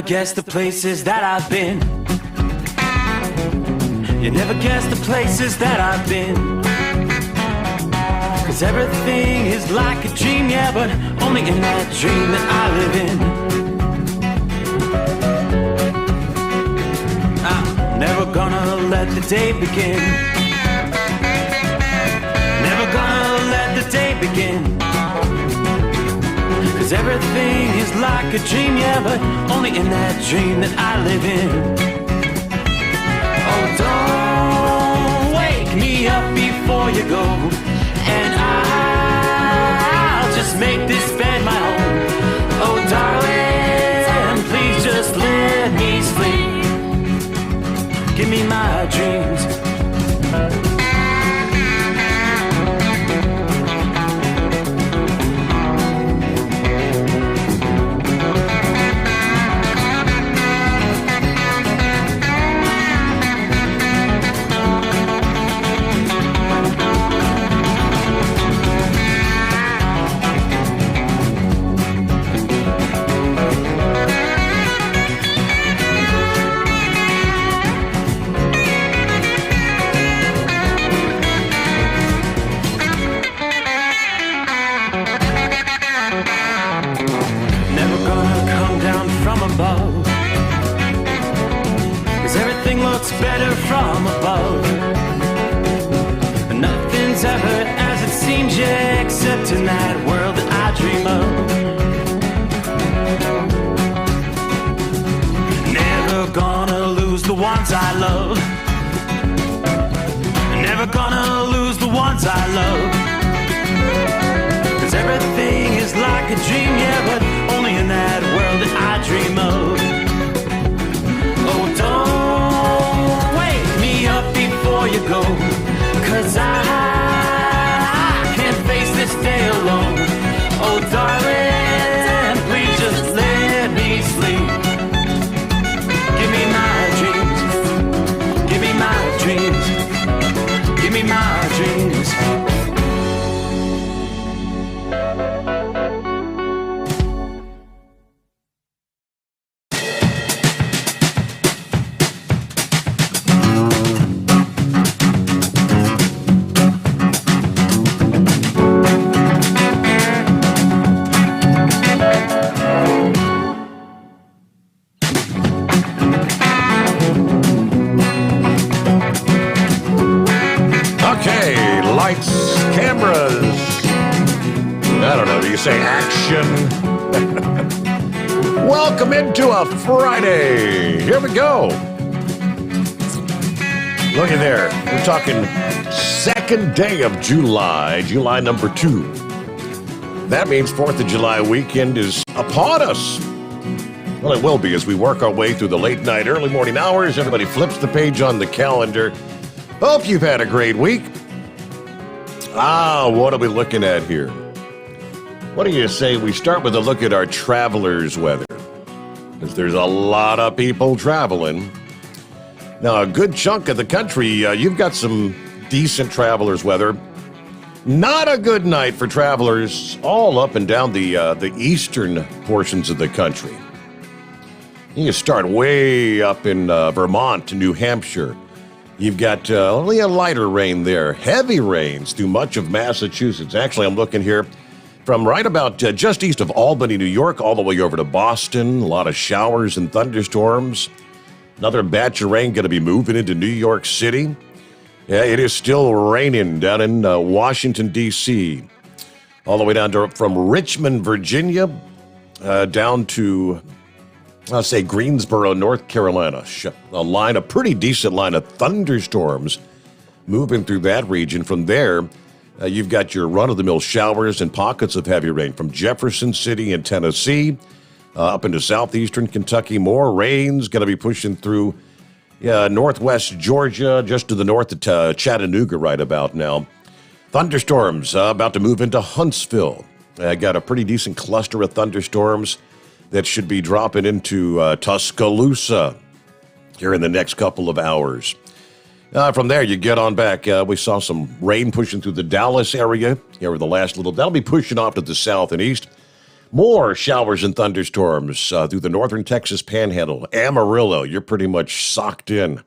guess the places that I've been. You never guess the places that I've been. 'Cause everything is like a dream, yeah, but only in that dream that I live in. I'm never gonna let the day begin. Never gonna let the day begin. 'Cause everything is like a dream, yeah, but only in that dream that I live in. Oh, don't wake me up before you go, and I'll just make this bed my home. Oh, darling, please just let me sleep. Give me my dreams. Better from above. Nothing's ever as it seems, yeah, except in that world that I dream of. Never gonna lose the ones I love. Never gonna lose the ones I love. 'Cause everything is like a dream, yeah, but only in that world that I dream of. Oh, don't up before you go, 'cause I can't face this day alone. Oh, darling, please just let me sleep. Give me my dreams. Give me my dreams. Give me my dreams. Say action. Welcome into a Friday. Here we go. Look at there. We're talking second day of July number 2. That means 4th of July weekend is upon us. Well, it will be as we work our way through the late night, early morning hours. Everybody flips the page on the calendar. Hope you've had a great week. What are we looking at here? What do you say we start with a look at our travelers' weather? Because there's a lot of people traveling. Now, a good chunk of the country, you've got some decent travelers' weather. Not a good night for travelers all up and down the eastern portions of the country. You start way up in Vermont to New Hampshire. You've got only a lighter rain there. Heavy rains through much of Massachusetts. Actually, I'm looking here. From right about just east of Albany, New York, all the way over to Boston, a lot of showers and thunderstorms. Another batch of rain going to be moving into New York City. Yeah, it is still raining down in Washington, D.C. All the way down to from Richmond, Virginia, down to, I'll say, Greensboro, North Carolina. A pretty decent line of thunderstorms moving through that region. From there, you've got your run-of-the-mill showers and pockets of heavy rain from Jefferson City in Tennessee up into southeastern Kentucky. More rain's going to be pushing through northwest Georgia, just to the north of Chattanooga right about now. Thunderstorms about to move into Huntsville. Got a pretty decent cluster of thunderstorms that should be dropping into Tuscaloosa here in the next couple of hours. From there, you get on back. We saw some rain pushing through the Dallas area over the last little. That'll be pushing off to the south and east. More showers and thunderstorms through the northern Texas panhandle. Amarillo, you're pretty much socked in.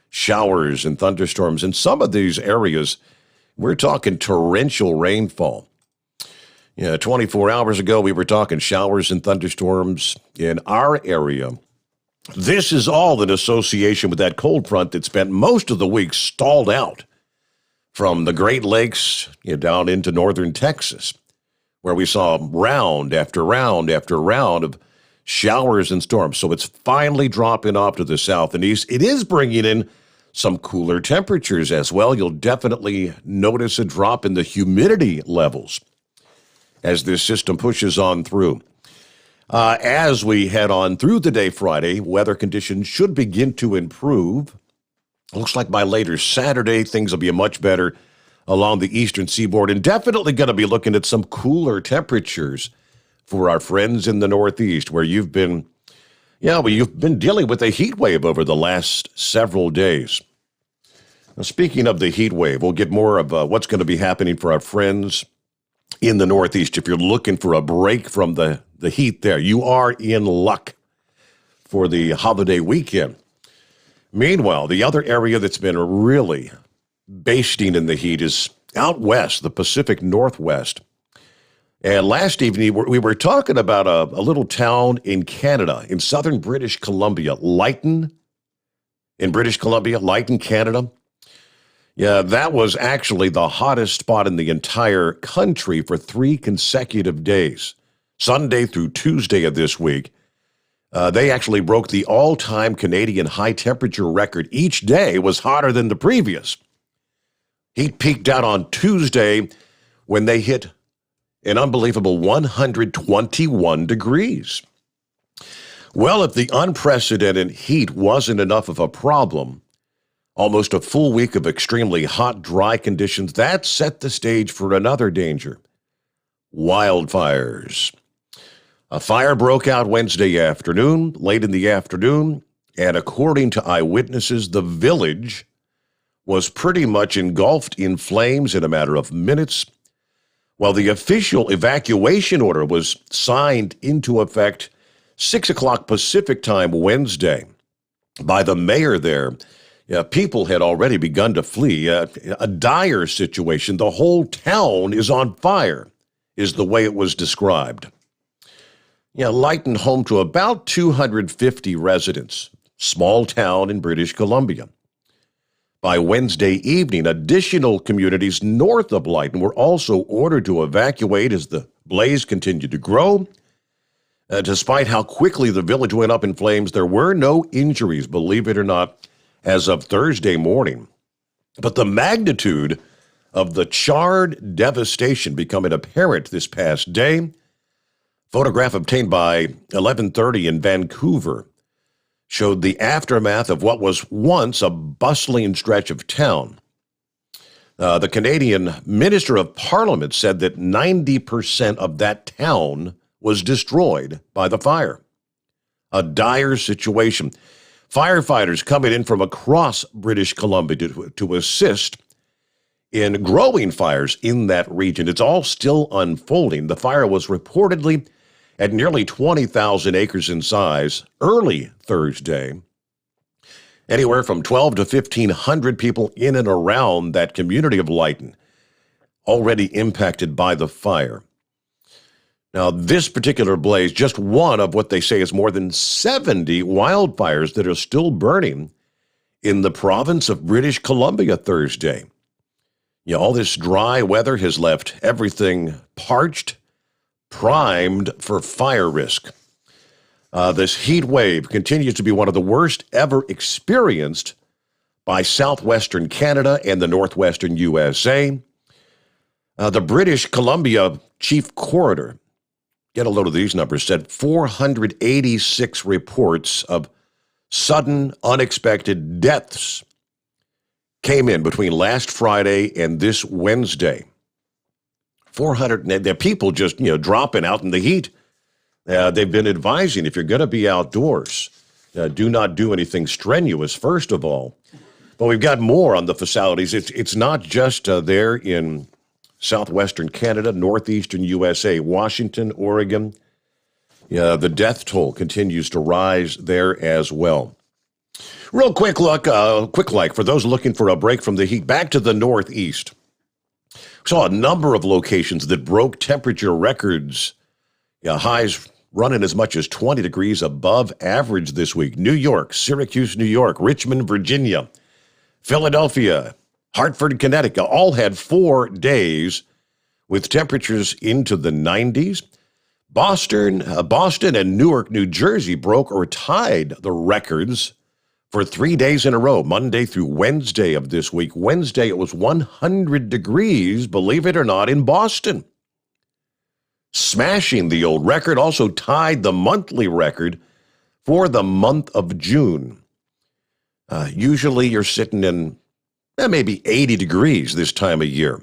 Showers and thunderstorms. In some of these areas, we're talking torrential rainfall. 24 hours ago, we were talking showers and thunderstorms in our area. This is all in association with that cold front that spent most of the week stalled out from the Great Lakes down into northern Texas, where we saw round after round after round of showers and storms. So it's finally dropping off to the south and east. It is bringing in some cooler temperatures as well. You'll definitely notice a drop in the humidity levels as this system pushes on through. As we head on through the day Friday, weather conditions should begin to improve. Looks like by later Saturday, things will be much better along the eastern seaboard, and definitely going to be looking at some cooler temperatures for our friends in the Northeast, where you've been dealing with a heat wave over the last several days. Now, speaking of the heat wave, we'll get more of what's going to be happening for our friends in the Northeast. If you're looking for a break from the heat there, you are in luck for the holiday weekend. Meanwhile, the other area that's been really basting in the heat is out west, the Pacific Northwest. And last evening, we were talking about a little town in Canada, in southern British Columbia, Lytton, in British Columbia, Lytton, Canada. Yeah, that was actually the hottest spot in the entire country for 3 consecutive days, Sunday through Tuesday of this week. They actually broke the all-time Canadian high-temperature record. Each day was hotter than the previous. Heat peaked out on Tuesday when they hit an unbelievable 121 degrees. Well, if the unprecedented heat wasn't enough of a problem, almost a full week of extremely hot, dry conditions, that set the stage for another danger: wildfires. A fire broke out Wednesday afternoon, late in the afternoon, and according to eyewitnesses, the village was pretty much engulfed in flames in a matter of minutes, while the official evacuation order was signed into effect 6 o'clock Pacific time Wednesday by the mayor there. People had already begun to flee. A dire situation. The whole town is on fire, is the way it was described. Lytton, home to about 250 residents, small town in British Columbia. By Wednesday evening, additional communities north of Lytton were also ordered to evacuate as the blaze continued to grow. Despite how quickly the village went up in flames, there were no injuries, believe it or not, as of Thursday morning. But the magnitude of the charred devastation becoming apparent this past day. Photograph obtained by 11:30 in Vancouver showed the aftermath of what was once a bustling stretch of town. The Canadian Minister of Parliament said that 90% of that town was destroyed by the fire. A dire situation. Firefighters coming in from across British Columbia to assist in growing fires in that region. It's all still unfolding. The fire was reportedly at nearly 20,000 acres in size early Thursday. Anywhere from 12 to 1,500 people in and around that community of Lytton already impacted by the fire. Now, this particular blaze, just one of what they say is more than 70 wildfires that are still burning in the province of British Columbia Thursday. All this dry weather has left everything parched, primed for fire risk. This heat wave continues to be one of the worst ever experienced by southwestern Canada and the northwestern USA. The British Columbia Chief Coroner, get a load of these numbers, said 486 reports of sudden, unexpected deaths came in between last Friday and this Wednesday. 400, they're people just, dropping out in the heat. They've been advising, if you're going to be outdoors, do not do anything strenuous, first of all. But we've got more on the fatalities. It's not just there in southwestern Canada, northeastern USA, Washington, Oregon, Yeah, the death toll continues to rise there as well. Real quick look, for those looking for a break from the heat, back to the Northeast. We saw a number of locations that broke temperature records. Yeah, highs running as much as 20 degrees above average this week. New York, Syracuse, New York, Richmond, Virginia, Philadelphia, Hartford, Connecticut, all had 4 days with temperatures into the 90s. Boston and Newark, New Jersey broke or tied the records for 3 days in a row, Monday through Wednesday of this week. Wednesday, it was 100 degrees, believe it or not, in Boston. Smashing the old record, also tied the monthly record for the month of June. Usually you're sitting in maybe 80 degrees this time of year.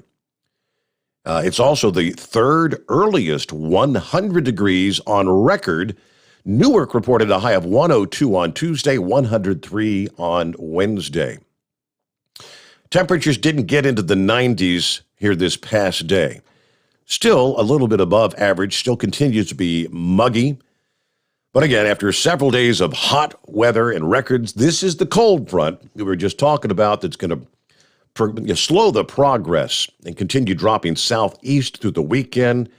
It's also the third earliest 100 degrees on record. Newark reported a high of 102 on Tuesday, 103 on Wednesday. Temperatures didn't get into the 90s here this past day. Still a little bit above average, still continues to be muggy. But again, after several days of hot weather and records, this is the cold front we were just talking about that's going to slow the progress and continue dropping southeast through the weekend,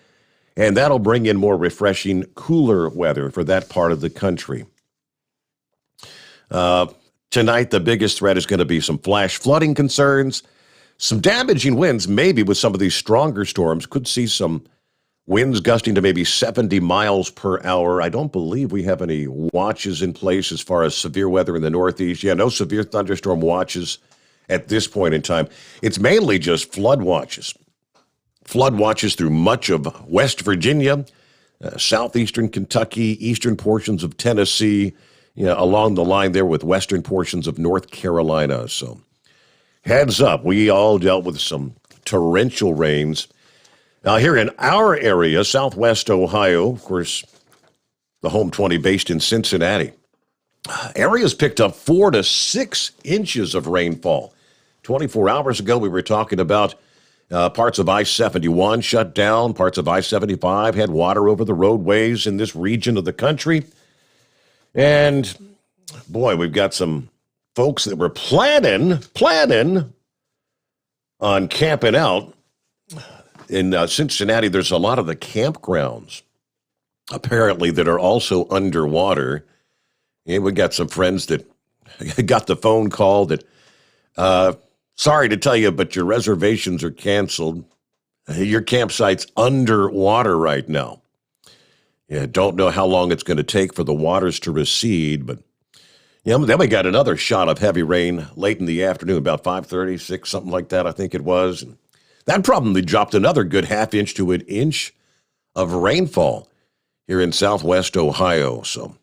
and that'll bring in more refreshing, cooler weather for that part of the country. Tonight, the biggest threat is going to be some flash flooding concerns, some damaging winds, maybe with some of these stronger storms. Could see some winds gusting to maybe 70 miles per hour. I don't believe we have any watches in place as far as severe weather in the Northeast. Yeah, no severe thunderstorm watches at this point in time. It's mainly just flood watches. Flood watches through much of West Virginia, southeastern Kentucky, eastern portions of Tennessee, along the line there with western portions of North Carolina. So heads up, we all dealt with some torrential rains. Now here in our area, southwest Ohio, of course, the home 20 based in Cincinnati, areas picked up 4 to 6 inches of rainfall. 24 hours ago, we were talking about parts of I-71 shut down, parts of I-75 had water over the roadways in this region of the country. And boy, we've got some folks that were planning on camping out. In Cincinnati, there's a lot of the campgrounds, apparently, that are also underwater. And we got some friends that got the phone call that, sorry to tell you, but your reservations are canceled. Your campsite's underwater right now. Yeah, don't know how long it's going to take for the waters to recede, but then we got another shot of heavy rain late in the afternoon, about 5:30, 6, something like that, I think it was. And that probably dropped another good half inch to an inch of rainfall here in southwest Ohio. So,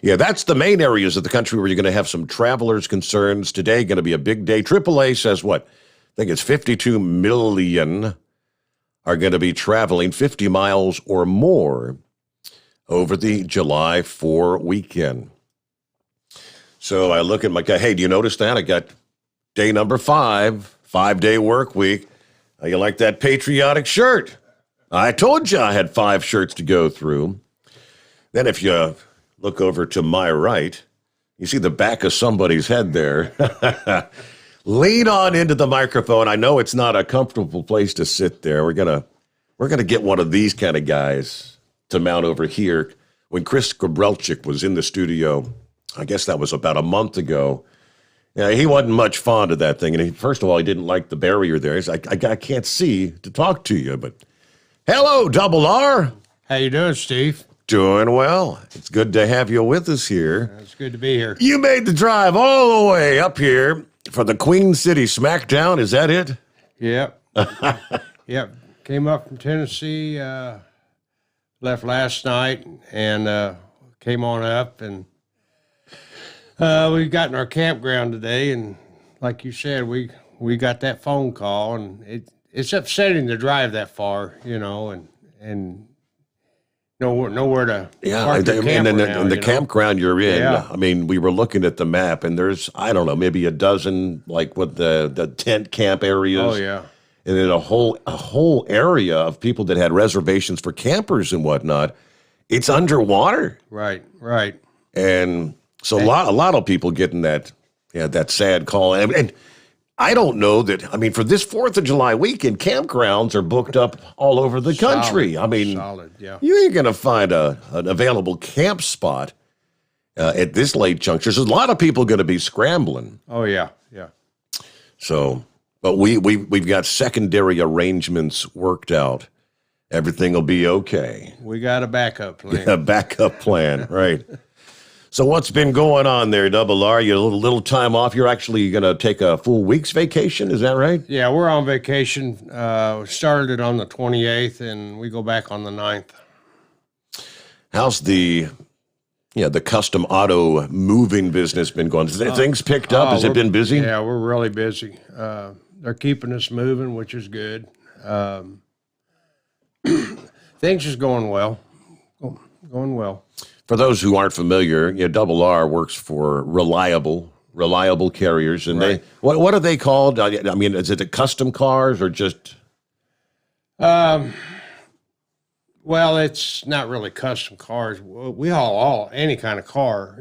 yeah, that's the main areas of the country where you're going to have some travelers' concerns. Today going to be a big day. AAA says what? I think it's 52 million are going to be traveling 50 miles or more over the July 4 weekend. So I look at my guy, hey, do you notice that? I got day number 5, 5-day work week. How you like that patriotic shirt? I told you I had 5 shirts to go through. Then if you look over to my right, you see the back of somebody's head there. Lean on into the microphone. I know it's not a comfortable place to sit there. We're gonna get one of these kind of guys to mount over here. When Chris Gabrelchik was in the studio, I guess that was about a month ago. Yeah, he wasn't much fond of that thing. And first of all, he didn't like the barrier there. He's like, I can't see to talk to you. But hello, Double R. How you doing, Steve? Doing well. It's good to have you with us here. It's good to be here. You made the drive all the way up here for the Queen City Smackdown. Is that it? Yep. Yep. Came up from Tennessee, left last night, and came on up. And we got in our campground today. And like you said, we got that phone call. And it's upsetting to drive that far, and nowhere to park your camper now, and the campground you're in, yeah. I mean, we were looking at the map, and there's, I don't know, maybe a dozen, like what the tent camp areas. Oh, yeah. And then a whole area of people that had reservations for campers and whatnot. It's underwater. Right, right. And so a lot of people getting that sad call. And I don't know that, I mean, for this 4th of July weekend, campgrounds are booked up all over the country. I mean, yeah. you ain't going to find an available camp spot at this late juncture. So a lot of people going to be scrambling. Oh, yeah, yeah. So, but we've got secondary arrangements worked out. Everything will be okay. We got a backup plan. A backup plan, right. So what's been going on there, Double R? You a little time off. You're actually going to take a full week's vacation, is that right? Yeah, we're on vacation. We started on the 28th, and we go back on the 9th. How's the custom auto moving business been going? Has things picked up? Has it been busy? Yeah, we're really busy. They're keeping us moving, which is good. Things is going well. Going well. For those who aren't familiar, Double R works for reliable carriers, and Right. what are they called? I mean, is it the custom cars or just? Well, it's not really custom cars. We haul any kind of car.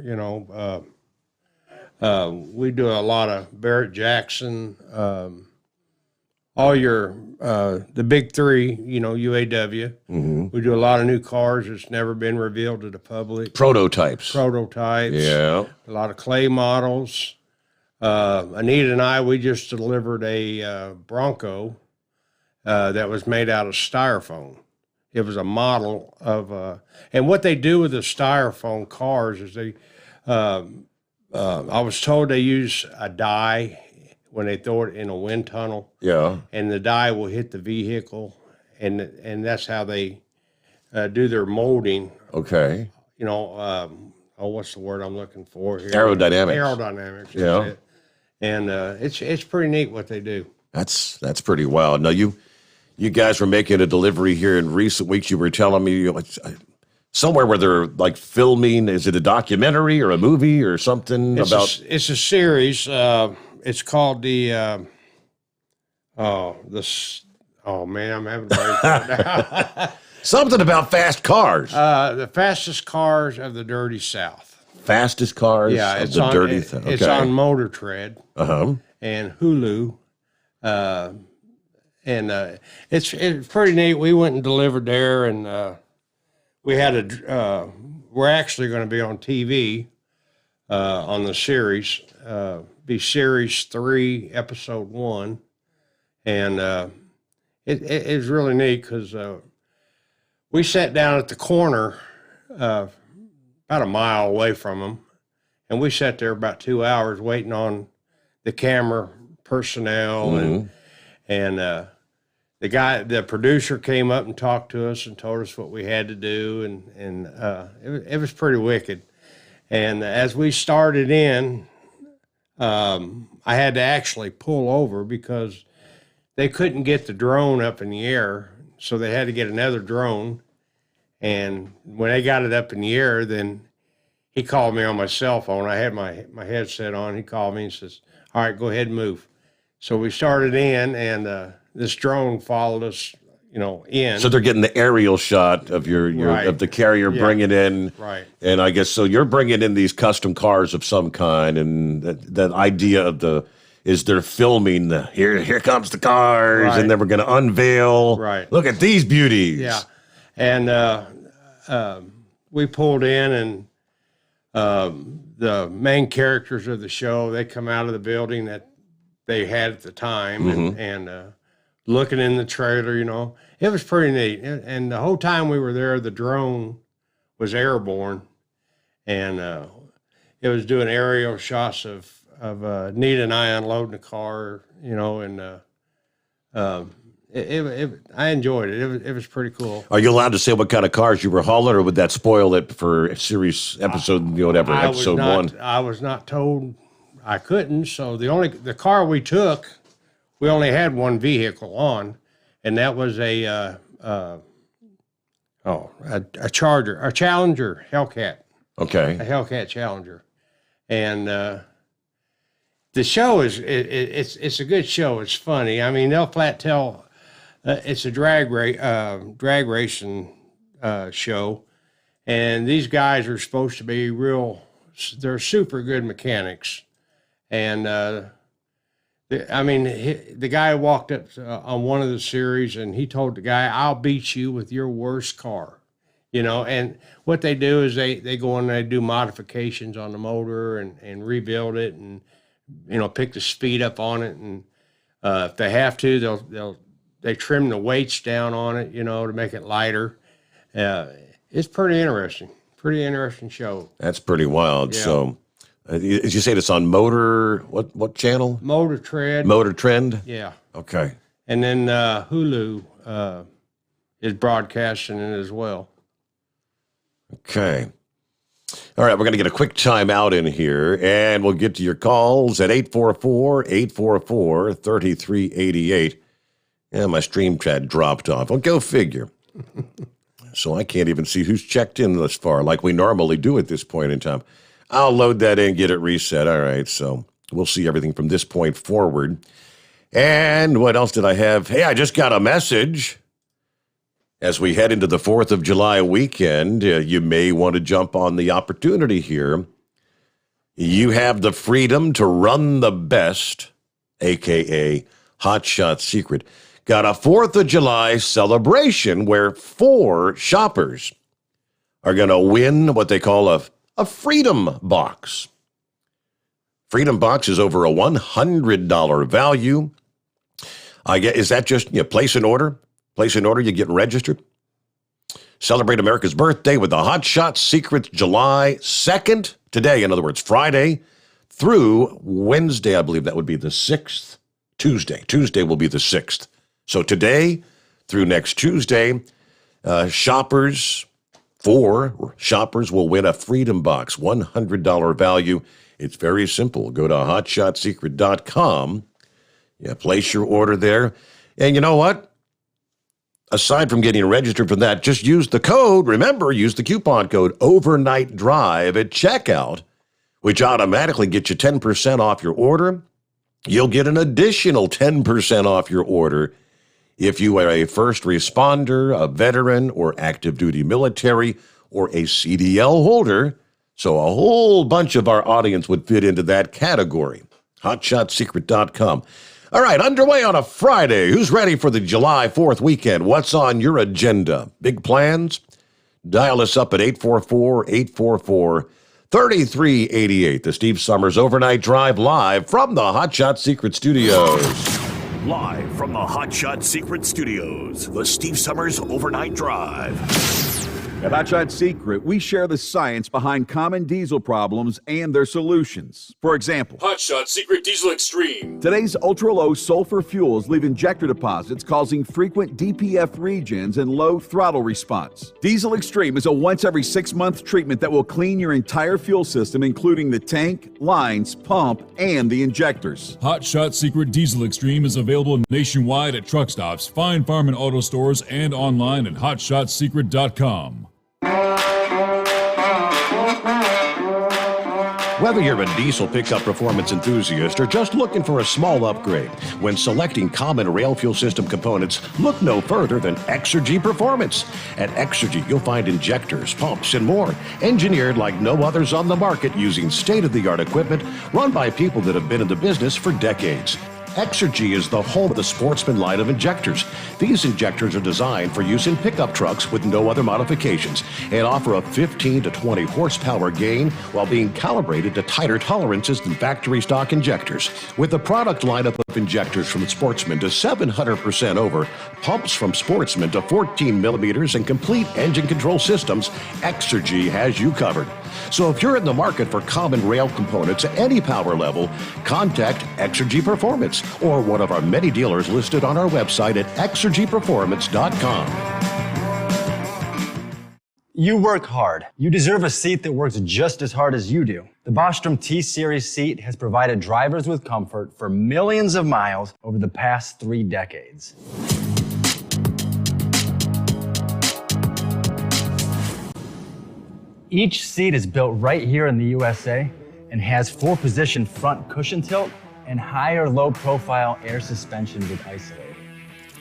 We do a lot of Barrett Jackson, all your the big three. UAW. Mm-hmm. We do a lot of new cars that's never been revealed to the public. Prototypes. Yeah. A lot of clay models. Anita and I, we just delivered a Bronco that was made out of styrofoam. It was a model of, and what they do with the styrofoam cars is I was told they use a dye when they throw it in a wind tunnel. Yeah. And the dye will hit the vehicle, and that's how they do their molding. Okay. What's the word I'm looking for here? Aerodynamics. Aerodynamics. Yeah. That's it. And it's pretty neat what they do. That's pretty wild. Now you guys were making a delivery here in recent weeks. You were telling me somewhere where they're like filming. Is it a documentary or a movie or something about? It's a series. It's called the. I'm having a brain fart now. Something about fast cars. The fastest cars of the dirty South. Fastest cars Yeah, of it's the on. dirty South. It's Okay. on Motor Tread and Hulu, and it's pretty neat. We went and delivered there, and we had we're actually going to be on TV on the series. Be series 3, episode 1, and it's really neat because we sat down at the corner about a mile away from them, and we sat there about 2 hours waiting on the camera personnel, and the producer came up and talked to us and told us what we had to do, and it was pretty wicked. And as we started in, I had to actually pull over because they couldn't get the drone up in the air, so they had to get another drone. And when they got it up in the air, then he called me on my cell phone. I had my headset on. He called me and says, "All right, go ahead and move." So we started in, and this drone followed us, in. So they're getting the aerial shot of your Right. of the carrier bringing in, Right. And I guess so. You're bringing in these custom cars of some kind, and that idea of they're filming here comes the cars, Right. and then we're going to unveil. Right. Look at these beauties. Yeah. And we pulled in, and the main characters of the show, they come out of the building that they had at the time, and looking in the trailer, it was pretty neat. And the whole time we were there, the drone was airborne, and it was doing aerial shots of Nita and I unloading the car, and I enjoyed it. It was pretty cool. Are you allowed to say what kind of cars you were hauling, or would that spoil it for series episode, episode 1? I was not told I couldn't. So the car we took, we only had one vehicle on, and that was a Charger, a Challenger Hellcat, Okay. a Hellcat Challenger, and the show it's a good show. It's funny. I mean, they'll flat tell. It's a drag racing show, And these guys are supposed to be they're super good mechanics. And, the guy walked up on one of the series and he told the guy, I'll beat you with your worst car. And what they do is they go in and they do modifications on the motor and rebuild it and, pick the speed up on it. And if they have to, they trim the weights down on it, to make it lighter. It's pretty interesting show. That's pretty wild. Yeah. So, as you say, it's on Motor, what channel? Motor Trend. Motor Trend? Yeah. Okay. And then Hulu is broadcasting it as well. Okay. All right, we're going to get a quick time out in here, and we'll get to your calls at 844-844-3388. Yeah, my stream chat dropped off. Well, go figure. So I can't even see who's checked in thus far, like we normally do at this point in time. I'll load that in, get it reset. All right, so we'll see everything from this point forward. And what else did I have? Hey, I just got a message. As we head into the 4th of July weekend, you may want to jump on the opportunity here. You have the freedom to run the best, a.k.a. Hot Shot Secret. Got a 4th of July celebration where 4 shoppers are going to win what they call a Freedom Box. Freedom Box is over a $100 value. Is that just place an order? Place an order, you get registered. Celebrate America's birthday with the Hot Shot Secrets July 2nd, today, in other words, Friday, through Wednesday, I believe that would be the 6th. Tuesday will be the 6th. So today through next Tuesday, 4 shoppers will win a Freedom Box, $100 value. It's very simple. Go to hotshotsecret.com. Place your order there. And you know what? Aside from getting registered for that, just use the code. Remember, use the coupon code Overnight Drive at checkout, which automatically gets you 10% off your order. You'll get an additional 10% off your order if you are a first responder, a veteran, or active duty military, or a CDL holder. So a whole bunch of our audience would fit into that category. HotShotSecret.com. All right, underway on a Friday. Who's ready for the July 4th weekend? What's on your agenda? Big plans? Dial us up at 844-844-3388. The Steve Sommers Overnight Drive live from the Hot Shot Secret Studios. Live from the Hot Shot Secret Studios, the Steve Sommers Overnight Drive. At Hot Shot Secret, we share the science behind common diesel problems and their solutions. For example, Hot Shot Secret Diesel Extreme. Today's ultra-low sulfur fuels leave injector deposits causing frequent DPF regens and low throttle response. Diesel Extreme is a once every 6-month treatment that will clean your entire fuel system, including the tank, lines, pump, and the injectors. Hot Shot Secret Diesel Extreme is available nationwide at truck stops, fine farm and auto stores, and online at hotshotsecret.com. Whether you're a diesel pickup performance enthusiast or just looking for a small upgrade, when selecting common rail fuel system components, look no further than Exergy Performance. At Exergy, you'll find injectors, pumps, and more, engineered like no others on the market using state-of-the-art equipment run by people that have been in the business for decades. Exergy is the home of the Sportsman line of injectors. These injectors are designed for use in pickup trucks with no other modifications and offer a 15 to 20 horsepower gain while being calibrated to tighter tolerances than factory stock injectors. With the product lineup of injectors from Sportsman to 700% over, pumps from Sportsman to 14 millimeters, and complete engine control systems, Exergy has you covered. So if you're in the market for common rail components at any power level, contact Exergy Performance or one of our many dealers listed on our website at exergyperformance.com. You work hard. You deserve a seat that works just as hard as you do. The Bostrom T-Series seat has provided drivers with comfort for millions of miles over the past 3 decades. Each seat is built right here in the USA and has 4-position front cushion tilt and higher low-profile air suspension with Isolate.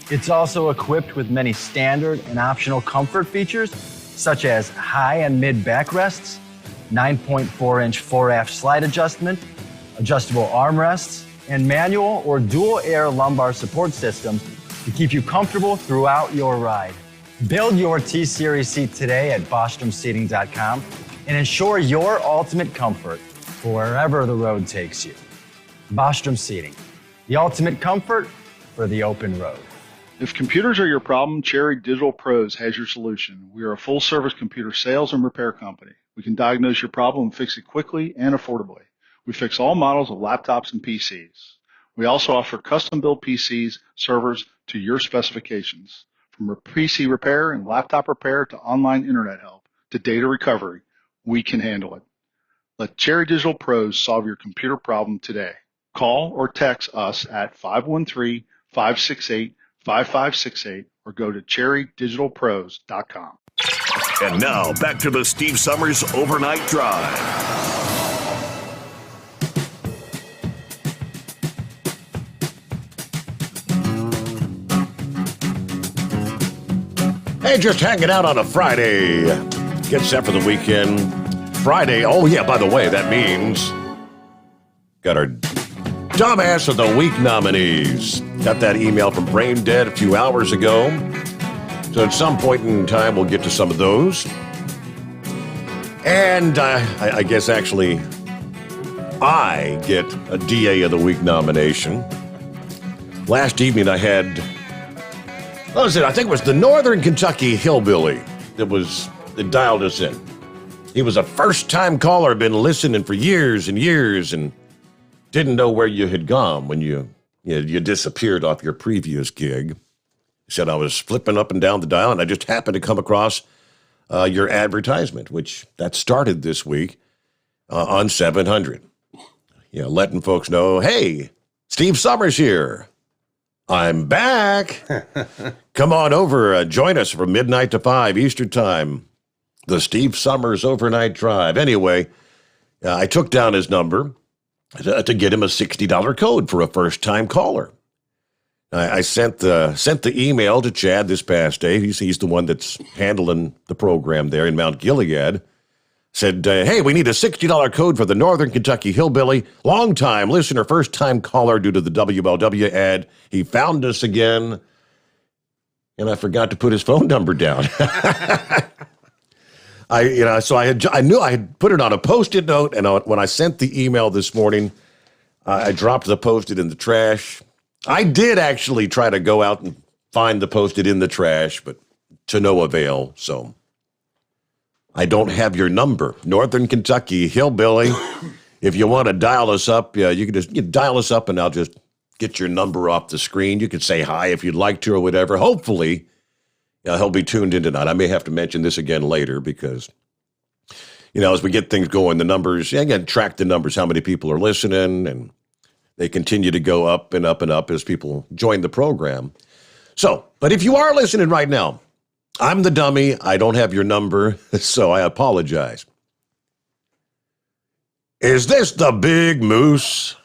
It's also equipped with many standard and optional comfort features such as high and mid backrests, 9.4-inch fore-aft slide adjustment, adjustable armrests, and manual or dual air lumbar support systems to keep you comfortable throughout your ride. Build your T-Series seat today at BostromSeating.com and ensure your ultimate comfort for wherever the road takes you. Bostrom Seating, the ultimate comfort for the open road. If computers are your problem, Cherry Digital Pros has your solution. We are a full-service computer sales and repair company. We can diagnose your problem and fix it quickly and affordably. We fix all models of laptops and PCs. We also offer custom-built PCs, servers to your specifications. From PC repair and laptop repair to online internet help to data recovery, we can handle it. Let Cherry Digital Pros solve your computer problem today. Call or text us at 513-568-5568 or go to cherrydigitalpros.com. And now back to the Steve Summers Overnight Drive. Hey, just hanging out on a Friday. Get set for the weekend. Friday. Oh, yeah, by the way, that means got our Dumbass of the Week nominees. Got that email from Brain Dead a few hours ago. So at some point in time, we'll get to some of those. And I guess actually I get a DA of the Week nomination. Last evening I had... What was it? I think it was the Northern Kentucky Hillbilly that dialed us in. He was a first-time caller, been listening for years and years, and didn't know where you had gone when you disappeared off your previous gig. He said, I was flipping up and down the dial, and I just happened to come across your advertisement, which that started this week on 700. Letting folks know, hey, Steve Summers here. I'm back. Come on over. Join us from midnight to 5 Eastern Time. The Steve Summers Overnight Drive. Anyway, I took down his number to get him a $60 code for a first-time caller. I sent the email to Chad this past day. He's the one that's handling the program there in Mount Gilead. Said, hey, we need a $60 code for the Northern Kentucky Hillbilly. Long-time listener, first-time caller due to the WLW ad. He found us again, and I forgot to put his phone number down. I knew I had put it on a Post-it note, and when I sent the email this morning, I dropped the Post-it in the trash. I did actually try to go out and find the Post-it in the trash, but to no avail, so... I don't have your number. Northern Kentucky Hillbilly. If you want to dial us up, you can just dial us up and I'll just get your number off the screen. You can say hi if you'd like to or whatever. Hopefully, he'll be tuned in tonight. I may have to mention this again later because, as we get things going, the numbers, again, track the numbers, how many people are listening, and they continue to go up and up and up as people join the program. So, but if you are listening right now, I'm the dummy. I don't have your number, so I apologize. Is this the Big Moose?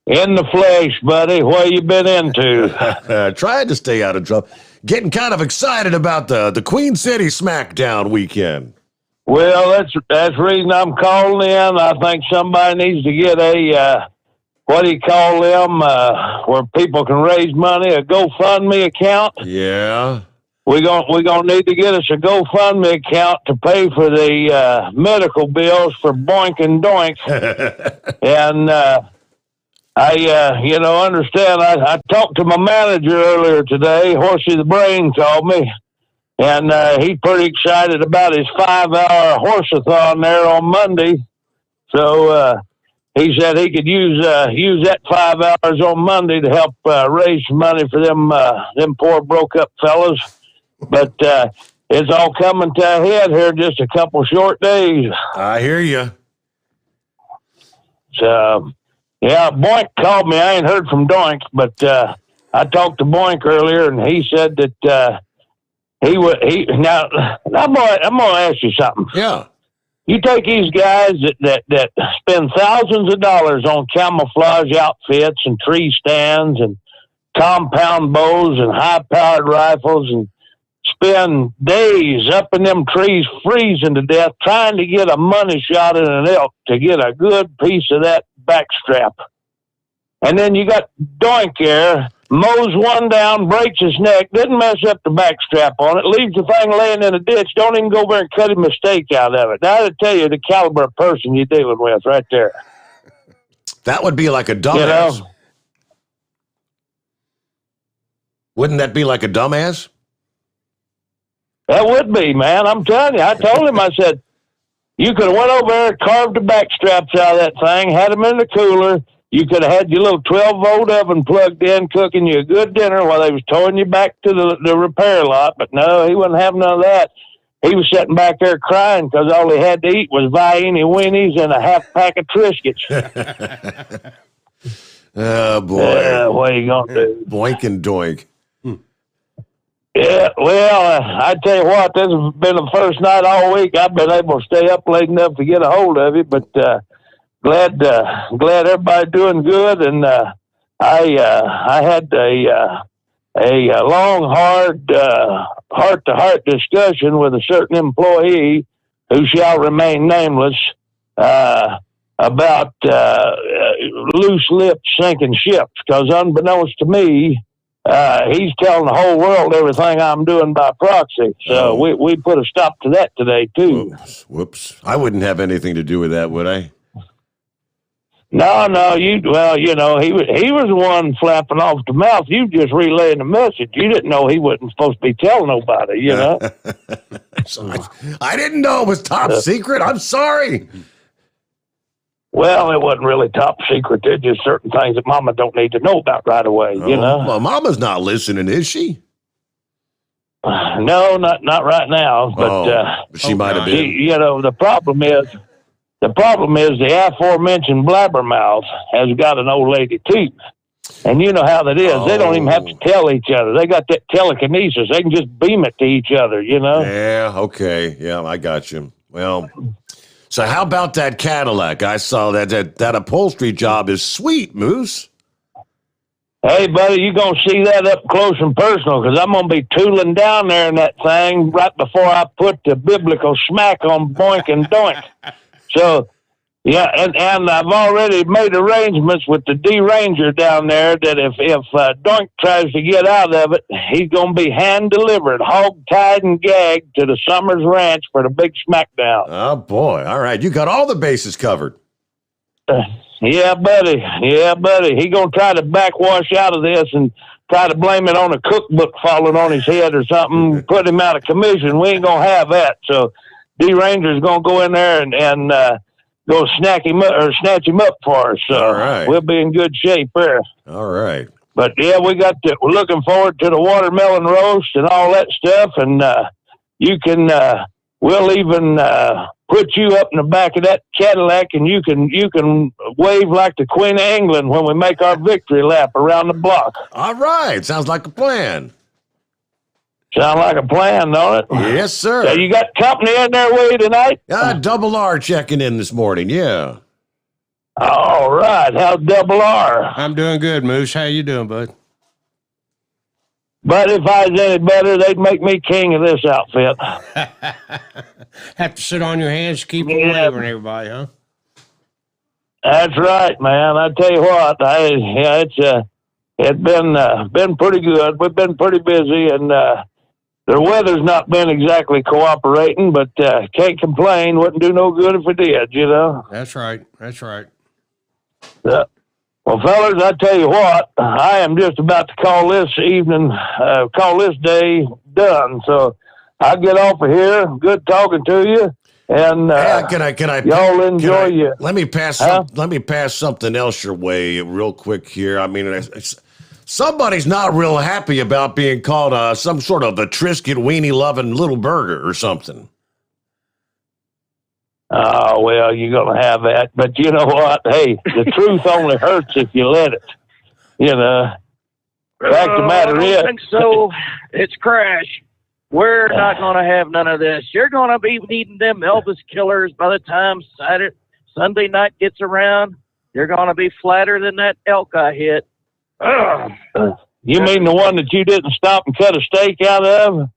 In the flesh, buddy. What you been into? Trying to stay out of trouble. Getting kind of excited about the Queen City SmackDown weekend. Well, that's the reason I'm calling in. I think somebody needs to get a, what do you call them, where people can raise money, a GoFundMe account. Yeah. We're gonna need to get us a GoFundMe account to pay for the medical bills for Boink and Doink. And I understand. I talked to my manager earlier today. Horsey the Brain called me, and he's pretty excited about his 5-hour horseathon there on Monday. So he said he could use that 5 hours on Monday to help raise some money for them poor broke up fellas. But it's all coming to a head here in just a couple short days. I hear you. So, yeah, Boink called me. I ain't heard from Doink, but I talked to Boink earlier, and he said that now, I'm gonna ask you something. Yeah. You take these guys that spend thousands of dollars on camouflage outfits and tree stands and compound bows and high-powered rifles, and spend days up in them trees freezing to death trying to get a money shot at an elk to get a good piece of that backstrap. And then you got Doink here, mows one down, breaks his neck, didn't mess up the backstrap on it, leaves the thing laying in a ditch, don't even go over and cut him a steak out of it. Now, I tell you the caliber of person you're dealing with right there. That would be like a dumbass. You know? Wouldn't that be like a dumbass? That would be, man. I'm telling you. I told him, I said, you could have went over there, carved the back straps out of that thing, had them in the cooler. You could have had your little 12-volt oven plugged in, cooking you a good dinner while they was towing you back to the repair lot. But no, he wouldn't have none of that. He was sitting back there crying because all he had to eat was Vienna weenies and a half pack of Triscuits. Oh, boy. What are you going to do? Boink and doink. Yeah, well, I tell you what, this has been the first night all week I've been able to stay up late enough to get a hold of you, but glad everybody's doing good. And I had a long, hard, heart-to-heart discussion with a certain employee who shall remain nameless about loose lips sinking ships, because unbeknownst to me, he's telling the whole world everything I'm doing by proxy. So we put a stop to that today, too. Whoops. I wouldn't have anything to do with that, would I? No, he was the one flapping off the mouth. You just relaying the message. You didn't know he wasn't supposed to be telling nobody, you know? I didn't know it was top secret. I'm sorry. Well, it wasn't really top secret. There's just certain things that Mama don't need to know about right away, you know? Well, Mama's not listening, is she? No, not right now. But she might have been. You know, the problem is the aforementioned blabbermouth has got an old lady too. And you know how that is. They don't even have to tell each other. They got that telekinesis. They can just beam it to each other, you know? Yeah, okay. Yeah, I got you. Well, so how about that Cadillac? I saw that upholstery job is sweet, Moose. Hey, buddy, you're going to see that up close and personal, because I'm going to be tooling down there in that thing right before I put the biblical smack on Boink and Doink. So, yeah, and I've already made arrangements with the D-Ranger down there that if Doink tries to get out of it, he's going to be hand-delivered, hog-tied and gagged to the Sommers Ranch for the big smackdown. Oh, boy. All right. You got all the bases covered. Yeah, buddy. He going to try to backwash out of this and try to blame it on a cookbook falling on his head or something, put him out of commission. We ain't going to have that. So D-Ranger's going to go in there and go snatch him up for us. So all right. We'll be in good shape there. All right. But yeah, we're looking forward to the watermelon roast and all that stuff. And we'll even put you up in the back of that Cadillac, and you can wave like the Queen of England when we make our victory lap around the block. All right. Sounds like a plan. Sound like a plan, don't it? Yes, sir. So you got company in there with you tonight? Double R checking in this morning, yeah. All right. How's Double R? I'm doing good, Moose. How you doing, bud? But if I was any better, they'd make me king of this outfit. Have to sit on your hands, keep away from everybody, huh? That's right, man. I tell you what, it's been pretty good. We've been pretty busy, and the weather's not been exactly cooperating, but can't complain. Wouldn't do no good if it did, you know. That's right. Well, fellas, I tell you what, I am just about to call this day done. So I'll get off of here. Good talking to you. And y'all enjoy you. Let me pass something else your way real quick here. I mean, somebody's not real happy about being called some sort of a Triscuit weenie loving little burger or something. Oh, well, you're going to have that. But you know what? Hey, the truth only hurts if you let it. You know. Fact of the matter is. I don't think so. It's Crash. We're not going to have none of this. You're going to be needing them Elvis killers by the time Sunday night gets around. You're going to be flatter than that elk I hit. You mean the one that you didn't stop and cut a steak out of?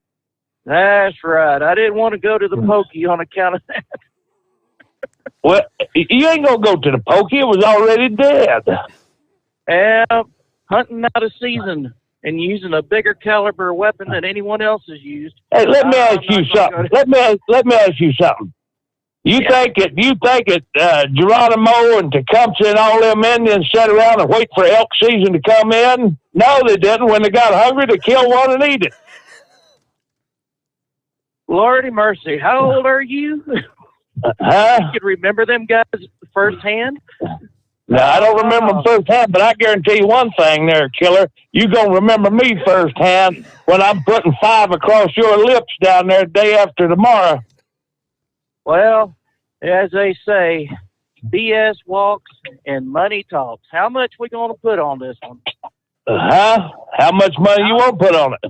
That's right. I didn't want to go to the pokey on account of that. Well, you ain't gonna go to the pokey. It was already dead. Hunting out of season and using a bigger caliber weapon than anyone else has used. Hey, let me ask you something. Let me ask you something. You think Geronimo and Tecumseh and all them Indians sat around and wait for elk season to come in? No, they didn't. When they got hungry, they killed one and eat it. Lordy mercy. How old are you? Huh? You can remember them guys firsthand? No, I don't remember them firsthand, but I guarantee you one thing there, Killer. You going to remember me firsthand when I'm putting 5 across your lips down there day after tomorrow. Well, as they say, BS walks and money talks. How much we going to put on this one? Huh? How much money you want to put on it?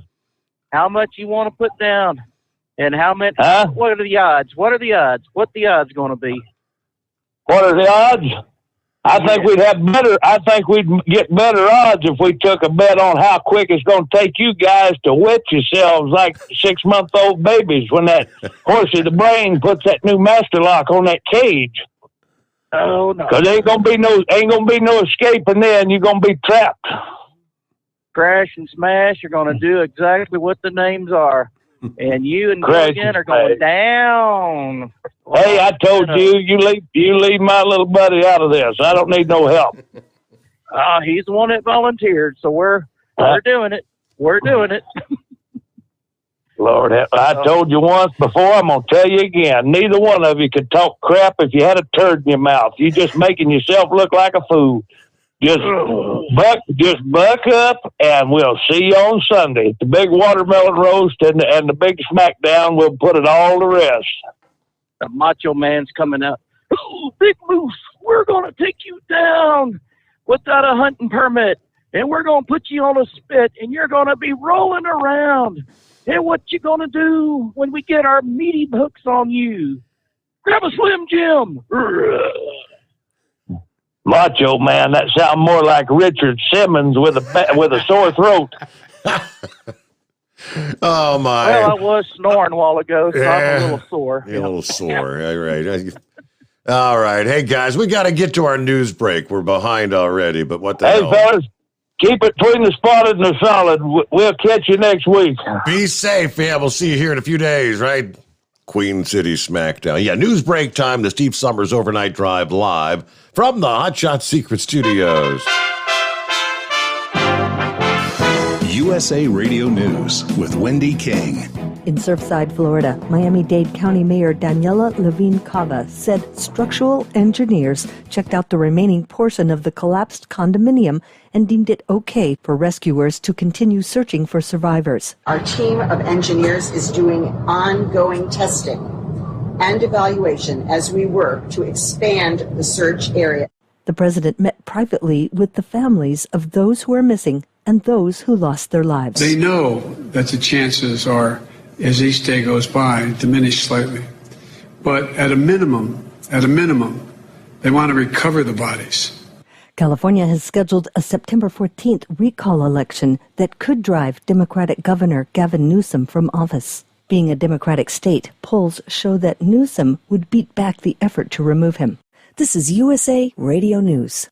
How much you want to put down? And how many? Huh? What are the odds? What are the odds? What the odds going to be? What are the odds? I think we'd get better odds if we took a bet on how quick it's going to take you guys to wet yourselves like 6-month-old babies when that horsey the brain puts that new master lock on that cage. Oh no! Because ain't gonna be no escaping. Then you're gonna be trapped. Crash and smash. You're going to do exactly what the names are, and you and Gilligan are going down. Hey, I told you, you leave my little buddy out of this. I don't need no help. He's the one that volunteered, so we're doing it. We're doing it. Lord, I told you once before, I'm going to tell you again. Neither one of you could talk crap if you had a turd in your mouth. You're just making yourself look like a fool. Just buck up, and we'll see you on Sunday. The big watermelon roast and the big smackdown, we'll put it all to rest. The Macho Man's coming out. Oh, Big Moose, we're going to take you down without a hunting permit, and we're going to put you on a spit, and you're going to be rolling around. And what you going to do when we get our meaty hooks on you? Grab a Slim Jim. Macho Man, that sounds more like Richard Simmons with a sore throat. Oh, my. Well, I was snoring a while ago, so I'm a little sore. You're a little sore. All right. All right. Hey, guys, we got to get to our news break. We're behind already, but what the hell? Hey, fellas, keep it between the spotted and the solid. We'll catch you next week. Be safe. Yeah, we'll see you here in a few days, right? Queen City Smackdown. Yeah, news break time. The Steve Summers Overnight Drive live from the Hot Shot Secret Studios. USA Radio News with Wendy King. In Surfside, Florida, Miami-Dade County Mayor Daniela Levine Cava said structural engineers checked out the remaining portion of the collapsed condominium and deemed it okay for rescuers to continue searching for survivors. Our team of engineers is doing ongoing testing and evaluation as we work to expand the search area. The president met privately with the families of those who are missing and those who lost their lives. They know that the chances are, as each day goes by, diminish slightly. But at a minimum, they want to recover the bodies. California has scheduled a September 14th recall election that could drive Democratic Governor Gavin Newsom from office. Being a Democratic state, polls show that Newsom would beat back the effort to remove him. This is USA Radio News.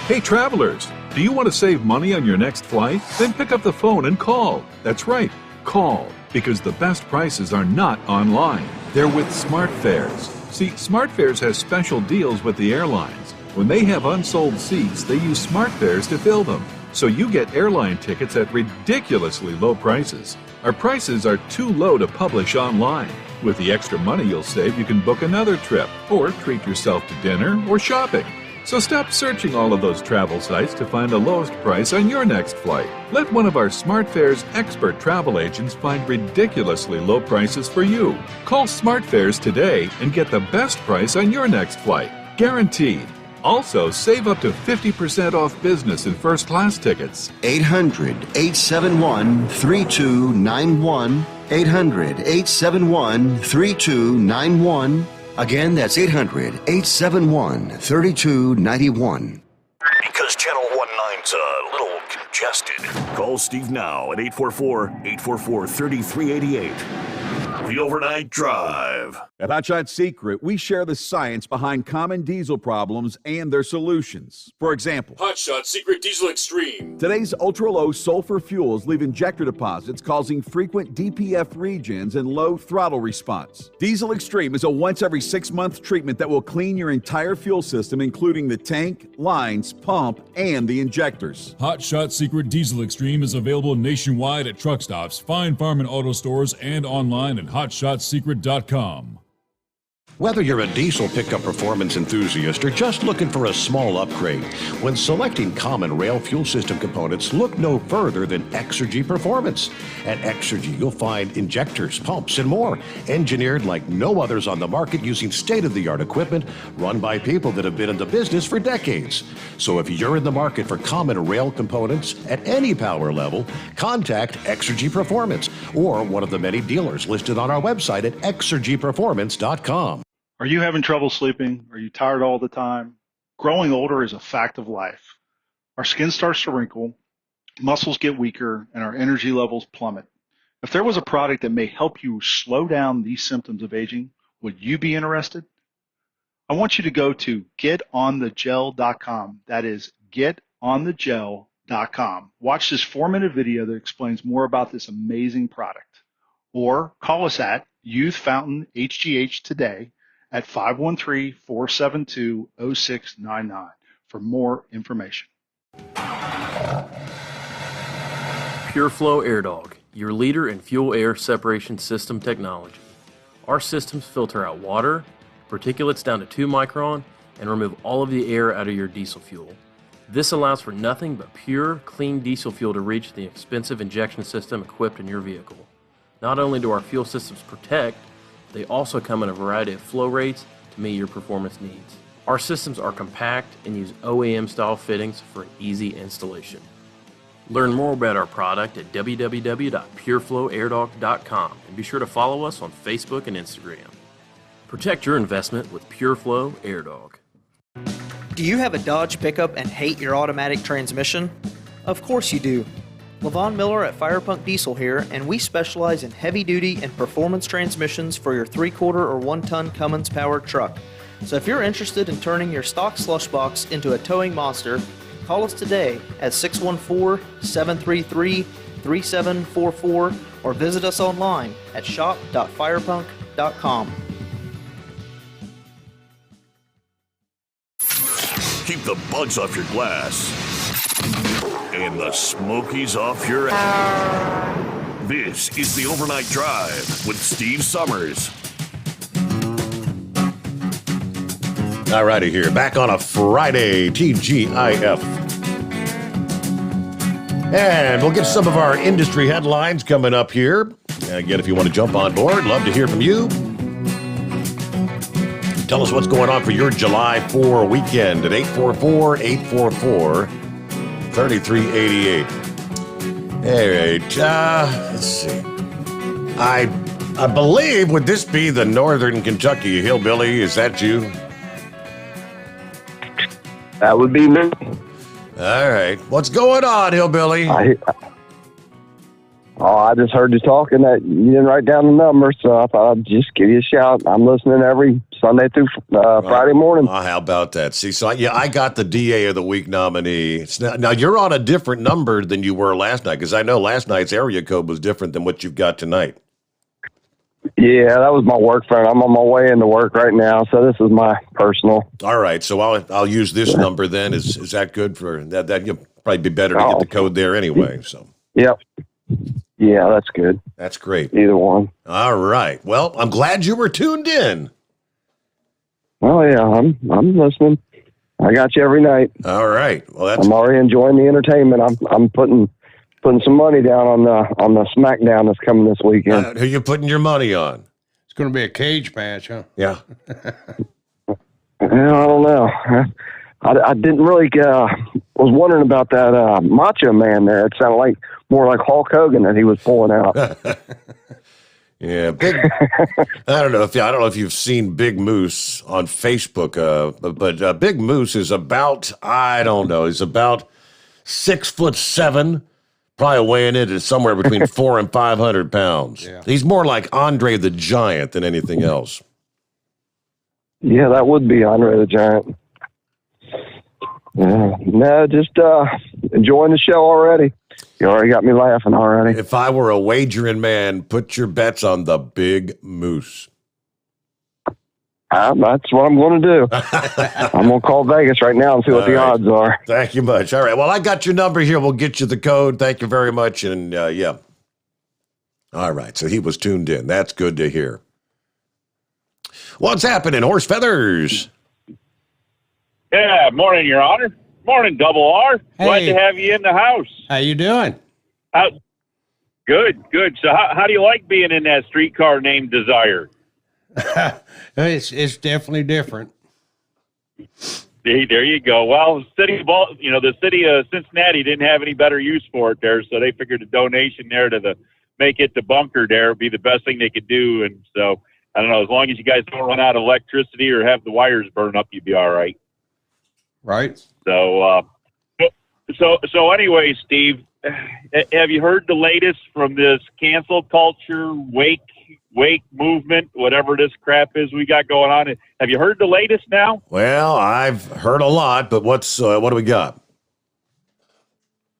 Hey travelers, do you want to save money on your next flight? Then pick up the phone and call. That's right, call, because the best prices are not online. They're with SmartFares. See, SmartFares has special deals with the airlines. When they have unsold seats, they use SmartFares to fill them. So you get airline tickets at ridiculously low prices. Our prices are too low to publish online. With the extra money you'll save, you can book another trip, or treat yourself to dinner or shopping. So stop searching all of those travel sites to find the lowest price on your next flight. Let one of our SmartFares expert travel agents find ridiculously low prices for you. Call SmartFares today and get the best price on your next flight. Guaranteed. Also, save up to 50% off business and first class tickets. 800-871-3291. 800-871-3291. Again, that's 800-871-3291. Because Channel 19's a little congested. adjusted. Call Steve now at 844-844-3388. The Overnight Drive. At Hot Shot Secret, we share the science behind common diesel problems and their solutions. For example, Hot Shot Secret Diesel Extreme. today's ultra-low sulfur fuels leave injector deposits causing frequent DPF regens and low throttle response. Diesel Extreme is a once every 6-month treatment that will clean your entire fuel system, including the tank, lines, pump, and the injectors. Hot Shot Secret Diesel Extreme is available nationwide at truck stops, fine farm and auto stores, and online at hotshotsecret.com. Whether you're a diesel pickup performance enthusiast or just looking for a small upgrade, when selecting common rail fuel system components, look no further than Exergy Performance. At Exergy, you'll find injectors, pumps, and more, engineered like no others on the market using state-of-the-art equipment run by people that have been in the business for decades. So if you're in the market for common rail components at any power level, contact Exergy Performance or one of the many dealers listed on our website at exergyperformance.com. Are you having trouble sleeping? Are you tired all the time? Growing older is a fact of life. Our skin starts to wrinkle, muscles get weaker, and our energy levels plummet. If there was a product that may help you slow down these symptoms of aging, would you be interested? I want you to go to getonthegel.com. That is getonthegel.com. Watch this 4-minute video that explains more about this amazing product. Or call us at Youth Fountain HGH today at 513-472-0699 for more information. PureFlow Air Dog, your leader in fuel air separation system technology. Our systems filter out water, particulates down to 2 micron, and remove all of the air out of your diesel fuel. This allows for nothing but pure, clean diesel fuel to reach the expensive injection system equipped in your vehicle. Not only do our fuel systems protect, they also come in a variety of flow rates to meet your performance needs. Our systems are compact and use OEM-style fittings for an easy installation. Learn more about our product at www.pureflowairdog.com and be sure to follow us on Facebook and Instagram. Protect your investment with PureFlow Air Dog. Do you have a Dodge pickup and hate your automatic transmission? Of course you do. LaVon Miller at Firepunk Diesel here, and we specialize in heavy-duty and performance transmissions for your 3/4 or 1-ton Cummins-powered truck. So if you're interested in turning your stock slush box into a towing monster, call us today at 614-733-3744 or visit us online at shop.firepunk.com. Keep the bugs off your glass and the smokies off your ass. This is the Overnight Drive with Steve Sommers. All righty here, back on a Friday, TGIF. And we'll get some of our industry headlines coming up here. Again, if you want to jump on board, love to hear from you. Tell us what's going on for your July 4 weekend at 844-844-3388. All right, let's see. I believe, would this be the Northern Kentucky Hillbilly? Is that you? That would be me. All right. What's going on, Hillbilly? I just heard you talking that you didn't write down the number, so I thought I'd just give you a shout. I'm listening every Sunday through Friday morning. How about that? See, so I got the DA of the Week nominee. Now, you're on a different number than you were last night, because I know last night's area code was different than what you've got tonight. Yeah, that was my work phone. I'm on my way into work right now, so this is my personal. All right, so I'll use this number then. Is that good for that? That you'll probably be better to get the code there anyway. So. Yep. Yeah, that's good. That's great. Either one. All right. Well, I'm glad you were tuned in. Oh yeah, I'm listening. I got you every night. All right. Well, I'm already enjoying the entertainment. I'm putting some money down on the SmackDown that's coming this weekend. Who you putting your money on? It's going to be a cage match, huh? Yeah. I don't know. I didn't really was wondering about that Macho Man there. It sounded like more like Hulk Hogan that he was pulling out. Yeah, I don't know if you've seen Big Moose on Facebook, but Big Moose is about, I don't know, he's about 6'7", probably weighing in at somewhere between 400 and 500 pounds. Yeah. He's more like Andre the Giant than anything else. Yeah, that would be Andre the Giant. Yeah. No, just enjoying the show already. You already got me laughing already. If I were a wagering man, put your bets on the Big Moose. That's what I'm going to do. I'm going to call Vegas right now and see what the odds are. Thank you much. All right. Well, I got your number here. We'll get you the code. Thank you very much. And yeah. All right. So he was tuned in. That's good to hear. What's happening, Horse Feathers? Yeah, morning, Your Honor. Morning, Double R. Glad to have you in the house. How you doing? Good. So how do you like being in that streetcar named Desire? It's definitely different. There you go. Well, the city of Cincinnati didn't have any better use for it there, so they figured a donation there to make it the bunker there would be the best thing they could do. And so, I don't know, as long as you guys don't run out of electricity or have the wires burn up, you'd be all right. Right. So anyway, Steve, have you heard the latest from this cancel culture, wake movement, whatever this crap is we got going on? Have you heard the latest now? Well, I've heard a lot, but what do we got?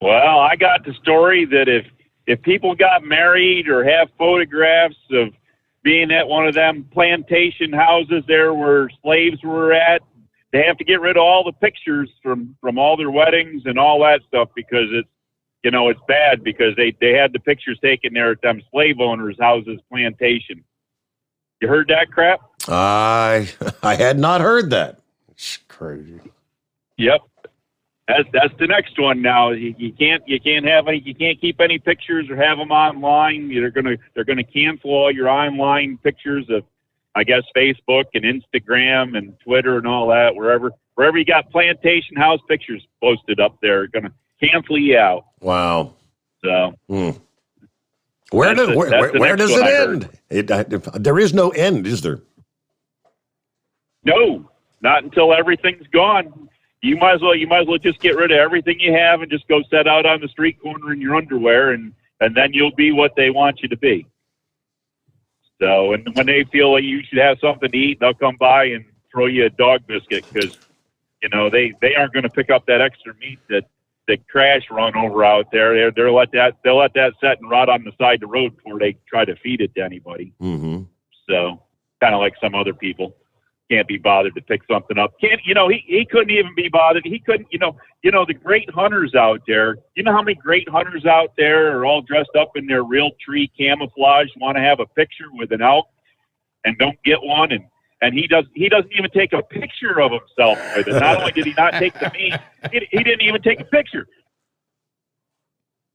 Well, I got the story that if people got married or have photographs of being at one of them plantation houses there where slaves were at, they have to get rid of all the pictures from all their weddings and all that stuff because it's bad because they had the pictures taken there at them slave owners' houses plantation. You heard that crap? I had not heard that. It's crazy. Yep. That's the next one now. You can't keep any pictures or have them online. They're gonna cancel all your online pictures of, I guess, Facebook and Instagram and Twitter and all that. Wherever you got plantation house pictures posted up there, gonna cancel you out. Wow. So where does it end? There is no end, is there? No, not until everything's gone. You might as well just get rid of everything you have and just go set out on the street corner in your underwear, and then you'll be what they want you to be. So, and when they feel like you should have something to eat, they'll come by and throw you a dog biscuit because, they aren't going to pick up that extra meat that Crash run over out there. They'll let that set and rot on the side of the road before they try to feed it to anybody. Mm-hmm. So, kind of like some other people can't be bothered to pick something up. He couldn't even be bothered. He couldn't, the great hunters out there. You know how many great hunters out there are all dressed up in their real tree camouflage, want to have a picture with an elk and don't get one, and he doesn't even take a picture of himself with it. Not only did he not take the meat, he didn't even take a picture.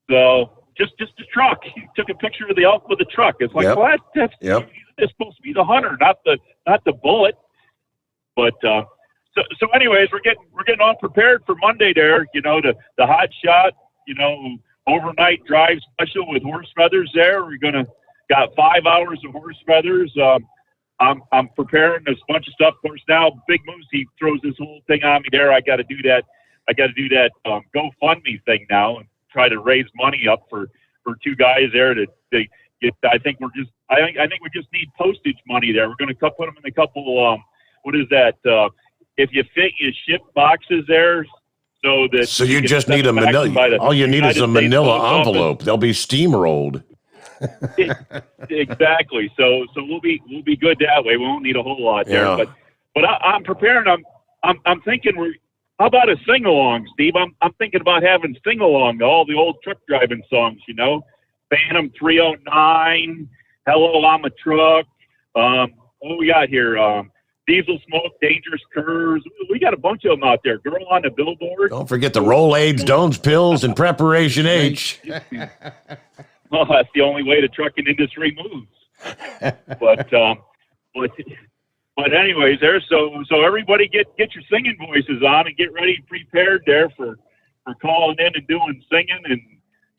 So just a truck. He took a picture of the elk with the truck. It's like, yep. What? That's supposed to be the hunter, not the bullet. But so anyways, we're getting all prepared for Monday there. The hot shot, overnight drive special with Horse Feathers there. We're got 5 hours of Horse Feathers. I'm preparing this bunch of stuff. Of course, now Big Moose, he throws this whole thing on me there. I got to do that GoFundMe thing now and try to raise money up for two guys there to get. I think we just need postage money there. We're going to put them in a couple. What is that? If you fit, you ship boxes there. So you just need a manila. All you need is a manila envelope. They'll be steamrolled. Exactly. So we'll be good that way. We won't need a whole lot there. Yeah. But I'm preparing. I'm thinking how about a sing along, Steve? I'm thinking about having sing along to all the old truck driving songs. Phantom 309, Hello, I'm a Truck. What we got here? Diesel Smoke, Dangerous Curves. We got a bunch of them out there. Girl on the Billboard. Don't forget the Rolaids, Dones Pills, and Preparation H. Well, that's the only way the trucking industry moves. But anyways, there. So everybody get your singing voices on and get ready, prepared there for calling in and doing singing and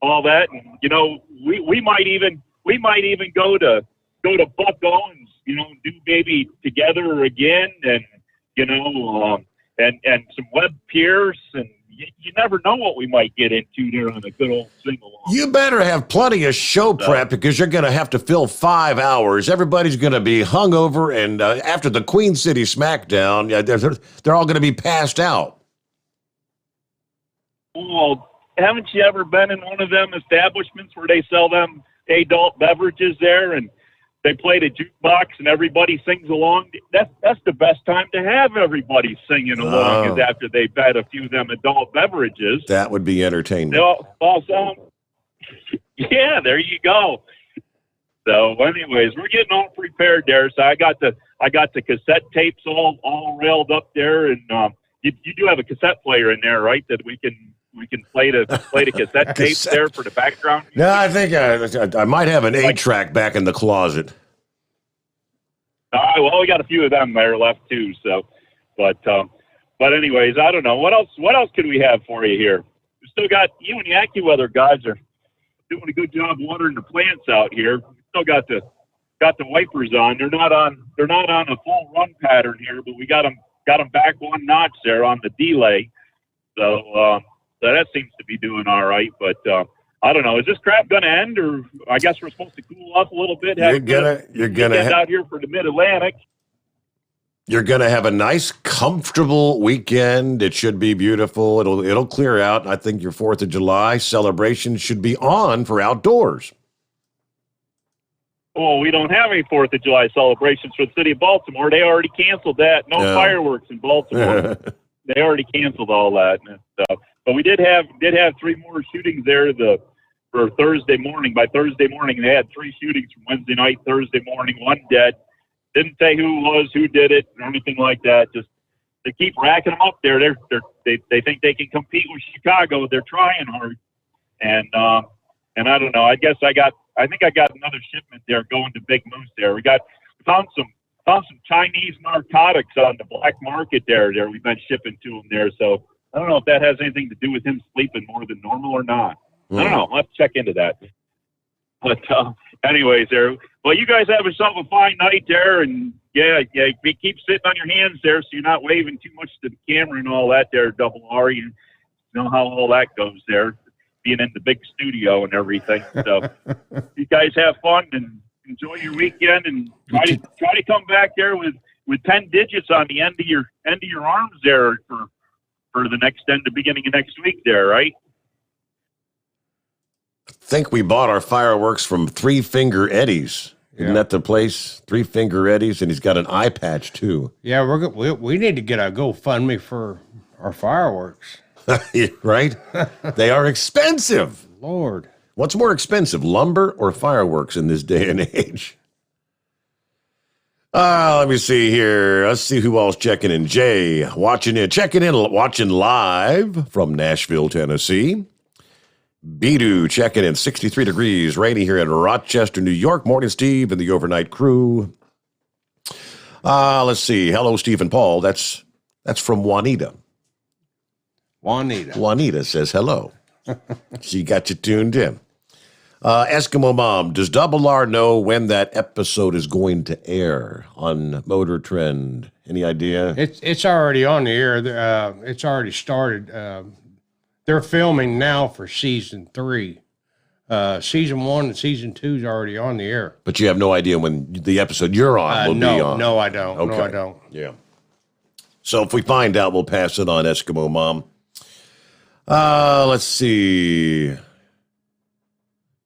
all that. And we might even go to Buck Owens. Do Baby Together again, and and some Webb Pierce, and you never know what we might get into there on a good old sing-along. You better have plenty of show prep because you're going to have to fill 5 hours. Everybody's going to be hungover, and after the Queen City SmackDown, they're all going to be passed out. Well, haven't you ever been in one of them establishments where they sell them adult beverages there, and they play the jukebox and everybody sings along? That's the best time to have everybody singing along is after they've had a few of them adult beverages. That would be entertainment. They all sound, yeah, there you go. So, anyways, we're getting all prepared there. So I got the cassette tapes all railed up there, and you do have a cassette player in there, right? That we can play the cassette tapes there for the background. No, I think I might have an 8-track back in the closet. Well, we got a few of them there left too. So, but anyways, I don't know what else. What else could we have for you here? We still got you and the AccuWeather guys are doing a good job watering the plants out here. We still got the wipers on. They're not on a full run pattern here, but we got them back one notch there on the delay. So that seems to be doing all right. But I don't know. Is this crap going to end, or I guess we're supposed to cool off a little bit? You're gonna out here for the Mid-Atlantic. You're gonna have a nice, comfortable weekend. It should be beautiful. It'll clear out. I think your 4th of July celebration should be on for outdoors. Oh, we don't have any 4th of July celebrations for the city of Baltimore. They already canceled that. No fireworks in Baltimore. They already canceled all that. And but we did have 3 more shootings there for Thursday morning. By Thursday morning, they had 3 shootings from Wednesday night, Thursday morning, 1 dead. Didn't say who it was, who did it, or anything like that. Just they keep racking them up there. They think they can compete with Chicago. They're trying hard, and I don't know. I think I got another shipment there going to Big Moose there. We found some Chinese narcotics on the black market there. We've been shipping to them there. So I don't know if that has anything to do with him sleeping more than normal or not. I don't know. I'll have to check into that. But anyways, there. Well, you guys have yourself a fine night there, and yeah, keep sitting on your hands there so you're not waving too much to the camera and all that there, Double R. You know how all that goes there, being in the big studio and everything. So you guys have fun and enjoy your weekend, and try to come back there with 10 digits on the end of your arms there for the beginning of next week there, right? I think we bought our fireworks from Three Finger Eddie's. Isn't that the place? 3 Finger Eddie's, and he's got an eye patch too. Yeah, we need to get a GoFundMe for our fireworks. Right? They are expensive. Lord. What's more expensive, lumber or fireworks in this day and age? Let me see here. Let's see who else checking in. Jay, watching live from Nashville, Tennessee. Bidu checking in, 63 degrees, rainy here in Rochester, New York. Morning, Steve, and the overnight crew. Let's see. Hello, Steve and Paul. That's from Juanita. Juanita says hello. She got you tuned in. Eskimo Mom, does Double R know when that episode is going to air on Motor Trend? Any idea? It's already on the air. It's already started. They're filming now for season 3. Season 1 and season 2 is already on the air. But you have no idea when the episode you're on will be on. No, I don't. Okay. No, I don't. Yeah. So if we find out, we'll pass it on, Eskimo Mom. Let's see.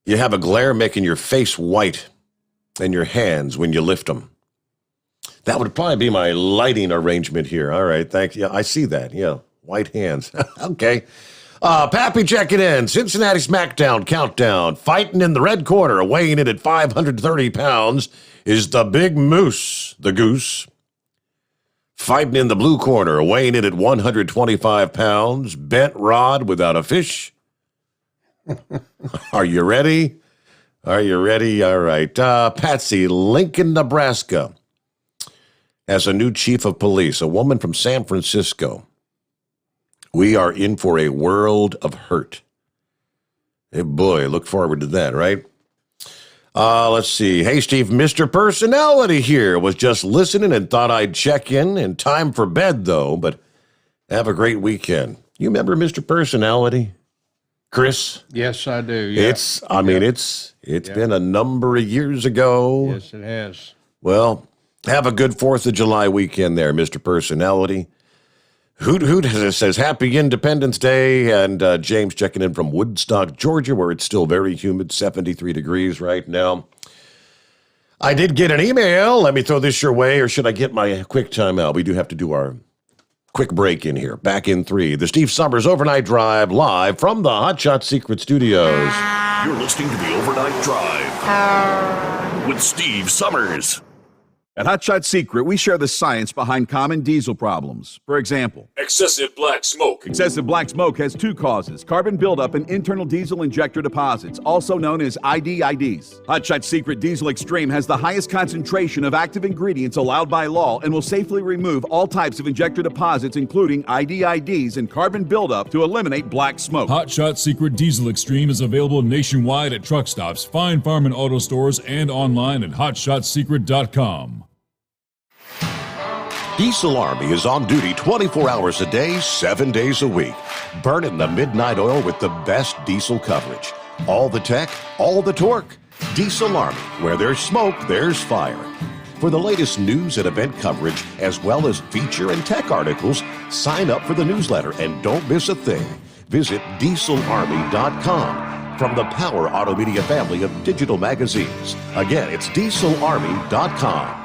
You have a glare making your face white and your hands when you lift them. That would probably be my lighting arrangement here. All right, thank you. Yeah, I see that. Yeah, white hands. Okay. Pappy checking in. Cincinnati SmackDown countdown. Fighting in the red corner, weighing in at 530 pounds, is the Big Moose, the Goose. Fighting in the blue corner, weighing in at 125 pounds, bent rod without a fish. Are you ready? Are you ready? All right. Patsy, Lincoln, Nebraska, has a new chief of police, a woman from San Francisco. We are in for a world of hurt. Hey, boy, look forward to that, right? Let's see. Hey, Steve, Mr. Personality here. Was just listening and thought I'd check in. Time for bed, though, but have a great weekend. You remember Mr. Personality? Chris? Yes, I do. Yeah. It's been a number of years ago. Yes, it has. Well, have a good 4th of July weekend there, Mr. Personality. Hoot Hoot says Happy Independence Day, and James checking in from Woodstock, Georgia, where it's still very humid, 73 degrees right now. I did get an email. Let me throw this your way, or should I get my quick timeout? We do have to do our quick break in here. Back in 3. The Steve Sommers Overnight Drive live from the Hot Shot Secret Studios. You're listening to the Overnight Drive with Steve Sommers. At Hot Shot Secret, we share the science behind common diesel problems. For example, Excessive black smoke. excessive black smoke has 2 causes: carbon buildup and internal diesel injector deposits, also known as IDIDs. Hot Shot Secret Diesel Extreme has the highest concentration of active ingredients allowed by law and will safely remove all types of injector deposits, including IDIDs and carbon buildup, to eliminate black smoke. Hot Shot Secret Diesel Extreme is available nationwide at truck stops, fine farm and auto stores, and online at hotshotsecret.com. Diesel Army is on duty 24 hours a day, 7 days a week. Burning the midnight oil with the best diesel coverage. All the tech, all the torque. Diesel Army, where there's smoke, there's fire. For the latest news and event coverage, as well as feature and tech articles, sign up for the newsletter and don't miss a thing. Visit dieselarmy.com from the Power Auto Media family of digital magazines. Again, it's dieselarmy.com.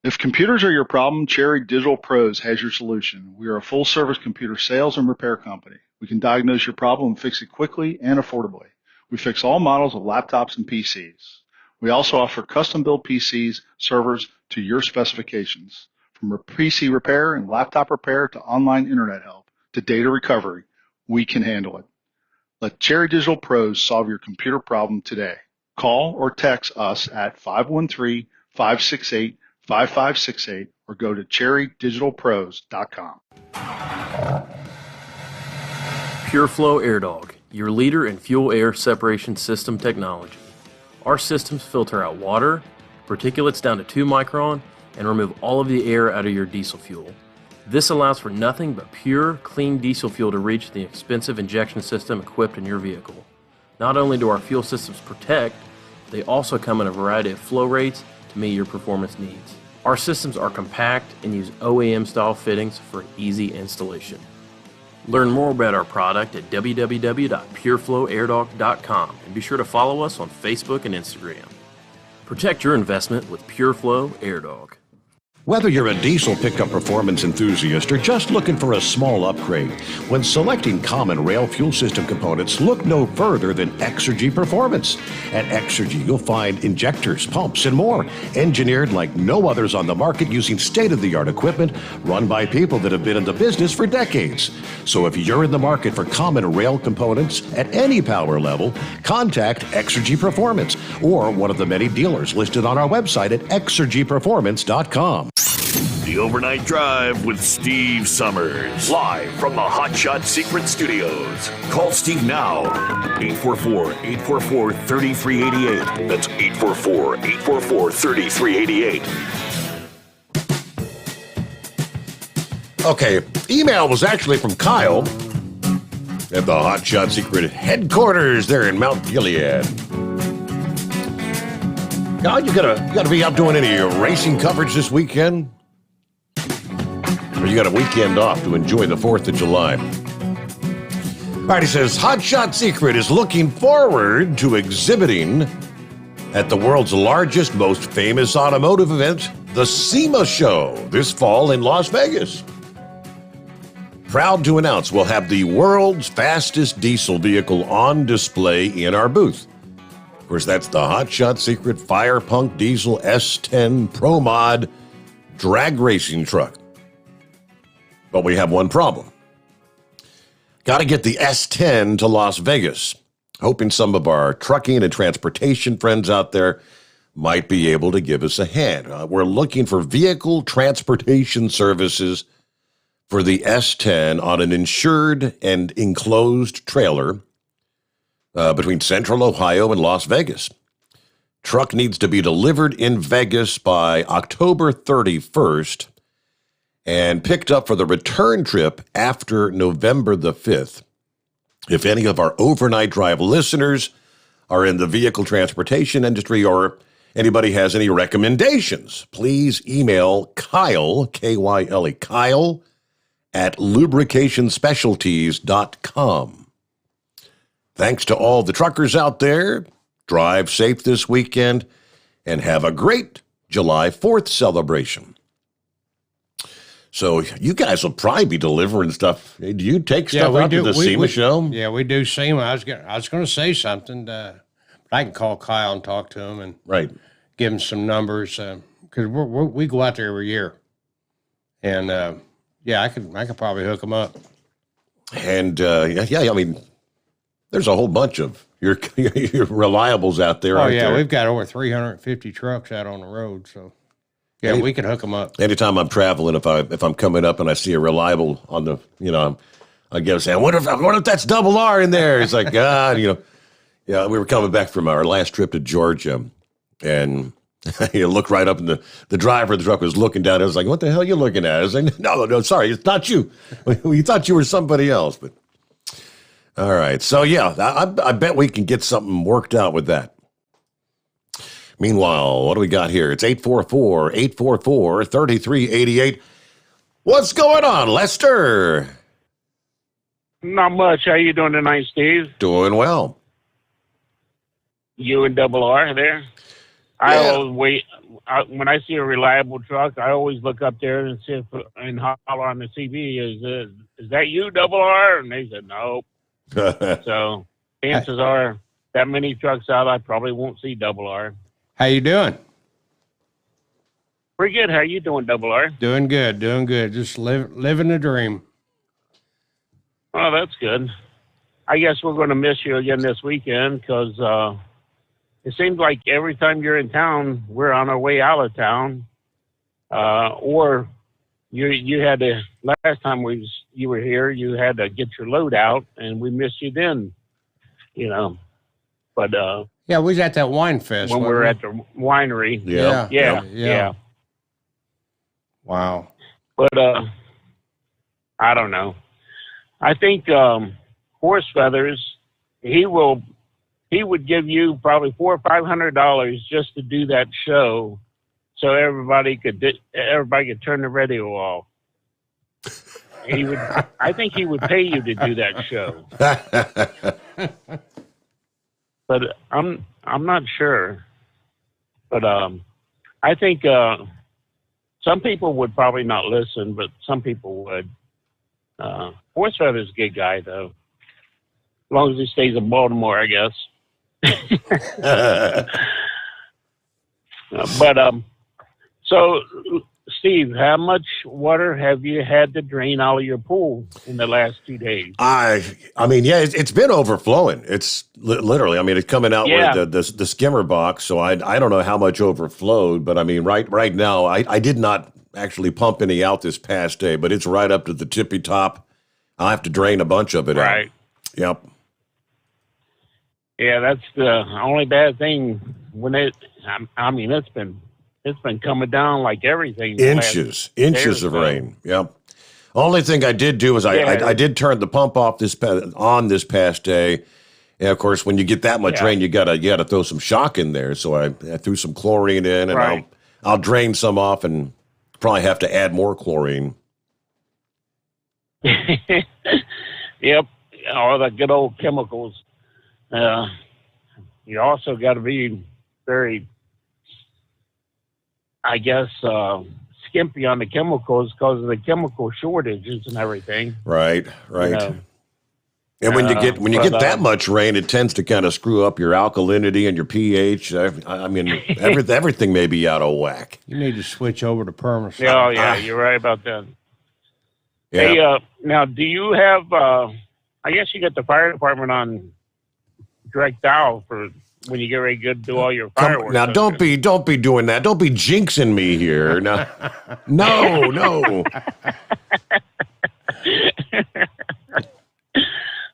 If computers are your problem, Cherry Digital Pros has your solution. We are a full-service computer sales and repair company. We can diagnose your problem and fix it quickly and affordably. We fix all models of laptops and PCs. We also offer custom-built PCs, servers to your specifications. From PC repair and laptop repair to online internet help to data recovery, we can handle it. Let Cherry Digital Pros solve your computer problem today. Call or text us at 513-568-5568 or go to cherrydigitalpros.com. PureFlow AirDog, your leader in fuel air separation system technology. Our systems filter out water, particulates down to 2 micron, and remove all of the air out of your diesel fuel. This allows for nothing but pure, clean diesel fuel to reach the expensive injection system equipped in your vehicle. Not only do our fuel systems protect, they also come in a variety of flow rates to meet your performance needs. Our systems are compact and use OEM-style fittings for easy installation. Learn more about our product at www.pureflowairdog.com and be sure to follow us on Facebook and Instagram. Protect your investment with PureFlow AirDog. Whether you're a diesel pickup performance enthusiast or just looking for a small upgrade, when selecting common rail fuel system components, look no further than Exergy Performance. At Exergy, you'll find injectors, pumps, and more, engineered like no others on the market using state-of-the-art equipment run by people that have been in the business for decades. So if you're in the market for common rail components at any power level, contact Exergy Performance or one of the many dealers listed on our website at exergyperformance.com. The Overnight Drive with Steve Sommers. Live from the Hot Shot Secret Studios. Call Steve now. 844-844-3388. That's 844-844-3388. Okay, email was actually from Kyle at the Hot Shot Secret headquarters there in Mount Gilead. Kyle, you gotta be out doing any racing coverage this weekend? Or you got a weekend off to enjoy the 4th of July? All right, he says, Hot Shot Secret is looking forward to exhibiting at the world's largest, most famous automotive event, the SEMA Show, this fall in Las Vegas. Proud to announce we'll have the world's fastest diesel vehicle on display in our booth. Of course, that's the Hot Shot Secret Fire Punk Diesel S10 Pro Mod drag racing truck. But we have one problem. Got to get the S10 to Las Vegas. Hoping some of our trucking and transportation friends out there might be able to give us a hand. We're looking for vehicle transportation services for the S10 on an insured and enclosed trailer between Central Ohio and Las Vegas. Truck needs to be delivered in Vegas by October 31st. and picked up for the return trip after November the 5th. If any of our overnight drive listeners are in the vehicle transportation industry or anybody has any recommendations, please email Kyle, K-Y-L-E, Kyle, at lubricationspecialties.com. Thanks to all the truckers out there. Drive safe this weekend and have a great July 4th celebration. So you guys will probably be delivering stuff. Do you take stuff out to the SEMA show? Yeah, we do SEMA. I was going to say something. But I can call Kyle and talk to him and give him some numbers because we go out there every year. And I could probably hook him up. And I mean, there's a whole bunch of your reliables out there. Oh yeah, we've got over 350 trucks out on the road. So. Yeah, we can hook them up. Anytime I'm traveling, if I'm coming up and I see a reliable on the, I get saying, what if that's double R in there? It's like, God, we were coming back from our last trip to Georgia, and you look right up, and the driver of the truck was looking down. I was like, what the hell are you looking at? I was like, no, sorry, it's not you. We thought you were somebody else, but all right. So yeah, I bet we can get something worked out with that. Meanwhile, what do we got here? It's 844-844-3388. What's going on, Lester? Not much. How you doing tonight, Steve? Doing well. You and Double R there? Yeah. I always wait. When I see a reliable truck, I always look up there and see and holler on the TV, is that you, Double R? And they said, no. So chances are that many trucks out, I probably won't see Double R. How you doing? Pretty good. How you doing, Double R? Doing good. Just living the dream. Oh, that's good. I guess we're going to miss you again this weekend because it seems like every time you're in town, we're on our way out of town. Or you had to, last time you were here, you had to get your load out, and we missed you then, But yeah, we was at that wine fest when we were at the winery. Yeah. Wow. But I don't know. I think Horse Feathers, he would give you probably $400 or $500 just to do that show, so everybody could turn the radio off. I think he would pay you to do that show. But I'm not sure. But I think some people would probably not listen, but some people would. Horse Feather's a good guy, though. As long as he stays in Baltimore, I guess. So, Steve, how much water have you had to drain out of your pool in the last 2 days? I mean, yeah, it's been overflowing. It's literally, I mean, it's coming out with the skimmer box. So I don't know how much overflowed, but I mean, right now, I did not actually pump any out this past day, but it's right up to the tippy top. I'll have to drain a bunch of it out. Yep. Yeah, that's the only bad thing I mean, it's been coming down like everything. Inches of rain. Yep. Only thing I did do is I did turn the pump off this past day. And of course, when you get that much rain, you gotta throw some shock in there. So I threw some chlorine in, and I'll drain some off and probably have to add more chlorine. Yep, all the good old chemicals. You also got to be very, I guess, skimpy on the chemicals because of the chemical shortages and everything. Right. And when you get that much rain, it tends to kind of screw up your alkalinity and your pH. I mean, everything may be out of whack. You need to switch over to permafrost. Yeah, you're right about that. Yeah. Hey, now, do you have? I guess you got the fire department on direct dial for when you get ready to do all your fireworks. Now, don't be doing that. Don't be jinxing me here. No.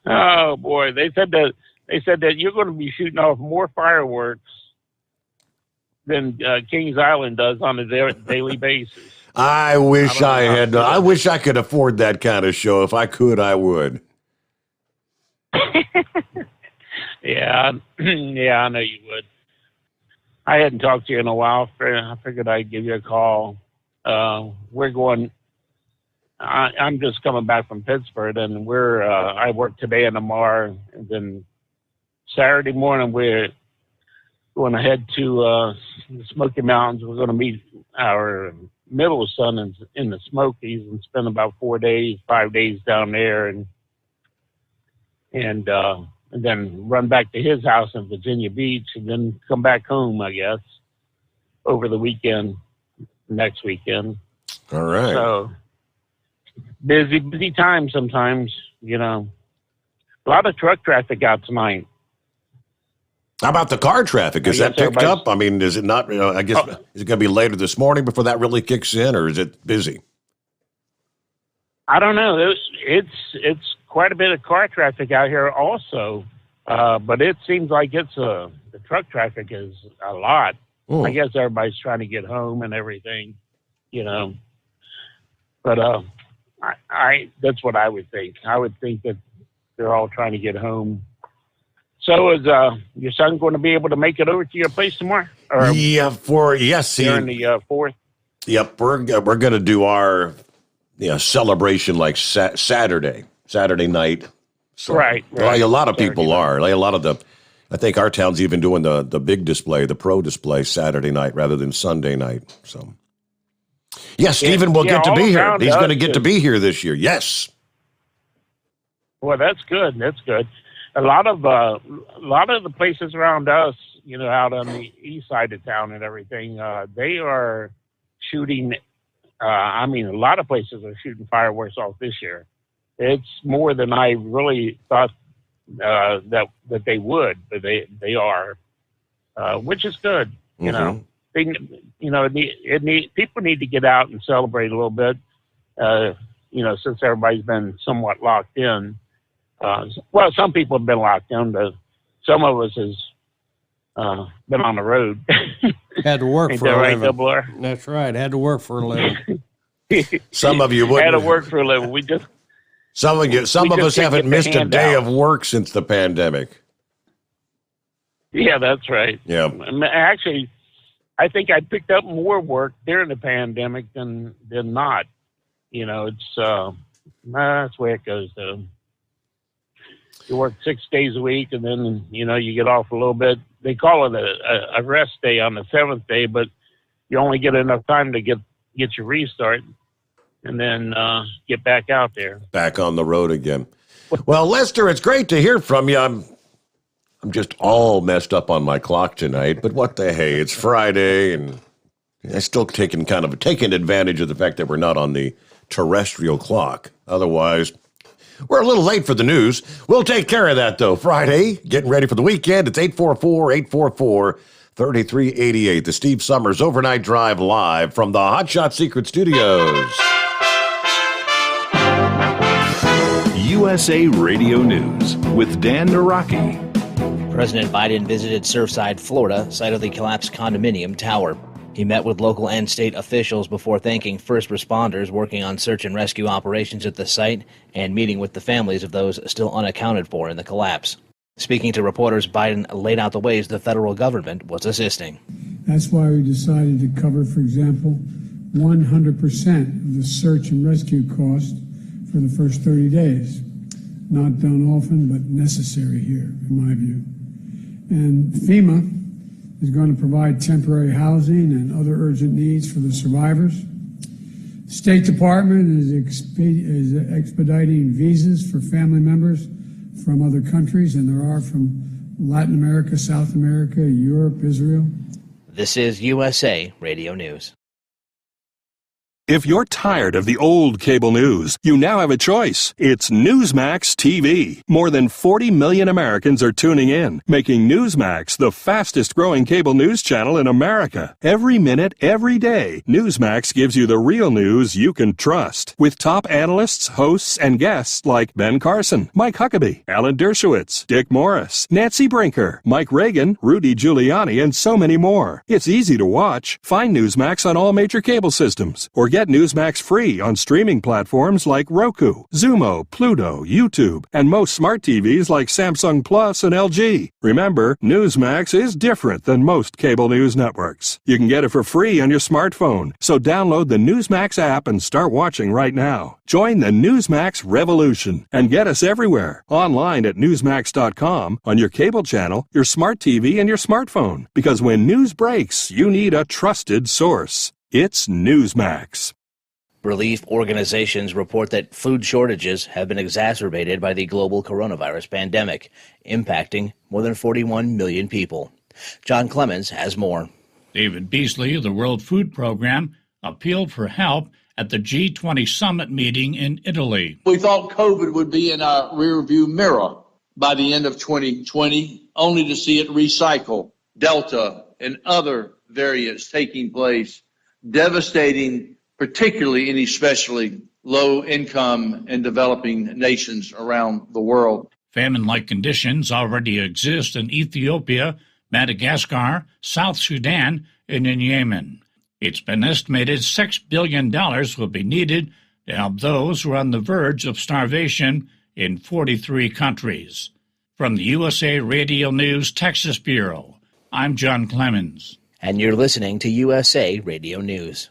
Oh boy, they said that you're going to be shooting off more fireworks than Kings Island does on a daily basis. I wish I wish I could afford that kind of show. If I could, I would. Yeah, yeah, I know you would. I hadn't talked to you in a while. I figured I'd give you a call. We're going. I'm just coming back from Pittsburgh, and I work today and tomorrow, and then Saturday morning we're going to head to the Smoky Mountains. We're going to meet our middle son in the Smokies and spend about 5 days down there, and then run back to his house in Virginia Beach, and then come back home, I guess, over the weekend, next weekend. All right. So busy time sometimes, you know. A lot of truck traffic out tonight. How about the car traffic? Is that picked up? I mean, is it not? I guess is it going to be later this morning before that really kicks in, or is it busy? I don't know. It's quite a bit of car traffic out here also, but it seems like the truck traffic is a lot. I guess everybody's trying to get home and everything, you know. But I that's what I would think. I would think that they're all trying to get home. So is your son going to be able to make it over to your place tomorrow? Or yes. During the 4th? Yep, we're going to do our celebration like Saturday night. So, right. A lot of people are. Like a lot of I think our town's even doing the big display, the pro display Saturday night rather than Sunday night. So, yes, Stephen will get to be here. He's going to get to be here this year. Yes. Well, that's good. That's good. A lot of the places around us, you know, out on the east side of town and everything, they are shooting. A lot of places are shooting fireworks off this year. It's more than I really thought that they would, but they are, which is good. You know, people need to get out and celebrate a little bit. Since everybody's been somewhat locked in. Well, some people have been locked in, but some of us has been on the road. Had to work for a living. Right, that's right. Had to work for a living. Some of you wouldn't. Had to work for a living. Some of us haven't missed a day of work since the pandemic. Yeah, that's right. Yeah. Actually, I think I picked up more work during the pandemic than not. You know, it's that's the way it goes, though. You work 6 days a week, and then, you know, you get off a little bit. They call it a rest day on the 7th day, but you only get enough time to get your restart and then get back out there. Back on the road again. Well, Lester, it's great to hear from you. I'm just all messed up on my clock tonight, but what the hey, it's Friday, and I'm still taking advantage of the fact that we're not on the terrestrial clock. Otherwise, we're a little late for the news. We'll take care of that, though. Friday, getting ready for the weekend. It's 844-844-3388. The Steve Sommers Overnight Drive live from the Hot Shot Secret Studios. USA Radio News with Dan Naraki. President Biden visited Surfside, Florida, site of the collapsed condominium tower. He met with local and state officials before thanking first responders working on search and rescue operations at the site and meeting with the families of those still unaccounted for in the collapse. Speaking to reporters, Biden laid out the ways the federal government was assisting. That's why we decided to cover, for example, 100% of the search and rescue cost for the first 30 days. Not done often, but necessary here, in my view. And FEMA is going to provide temporary housing and other urgent needs for the survivors. State Department is expediting visas for family members from other countries, and there are from Latin America, South America, Europe, Israel. This is USA Radio News. If you're tired of the old cable news, you now have a choice. It's Newsmax TV. More than 40 million Americans are tuning in, making Newsmax the fastest-growing cable news channel in America. Every minute, every day, Newsmax gives you the real news you can trust. With top analysts, hosts, and guests like Ben Carson, Mike Huckabee, Alan Dershowitz, Dick Morris, Nancy Brinker, Mike Reagan, Rudy Giuliani, and so many more. It's easy to watch. Find Newsmax on all major cable systems or get Newsmax free on streaming platforms like Roku, Zumo, Pluto, YouTube, and most smart TVs like Samsung Plus and LG. Remember, Newsmax is different than most cable news networks. You can get it for free on your smartphone, so download the Newsmax app and start watching right now. Join the Newsmax revolution and get us everywhere. Online at Newsmax.com, on your cable channel, your smart TV, and your smartphone. Because when news breaks, you need a trusted source. It's Newsmax. Relief organizations report that food shortages have been exacerbated by the global coronavirus pandemic, impacting more than 41 million people. John Clemens has more. David Beasley of the World Food Program appealed for help at the G20 summit meeting in Italy. We thought COVID would be in our rearview mirror by the end of 2020, only to see it recycle, Delta and other variants taking place, devastating particularly and especially low-income and developing nations around the world. Famine-like conditions already exist in Ethiopia, Madagascar, South Sudan, and in Yemen. It's been estimated $6 billion will be needed to help those who are on the verge of starvation in 43 countries. From the USA Radio News Texas Bureau, I'm John Clemens. And you're listening to USA Radio News.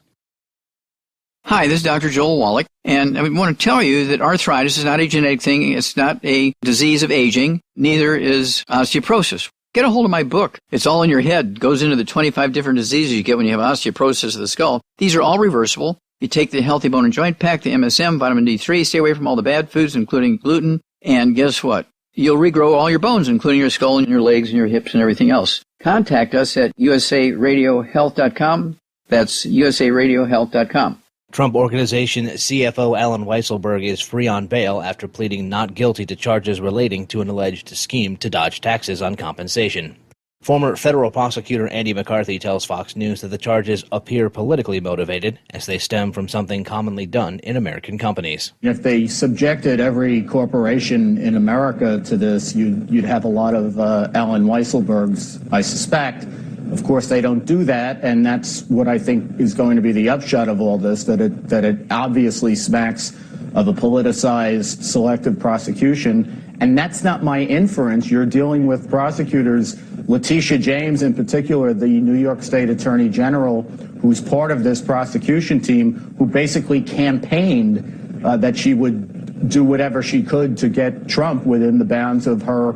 Hi, this is Dr. Joel Wallach, and I want to tell you that arthritis is not a genetic thing. It's not a disease of aging. Neither is osteoporosis. Get a hold of my book. It's all in your head. It goes into the 25 different diseases you get when you have osteoporosis of the skull. These are all reversible. You take the Healthy Bone and Joint Pack, the MSM, vitamin D3, stay away from all the bad foods, including gluten, and guess what? You'll regrow all your bones, including your skull and your legs and your hips and everything else. Contact us at usaradiohealth.com. That's usaradiohealth.com. Trump Organization CFO Alan Weisselberg is free on bail after pleading not guilty to charges relating to an alleged scheme to dodge taxes on compensation. Former federal prosecutor Andy McCarthy tells Fox News that the charges appear politically motivated as they stem from something commonly done in American companies. If they subjected every corporation in America to this, you'd have a lot of Alan Weisselbergs, I suspect. Of course, they don't do that, and that's what I think is going to be the upshot of all this, that it obviously smacks of a politicized selective prosecution. And that's not my inference. You're dealing with prosecutors, Letitia James in particular, the New York State Attorney General, who's part of this prosecution team, who basically campaigned that she would do whatever she could to get Trump within the bounds of her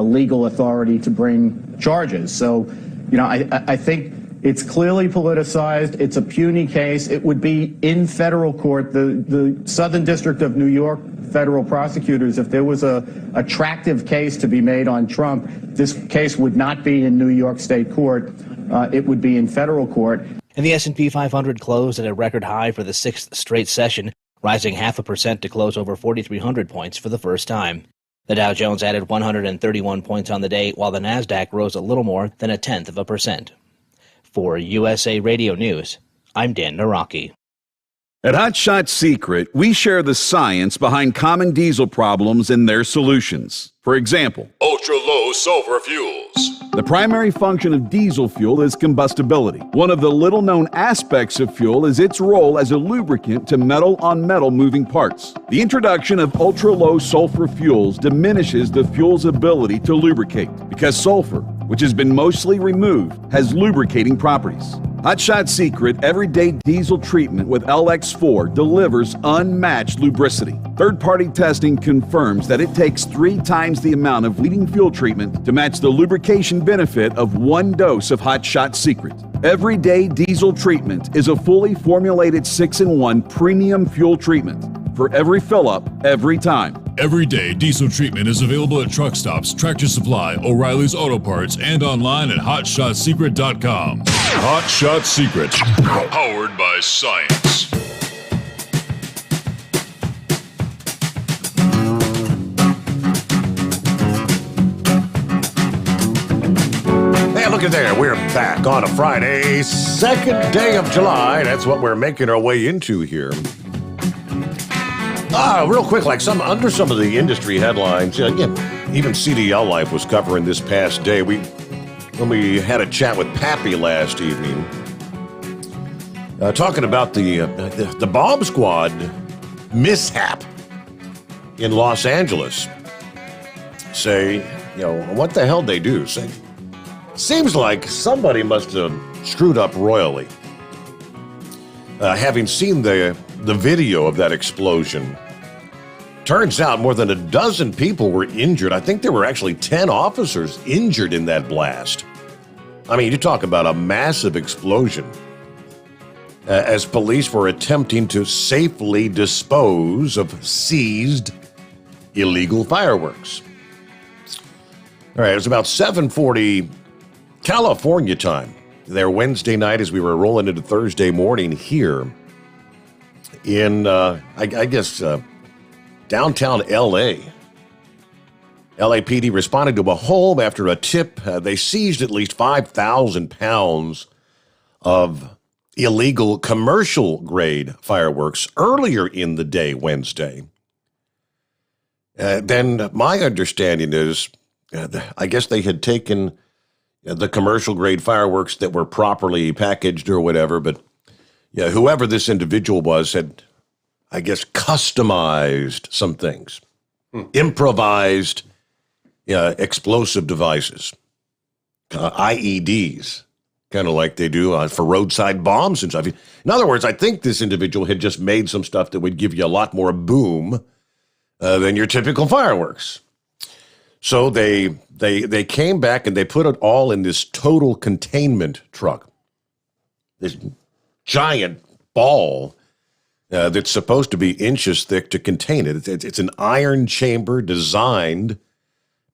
legal authority to bring charges. So, you know, I think it's clearly politicized. It's a puny case. It would be in federal court. The Southern District of New York federal prosecutors, if there was a attractive case to be made on Trump, this case would not be in New York State court. It would be in federal court. And the S&P 500 closed at a record high for the sixth straight session, rising 0.5% to close over 4,300 points for the first time. The Dow Jones added 131 points on the day, while the Nasdaq rose a little more than 0.1%. For USA Radio News, I'm Dan Naraki. At Hot Shot Secret, we share the science behind common diesel problems and their solutions. For example, ultra-low sulfur fuels. The primary function of diesel fuel is combustibility. One of the little-known aspects of fuel is its role as a lubricant to metal-on-metal moving parts. The introduction of ultra-low sulfur fuels diminishes the fuel's ability to lubricate because sulfur, which has been mostly removed, has lubricating properties. Hot Shot Secret Everyday Diesel Treatment with LX4 delivers unmatched lubricity. Third-party testing confirms that it takes 3 times the amount of leading fuel treatment to match the lubrication benefit of 1 dose of Hot Shot Secret. Everyday Diesel Treatment is a fully formulated 6-in-1 premium fuel treatment for every fill-up, every time. Everyday Diesel Treatment is available at truck stops, Tractor Supply, O'Reilly's Auto Parts, and online at HotShotSecret.com. Hot Shot Secret, powered by science. Hey, look at there. We're back on a Friday, second day of July. That's what we're making our way into here. Real quick, like some of the industry headlines, even CDL Life was covering this past day. When we had a chat with Pappy last evening, Talking about the bomb squad mishap in Los Angeles. Say, what the hell they do? Say, seems like somebody must have screwed up royally. Having seen the video of that explosion, turns out more than a dozen people were injured. I think there were actually 10 officers injured in that blast. I mean, you talk about a massive explosion. As police were attempting to safely dispose of seized illegal fireworks. All right, it was about 7:40 California time there Wednesday night as we were rolling into Thursday morning here in, I guess, downtown L.A. LAPD responded to a home after a tip. They seized at least 5,000 pounds of illegal commercial-grade fireworks earlier in the day Wednesday. Then my understanding is, I guess they had taken the commercial-grade fireworks that were properly packaged or whatever, but whoever this individual was had, I guess, customized some things, improvised explosive devices, IEDs, kind of like they do for roadside bombs and stuff. In other words, I think this individual had just made some stuff that would give you a lot more boom than your typical fireworks. So they came back and they put it all in this total containment truck, this giant ball that's supposed to be inches thick to contain it. It's an iron chamber designed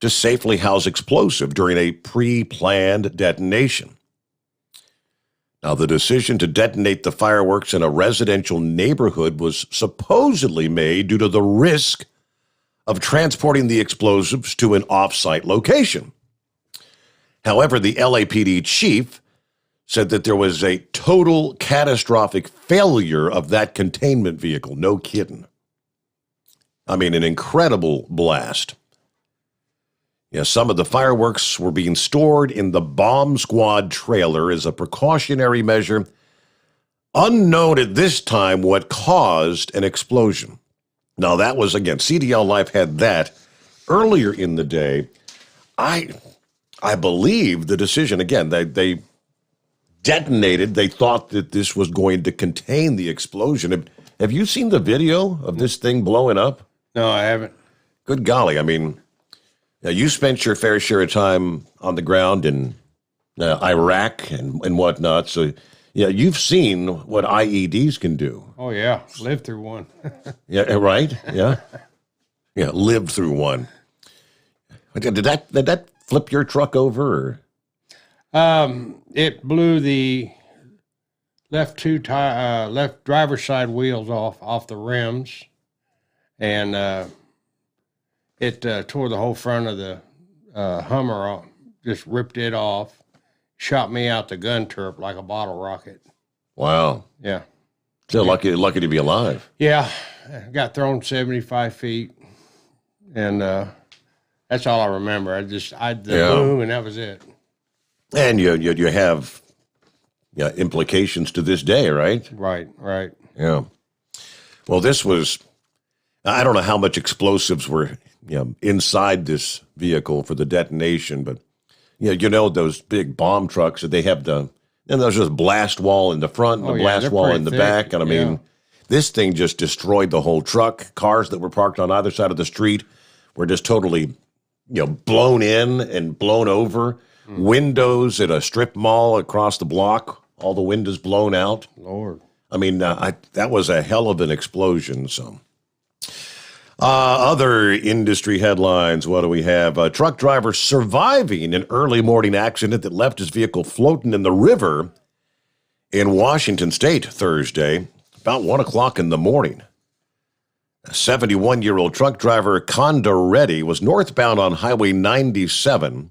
to safely house explosive during a pre-planned detonation. Now, the decision to detonate the fireworks in a residential neighborhood was supposedly made due to the risk of transporting the explosives to an off-site location. However, the LAPD chief said that there was a total catastrophic failure of that containment vehicle. No kidding. I mean, an incredible blast. Some of the fireworks were being stored in the bomb squad trailer as a precautionary measure. Unknown at this time what caused an explosion. Now, that was, again, CDL Life had that earlier in the day. I believe the decision, again, they detonated. They thought that this was going to contain the explosion. Have you seen the video of this thing blowing up? No, I haven't. Good golly. I mean, you spent your fair share of time on the ground in Iraq and whatnot. So, you've seen what IEDs can do. Oh, yeah. Lived through one. Yeah, right? Yeah. Yeah, lived through one. Did that flip your truck over? Or? It blew the left driver's side wheels off the rims, and it tore the whole front of the Hummer off, just ripped it off, shot me out the gun turret like a bottle rocket. Wow. Yeah. So lucky to be alive. Yeah. Got thrown 75 feet, and that's all I remember. The boom, and that was it. And you have implications to this day, right? Right. Yeah. Well, this was, I don't know how much explosives were inside this vehicle for the detonation, but those big bomb trucks that they have there's just blast wall in the front and the blast wall in the back. And I mean, this thing just destroyed the whole truck. Cars that were parked on either side of the street were just totally, blown in and blown over. Windows at a strip mall across the block, all the windows blown out. Lord. I mean, that was a hell of an explosion. So, other industry headlines. What do we have? A truck driver surviving an early morning accident that left his vehicle floating in the river in Washington State Thursday, about 1 o'clock in the morning. A 71-year-old truck driver, Conda Reddy, was northbound on Highway 97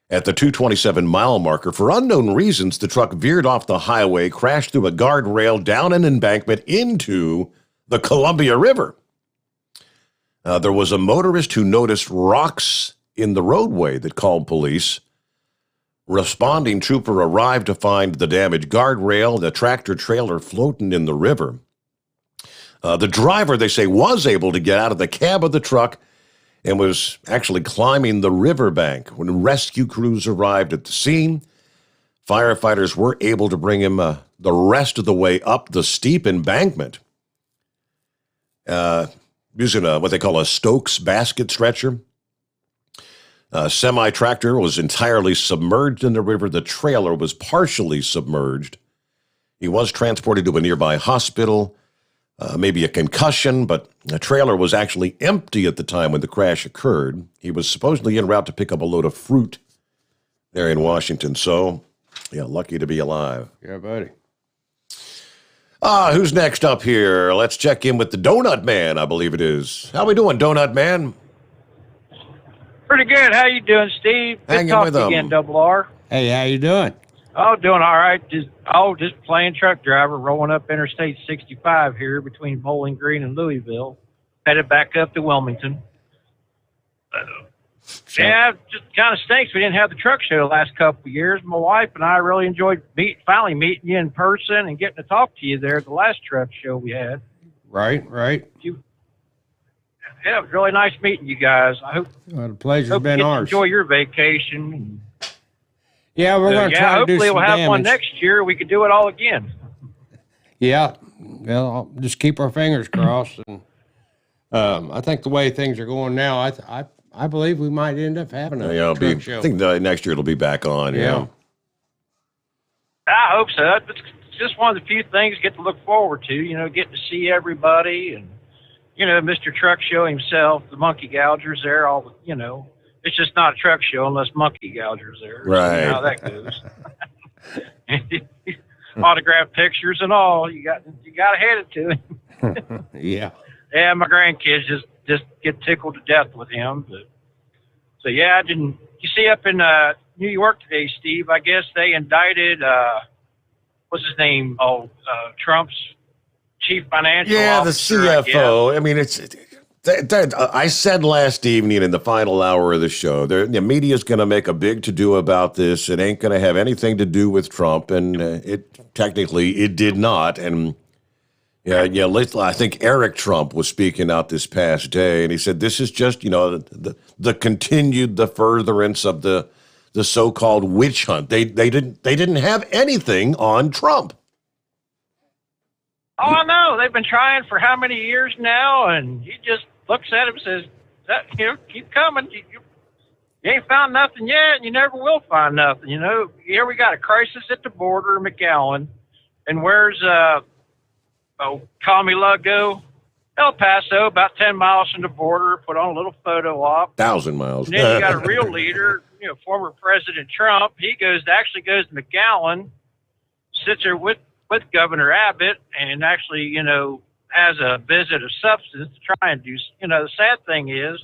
at the 227-mile marker. For unknown reasons, the truck veered off the highway, crashed through a guardrail, down an embankment into the Columbia River. There was a motorist who noticed rocks in the roadway that called police. Responding trooper arrived to find the damaged guardrail and the tractor trailer floating in the river. The driver, they say, was able to get out of the cab of the truck and was actually climbing the riverbank. When rescue crews arrived at the scene, firefighters were able to bring him the rest of the way up the steep embankment using what they call a Stokes basket stretcher. A semi-tractor was entirely submerged in the river. The trailer was partially submerged. He was transported to a nearby hospital. Maybe a concussion, but the trailer was actually empty at the time when the crash occurred. He was supposedly en route to pick up a load of fruit there in Washington. So, yeah, lucky to be alive. Yeah, buddy. Who's next up here? Let's check in with the Donut Man, I believe it is. How we doing, Donut Man? Pretty good. How you doing, Steve? Good Hanging talk with to you 'em. again, Double R. Hey, how you doing? Oh, doing all right. Just playing truck driver, rolling up Interstate 65 here between Bowling Green and Louisville, headed back up to Wilmington. Yeah, it just kind of stinks. We didn't have the truck show the last couple of years. My wife and I really enjoyed finally meeting you in person and getting to talk to you there at the last truck show we had. Right. Yeah, it was really nice meeting you guys. I hope Well, the pleasure's you been get to ours. enjoy your vacation. Yeah, we're going to try to do hopefully some we'll have damage. one next year. We could do it all again. Yeah, well, I'll just keep our fingers crossed. And I think the way things are going now, I believe we might end up having a Yeah, truck show. I think next year it'll be back on. Yeah. I hope so. It's just one of the few things you get to look forward to, getting to see everybody and, Mr. Truck Show himself, the monkey gougers there, it's just not a truck show unless monkey gougers there. So Right. you know how that goes. Autograph pictures and all. You got to hand it to him. Yeah. Yeah, my grandkids just get tickled to death with him. But so yeah, you see up in New York today, Steve? I guess they indicted what's his name? Trump's chief financial Yeah, officer. the I guess. CFO. I mean, I said last evening in the final hour of the show, the media's going to make a big to-do about this. It ain't going to have anything to do with Trump, and it did not. And I think Eric Trump was speaking out this past day, and he said this is just the furtherance of the so-called witch hunt. They didn't have anything on Trump. Oh, I know. They've been trying for how many years now, and he just looks at him and says, keep coming. You ain't found nothing yet, and you never will find nothing. Here we got a crisis at the border, McAllen, and where's Kamila go? El Paso, about 10 miles from the border, put on a little photo op. 1,000 miles. And then you got a real leader, former President Trump. He actually goes to McAllen, sits there with Governor Abbott, and actually, has a visit of substance to try and do. The sad thing is,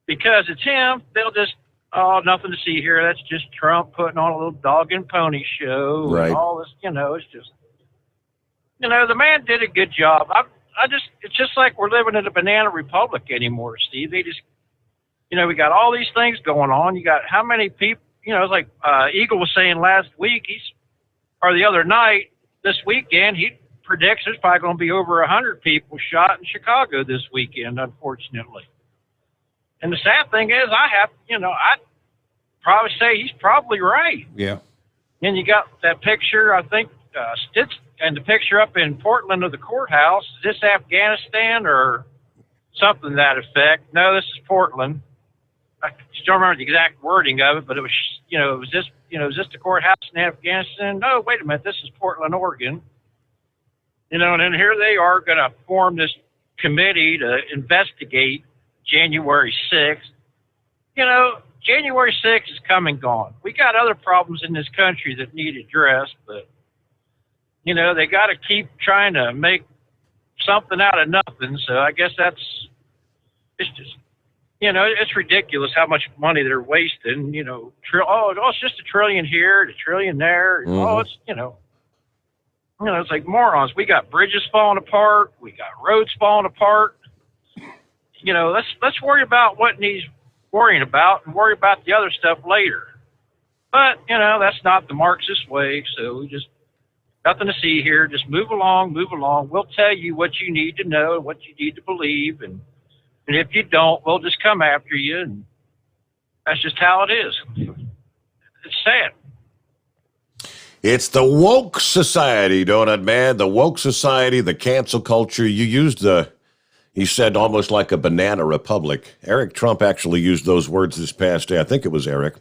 because it's him, they'll just, nothing to see here. That's just Trump putting on a little dog and pony show. Right. And all this, it's just, the man did a good job. It's just like we're living in a banana republic anymore, Steve. They just, we got all these things going on. You got how many people, it's like Eagle was saying last week, or the other night, this weekend, he predicts there's probably going to be over 100 people shot in Chicago this weekend, unfortunately. And the sad thing is, I'd probably say he's probably right. Yeah. And you got that picture, I think, and the picture up in Portland of the courthouse. Is this Afghanistan or something to that effect? No, this is Portland. I just don't remember the exact wording of it, but it was, is this the courthouse in Afghanistan? No, wait a minute, this is Portland, Oregon. And then here they are going to form this committee to investigate January 6th. January 6th is come and gone. We got other problems in this country that need addressed, but, they got to keep trying to make something out of nothing. So I guess it's just, it's ridiculous how much money they're wasting. It's just $1 trillion here, $1 trillion there. Mm-hmm. It's like morons. We got bridges falling apart. We got roads falling apart. Let's worry about what needs worrying about and worry about the other stuff later. But, that's not the Marxist way, so we just, nothing to see here. Just move along, move along. We'll tell you what you need to know and what you need to believe, and if you don't, we'll just come after you, and that's just how it is. It's sad. It's the woke society, don't it, man? The woke society, the cancel culture. You used he said almost like a banana republic. Eric Trump actually used those words this past day. I think it was Eric.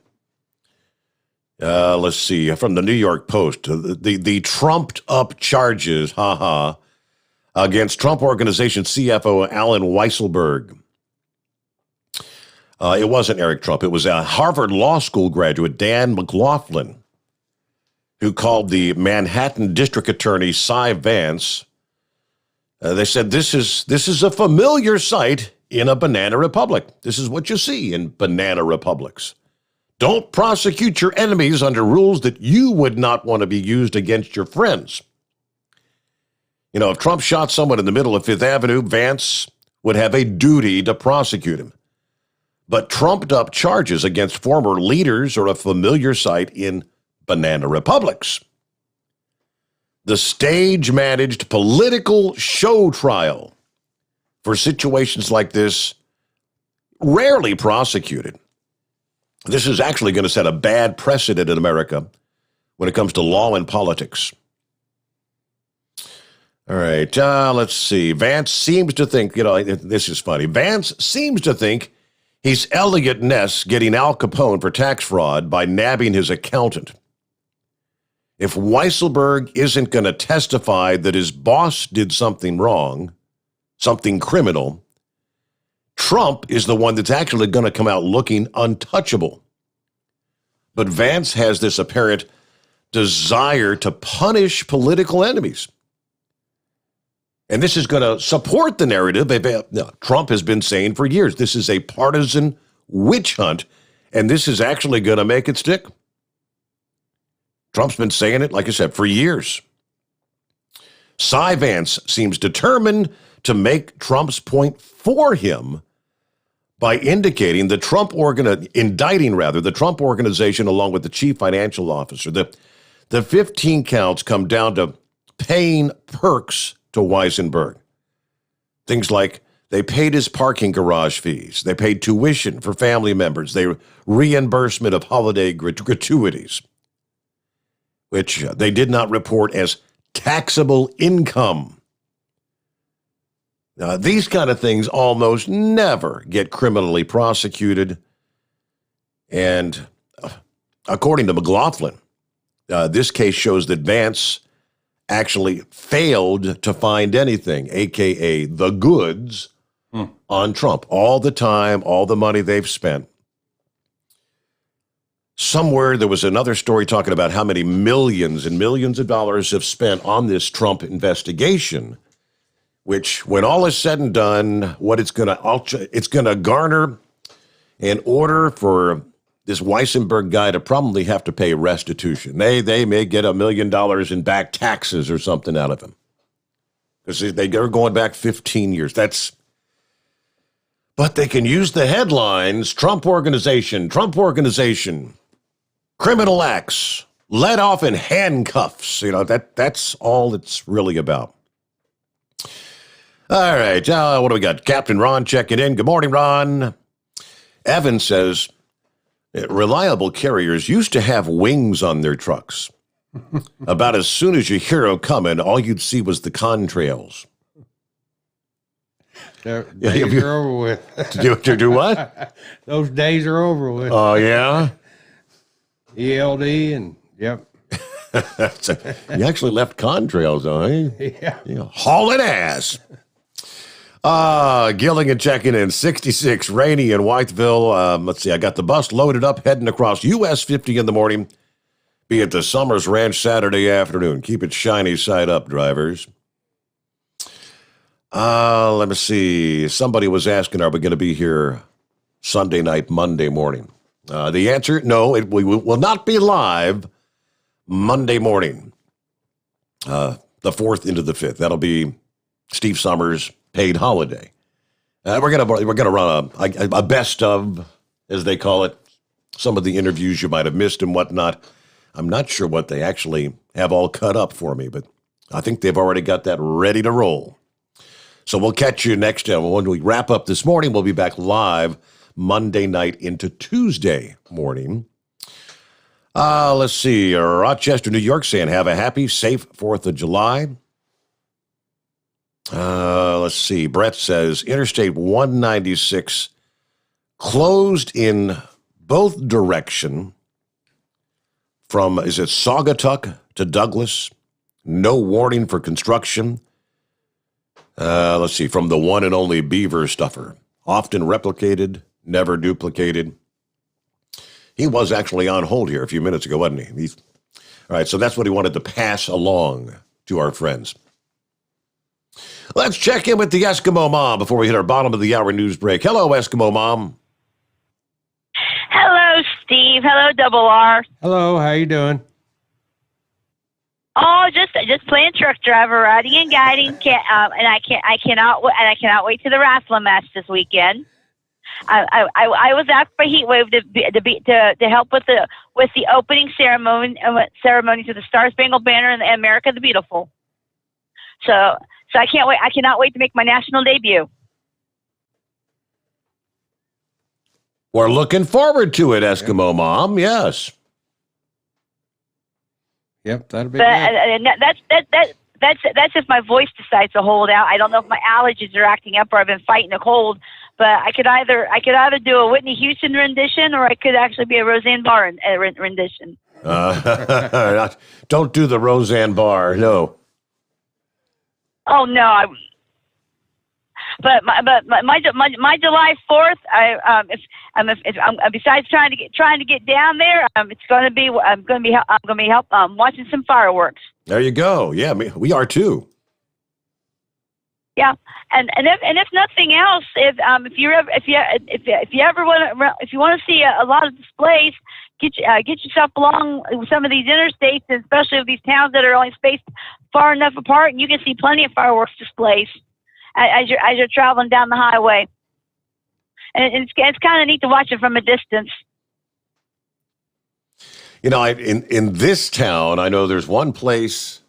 Let's see, from the New York Post. The trumped-up charges, against Trump Organization CFO Alan Weisselberg. It wasn't Eric Trump. It was a Harvard Law School graduate, Dan McLaughlin, who called the Manhattan District Attorney Cy Vance. They said this is a familiar sight in a banana republic. This is what you see in banana republics. Don't prosecute your enemies under rules that you would not want to be used against your friends. If Trump shot someone in the middle of Fifth Avenue, Vance would have a duty to prosecute him. But trumped-up charges against former leaders are a familiar sight in banana republics. The stage-managed political show trial for situations like this, rarely prosecuted. This is actually going to set a bad precedent in America when it comes to law and politics. All right, let's see. Vance seems to think, this is funny. Vance seems to think he's Elliot Ness getting Al Capone for tax fraud by nabbing his accountant. If Weisselberg isn't going to testify that his boss did something wrong, something criminal, Trump is the one that's actually going to come out looking untouchable. But Vance has this apparent desire to punish political enemies. And this is going to support the narrative Trump has been saying for years. This is a partisan witch hunt, and this is actually going to make it stick. Trump's been saying it, like I said, for years. Cy Vance seems determined to make Trump's point for him by indicating the indicting the Trump organization along with the chief financial officer. The 15 counts come down to paying perks to Weisselberg. Things like they paid his parking garage fees, they paid tuition for family members, they reimbursement of holiday gratuities, which they did not report as taxable income. Now, these kind of things almost never get criminally prosecuted. And according to McLaughlin, this case shows that Vance actually failed to find anything, a.k.a. the goods, on Trump. All the time, all the money they've spent. Somewhere there was another story talking about how many millions and millions of dollars have spent on this Trump investigation, which, when all is said and done, what it's going to garner in order for this Weisselberg guy to probably have to pay restitution. They may get $1 million in back taxes or something out of him, because they're going back 15 years. But they can use the headlines: Trump Organization, criminal acts, let off in handcuffs. That's all it's really about. All right, what do we got? Captain Ron checking in. Good morning, Ron. Evan says, reliable carriers used to have wings on their trucks. About as soon as you hear them coming, all you'd see was the contrails. Days are over with. To do what? Those days are over with. Oh, yeah? ELD and, yep. You actually left contrails, though, eh? Yeah. Hauling ass. Gilligan checking in. 66, rainy in Whiteville. Let's see, I got the bus loaded up, heading across US 50 in the morning. Be at the Sommers Ranch Saturday afternoon. Keep it shiny side up, drivers. Let me see. Somebody was asking, are we going to be here Sunday night, Monday morning? The answer, no, we will not be live Monday morning, the 4th into the 5th. That'll be Steve Sommers' paid holiday. We're gonna run a best of, as they call it, some of the interviews you might have missed and whatnot. I'm not sure what they actually have all cut up for me, but I think they've already got that ready to roll. So we'll catch you next time. When we wrap up this morning, we'll be back live Monday night into Tuesday morning. Let's see. Rochester, New York saying, have a happy, safe 4th of July. Let's see. Brett says, Interstate 196 closed in both direction from, is it Saugatuck to Douglas? No warning for construction. Let's see. From the one and only Beaver Stuffer. Often replicated, never duplicated. He was actually on hold here a few minutes ago, wasn't he? All right, so that's what he wanted to pass along to our friends. Let's check in with the Eskimo Mom before we hit our bottom of the hour news break. Hello, Eskimo Mom. Hello, Steve. Hello, Double R. Hello, how you doing? Oh, just playing truck driver, riding and guiding, and I cannot wait to the wrestling match this weekend. I was asked by Heatwave to help with the opening ceremony to the Star Spangled Banner and America the Beautiful. So I can't wait. I cannot wait to make my national debut. We're looking forward to it, Eskimo Mom. Yes. Yep, that'll be good. That's if my voice decides to hold out. I don't know if my allergies are acting up or I've been fighting a cold. But I could either do a Whitney Houston rendition or I could actually be a Roseanne Barr rendition. Don't do the Roseanne Barr, no. Oh no! But my July 4th, besides trying to get down there, I'm going to be watching some fireworks. There you go. Yeah, we are too. Yeah, and if nothing else, if you want to see a lot of displays, get yourself along with some of these interstates, and especially with these towns that are only spaced far enough apart, and you can see plenty of fireworks displays as you're traveling down the highway, and it's kind of neat to watch it from a distance. You know, in this town, I know there's one place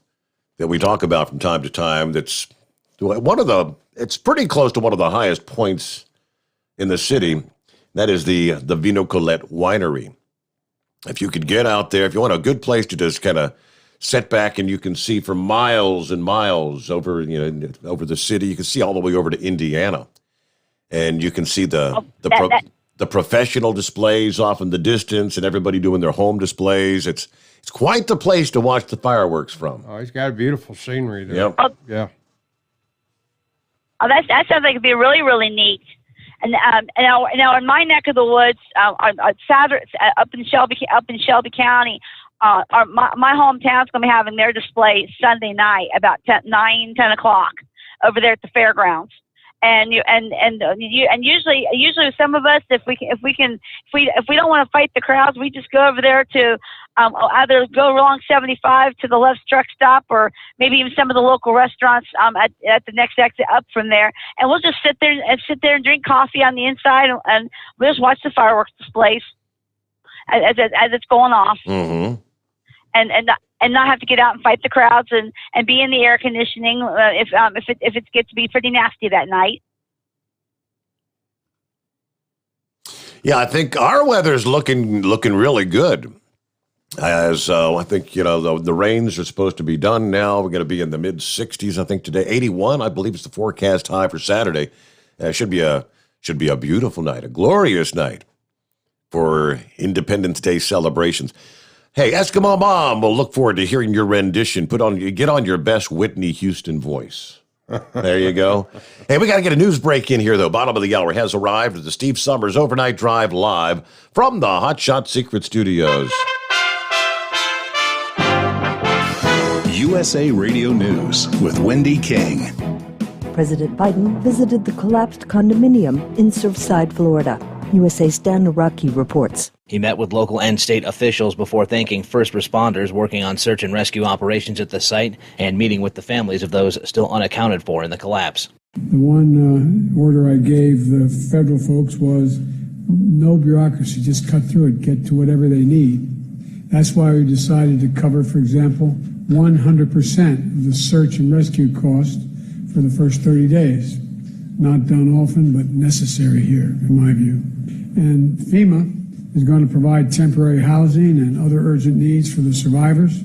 that we talk about from time to time that's it's pretty close to one of the highest points in the city. That is the Vino Colette Winery. If you could get out there, if you want a good place to just kind of sit back and you can see for miles and miles over the city, you can see all the way over to Indiana, and you can see the professional displays off in the distance, and everybody doing their home displays. It's quite the place to watch the fireworks from. Oh, he's got a beautiful scenery there. Yep. Yeah. Oh, that sounds like it'd be really, really neat. And now in my neck of the woods, Saturday, up in Shelby County, my hometown's going to be having their display Sunday night about 10 o'clock over there at the fairgrounds. And usually some of us, if we don't want to fight the crowds, we just go over there to either go along 75 to the left truck stop, or maybe even some of the local restaurants at the next exit up from there, and we'll just sit there and drink coffee on the inside, and we'll just watch the fireworks displays as it's going off. Mm-hmm. And not have to get out and fight the crowds and be in the air conditioning if it gets to be pretty nasty that night. Yeah, I think our weather's looking really good. As I think the rains are supposed to be done now. We're going to be in the mid 60s. I think today 81. I believe it's the forecast high for Saturday. Should be a beautiful night, a glorious night for Independence Day celebrations. Hey, Eskimo Mom, we'll look forward to hearing your rendition. Get on your best Whitney Houston voice. There you go. Hey, we got to get a news break in here, though. Bottom of the hour has arrived at the Steve Sommers Overnight Drive live from the Hot Shot Secret Studios. USA Radio News with Wendy King. President Biden visited the collapsed condominium in Surfside, Florida. USA's Dan Naraki reports. He met with local and state officials before thanking first responders working on search and rescue operations at the site and meeting with the families of those still unaccounted for in the collapse. The one order I gave the federal folks was No bureaucracy, just cut through it, get to whatever they need. That's why we decided to cover, for example, 100% of the search and rescue cost for the first 30 days. Not done often, but necessary here, in my view. And FEMA is going to provide temporary housing and other urgent needs for the survivors.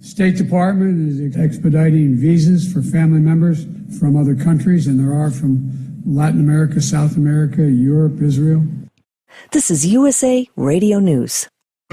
State Department is expediting visas for family members from other countries, and there are from Latin America, South America, Europe, Israel. This is USA Radio News.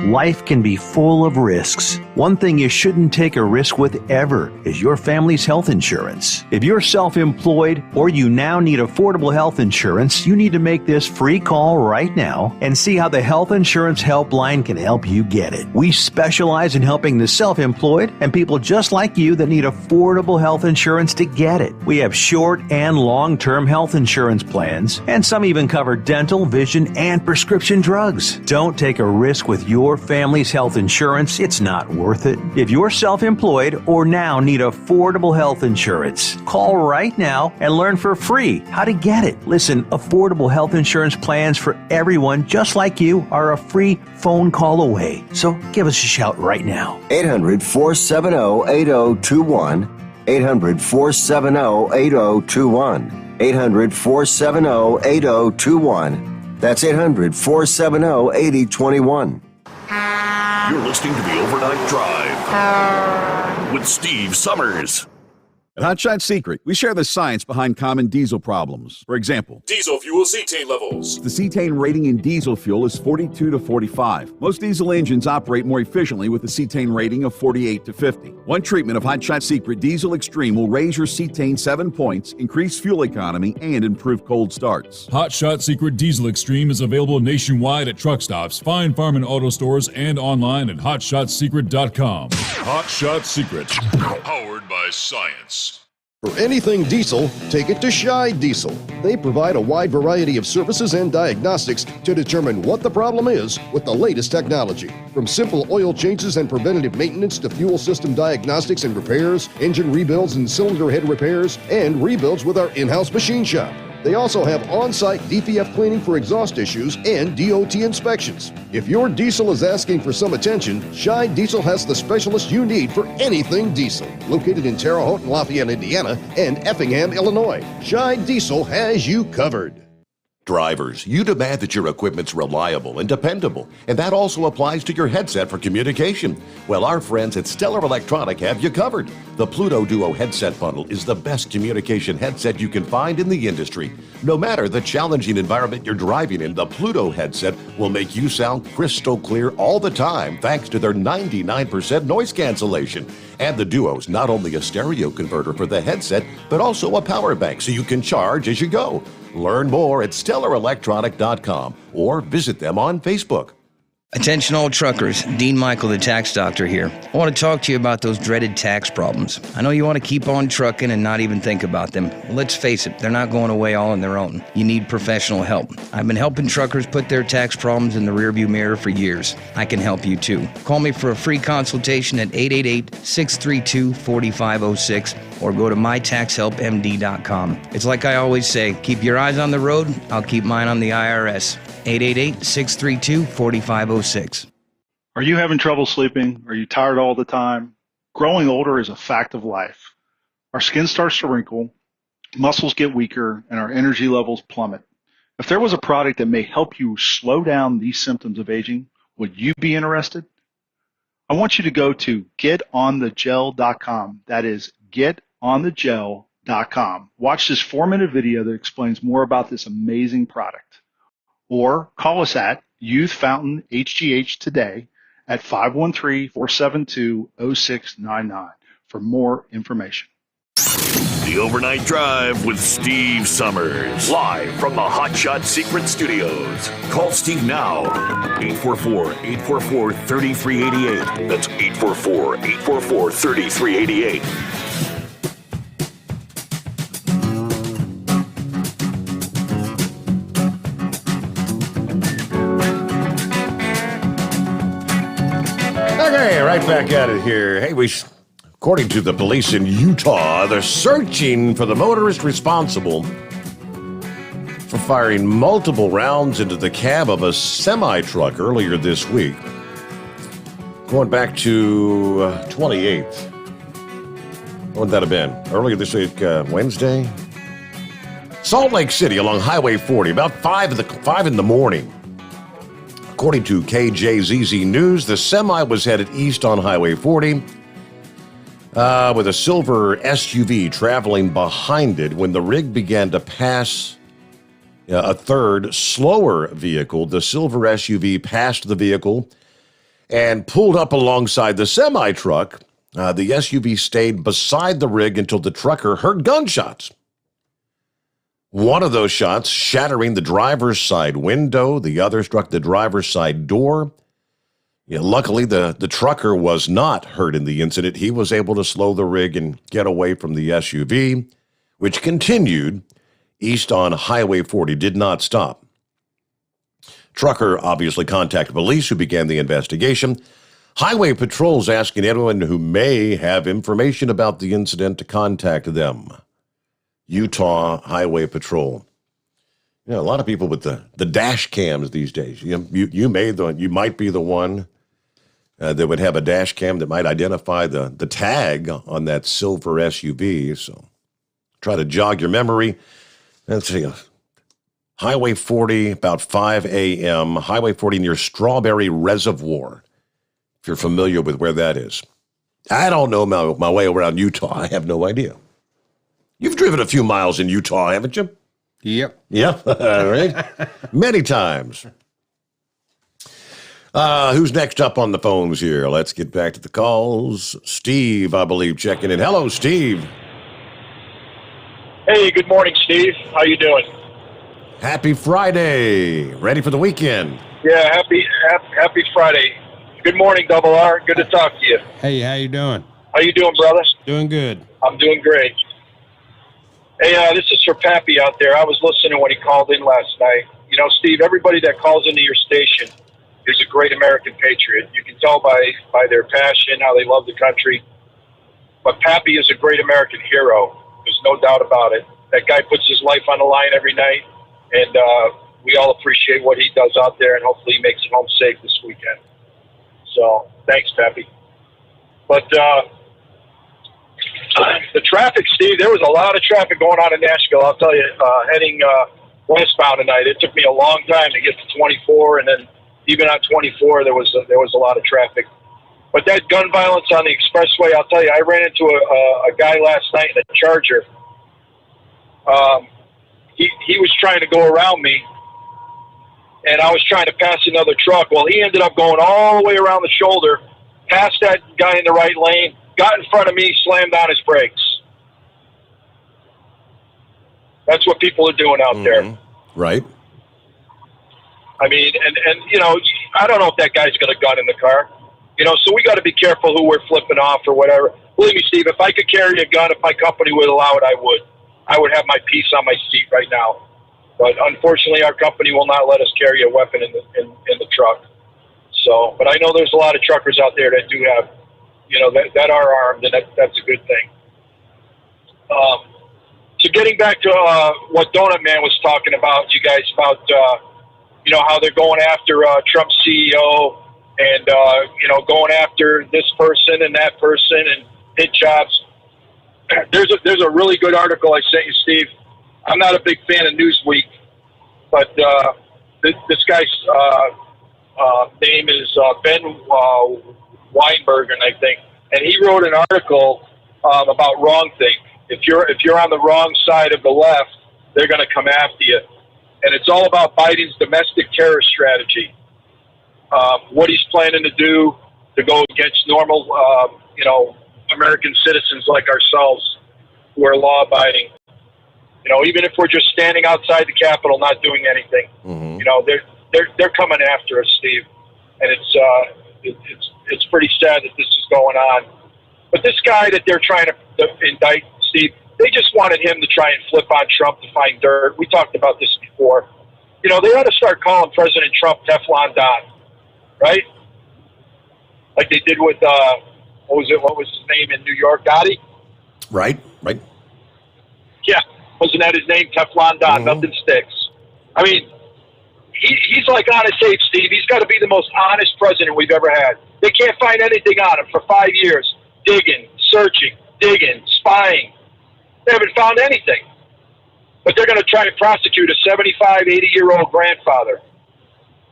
Life can be full of risks. One thing you shouldn't take a risk with ever is your family's health insurance. If you're self-employed or you now need affordable health insurance, you need to make this free call right now and see how the Health Insurance Helpline can help you get it. We specialize in helping the self-employed and people just like you that need affordable health insurance to get it. We have short and long-term health insurance plans, and some even cover dental, vision, and prescription drugs. Don't take a risk with your family's health insurance. It's not worth it. If you're self-employed or now need affordable health insurance, call right now and learn for free how to get it. Listen, affordable health insurance plans for everyone just like you are a free phone call away. So give us a shout right now. 800-470-8021. 800-470-8021. 800-470-8021. That's 800-470-8021. You're listening to the Overnight Drive with Steve Summers. At Hot Shot Secret, we share the science behind common diesel problems. For example, Diesel fuel cetane levels. the cetane rating in diesel fuel is 42 to 45. Most diesel engines operate more efficiently with a cetane rating of 48 to 50. One treatment of Hot Shot Secret Diesel Extreme will raise your cetane 7 points, increase fuel economy, and improve cold starts. Hot Shot Secret Diesel Extreme is available nationwide at truck stops, fine farm and auto stores, and online at hotshotsecret.com. Hot Shot Secret, powered by science. For anything diesel, take it to Shy Diesel. They provide a wide variety of services and diagnostics to determine what the problem is with the latest technology. From simple oil changes and preventative maintenance to fuel system diagnostics and repairs, engine rebuilds and cylinder head repairs, and rebuilds with our in-house machine shop. They also have on-site DPF cleaning for exhaust issues and DOT inspections. If your diesel is asking for some attention, Shy Diesel has the specialist you need for anything diesel. Located in Terre Haute and Lafayette, Indiana, and Effingham, Illinois, Shy Diesel has you covered. Drivers, you demand that your equipment's reliable and dependable, and that also applies to your headset for communication. Well, our friends at Stellar Electronic have you covered. The Pluto Duo headset bundle is the best communication headset you can find in the industry. No matter the challenging environment you're driving in, the Pluto headset will make you sound crystal clear all the time thanks to their 99% noise cancellation. And the Duo's not only a stereo converter for the headset, but also a power bank so you can charge as you go. Learn more at StellarElectronic.com or visit them on Facebook. Attention all truckers, Dean Michael, the tax doctor here. I want to talk to you about those dreaded tax problems. I know you want to keep on trucking and not even think about them. Well, let's face it, they're not going away all on their own. You need professional help. I've been helping truckers put their tax problems in the rearview mirror for years. I can help you too. Call me for a free consultation at 888-632-4506 or go to mytaxhelpmd.com. It's like I always say, keep your eyes on the road, I'll keep mine on the IRS. 888-632-4506. Are you having trouble sleeping? Are you tired all the time? Growing older is a fact of life. Our skin starts to wrinkle, muscles get weaker, and our energy levels plummet. If there was a product that may help you slow down these symptoms of aging, would you be interested? I want you to go to getonthegel.com. That is getonthegel.com. Watch this 4-minute video that explains more about this amazing product. Or call us at Youth Fountain HGH today at 513-472-0699 for more information. The Overnight Drive with Steve Summers. Live from the Hot Shot Secret Studios. Call Steve now. 844-844-3388. That's 844-844-3388. Okay, right back at it here. Hey, according to the police in Utah, they're searching for the motorist responsible for firing multiple rounds into the cab of a semi-truck earlier this week. Going back to 28th. What would that have been? Earlier this week, Wednesday? Salt Lake City along Highway 40, about 5 in the morning. According to KJZZ News, the semi was headed east on Highway 40 with a silver SUV traveling behind it. When the rig began to pass a third, slower vehicle, the silver SUV passed the vehicle and pulled up alongside the semi-truck. The SUV stayed beside the rig until the trucker heard gunshots. One of those shots shattering the driver's side window. The other struck the driver's side door. Luckily, the trucker was not hurt in the incident. He was able to slow the rig and get away from the SUV, which continued east on Highway 40, did not stop. Trucker obviously contacted police, who began the investigation. Highway Patrol's asking anyone who may have information about the incident to contact them. Utah Highway Patrol. A lot of people with the dash cams these days. You might be the one that would have a dash cam that might identify the tag on that silver SUV. So try to jog your memory. Let's see. Highway 40, about 5 a.m. Highway 40 near Strawberry Reservoir, if you're familiar with where that is. I don't know my way around Utah. I have no idea. You've driven a few miles in Utah, haven't you? Yep. Yep. All right. Many times. Who's next up on the phones here? Let's get back to the calls. Steve, I believe, checking in. Hello, Steve. Hey, good morning, Steve. How you doing? Happy Friday. Ready for the weekend. Yeah, happy Friday. Good morning, Double R. Good to talk to you. Hey, how you doing? How you doing, brother? Doing good. I'm doing great. Hey, this is for Pappy out there. I was listening when he called in last night. Steve, everybody that calls into your station is a great American patriot. You can tell by their passion, how they love the country. But Pappy is a great American hero. There's no doubt about it. That guy puts his life on the line every night, and we all appreciate what he does out there, and hopefully he makes it home safe this weekend. So, thanks, Pappy. But the traffic, Steve, there was a lot of traffic going on in Nashville. I'll tell you, heading westbound tonight, it took me a long time to get to 24, and then even on 24, there was a lot of traffic. But that gun violence on the expressway, I'll tell you, I ran into a guy last night in a Charger. He was trying to go around me, and I was trying to pass another truck. Well, he ended up going all the way around the shoulder, past that guy in the right lane, got in front of me, slammed on his brakes. That's what people are doing out there. Right. I mean, and I don't know if that guy's got a gun in the car. So we got to be careful who we're flipping off or whatever. Believe me, Steve, if I could carry a gun, if my company would allow it, I would. I would have my piece on my seat right now. But unfortunately, our company will not let us carry a weapon in the truck. So, but I know there's a lot of truckers out there that do have, that are armed, and that's a good thing. So getting back to what Donut Man was talking about, you guys, about, how they're going after Trump's CEO and, going after this person and that person and hit jobs. There's a really good article I sent you, Steve. I'm not a big fan of Newsweek, but this guy's name is Ben Weinbergen, I think, and he wrote an article about wrongthink. If you're on the wrong side of the left, they're going to come after you, and it's all about Biden's domestic terror strategy. What he's planning to do to go against normal, American citizens like ourselves who are law-abiding. Even if we're just standing outside the Capitol, not doing anything, they're coming after us, Steve, and it's pretty sad that this is going on. But this guy that they're trying to indict, Steve, they just wanted him to try and flip on Trump to find dirt. We talked about this before. They ought to start calling President Trump Teflon Don, right? Like they did with what was his name in New York? Gotti? Right. Yeah. Wasn't that his name? Teflon Don. Nothing sticks. I mean, he's like honest Abe, Steve. He's got to be the most honest president we've ever had. They can't find anything on him for 5 years. Digging, searching, digging, spying. They haven't found anything. But they're going to try to prosecute a 75, 80-year-old grandfather.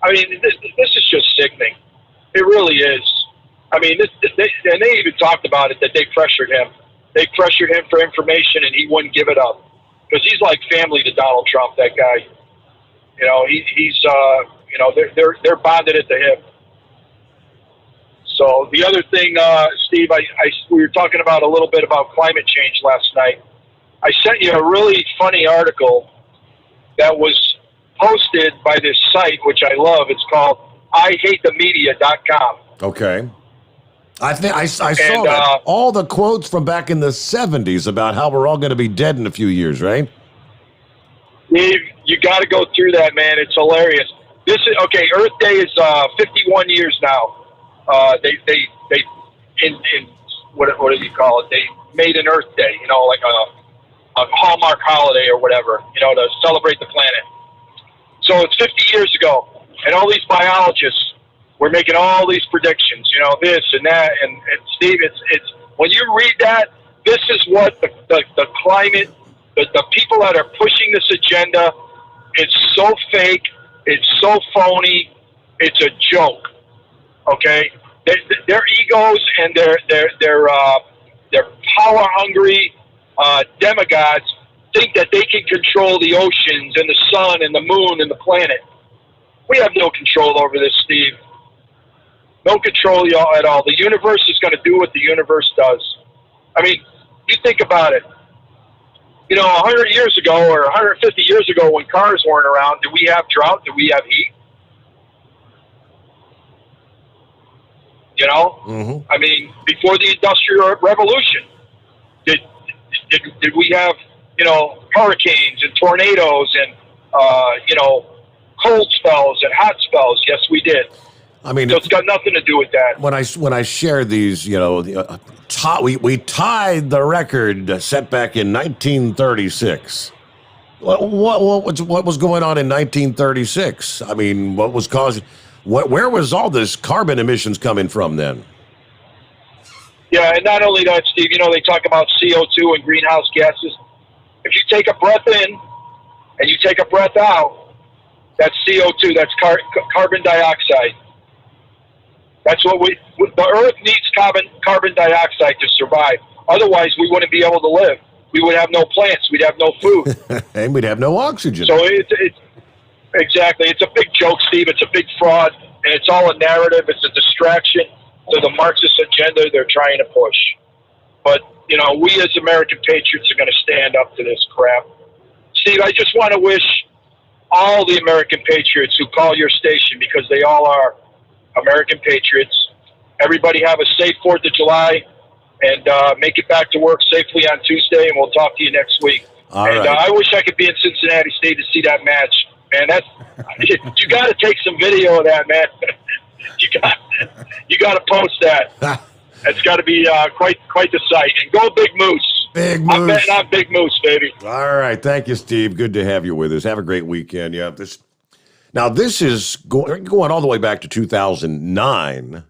I mean, this is just sickening. It really is. I mean, they even talked about it, that they pressured him. They pressured him for information, and he wouldn't give it up. Because he's like family to Donald Trump, that guy. You know, he's they're bonded at the hip. So the other thing, Steve, we were talking about a little bit about climate change last night. I sent you a really funny article that was posted by this site, which I love. It's called IHateTheMedia.com. Okay. I saw that. All the quotes from back in the 70s about how we're all going to be dead in a few years, right? Steve, you got to go through that, man. It's hilarious. This is okay. Earth Day is 51 years now. They what do you call it? They made an Earth Day, you know, like a Hallmark holiday or whatever, you know, to celebrate the planet. So it's 50 years ago, and all these biologists were making all these predictions, you know, this and that. And Steve, it's when you read that, this is what the climate, the people that are pushing this agenda, it's so fake, it's so phony, it's a joke. Okay, their egos and their power hungry demigods think that they can control the oceans and the sun and the moon and the planet. We have no control over this, Steve. No control at all. The universe is going to do what the universe does. I mean, you think about it. You know, 100 years ago or 150 years ago when cars weren't around, did we have drought? Did we have heat? You know? Mm-hmm. I mean, before the Industrial Revolution, did we have, you know, hurricanes and tornadoes and, you know, cold spells and hot spells? Yes, we did. I mean, so it's got nothing to do with that. When I shared these, you know, we tied the record set back in 1936. What was going on in 1936? I mean, what was causing? Where was all this carbon emissions coming from then? Yeah, and not only that, Steve. You know, they talk about CO2 and greenhouse gases. If you take a breath in and you take a breath out, that's CO2. That's carbon dioxide. That's what the Earth needs carbon dioxide to survive. Otherwise, we wouldn't be able to live. We would have no plants. We'd have no food. And we'd have no oxygen. So it's exactly. It's a big joke, Steve. It's a big fraud. And it's all a narrative. It's a distraction to the Marxist agenda they're trying to push. But, you know, we as American patriots are going to stand up to this crap. Steve, I just want to wish all the American patriots who call your station, because they all are American patriots. Everybody have a safe 4th of July and make it back to work safely on Tuesday, and we'll talk to you next week. All right. I wish I could be in Cincinnati State to see that match. Man, you got to take some video of that, man. you got to post that. That's got to be quite the sight. And go Big Moose. Big Moose. I'm betting on Big Moose, baby. All right. Thank you, Steve. Good to have you with us. Have a great weekend. Yeah. This is going all the way back to 2009.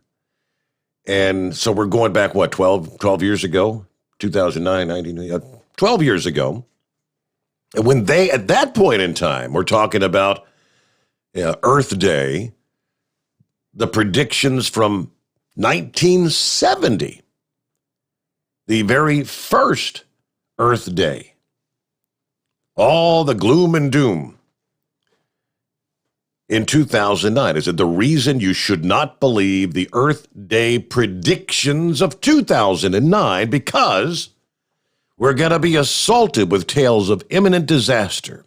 And so we're going back, 12 years ago? 2009, 12 years ago. And when they, at that point in time, we're talking about Earth Day, the predictions from 1970, the very first Earth Day, all the gloom and doom. In 2009, is it the reason you should not believe the Earth Day predictions of 2009 because we're going to be assaulted with tales of imminent disaster.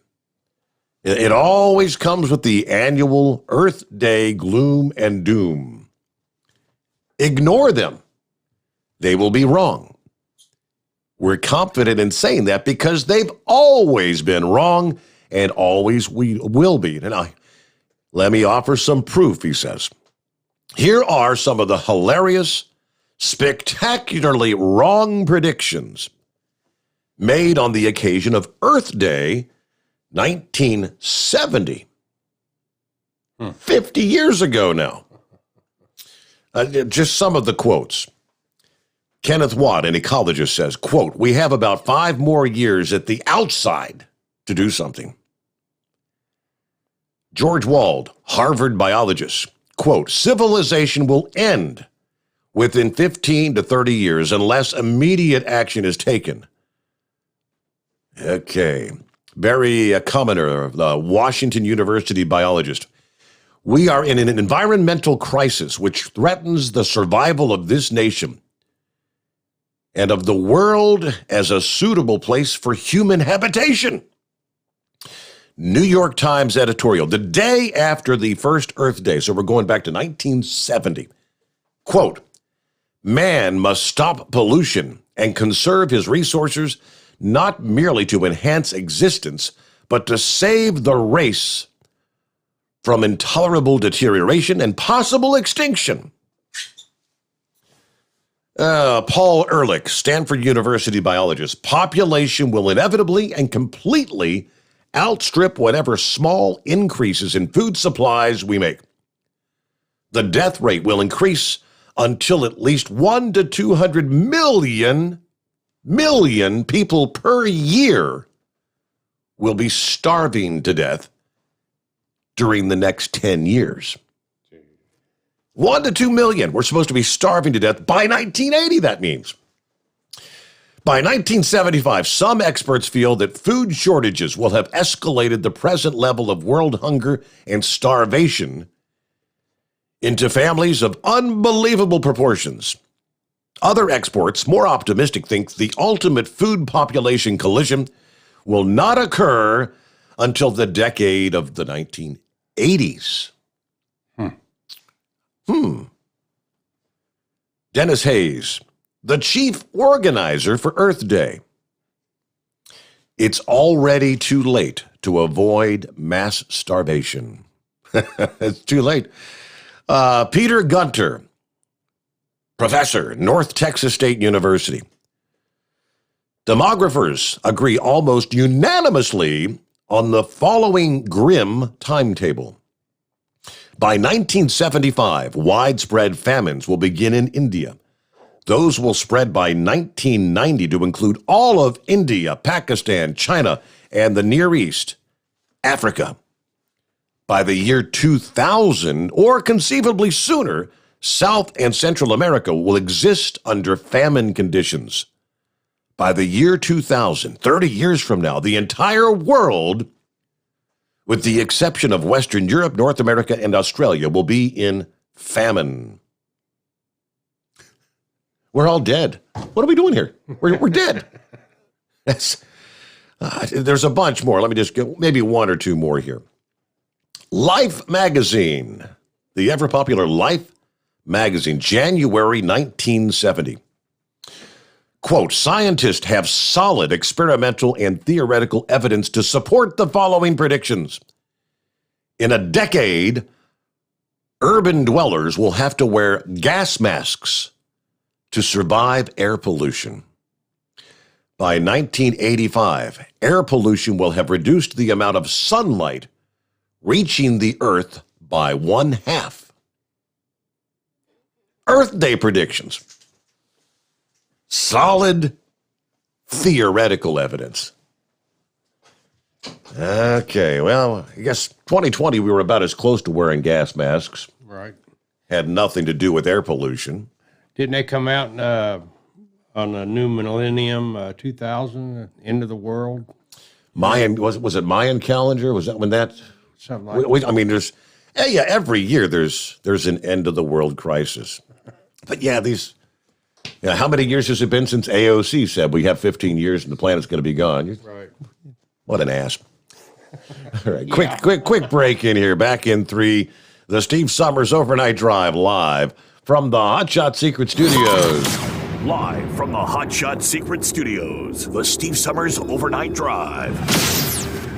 It always comes with the annual Earth Day gloom and doom. Ignore them. They will be wrong. We're confident in saying that because they've always been wrong and always will be. And let me offer some proof, he says. Here are some of the hilarious, spectacularly wrong predictions made on the occasion of Earth Day 1970. 50 years ago now. Just some of the quotes. Kenneth Watt, an ecologist, says, quote, "We have about 5 more years at the outside to do something." George Wald, Harvard biologist, quote, "Civilization will end within 15 to 30 years unless immediate action is taken." Okay. Barry Commoner, the Washington University biologist. "We are in an environmental crisis which threatens the survival of this nation and of the world as a suitable place for human habitation." New York Times editorial, the day after the first Earth Day, so we're going back to 1970. Quote, "Man must stop pollution and conserve his resources not merely to enhance existence, but to save the race from intolerable deterioration and possible extinction." Paul Ehrlich, Stanford University biologist, "Population will inevitably and completely outstrip whatever small increases in food supplies we make. The death rate will increase until at least 1 to 200 million people per year will be starving to death during the next 10 years. 1 to 2 million. We're supposed to be starving to death by 1980, that means. By 1975, some experts feel that food shortages will have escalated the present level of world hunger and starvation into families of unbelievable proportions. Other experts, more optimistic, think the ultimate food population collision will not occur until the decade of the 1980s. Dennis Hayes, the chief organizer for Earth Day. "It's already too late to avoid mass starvation." It's too late. Peter Gunter, professor, North Texas State University. "Demographers agree almost unanimously on the following grim timetable. By 1975, widespread famines will begin in India. Those will spread by 1990 to include all of India, Pakistan, China, and the Near East, Africa. By the year 2000, or conceivably sooner, South and Central America will exist under famine conditions. By the year 2000, 30 years from now, the entire world, with the exception of Western Europe, North America, and Australia, will be in famine." We're all dead. What are we doing here? We're dead. There's a bunch more. Let me just go, maybe 1 or 2 more here. Life magazine, the ever popular Life magazine, January 1970. Quote, "Scientists have solid experimental and theoretical evidence to support the following predictions. In a decade, urban dwellers will have to wear gas masks to survive air pollution. By 1985, air pollution will have reduced the amount of sunlight reaching the Earth by 1/2. Earth Day predictions. Solid theoretical evidence. Okay, well, I guess 2020 we were about as close to wearing gas masks. Right. Had nothing to do with air pollution. Didn't they come out on the new millennium, 2000, end of the world? Mayan, was it Mayan calendar? Was that when that? Something like that. I mean, there's, yeah, every year there's an end of the world crisis. But yeah, how many years has it been since AOC said we have 15 years and the planet's going to be gone? Right. What an ass. All right, quick break in here. Back in 3, the Steve Sommers Overnight Drive live from the Hot Shot Secret Studios. Live from the Hot Shot Secret Studios, the Steve Sommers Overnight Drive.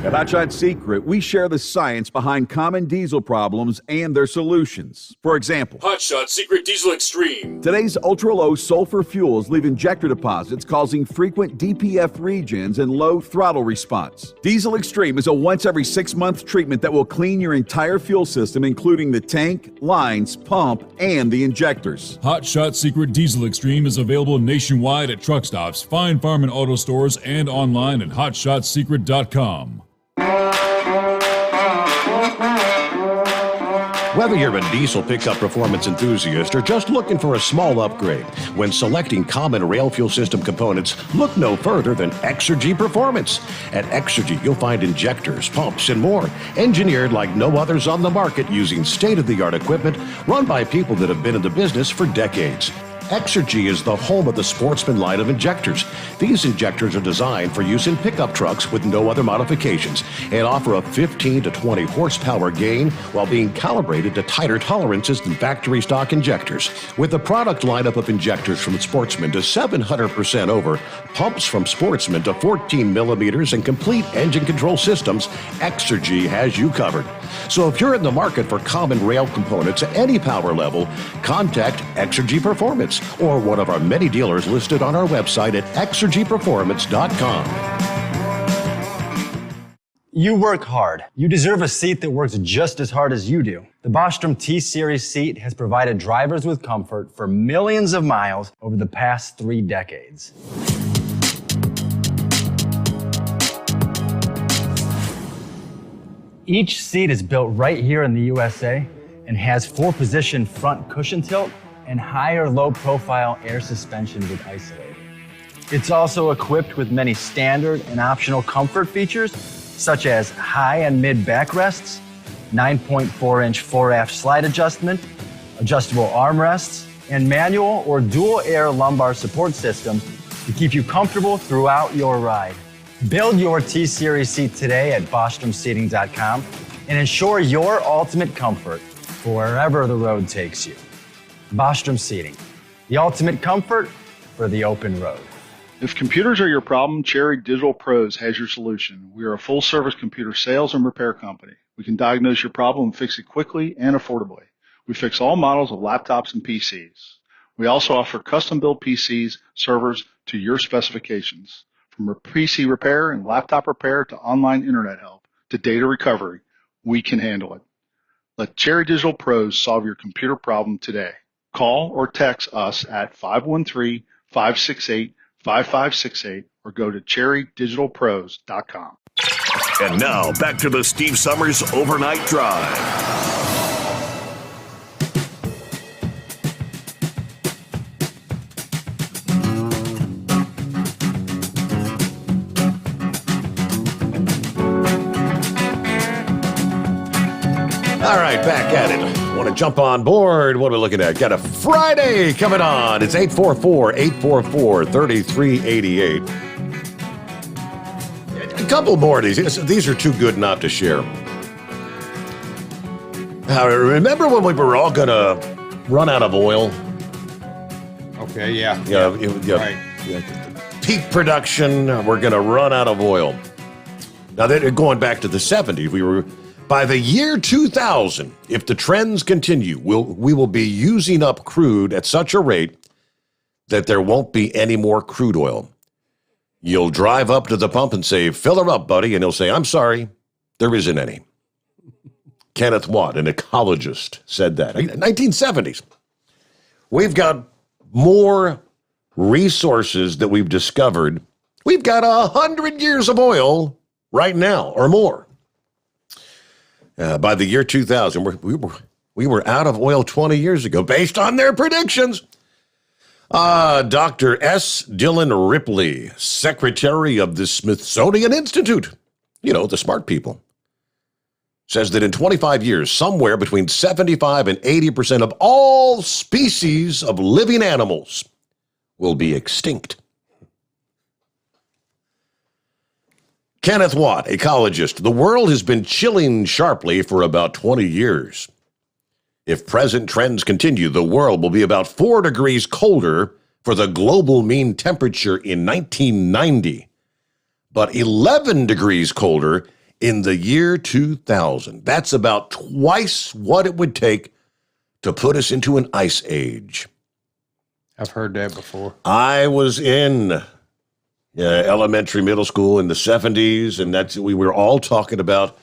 At Hot Shot Secret, we share the science behind common diesel problems and their solutions. For example, Hot Shot Secret Diesel Extreme. Today's ultra-low sulfur fuels leave injector deposits causing frequent DPF regens and low throttle response. Diesel Extreme is a once every 6-month treatment that will clean your entire fuel system, including the tank, lines, pump, and the injectors. Hot Shot Secret Diesel Extreme is available nationwide at truck stops, fine farm and auto stores, and online at hotshotsecret.com. Whether you're a diesel pickup performance enthusiast or just looking for a small upgrade, when selecting common rail fuel system components, look no further than Exergy Performance. At Exergy, you'll find injectors, pumps, and more, engineered like no others on the market using state-of-the-art equipment run by people that have been in the business for decades. Exergy is the home of the Sportsman line of injectors. These injectors are designed for use in pickup trucks with no other modifications and offer a 15 to 20 horsepower gain while being calibrated to tighter tolerances than factory stock injectors. With the product lineup of injectors from Sportsman to 700% over, pumps from Sportsman to 14 millimeters, and complete engine control systems, Exergy has you covered. So if you're in the market for common rail components at any power level, contact Exergy Performance or one of our many dealers listed on our website at exergyperformance.com. You work hard. You deserve a seat that works just as hard as you do. The Bostrom T-Series seat has provided drivers with comfort for millions of miles over the past 3 decades. Each seat is built right here in the USA and has 4-position front cushion tilt and higher low-profile air suspension with Isolate. It's also equipped with many standard and optional comfort features, such as high and mid backrests, 9.4-inch 4-aft slide adjustment, adjustable armrests, and manual or dual air lumbar support system to keep you comfortable throughout your ride. Build your T-Series seat today at BostromSeating.com and ensure your ultimate comfort for wherever the road takes you. Bostrom Seating, the ultimate comfort for the open road. If computers are your problem, Cherry Digital Pros has your solution. We are a full-service computer sales and repair company. We can diagnose your problem and fix it quickly and affordably. We fix all models of laptops and PCs. We also offer custom-built PCs, servers to your specifications. From PC repair and laptop repair to online internet help to data recovery, we can handle it. Let Cherry Digital Pros solve your computer problem today. Call or text us at 513-568-5568 or go to cherrydigitalpros.com. And now, back to the Steve Sommers Overnight Drive. All right, back at it. Want to jump on board? What are we looking at? Got a Friday coming on. It's 844-844-3388. A couple more of these. These are too good not to share. Remember when we were all going to run out of oil? Okay, yeah. Right. Peak production, we're going to run out of oil. Now, going back to the 70s, by the year 2000, if the trends continue, we will be using up crude at such a rate that there won't be any more crude oil. You'll drive up to the pump and say, "Fill her up, buddy," and he'll say, "I'm sorry, there isn't any." Kenneth Watt, an ecologist, said that in the 1970s. We've got more resources that we've discovered. We've got 100 years of oil right now or more. By the year 2000, we were out of oil 20 years ago, based on their predictions. Dr. S. Dillon Ripley, secretary of the Smithsonian Institute, the smart people, says that in 25 years, somewhere between 75 and 80% of all species of living animals will be extinct. Kenneth Watt, ecologist, the world has been chilling sharply for about 20 years. If present trends continue, the world will be about 4 degrees colder for the global mean temperature in 1990, but 11 degrees colder in the year 2000. That's about twice what it would take to put us into an ice age. I've heard that before. I was in elementary, middle school in the 70s, and we were all talking about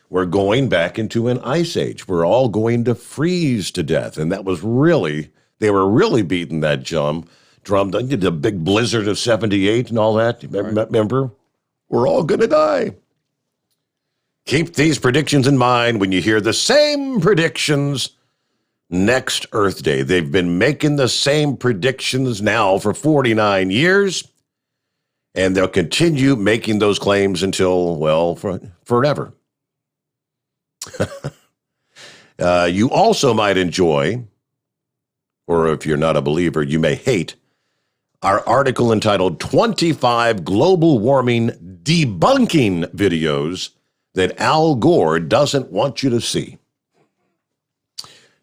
we're going back into an ice age. We're all going to freeze to death. And that was really, they were really beating that drum. The big blizzard of 78 and all that. Remember? We're all going to die. Keep these predictions in mind when you hear the same predictions next Earth Day. They've been making the same predictions now for 49 years, and they'll continue making those claims until, well, forever. You also might enjoy, or if you're not a believer, you may hate, our article entitled 25 Global Warming Debunking Videos That Al Gore Doesn't Want You to See.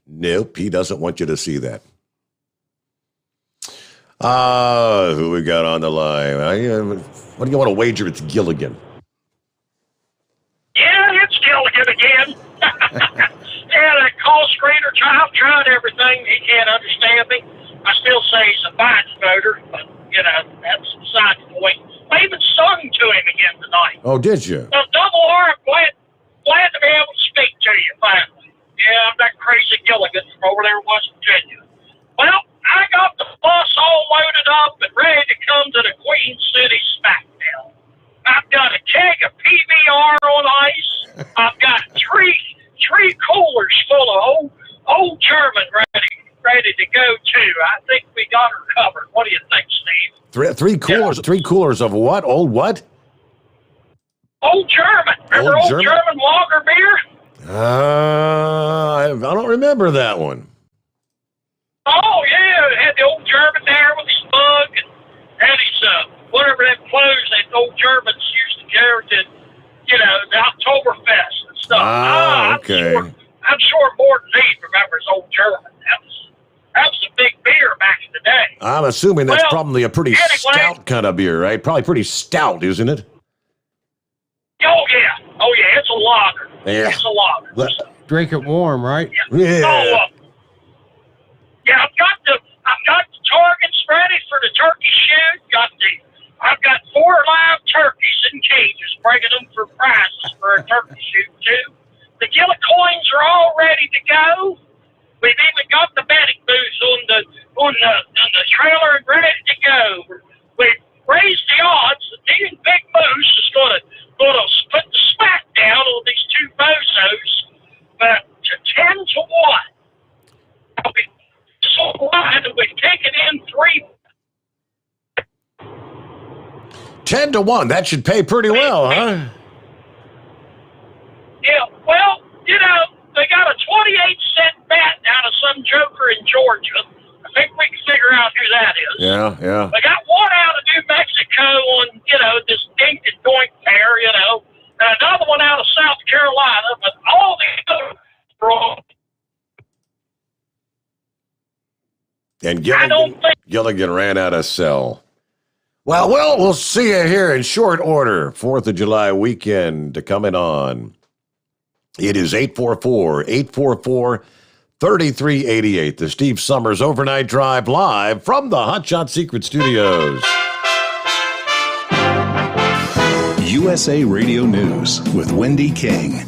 Nope, he doesn't want you to see that. Who we got on the line? What do you want to wager? It's Gilligan. Yeah, it's Gilligan again. Yeah, that call screener child tried everything. He can't understand me. I still say he's a Biden voter, but, that's beside the point. I even sung to him again tonight. Oh, did you? So, Double R, glad to be able to speak to you finally. Yeah, I'm that crazy Gilligan from over there in West Virginia. Well, I got the bus all loaded up and ready to come to the Queen City Smackdown. I've got a keg of PBR on ice. I've got three coolers full of old German ready to go too. I think we got her covered. What do you think, Steve? Three coolers. Yeah. 3 coolers of what? Old what? Old German. Remember old German lager beer? I don't remember that one. Oh, yeah. It had the old German there with his mug and had his, whatever that clothes that old Germans used to carry to, the Oktoberfest and stuff. Okay. I'm sure Morton Reed remembers old German. That was a big beer back in the day. I'm assuming that's probably a pretty stout kind of beer, right? Probably pretty stout, isn't it? Oh, yeah. It's a lager. Yeah. It's a lager. Drink it warm, right? Yeah. Yeah, I've got the targets ready for the turkey shoot. I've got 4 live turkeys in cages, bringing them for prizes for a turkey shoot too. The Gillicoins are all ready to go. We've even got the betting booths on the trailer and ready to go. We've raised the odds that me and Big Moose is going to put the smack down on these 2 bozos, but to 10 to 1. I'll be so glad that we've taken in 3. 10 to 1. That should pay pretty well, huh? Yeah, well, they got a 28-cent bet out of some joker in Georgia. I think we can figure out who that is. Yeah. They got one out of New Mexico on, this dink and doink pair, and another one out of South Carolina, but all the others are wrong. And Gilligan ran out of cell. Well, we'll see you here in short order. 4th of July weekend coming on. It is 844-3388. The Steve Sommers Overnight Drive live from the Hot Shot Secret Studios. USA Radio News with Wendy King.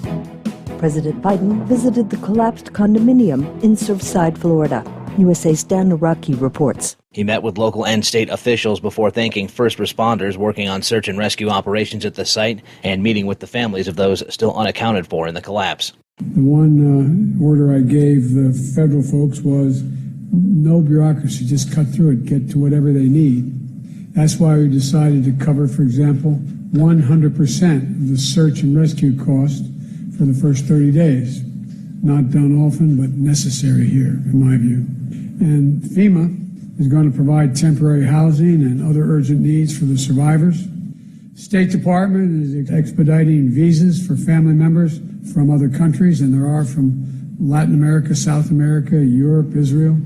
President Biden visited the collapsed condominium in Surfside, Florida. USA's Dan Araki reports. He met with local and state officials before thanking first responders working on search and rescue operations at the site and meeting with the families of those still unaccounted for in the collapse. The one order I gave the federal folks was no bureaucracy, just cut through it, get to whatever they need. That's why we decided to cover, for example, 100% of the search and rescue cost for the first 30 days. Not done often, but necessary here, in my view. And FEMA is going to provide temporary housing and other urgent needs for the survivors. State Department is expediting visas for family members from other countries, and there are from Latin America, South America, Europe, Israel.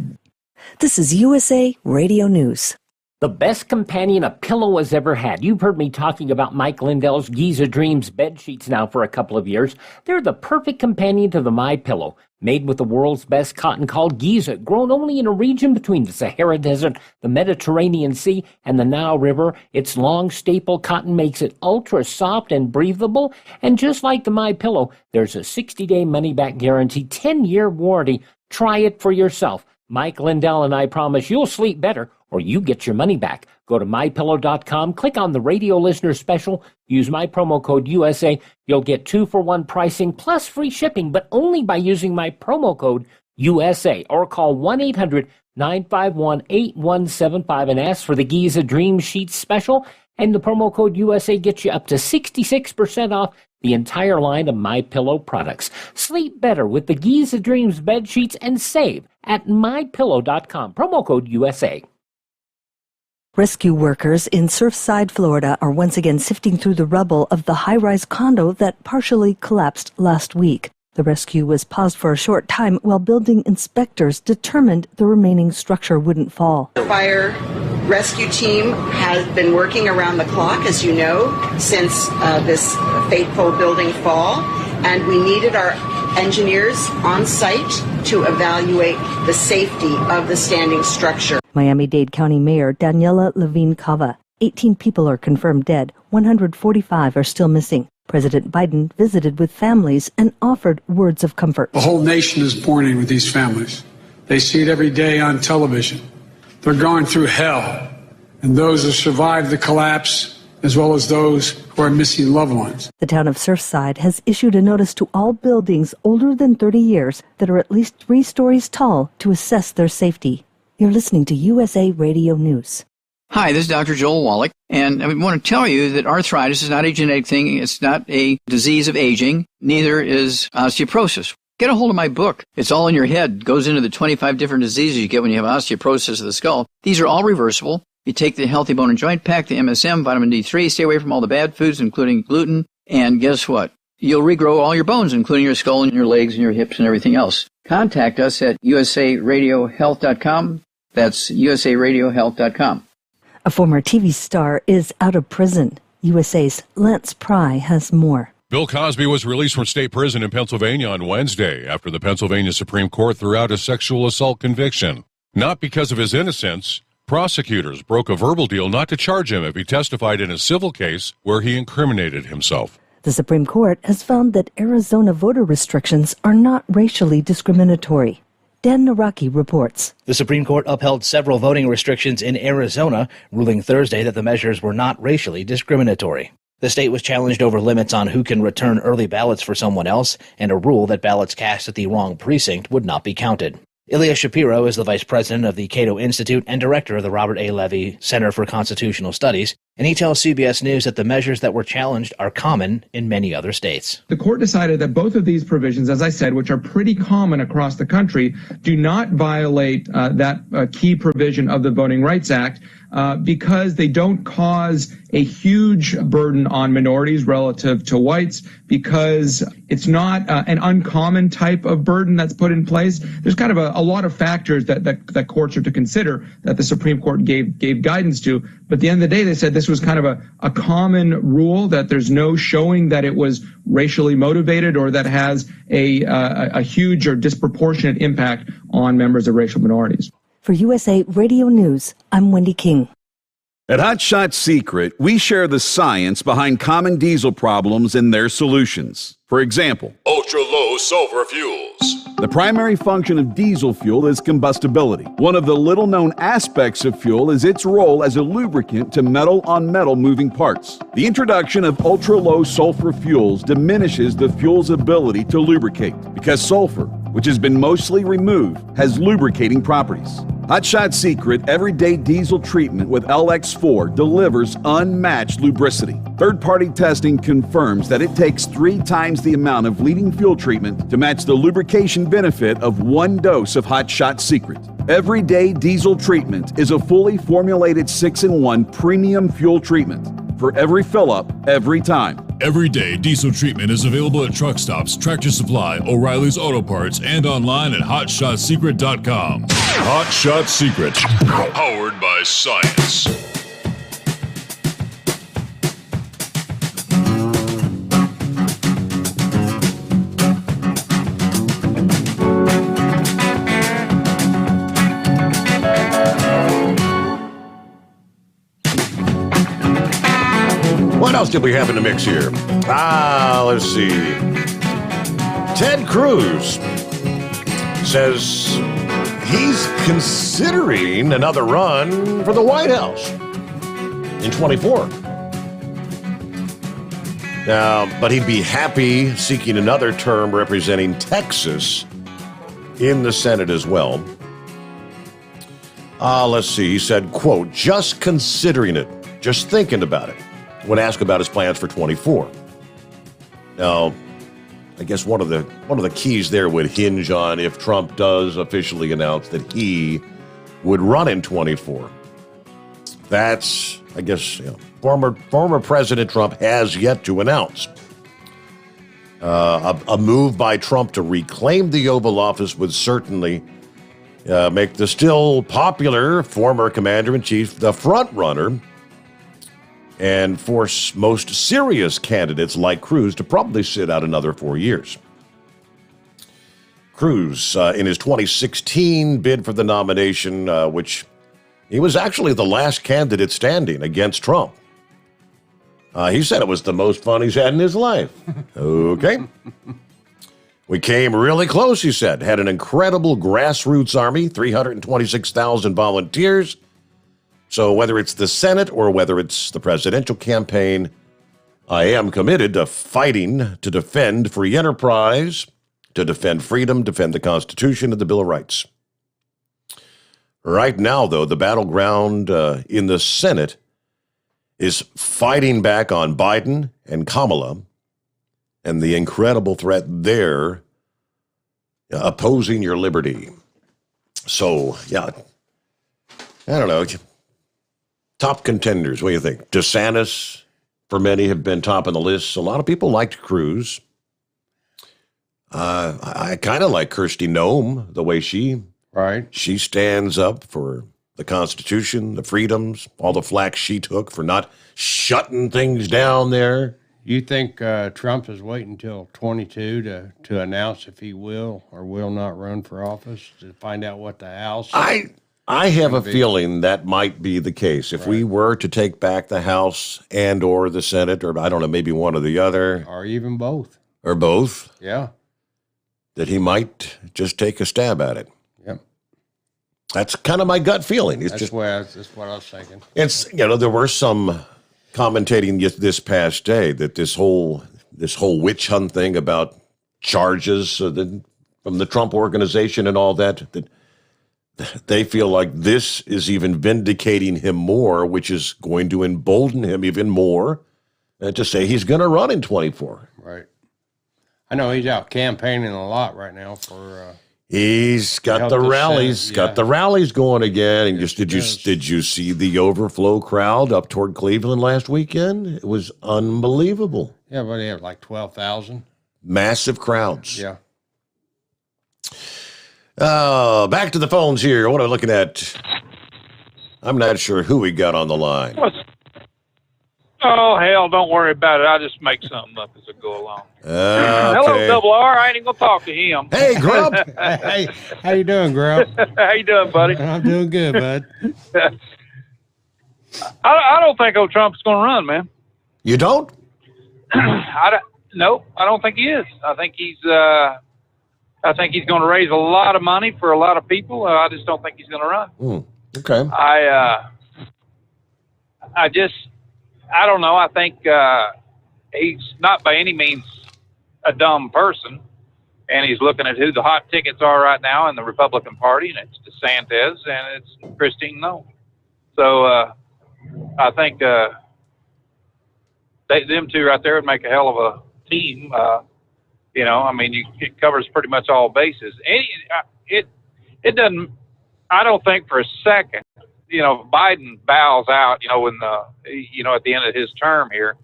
This is USA Radio News. The best companion a pillow has ever had. You've heard me talking about Mike Lindell's Giza Dreams bed sheets now for a couple of years. They're the perfect companion to the MyPillow. Made with the world's best cotton called Giza, grown only in a region between the Sahara Desert, the Mediterranean Sea, and the Nile River. Its long staple cotton makes it ultra soft and breathable. And just like the MyPillow, there's a 60-day money-back guarantee, 10-year warranty. Try it for yourself. Mike Lindell and I promise you'll sleep better or you get your money back. Go to MyPillow.com, click on the radio listener special, use my promo code USA. You'll get 2-for-1 pricing plus free shipping, but only by using my promo code USA, or call 1-800-951-8175 and ask for the Giza Dream Sheets special. And the promo code USA gets you up to 66% off the entire line of MyPillow products. Sleep better with the Giza Dreams bed sheets and save at MyPillow.com. Promo code USA. Rescue workers in Surfside, Florida are once again sifting through the rubble of the high-rise condo that partially collapsed last week. The rescue was paused for a short time while building inspectors determined the remaining structure wouldn't fall. The fire rescue team has been working around the clock, as you know, since this fateful building fall, and we needed our engineers on site to evaluate the safety of the standing structure. Miami-Dade County Mayor Daniela Levine Cava. 18 people are confirmed dead. 145 are still missing. President Biden visited with families and offered words of comfort. The whole nation is mourning with these families. They see it every day on television. They're going through hell. And those who survived the collapse, as well as those who are missing loved ones. The town of Surfside has issued a notice to all buildings older than 30 years that are at least 3 stories tall to assess their safety. You're listening to USA Radio News. Hi, this is Dr. Joel Wallach, and I want to tell you that arthritis is not a genetic thing. It's not a disease of aging. Neither is osteoporosis. Get a hold of my book. It's all in your head. It goes into the 25 different diseases you get when you have osteoporosis of the skull. These are all reversible. You take the Healthy Bone and Joint Pack, the MSM, vitamin D3, stay away from all the bad foods, including gluten, and guess what? You'll regrow all your bones, including your skull and your legs and your hips and everything else. Contact us at usaradiohealth.com. That's usaradiohealth.com. A former TV star is out of prison. USA's Lance Pry has more. Bill Cosby was released from state prison in Pennsylvania on Wednesday after the Pennsylvania Supreme Court threw out a sexual assault conviction. Not because of his innocence. Prosecutors broke a verbal deal not to charge him if he testified in a civil case where he incriminated himself. The Supreme Court has found that Arizona voter restrictions are not racially discriminatory. Dan Naraki reports. The Supreme Court upheld several voting restrictions in Arizona, ruling Thursday that the measures were not racially discriminatory. The state was challenged over limits on who can return early ballots for someone else and a rule that ballots cast at the wrong precinct would not be counted. Ilya Shapiro is the vice president of the Cato Institute and director of the Robert A. Levy Center for Constitutional Studies, and he tells CBS News that the measures that were challenged are common in many other states. The court decided that both of these provisions, as I said, which are pretty common across the country, do not violate that key provision of the Voting Rights Act because they don't cause a huge burden on minorities relative to whites, because it's not an uncommon type of burden that's put in place. There's kind of a lot of factors that courts are to consider that the Supreme Court gave guidance to. But at the end of the day, they said this was kind of a common rule, that there's no showing that it was racially motivated or that has a huge or disproportionate impact on members of racial minorities. For USA Radio News, I'm Wendy King. At Hot Shot Secret, we share the science behind common diesel problems and their solutions. For example, ultra-low sulfur fuels. The primary function of diesel fuel is combustibility. One of the little-known aspects of fuel is its role as a lubricant to metal-on-metal moving parts. The introduction of ultra-low sulfur fuels diminishes the fuel's ability to lubricate because sulfur, which has been mostly removed, has lubricating properties. Hot Shot Secret Everyday Diesel Treatment with LX4 delivers unmatched lubricity. Third-party testing confirms that it takes 3 times the amount of leading fuel treatment to match the lubrication benefit of 1 dose of Hot Shot Secret. Everyday Diesel Treatment is a fully formulated 6-in-1 premium fuel treatment for every fill-up, every time. Everyday diesel treatment is available at truck stops, Tractor Supply, O'Reilly's Auto Parts, and online at HotShotSecret.com. Hot Shot Secret, powered by science. What else did we have in the mix here? Let's see. Ted Cruz says he's considering another run for the White House in 24. But he'd be happy seeking another term representing Texas in the Senate as well. Let's see. He said, quote, just considering it, just thinking about it, when asked about his plans for 24. Now, I guess one of the keys there would hinge on if Trump does officially announce that he would run in 24. That's, I guess, former President Trump has yet to announce. A move by Trump to reclaim the Oval Office would certainly make the still popular former commander-in-chief the front runner and force most serious candidates like Cruz to probably sit out another 4 years. Cruz, in his 2016 bid for the nomination, which he was actually the last candidate standing against Trump. He said it was the most fun he's had in his life. Okay. We came really close, he said. Had an incredible grassroots army, 326,000 volunteers. So whether it's the Senate or whether it's the presidential campaign, I am committed to fighting to defend free enterprise, to defend freedom, defend the Constitution and the Bill of Rights. Right now, though, the battleground in the Senate is fighting back on Biden and Kamala and the incredible threat there opposing your liberty. So, yeah, I don't know. Top contenders, what do you think? DeSantis, for many, have been top on the list. A lot of people liked Cruz. I kind of like Kristi Noem, the way she stands up for the Constitution, the freedoms, all the flack she took for not shutting things down there. You think Trump is waiting until 22 to announce if he will or will not run for office to find out what the House... I have a feeling that might be the case. If we were to take back the House and or the Senate, or I don't know, maybe one or the other. Or even both. Or both. Yeah. That he might just take a stab at it. Yep. That's kind of my gut feeling. That's what I was thinking. It's, there were some commentating this past day that this whole witch hunt thing about charges from the Trump organization and all that they feel like this is even vindicating him more, which is going to embolden him even more to say he's going to run in 24. Right. I know he's out campaigning a lot right now for... he's got the rallies, got the rallies going again. And did you see the overflow crowd up toward Cleveland last weekend? It was unbelievable. Yeah, but they have like 12,000. Massive crowds. Yeah. Back to the phones here. What am I looking at? I'm not sure who we got on the line. Oh, hell, don't worry about it. I'll just make something up as I go along. Okay. Hello, Double R. I ain't even going to talk to him. Hey, Grump. Hey, how you doing, Grump? How you doing, buddy? I'm doing good, bud. I don't think old Trump's going to run, man. You don't? No, I don't think he is. I think he's going to raise a lot of money for a lot of people. I just don't think he's going to run. Okay. I don't know. I think he's not by any means a dumb person, and he's looking at who the hot tickets are right now in the Republican Party, and it's DeSantis and it's Christine Noem. So I think them two right there would make a hell of a team. It covers pretty much all bases. It doesn't. I don't think for a second. Biden bows out, at the end of his term here,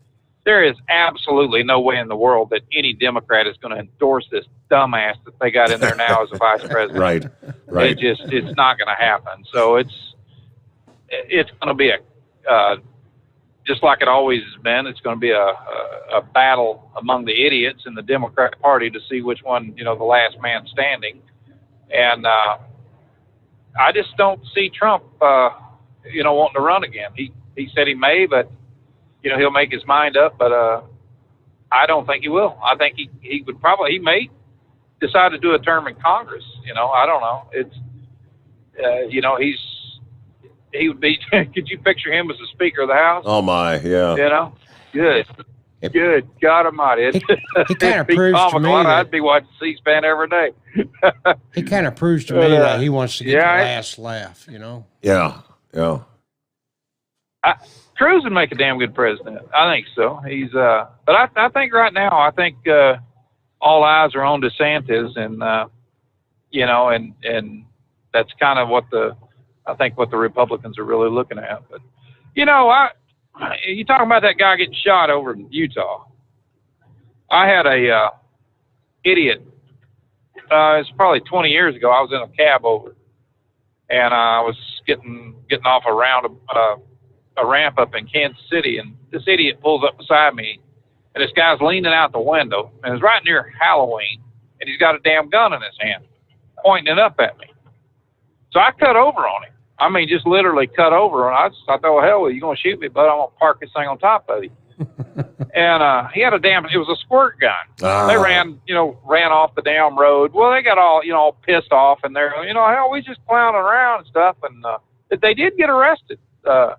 there is absolutely no way in the world that any Democrat is going to endorse this dumbass that they got in there now as a vice president. Right. It's not going to happen. So it's going to be just like it always has been. It's going to be a battle among the idiots in the Democratic Party to see which one, the last man standing. And I just don't see Trump, wanting to run again. He said he may, but he'll make his mind up. But I don't think he will. I think he may decide to do a term in Congress. I don't know. It's he would be. Could you picture him as the Speaker of the House? Oh my, yeah. Good God Almighty! He kind of proves to me that I'd be watching C-SPAN every day. He kind of proves to me that he wants to get the last laugh. Yeah. Cruz would make a damn good president. I think so. He's but I think right now, all eyes are on DeSantis, and and that's kind of what the Republicans are really looking at. But you talking about that guy getting shot over in Utah. I had a idiot. It's probably 20 years ago. I was in a cab over, and I was getting off a ramp up in Kansas City, and this idiot pulls up beside me, and this guy's leaning out the window, and it's right near Halloween, and he's got a damn gun in his hand, pointing it up at me. So I cut over on him. I mean, just literally cut over. And I thought, well, hell, you going to shoot me, but I'm going to park this thing on top of you. And he had it was a squirt gun. They ran off the damn road. Well, they got all pissed off, and they're, hell, we just clowning around and stuff. And they did get arrested. The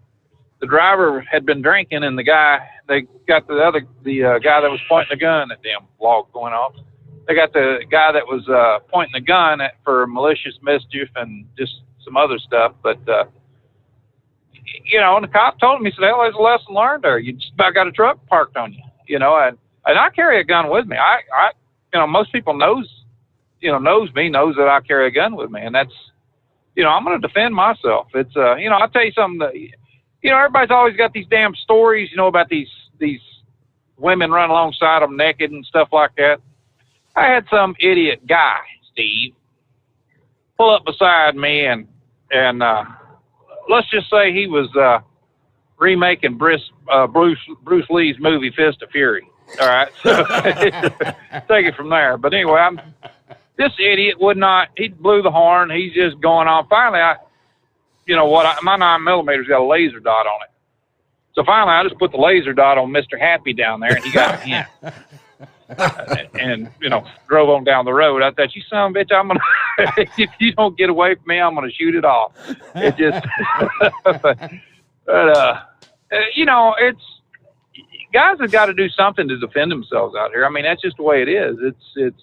driver had been drinking, and they got the guy that was pointing the gun, that damn log going off. They got the guy that was pointing the gun for malicious mischief and just some other stuff. But, and the cop told him, he said, hell, there's a lesson learned there. You just about got a truck parked on you, and I carry a gun with me. Most people knows me, knows that I carry a gun with me. And that's, I'm going to defend myself. It's, I'll tell you something that, everybody's always got these damn stories, about these women run alongside them naked and stuff like that. I had some idiot guy, Steve, pull up beside me and let's just say he was remaking Bruce Lee's movie Fist of Fury. All right, so take it from there. But anyway, this idiot would not. He blew the horn. He's just going on. Finally, my 9mm's got a laser dot on it. So finally, I just put the laser dot on Mr. Happy down there, and he got a hint. And drove on down the road. I thought, you son of a bitch, I'm gonna if you don't get away from me, I'm gonna shoot it off. It just it's guys have got to do something to defend themselves out here. I mean, that's just the way it is. It's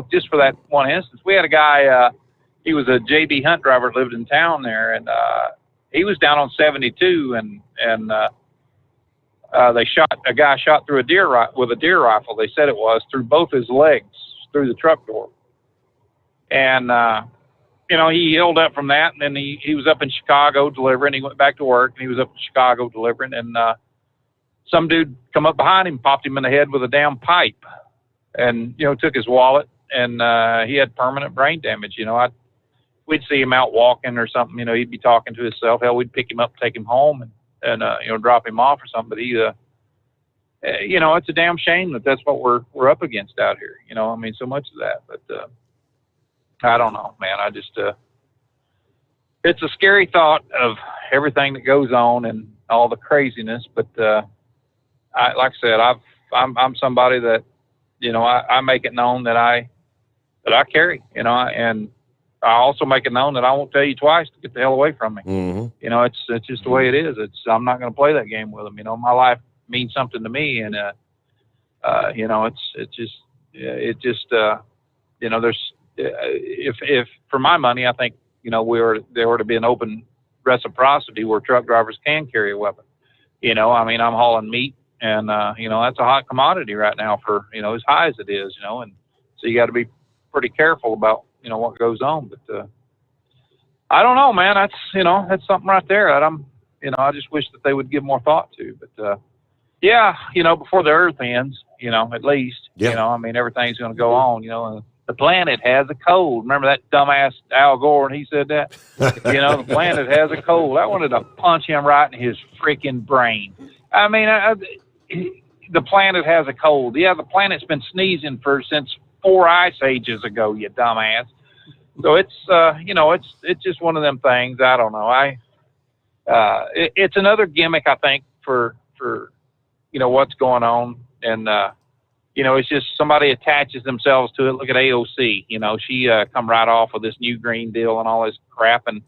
just for that one instance. We had a guy, he was a JB Hunt driver that lived in town there, and he was down on 72 and a guy shot through with a deer rifle. They said it was through both his legs, through the truck door. And, he healed up from that. And then he was up in Chicago delivering. He went back to work, and he was up in Chicago delivering. And some dude come up behind him, popped him in the head with a damn pipe, and, took his wallet. And he had permanent brain damage. We'd see him out walking or something. He'd be talking to himself. Hell, we'd pick him up, take him home, and drop him off or something. But he, it's a damn shame that's what we're up against out here. So much of that. But I don't know, man. I just it's a scary thought of everything that goes on and all the craziness. But like I said, I'm somebody that I make it known that I carry. And I also make it known that I won't tell you twice to get the hell away from me. Mm-hmm. It's just the way it is. I'm not going to play that game with them. My life means something to me, and there's if for my money, I think there ought to be an open reciprocity where truck drivers can carry a weapon. I'm hauling meat, and that's a hot commodity right now for as high as it is. And so you got to be pretty careful about what goes on. But I don't know, man. That's something right there that I just wish that they would give more thought to. But Yeah, before the Earth ends, at least, Yeah. I mean, everything's going to go on, and the planet has a cold. Remember that dumbass Al Gore, and he said that? The planet has a cold. I wanted to punch him right in his freaking brain. I mean, the planet has a cold. Yeah, the planet's been sneezing since 4 ice ages ago, you dumbass. So it's, it's just one of them things. I don't know. It's another gimmick, I think, for what's going on. And, it's just somebody attaches themselves to it. Look at AOC. She come right off of this new Green Deal and all this crap. And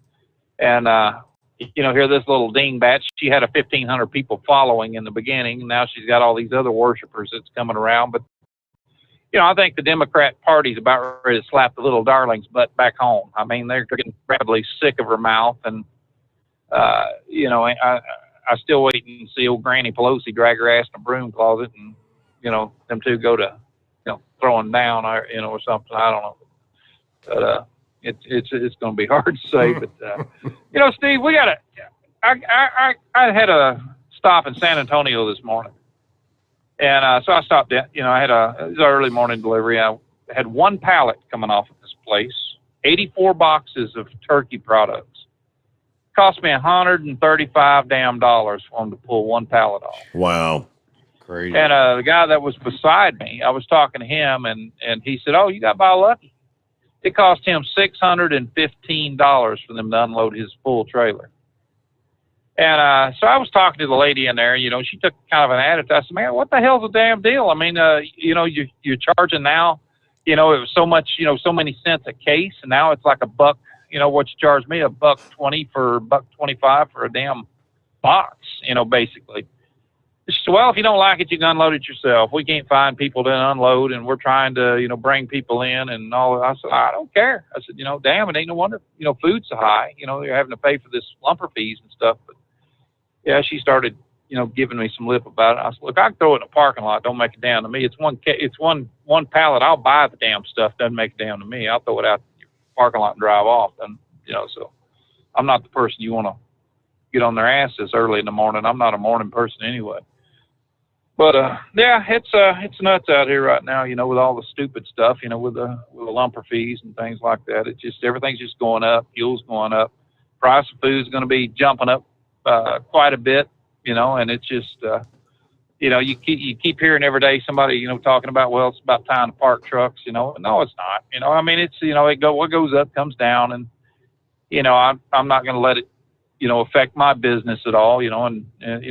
here this little dingbat, she had 1,500 people following in the beginning. And now she's got all these other worshipers that's coming around. But, I think the Democrat Party's about ready to slap the little darling's butt back home. I mean, they're getting rapidly sick of her mouth. And, I still wait and see old Granny Pelosi drag her ass in a broom closet and, them two go to, throwing down or, or something. I don't know. But it's going to be hard to say. But, Steve, we got I had a stop in San Antonio this morning. And so I stopped in. It was an early morning delivery. I had one pallet coming off of this place, 84 boxes of turkey products. Cost me $135 damn dollars for them to pull one pallet off. Wow. Crazy. And the guy that was beside me, I was talking to him, and he said, "Oh, you got by lucky." It cost him $615 for them to unload his full trailer. And so I was talking to the lady in there. She took kind of an attitude. I said, "Man, what the hell's the damn deal? I mean, you're charging now. It was so much, so many cents a case, and now it's like $1. What you charge me, $1.20 for $1.25 for a damn box. Basically." She said, "Well, if you don't like it, you can unload it yourself. We can't find people to unload, and we're trying to, bring people in and all." I said, "I don't care." I said, "Damn, it ain't no wonder, food's so high. You're having to pay for this lumper fees and stuff." But yeah, she started, giving me some lip about it. I said, "Look, I can throw it in a parking lot. Don't make it down to me. It's one pallet. I'll buy the damn stuff. Doesn't make it down to me. I'll throw it out in your parking lot and drive off." And so I'm not the person you want to get on their ass this early in the morning. I'm not a morning person anyway. But yeah, it's nuts out here right now. With all the stupid stuff. With the lumper fees and things like that. It just everything's just going up. Fuel's going up. Price of food's going to be jumping up quite a bit. And it's just you keep hearing every day somebody talking about, well, it's about time to park trucks. No, it's not. I mean, it's what goes up comes down, and I'm not going to let it affect my business at all. And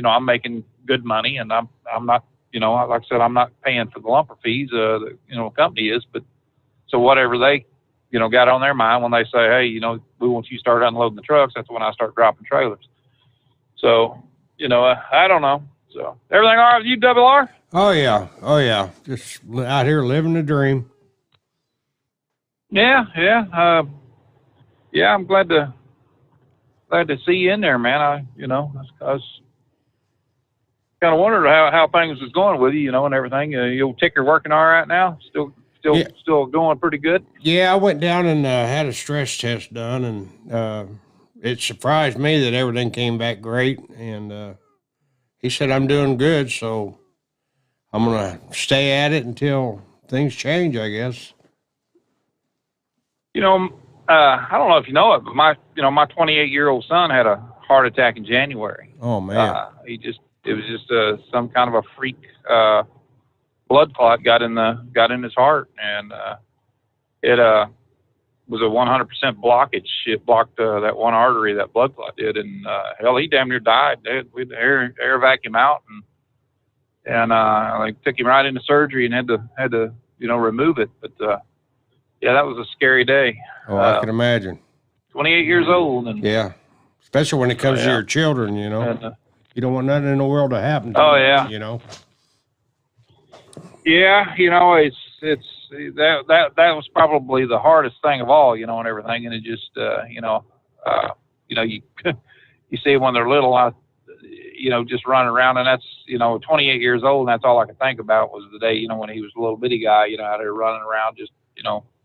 I'm making good money, and I'm not, like I said, I'm not paying for the lumper fees, the company is, but so whatever they, got on their mind when they say, "Hey, we want you to start unloading the trucks," that's when I start dropping trailers. So, I don't know. So everything all right with you, Double R? Oh yeah. Just out here living the dream. Yeah. I'm glad to see you in there, man. I was kind of wondered how things was going with you, and everything. Your ticker working all right now? Still going pretty good? Yeah, I went down and had a stress test done, and it surprised me that everything came back great. And he said I'm doing good, so I'm gonna stay at it until things change, I guess. I don't know if you know it, but my 28-year-old son had a heart attack in January. Oh man! It was just some kind of a freak blood clot got in his heart, and it was a 100% blockage. It blocked that one artery that blood clot did, and hell, he damn near died. We had to air vacuum out, and like took him right into surgery and had to remove it. But yeah, that was a scary day. Oh, I can imagine. 28 years old, and yeah, especially when it comes to your children, And, you don't want nothing in the world to happen to them, yeah. Yeah, it's that was probably the hardest thing of all, and everything. And it just, you see when they're little, just running around, and that's, 28 years old, and that's all I could think about was the day, when he was a little bitty guy, out there running around, just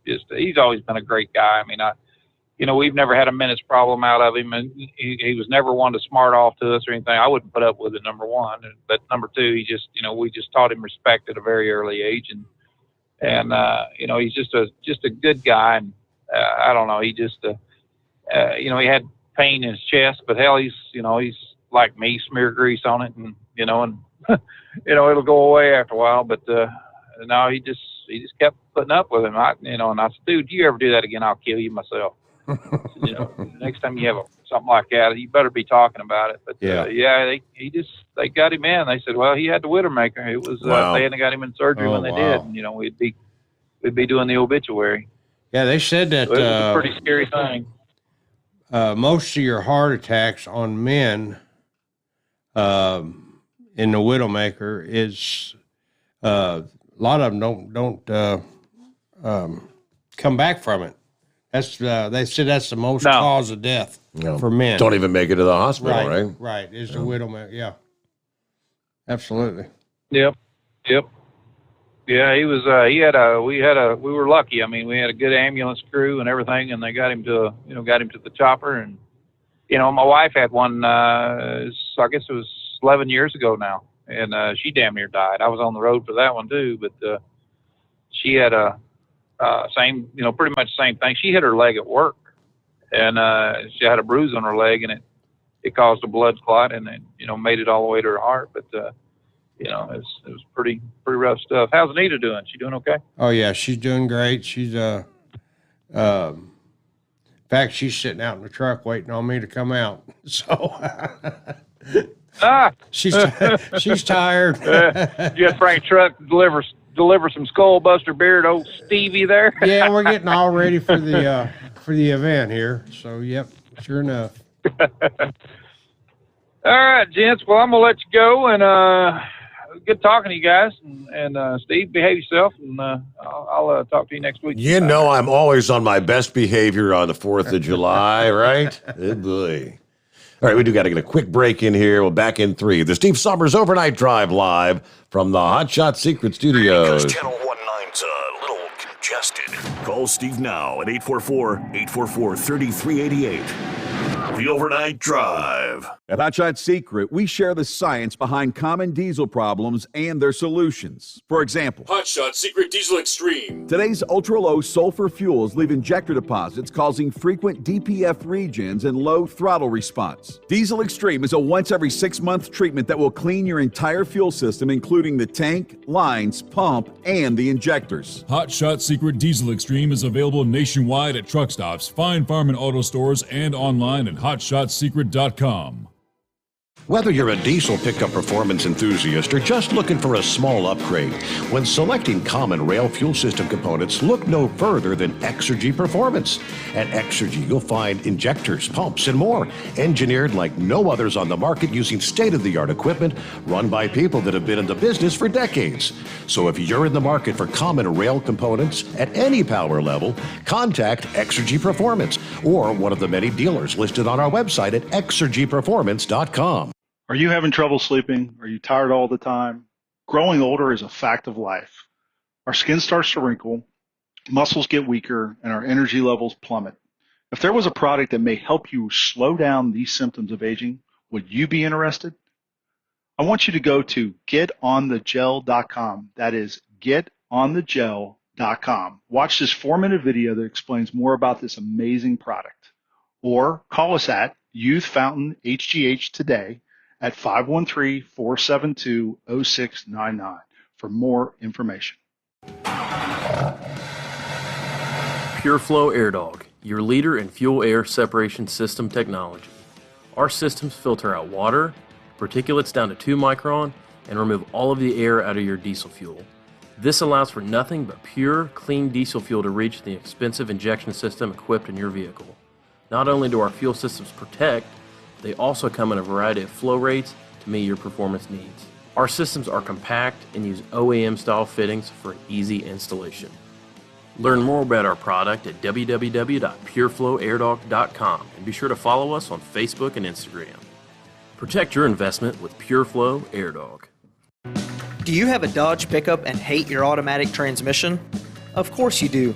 he's always been a great guy. I mean, we've never had a minute's problem out of him, and he was never one to smart off to us or anything. I wouldn't put up with it, number one. But number two, he just, we just taught him respect at a very early age, and he's just a good guy. And I don't know, he just, he had pain in his chest, but hell, he's like me, smear grease on it, and it'll go away after a while. But no, he just kept putting up with him. And I said, dude, you ever do that again, I'll kill you myself. Next time you have something like that, you better be talking about it. But they got him in. They said, well, he had the Widowmaker. It was they hadn't got him in surgery when they did. And, we'd be doing the obituary. Yeah, they said that So it was a pretty scary thing. Most of your heart attacks on men in the Widowmaker is a lot of them don't come back from it. That's they said that's the most cause of death for men. Don't even make it to the hospital, right? Right. Is the Widowmaker? Yeah, absolutely. Yep. Yeah, he was. We were lucky. I mean, we had a good ambulance crew and everything, and they got him to the chopper. And my wife had one. I guess it was 11 years ago now, and she damn near died. I was on the road for that one too, but she had a. Pretty much the same thing. She hit her leg at work, and she had a bruise on her leg, and it caused a blood clot, and it, made it all the way to her heart. But it was pretty rough stuff. How's Anita doing? She doing okay? Oh yeah, she's doing great. She's in fact, she's sitting out in the truck waiting on me to come out. So she's tired. You had Frank Truck deliver some Skullbuster beer to old Stevie there. Yeah, we're getting all ready for the event here. So yep, sure enough. All right, gents. Well, I'm gonna let you go, and good talking to you guys. And Steve, behave yourself, and I'll talk to you next week. I'm always on my best behavior on the 4th of July, right? Good boy. All right, we do got to get a quick break in here. We'll back in 3. The Steve Sommers Overnight Drive live from the Hot Shot Secret Studios. Because Channel 19's a little congested. Call Steve now at 844-844-3388. The Overnight Drive. At Hot Shot Secret, we share the science behind common diesel problems and their solutions. For example, Hot Shot Secret Diesel Extreme. Today's ultra-low sulfur fuels leave injector deposits causing frequent DPF regens and low throttle response. Diesel Extreme is a once every 6-month treatment that will clean your entire fuel system, including the tank, lines, pump, and the injectors. Hot Shot Secret Diesel Extreme is available nationwide at truck stops, fine farm and auto stores, and online at hotshotsecret.com. Whether you're a diesel pickup performance enthusiast or just looking for a small upgrade, when selecting common rail fuel system components, look no further than Exergy Performance. At Exergy, you'll find injectors, pumps, and more, engineered like no others on the market using state-of-the-art equipment run by people that have been in the business for decades. So if you're in the market for common rail components at any power level, contact Exergy Performance or one of the many dealers listed on our website at exergyperformance.com. Are you having trouble sleeping? Are you tired all the time? Growing older is a fact of life. Our skin starts to wrinkle, muscles get weaker, and our energy levels plummet. If there was a product that may help you slow down these symptoms of aging, would you be interested? I want you to go to getonthegel.com. That is getonthegel.com. Watch this 4-minute video that explains more about this amazing product. Or call us at Youth Fountain HGH today at 513-472-0699 for more information. PureFlow Air Dog, your leader in fuel air separation system technology. Our systems filter out water, particulates down to 2 micron, and remove all of the air out of your diesel fuel. This allows for nothing but pure, clean diesel fuel to reach the expensive injection system equipped in your vehicle. Not only do our fuel systems protect, they also come in a variety of flow rates to meet your performance needs. Our systems are compact and use OEM-style fittings for easy installation. Learn more about our product at www.pureflowairdog.com and be sure to follow us on Facebook and Instagram. Protect your investment with PureFlow Air Dog. Do you have a Dodge pickup and hate your automatic transmission? Of course you do.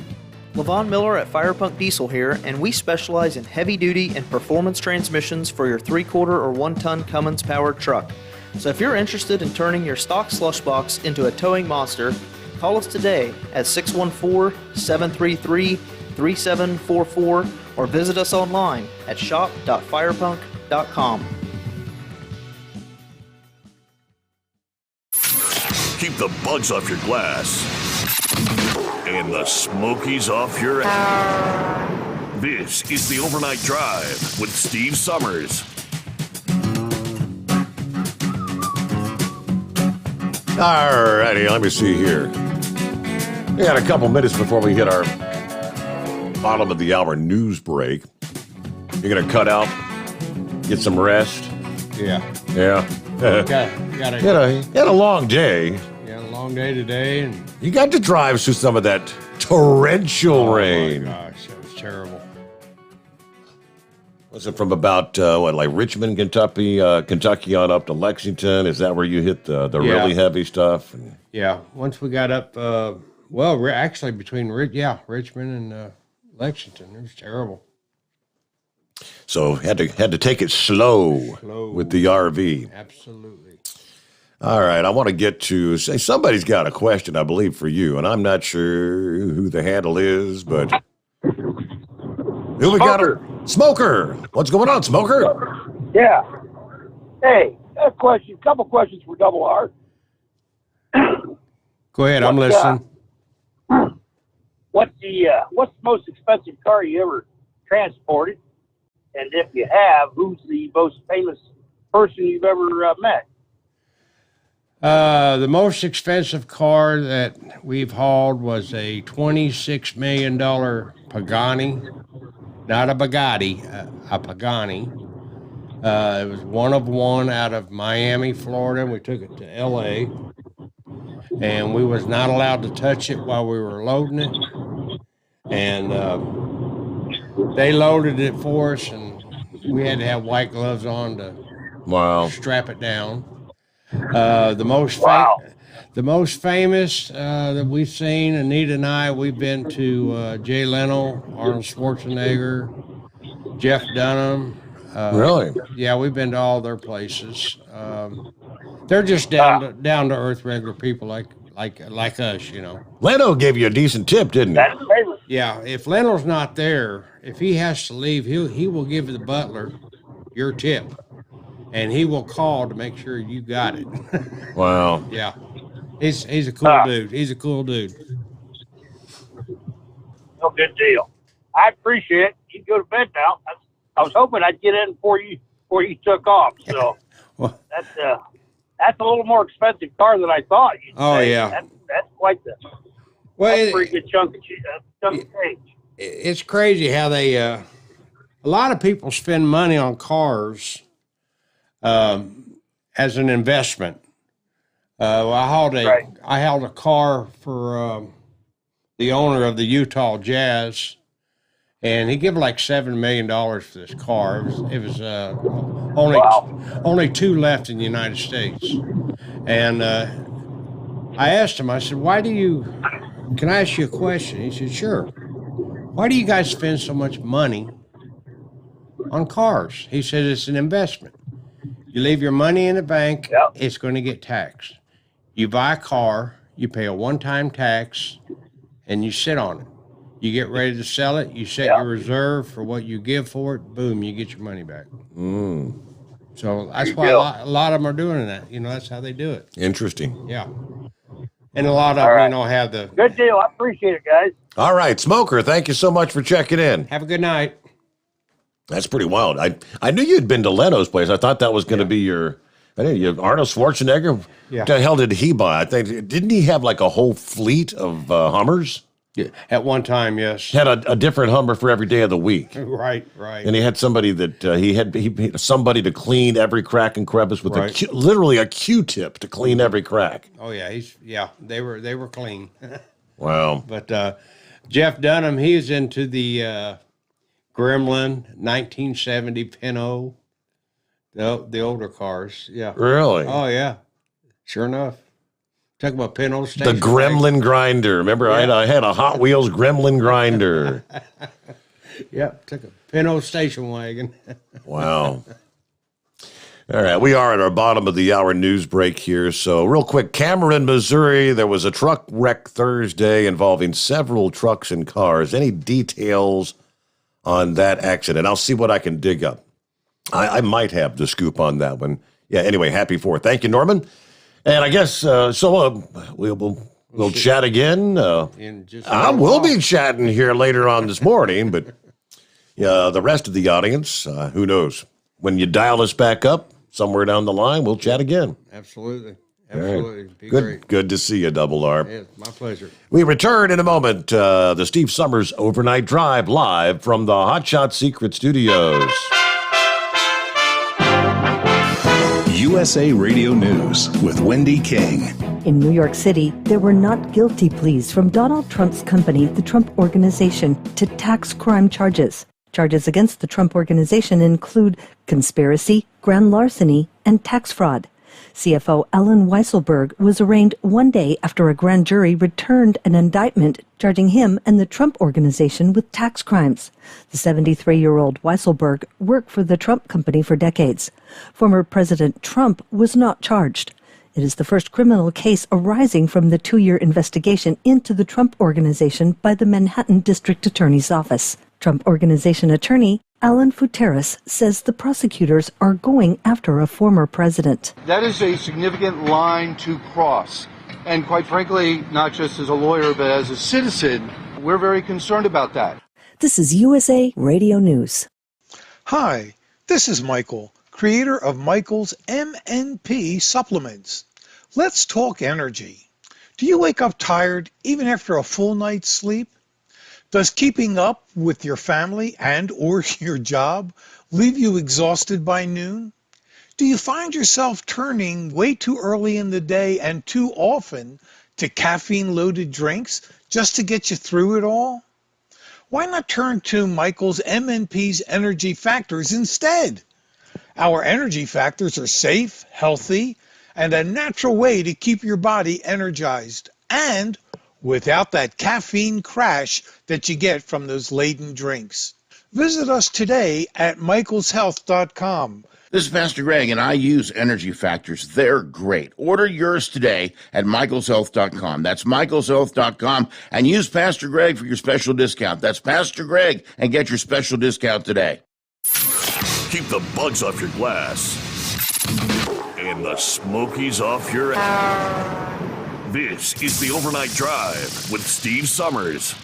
LaVon Miller at Firepunk Diesel here, and we specialize in heavy-duty and performance transmissions for your 3/4 or 1-ton Cummins-powered truck. So if you're interested in turning your stock slush box into a towing monster, call us today at 614-733-3744 or visit us online at shop.firepunk.com. Keep the bugs off your glass and the smokies off your ass. This is the Overnight Drive with Steve Sommers. All righty, let me see here. We got a couple minutes before we hit our bottom of the hour news break. You're going to cut out, get some rest? Yeah. Yeah. You had a long day. Yeah, a long day today. And you got to drive through some of that torrential rain. Oh, my gosh, that was terrible. Was it from about, like Richmond, Kentucky on up to Lexington? Is that where you hit the really heavy stuff? Yeah, once we got up, actually between Richmond and Lexington, it was terrible. So had to take it slow with the RV. Absolutely. All right, I want to get to, say somebody's got a question, I believe, for you, and I'm not sure who the handle is, but who we got? Smoker. What's going on, Smoker? Yeah. Hey, a couple questions for Double R. Go ahead, I'm listening. What's the most expensive car you ever transported? And if you have, who's the most famous person you've ever met? The most expensive car that we've hauled was a $26 million Pagani. Not a Bugatti, a Pagani. It was one of one out of Miami, Florida. We took it to L.A. And we was not allowed to touch it while we were loading it. And they loaded it for us, and we had to have white gloves on to strap it down. The most famous that we've seen, Anita and I, we've been to Jay Leno, Arnold Schwarzenegger, Jeff Dunham. Really? Yeah, we've been to all their places. They're just down to earth, regular people like us, you know. Leno gave you a decent tip, didn't he? Yeah, if Leno's not there, if he has to leave, he will give the butler your tip. And he will call to make sure you got it. Wow. Yeah. He's a cool dude. He's a cool dude. No good deal. I appreciate it. You can go to bed now. I was hoping I'd get in before you took off. So well, that's a little more expensive car than I thought. You'd say. Yeah. That's quite the that's a pretty good chunk of change. It's crazy how they a lot of people spend money on cars as an investment. I hauled a car for the owner of the Utah Jazz, and he gave like $7 million for this car. It was only two left in the United States, and I asked him. I said, can I ask you a question?" He said, "Sure." "Why do you guys spend so much money on cars?" He said, "It's an investment. You leave your money in the bank, it's going to get taxed. You buy a car, you pay a one-time tax, and you sit on it. You get ready to sell it, you set your reserve for what you give for it, boom, you get your money back." So that's why a lot of them are doing that. You know, that's how they do it. Interesting. Yeah. And a lot of them, have the... Good deal. I appreciate it, guys. All right, Smoker, thank you so much for checking in. Have a good night. That's pretty wild. I knew you'd been to Leno's place. I thought that was going to be your... Arnold Schwarzenegger? Yeah. What the hell did he buy? I think, didn't he have like a whole fleet of Hummers? Yeah. At one time, yes. Had a different Hummer for every day of the week. Right. And he had somebody that he had somebody to clean every crack and crevice with literally a Q-tip to clean every crack. Oh yeah, they were clean. Wow. But Jeff Dunham, he's into the Gremlin 1970 Pinto, the older cars. Yeah. Really? Oh yeah, sure enough. Took my Pinto station The Gremlin grinder. Remember, I had a Hot Wheels Gremlin grinder. Yep, took a Pinto station wagon. Wow. All right, we are at our bottom of the hour news break here. So real quick, Cameron, Missouri, there was a truck wreck Thursday involving several trucks and cars. Any details on that accident? I'll see what I can dig up. I might have the scoop on that one. Yeah, anyway, happy 4th. Thank you, Norman. And I guess, we'll chat again. I will be chatting here later on this morning, but the rest of the audience, who knows? When you dial us back up, somewhere down the line, we'll chat again. Absolutely. Right. Be Good, great. good to see you, Double R. Yeah, my pleasure. We return in a moment. The Steve Sommers Overnight Drive live from the Hot Shot Secret Studios. USA Radio News with Wendy King. In New York City, there were not guilty pleas from Donald Trump's company, the Trump Organization, to tax crime charges. Charges against the Trump Organization include conspiracy, grand larceny, and tax fraud. CFO Alan Weisselberg was arraigned one day after a grand jury returned an indictment charging him and the Trump Organization with tax crimes. The 73-year-old Weisselberg worked for the Trump company for decades. Former President Trump was not charged. It is the first criminal case arising from the 2-year investigation into the Trump Organization by the Manhattan District Attorney's Office. Trump Organization attorney Alan Futeris says the prosecutors are going after a former president. That is a significant line to cross. And quite frankly, not just as a lawyer, but as a citizen, we're very concerned about that. This is USA Radio News. Hi, this is Michael, creator of Michael's MNP supplements. Let's talk energy. Do you wake up tired even after a full night's sleep? Does keeping up with your family and or your job leave you exhausted by noon? Do you find yourself turning way too early in the day and too often to caffeine-loaded drinks just to get you through it all? Why not turn to Michael's MNP's Energy Factors instead? Our Energy Factors are safe, healthy, and a natural way to keep your body energized and without that caffeine crash that you get from those laden drinks. Visit us today at michaelshealth.com. This is Pastor Greg, and I use Energy Factors. They're great. Order yours today at michaelshealth.com. That's michaelshealth.com, and use Pastor Greg for your special discount. That's Pastor Greg, and get your special discount today. Keep the bugs off your glass and the smokies off your ass. This is the Overnight Drive with Steve Sommers.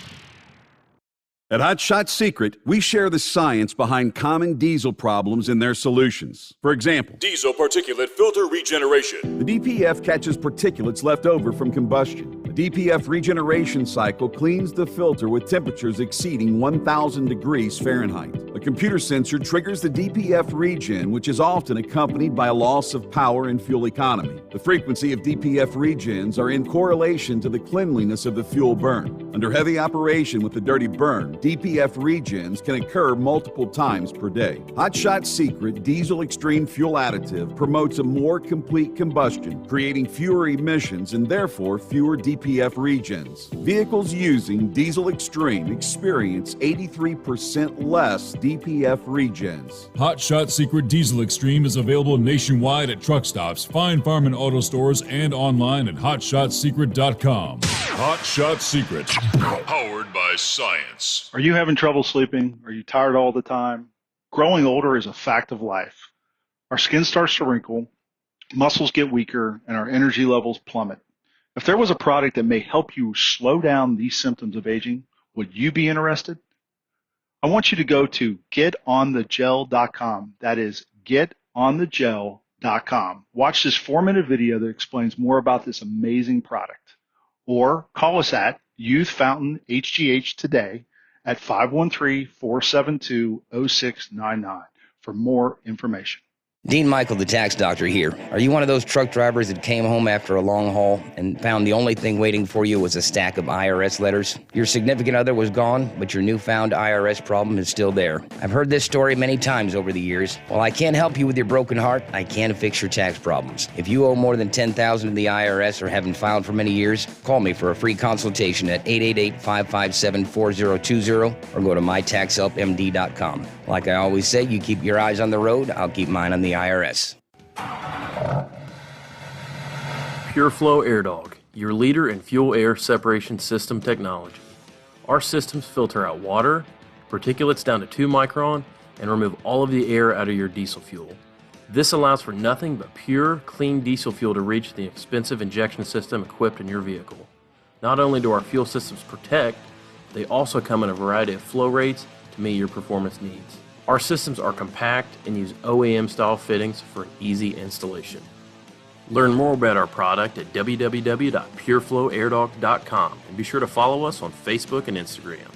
At Hot Shot Secret, we share the science behind common diesel problems and their solutions. For example, Diesel particulate filter regeneration. the DPF catches particulates left over from combustion. The DPF regeneration cycle cleans the filter with temperatures exceeding 1,000 degrees Fahrenheit. A computer sensor triggers the DPF regen, which is often accompanied by a loss of power and fuel economy. The frequency of DPF regens are in correlation to the cleanliness of the fuel burn. Under heavy operation with the dirty burn, DPF regens can occur multiple times per day. Hot Shot Secret Diesel Extreme Fuel Additive promotes a more complete combustion, creating fewer emissions and therefore fewer DPF regens. Vehicles using Diesel Extreme experience 83% less DPF regens. Hot Shot Secret Diesel Extreme is available nationwide at truck stops, fine farm and auto stores, and online at hotshotsecret.com. Hot Shot Secret, powered by science. Are you having trouble sleeping? Are you tired all the time? Growing older is a fact of life. Our skin starts to wrinkle, muscles get weaker, and our energy levels plummet. If there was a product that may help you slow down these symptoms of aging, would you be interested? I want you to go to getonthegel.com. That is getonthegel.com. Watch this 4-minute video that explains more about this amazing product. Or call us at Youth Fountain HGH today at 513-472-0699 for more information. Dean Michael, the tax doctor here. Are you one of those truck drivers that came home after a long haul and found the only thing waiting for you was a stack of IRS letters? Your significant other was gone, but your newfound IRS problem is still there. I've heard this story many times over the years. While I can't help you with your broken heart, I can fix your tax problems. If you owe more than $10,000 to the IRS or haven't filed for many years, call me for a free consultation at 888-557-4020 or go to mytaxhelpmd.com. Like I always say, you keep your eyes on the road, I'll keep mine on the IRS. Pure Flow Air Dog, your leader in fuel air separation system technology. Our systems filter out water, particulates down to 2 micron, and remove all of the air out of your diesel fuel. This allows for nothing but pure, clean diesel fuel to reach the expensive injection system equipped in your vehicle. Not only do our fuel systems protect, they also come in a variety of flow rates to meet your performance needs. Our systems are compact and use OEM-style fittings for an easy installation. Learn more about our product at www.pureflowairdog.com and be sure to follow us on Facebook and Instagram.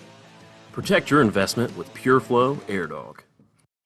Protect your investment with Pure Flow Air Dog.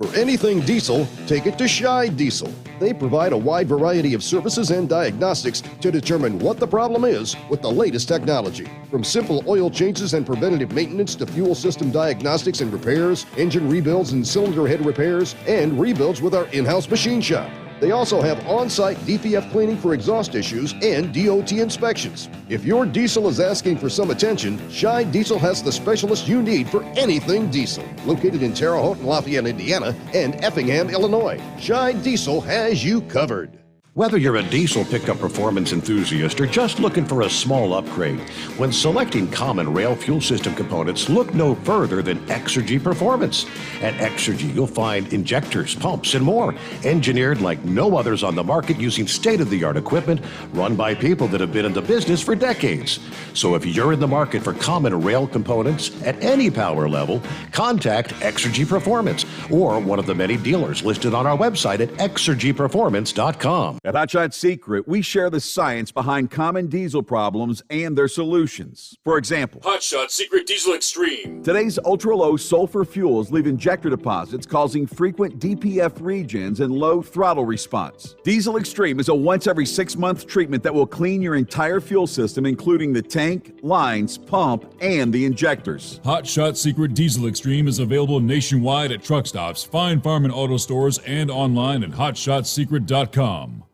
For anything diesel, take it to Scheid Diesel. They provide a wide variety of services and diagnostics to determine what the problem is with the latest technology. From simple oil changes and preventative maintenance to fuel system diagnostics and repairs, engine rebuilds and cylinder head repairs, and rebuilds with our in-house machine shop. They also have on-site DPF cleaning for exhaust issues and DOT inspections. If your diesel is asking for some attention, Scheid Diesel has the specialist you need for anything diesel. Located in Terre Haute and Lafayette, Indiana, and Effingham, Illinois, Scheid Diesel has you covered. Whether you're a diesel pickup performance enthusiast or just looking for a small upgrade, when selecting common rail fuel system components, look no further than Exergy Performance. At Exergy, you'll find injectors, pumps, and more, engineered like no others on the market using state-of-the-art equipment run by people that have been in the business for decades. So if you're in the market for common rail components at any power level, contact Exergy Performance or one of the many dealers listed on our website at exergyperformance.com. At Hot Shot Secret, we share the science behind common diesel problems and their solutions. For example, Hot Shot Secret Diesel Extreme. Today's ultra-low sulfur fuels leave injector deposits causing frequent DPF regens and low throttle response. Diesel Extreme is a once every 6-month treatment that will clean your entire fuel system, including the tank, lines, pump, and the injectors. Hot Shot Secret Diesel Extreme is available nationwide at truck stops, fine farm and auto stores, and online at hotshotsecret.com.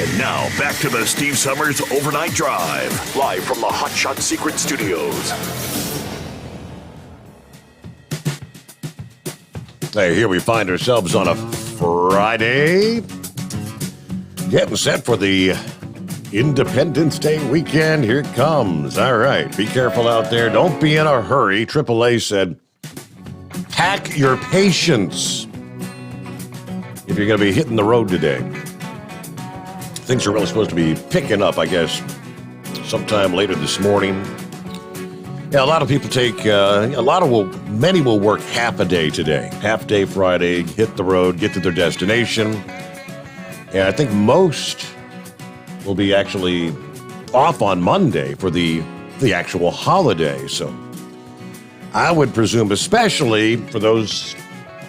And now, back to the Steve Summers Overnight Drive, live from the Hot Shot Secret Studios. Hey, here we find ourselves on a Friday, getting set for the Independence Day weekend. Here it comes. All right, be careful out there. Don't be in a hurry. AAA said, pack your patience if you're going to be hitting the road today. Things are really supposed to be picking up, I guess, sometime later this morning. Yeah, a lot of people many will work half a day today. Half day Friday, hit the road, get to their destination. And I think most will be actually off on Monday for the actual holiday. So I would presume, especially for those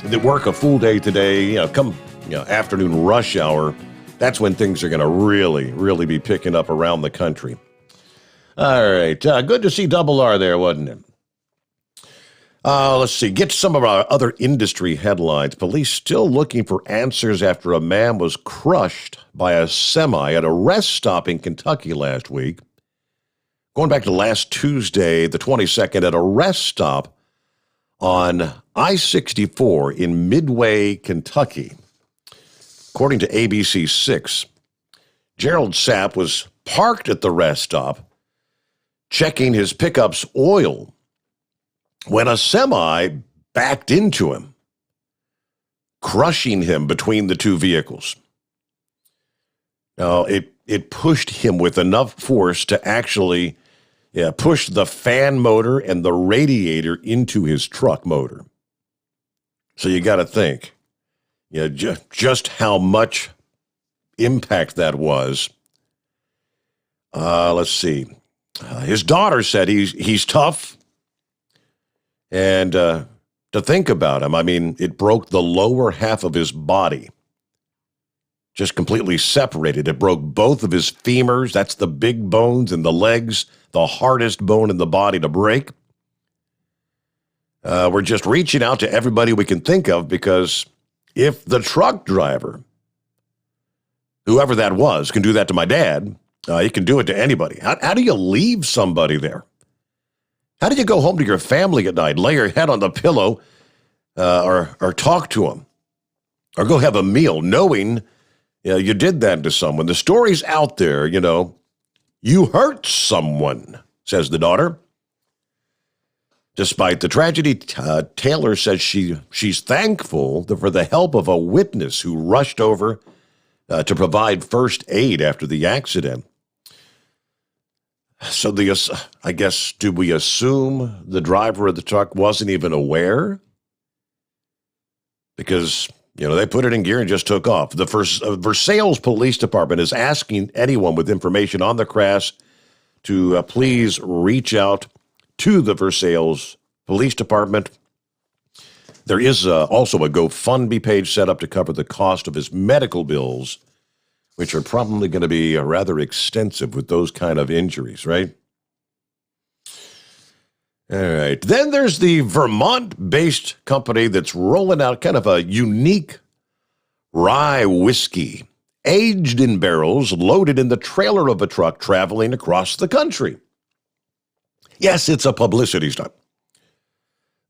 that work a full day today, come afternoon rush hour, that's when things are going to really be picking up around the country. All right. Good to see Double R there, wasn't it? Let's see. Get to some of our other industry headlines. Police still looking for answers after a man was crushed by a semi at a rest stop in Kentucky last week. Going back to last Tuesday, the 22nd, at a rest stop on I-64 in Midway, Kentucky. According to ABC 6, Gerald Sapp was parked at the rest stop checking his pickup's oil when a semi backed into him, crushing him between the two vehicles. Now, it pushed him with enough force to actually push the fan motor and the radiator into his truck motor. So you got to think, just how much impact that was. Let's see. His daughter said he's tough and to think about him. I mean, it broke the lower half of his body, just completely separated. It broke both of his femurs. That's the big bones in the legs, the hardest bone in the body to break. We're just reaching out to everybody we can think of, because if the truck driver, whoever that was, can do that to my dad, he can do it to anybody. How do you leave somebody there? How do you go home to your family at night, lay your head on the pillow, or talk to them, or go have a meal, knowing you did that to someone? The story's out there, you hurt someone, says the daughter. Despite the tragedy, Taylor says she's thankful for the help of a witness who rushed over to provide first aid after the accident. So I guess, do we assume the driver of the truck wasn't even aware? Because, they put it in gear and just took off. The Versailles Police Department is asking anyone with information on the crash to please reach out to the Versailles Police Department. There is also a GoFundMe page set up to cover the cost of his medical bills, which are probably going to be rather extensive with those kind of injuries, right? All right. Then there's the Vermont-based company that's rolling out kind of a unique rye whiskey, aged in barrels, loaded in the trailer of a truck traveling across the country. Yes, it's a publicity stunt.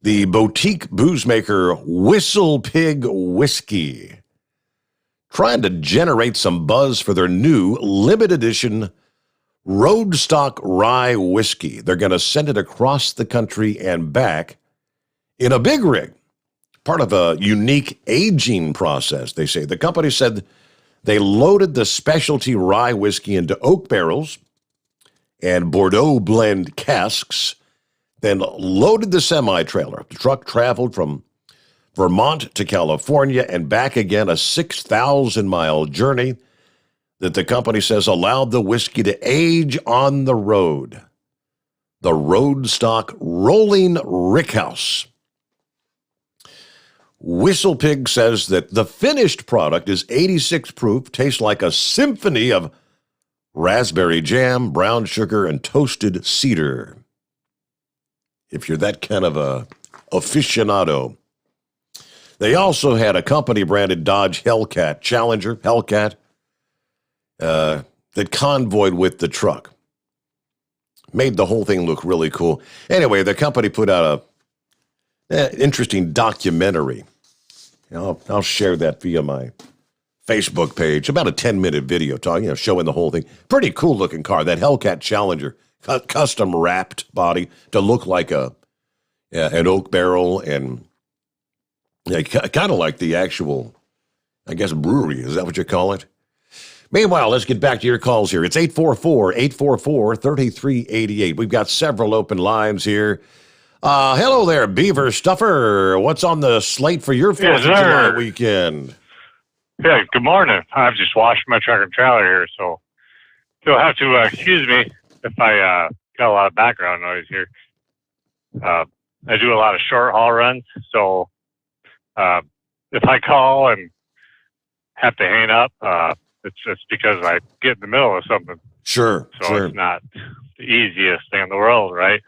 The boutique booze maker Whistle Pig Whiskey, trying to generate some buzz for their new limited edition Roadstock Rye Whiskey. They're going to send it across the country and back in a big rig, part of a unique aging process, they say. The company said they loaded the specialty rye whiskey into oak barrels and Bordeaux blend casks, then loaded the semi-trailer. The truck traveled from Vermont to California and back again, a 6,000-mile journey that the company says allowed the whiskey to age on the road. The Roadstock Rolling Rickhouse. Whistle Pig says that the finished product is 86 proof, tastes like a symphony of raspberry jam, brown sugar, and toasted cedar. If you're that kind of a aficionado. They also had a company-branded Dodge Hellcat, Challenger Hellcat, that convoyed with the truck. Made the whole thing look really cool. Anyway, the company put out an interesting documentary. I'll share that via my Facebook page. About a 10-minute video talking, showing the whole thing. Pretty cool-looking car, that Hellcat Challenger, custom-wrapped body to look like an oak barrel, and kind of like the actual, I guess, brewery. Is that what you call it? Meanwhile, let's get back to your calls here. It's 844-844-3388. We've got several open lines here. Hello there, Beaver Stuffer. What's on the slate for your 4th of July weekend? Yeah, good morning. I've just washed my truck and trailer here, so you'll have to excuse me if I got a lot of background noise here. I do a lot of short haul runs, so if I call and have to hang up, it's just because I get in the middle of something. Sure. So It's not the easiest thing in the world, right?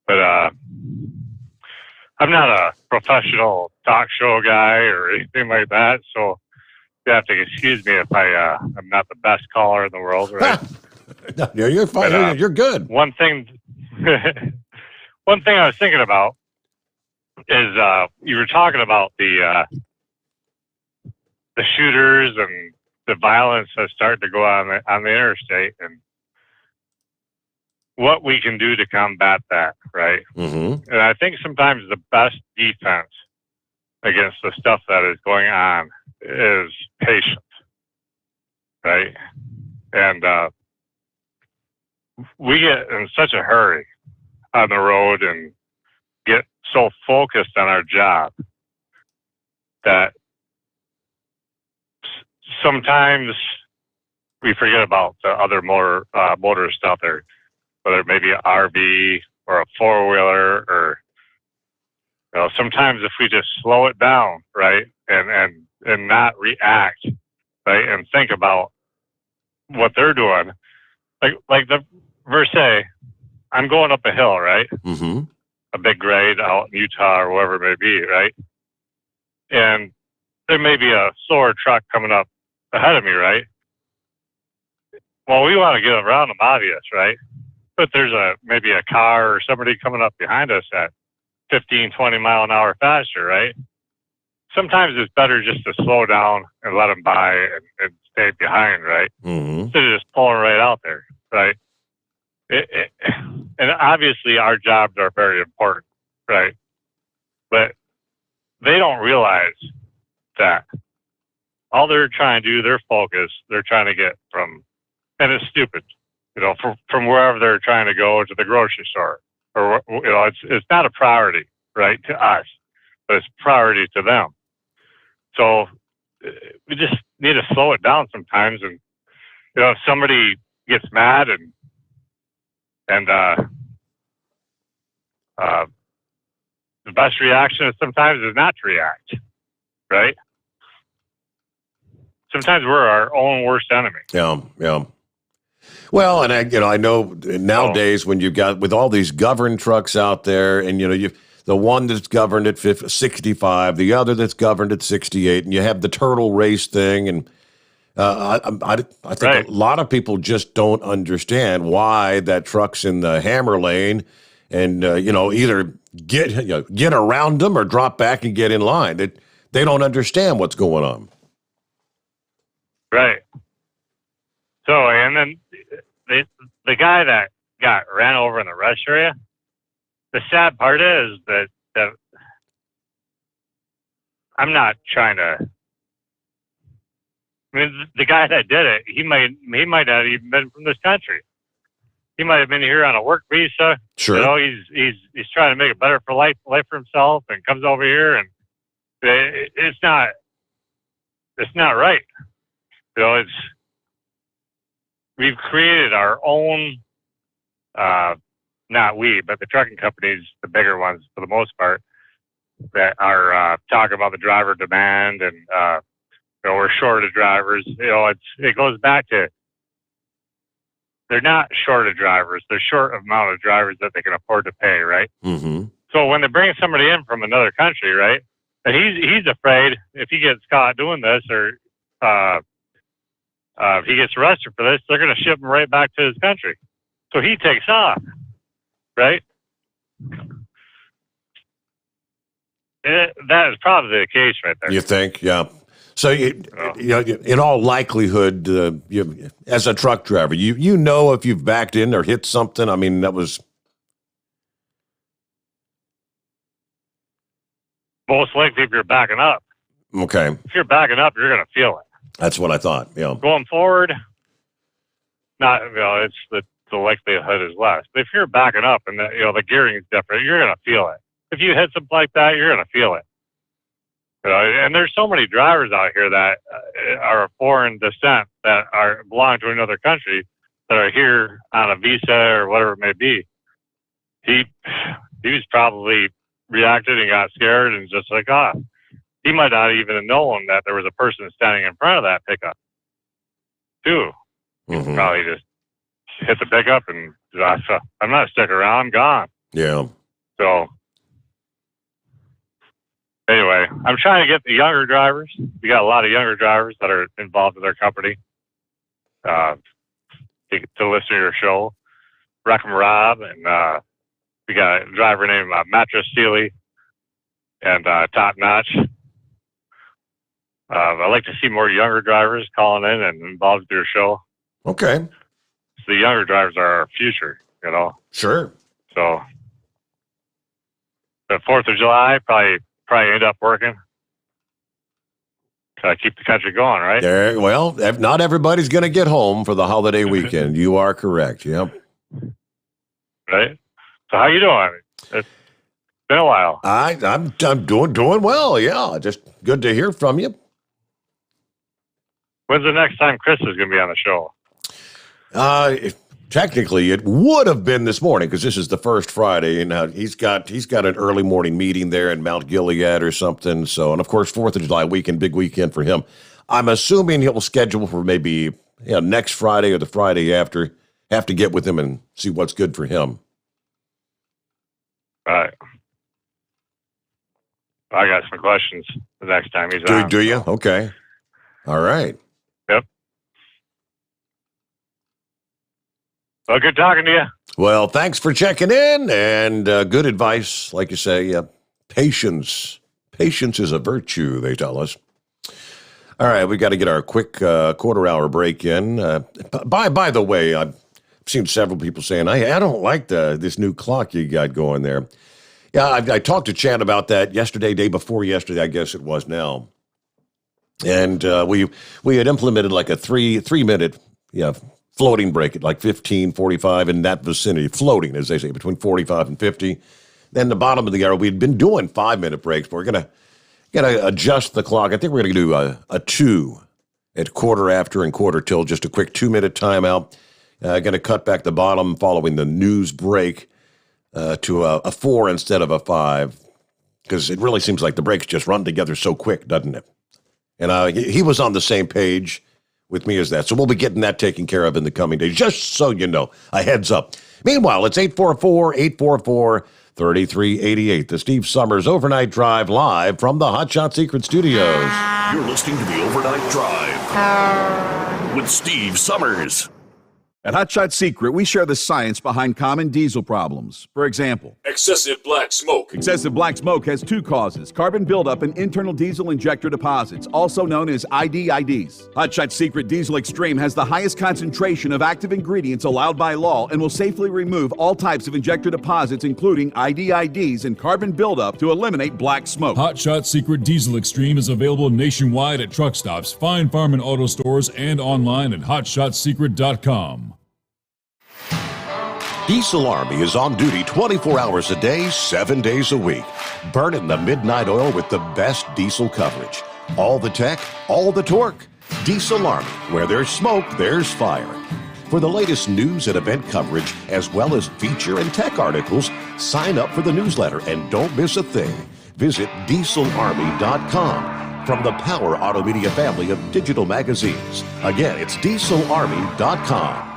But I'm not a professional talk show guy or anything like that, so you have to excuse me if I'm not the best caller in the world, right? No, you're fine. But, you're good. One thing I was thinking about is you were talking about the shooters and the violence that's starting to go on the interstate, and what we can do to combat that, right? Mm-hmm. And I think sometimes the best defense against the stuff that is going on is patience, right? And we get in such a hurry on the road and get so focused on our job that sometimes we forget about the other motorist out there, whether it may be an RV or a four-wheeler or Sometimes if we just slow it down, right, and not react, right, and think about what they're doing, like the Versailles, I'm going up a hill, right, a big grade out in Utah or wherever it may be, right, and there may be a slower truck coming up ahead of me, right. Well, we want to get around them, obvious, right, but there's maybe a car or somebody coming up behind us at 15, 20 mile an hour faster, right? Sometimes it's better just to slow down and let them by and stay behind, right? Instead of just pulling right out there, right? And obviously our jobs are very important, right? But they don't realize that all they're trying to do, their focus, they're trying to get from, and it's stupid, from wherever they're trying to go to the grocery store. Or, it's not a priority, right, to us, but it's a priority to them. So we just need to slow it down sometimes. And, if somebody gets mad and the best reaction sometimes is not to react, right? Sometimes we're our own worst enemy. Yeah. Well, and I know nowadays when you've got with all these governed trucks out there, and you've the one that's governed at 65, the other that's governed at 68, and you have the turtle race thing, and I think a lot of people just don't understand why that truck's in the hammer lane, and either get around them or drop back and get in line. They don't understand what's going on. Right. So, and then the guy that got ran over in the rest area, the sad part is that I'm not trying to. I mean, the guy that did it, he might not even been from this country. He might have been here on a work visa. Sure. He's trying to make it better for life for himself, and comes over here, and it's not right. We've created our own, not we, but the trucking companies, the bigger ones for the most part, that are talking about the driver demand and, we're short of drivers. It goes back to, they're not short of drivers. They're short of amount of drivers that they can afford to pay, right? Mm-hmm. So when they bring somebody in from another country, right, and he's afraid if he gets caught doing this or if he gets arrested for this, they're going to ship him right back to his country. So he takes off, right? That is probably the case right there. You think? Yeah. So, in all likelihood, as a truck driver, you know if you've backed in or hit something. I mean, that was most likely if you're backing up. Okay. If you're backing up, you're going to feel it. That's what I thought. Yeah. Going forward, it's the likelihood is less. But if you're backing up and the gearing is different, you're going to feel it. If you hit something like that, you're going to feel it. And there's so many drivers out here that are of foreign descent that belong to another country that are here on a visa or whatever it may be. He was probably reacted and got scared and just like, he might not even have known that there was a person standing in front of that pickup, too. Mm-hmm. Probably just hit the pickup and I'm not sticking around. I'm gone. Yeah. So anyway, I'm trying to get the younger drivers. We got a lot of younger drivers that are involved with our company to listen to your show. Wreckham Rob, and we got a driver named Mattress Sealy and Top Notch. I'd like to see more younger drivers calling in and involved with your show. Okay. So the younger drivers are our future, Sure. So the 4th of July, probably end up working. Try to keep the country going, right? Well, not everybody's going to get home for the holiday weekend. You are correct. Yep. Right. So how you doing? It's been a while. I'm doing well. Yeah. Just good to hear from you. When's the next time Chris is going to be on the show? Technically, it would have been this morning because this is the first Friday, and he's got an early morning meeting there in Mount Gilead or something. So, and of course, 4th of July weekend, big weekend for him. I'm assuming he'll schedule for maybe next Friday or the Friday after. Have to get with him and see what's good for him. Right. I got some questions the next time he's on. Do you? Okay. All right. Yep. Well, good talking to you. Well, thanks for checking in, and good advice. Like you say, patience. Patience is a virtue, they tell us. All right, we got to get our quick quarter-hour break in. By the way, I've seen several people saying, I don't like this new clock you got going there. Yeah, I talked to Chad about that yesterday, day before yesterday, I guess it was now. And we had implemented like a three-minute floating break at like 15, 45, in that vicinity, floating, as they say, between 45 and 50. Then the bottom of the hour, we'd been doing 5-minute breaks, but we're going to adjust the clock. I think we're going to do a 2 at quarter after and quarter till, just a quick 2-minute timeout. Going to cut back the bottom following the news break to a 4 instead of a 5, because it really seems like the breaks just run together so quick, doesn't it? And he was on the same page with me as that. So we'll be getting that taken care of in the coming days, just so you know, a heads up. Meanwhile, it's 844-844-3388, the Steve Sommers Overnight Drive, live from the Hot Shot Secret Studios. You're listening to the Overnight Drive with Steve Sommers. At Hot Shot Secret, we share the science behind common diesel problems. For example, excessive black smoke. Excessive black smoke has 2 causes: carbon buildup and internal diesel injector deposits, also known as IDIDs. Hot Shot Secret Diesel Extreme has the highest concentration of active ingredients allowed by law and will safely remove all types of injector deposits, including IDIDs and carbon buildup, to eliminate black smoke. Hot Shot Secret Diesel Extreme is available nationwide at truck stops, fine farm and auto stores, and online at hotshotsecret.com. Diesel Army is on duty 24 hours a day, 7 days a week. Burning the midnight oil with the best diesel coverage. All the tech, all the torque. Diesel Army, where there's smoke, there's fire. For the latest news and event coverage, as well as feature and tech articles, sign up for the newsletter and don't miss a thing. Visit dieselarmy.com from the Power Auto Media family of digital magazines. Again, it's dieselarmy.com.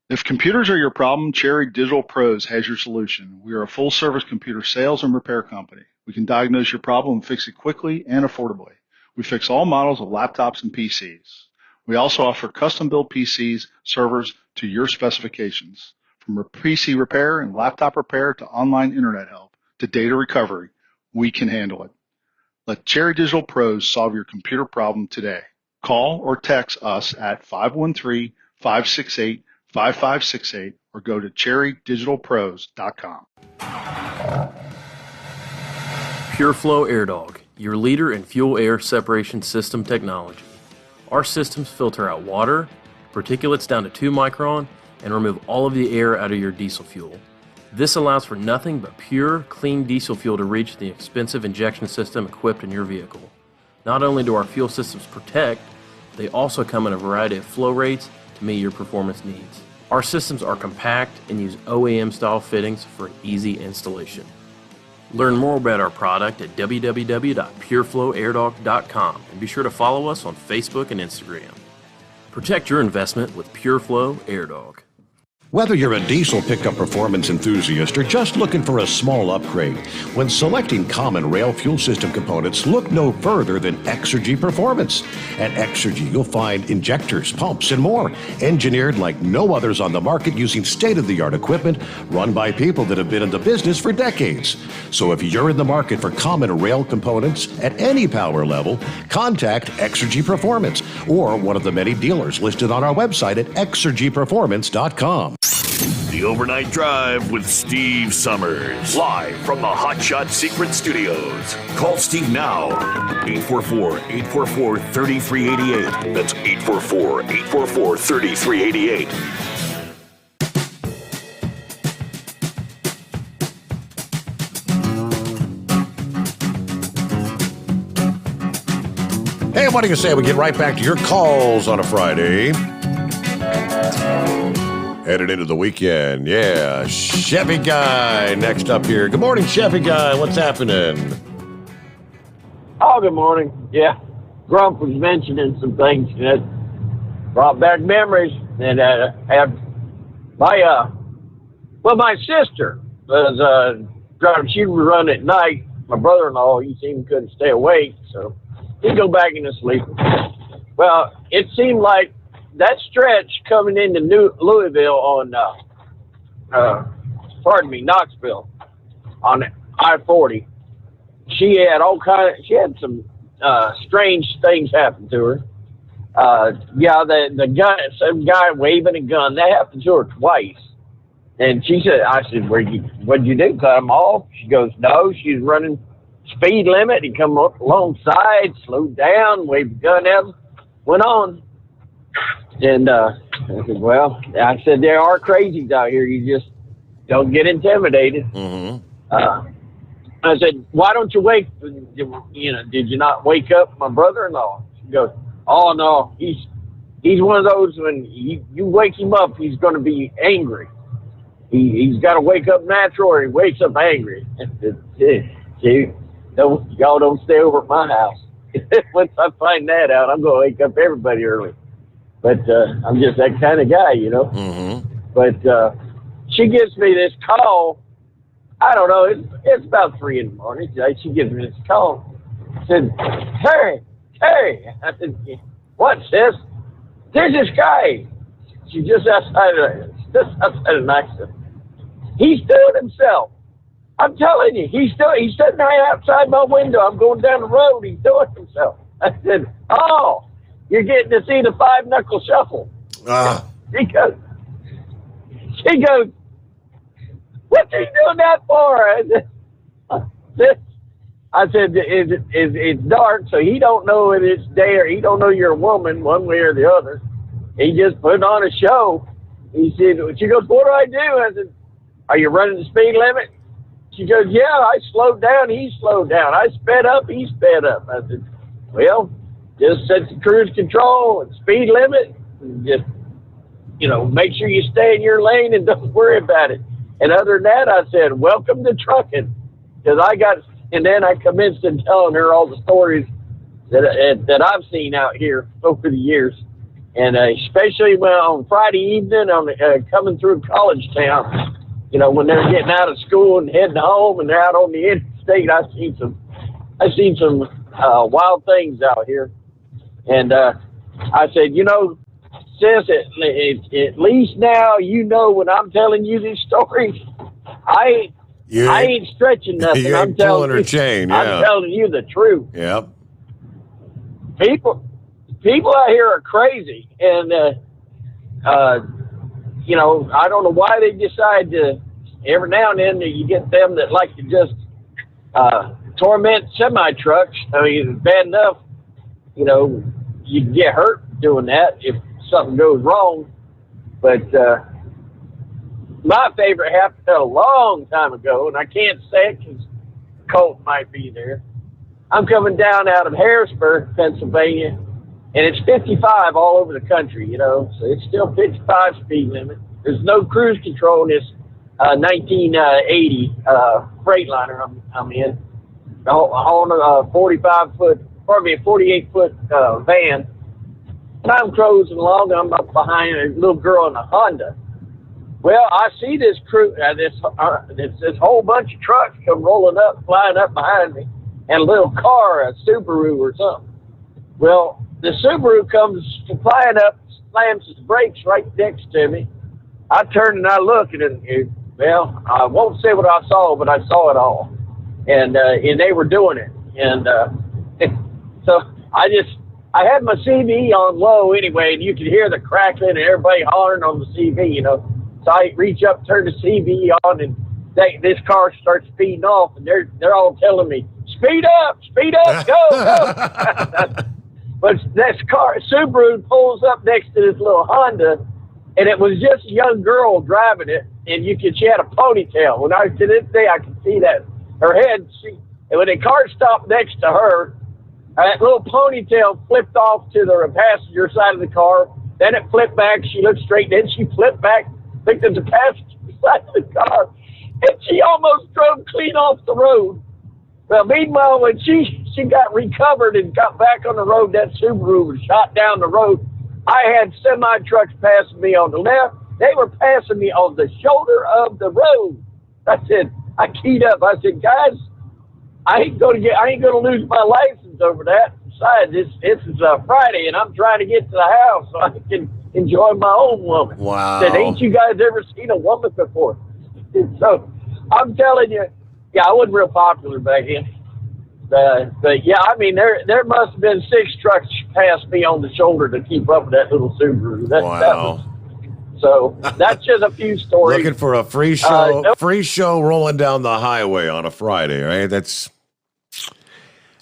If computers are your problem, Cherry Digital Pros has your solution. We are a full-service computer sales and repair company. We can diagnose your problem and fix it quickly and affordably. We fix all models of laptops and PCs. We also offer custom-built PCs, servers to your specifications. From PC repair and laptop repair to online internet help to data recovery, we can handle it. Let Cherry Digital Pros solve your computer problem today. Call or text us at 513-568-5568 or go to cherrydigitalpros.com. PureFlow AirDog, your leader in fuel air separation system technology. Our systems filter out water, particulates down to 2 micron, and remove all of the air out of your diesel fuel. This allows for nothing but pure, clean diesel fuel to reach the expensive injection system equipped in your vehicle. Not only do our fuel systems protect, they also come in a variety of flow rates to meet your performance needs. Our systems are compact and use OEM-style fittings for easy installation. Learn more about our product at www.pureflowairDog.com and be sure to follow us on Facebook and Instagram. Protect your investment with PureFlow AirDog. Whether you're a diesel pickup performance enthusiast or just looking for a small upgrade, when selecting common rail fuel system components, look no further than Exergy Performance. At Exergy, you'll find injectors, pumps, and more, engineered like no others on the market using state-of-the-art equipment run by people that have been in the business for decades. So if you're in the market for common rail components at any power level, contact Exergy Performance or one of the many dealers listed on our website at exergyperformance.com. The Overnight Drive with Steve Sommers. Live from the Hot Shot Secret Studios. Call Steve now. 844-844-3388. That's 844-844-3388. Hey, what do you say we get right back to your calls on a Friday? Headed into the weekend. Yeah. Chevy Guy next up here. Good morning, Chevy Guy. What's happening? Oh, good morning. Yeah. Grump was mentioning some things that brought back memories. And my sister was driving. She would run at night. My brother-in-law, he seemed couldn't stay awake, so he'd go back into sleep. Well, it seemed like that stretch coming into Louisville on, Knoxville on I-40. She had some strange things happen to her. The gun, some guy waving a gun, that happened to her twice. And I said, what'd you do? Cut him off? She goes, no, she's running speed limit. He come up alongside, slowed down, waved the gun at him, went on. And I said, there are crazies out here. You just don't get intimidated. Mm-hmm. I said, why don't you wake, did you not wake up my brother-in-law? She goes, oh, no, he's one of those, when you wake him up, he's going to be angry. He's got to wake up natural, or he wakes up angry. Y'all don't stay over at my house. Once I find that out, I'm going to wake up everybody early. But I'm just that kind of guy, Mm-hmm. But she gives me this call. I don't know. It's about 3 in the morning. She gives me this call. Said, Terry. I said, what, sis? There's this guy. She's just outside of Knoxville. He's doing himself. I'm telling you, he's sitting right outside my window. I'm going down the road. He's doing himself. I said, oh, you're getting to see the 5-knuckle shuffle. She goes, what's he doing that for? I said, it's dark, so he don't know if it's day, or he don't know you're a woman one way or the other. He just put on a show. She goes, what do I do? I said, are you running the speed limit? She goes, yeah, I slowed down, he slowed down. I sped up, he sped up. I said, well, just set the cruise control and speed limit, and just, make sure you stay in your lane and don't worry about it. And other than that, I said, welcome to trucking. And then I commenced in telling her all the stories that I've seen out here over the years. And especially on Friday evening, coming through college town, when they're getting out of school and heading home, and they're out on the interstate, I've seen some wild things out here. And I said, sis, at least now when I'm telling you these stories, I ain't stretching nothing. You ain't pulling her chain. Yeah. I'm telling you the truth. Yep. People out here are crazy, and I don't know why they decide to. Every now and then you get them that like to just torment semi trucks. I mean, it's bad enough, you can get hurt doing that if something goes wrong. But my favorite happened a long time ago, and I can't say it because Colt might be there. I'm coming down out of Harrisburg, Pennsylvania, and it's 55 all over the country, so it's still 55 speed limit. There's no cruise control in this 1980 Freightliner I'm in. On a 48-foot van. And I'm cruising along. I'm up behind a little girl in a Honda. Well, I see this this whole bunch of trucks come flying up behind me, and a little car, a Subaru or something. Well, the Subaru comes flying up, slams his brakes right next to me. I turn and I look, and I won't say what I saw, but I saw it all, and they were doing it, and so I had my CV on low anyway, and you could hear the crackling and everybody hollering on the CV, So I reach up, turn the CV on, and this car starts speeding off, and they're all telling me, speed up, go. But this car, Subaru, pulls up next to this little Honda, and it was just a young girl driving it, and she had a ponytail. To this day, I can see that. Her head, and when the car stopped next to her, that little ponytail flipped off to the passenger side of the car. Then it flipped back. She looked straight. Then she flipped back. picked up the passenger beside the car, and she almost drove clean off the road. Well, meanwhile, when she got recovered and got back on the road, that Subaru was shot down the road. I had semi-trucks passing me on the left. They were passing me on the shoulder of the road. I keyed up. I said, guys, I ain't gonna lose my license over that. Besides, this is Friday, and I'm trying to get to the house so I can enjoy my own woman. Wow. I said, ain't you guys ever seen a woman before? So I'm telling you, yeah, I wasn't real popular back then. But yeah, I mean, there must have been 6 trucks past me on the shoulder to keep up with that little Subaru. So that's just a few stories. Looking for a free show rolling down the highway on a Friday, right? That's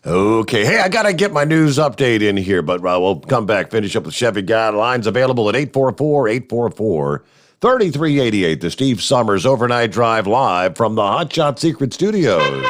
okay. Hey, I got to get my news update in here, but we'll come back, finish up with Chevy Guidelines available at 844-844-3388. The Steve Sommers Overnight Drive live from the Hot Shot Secret Studios.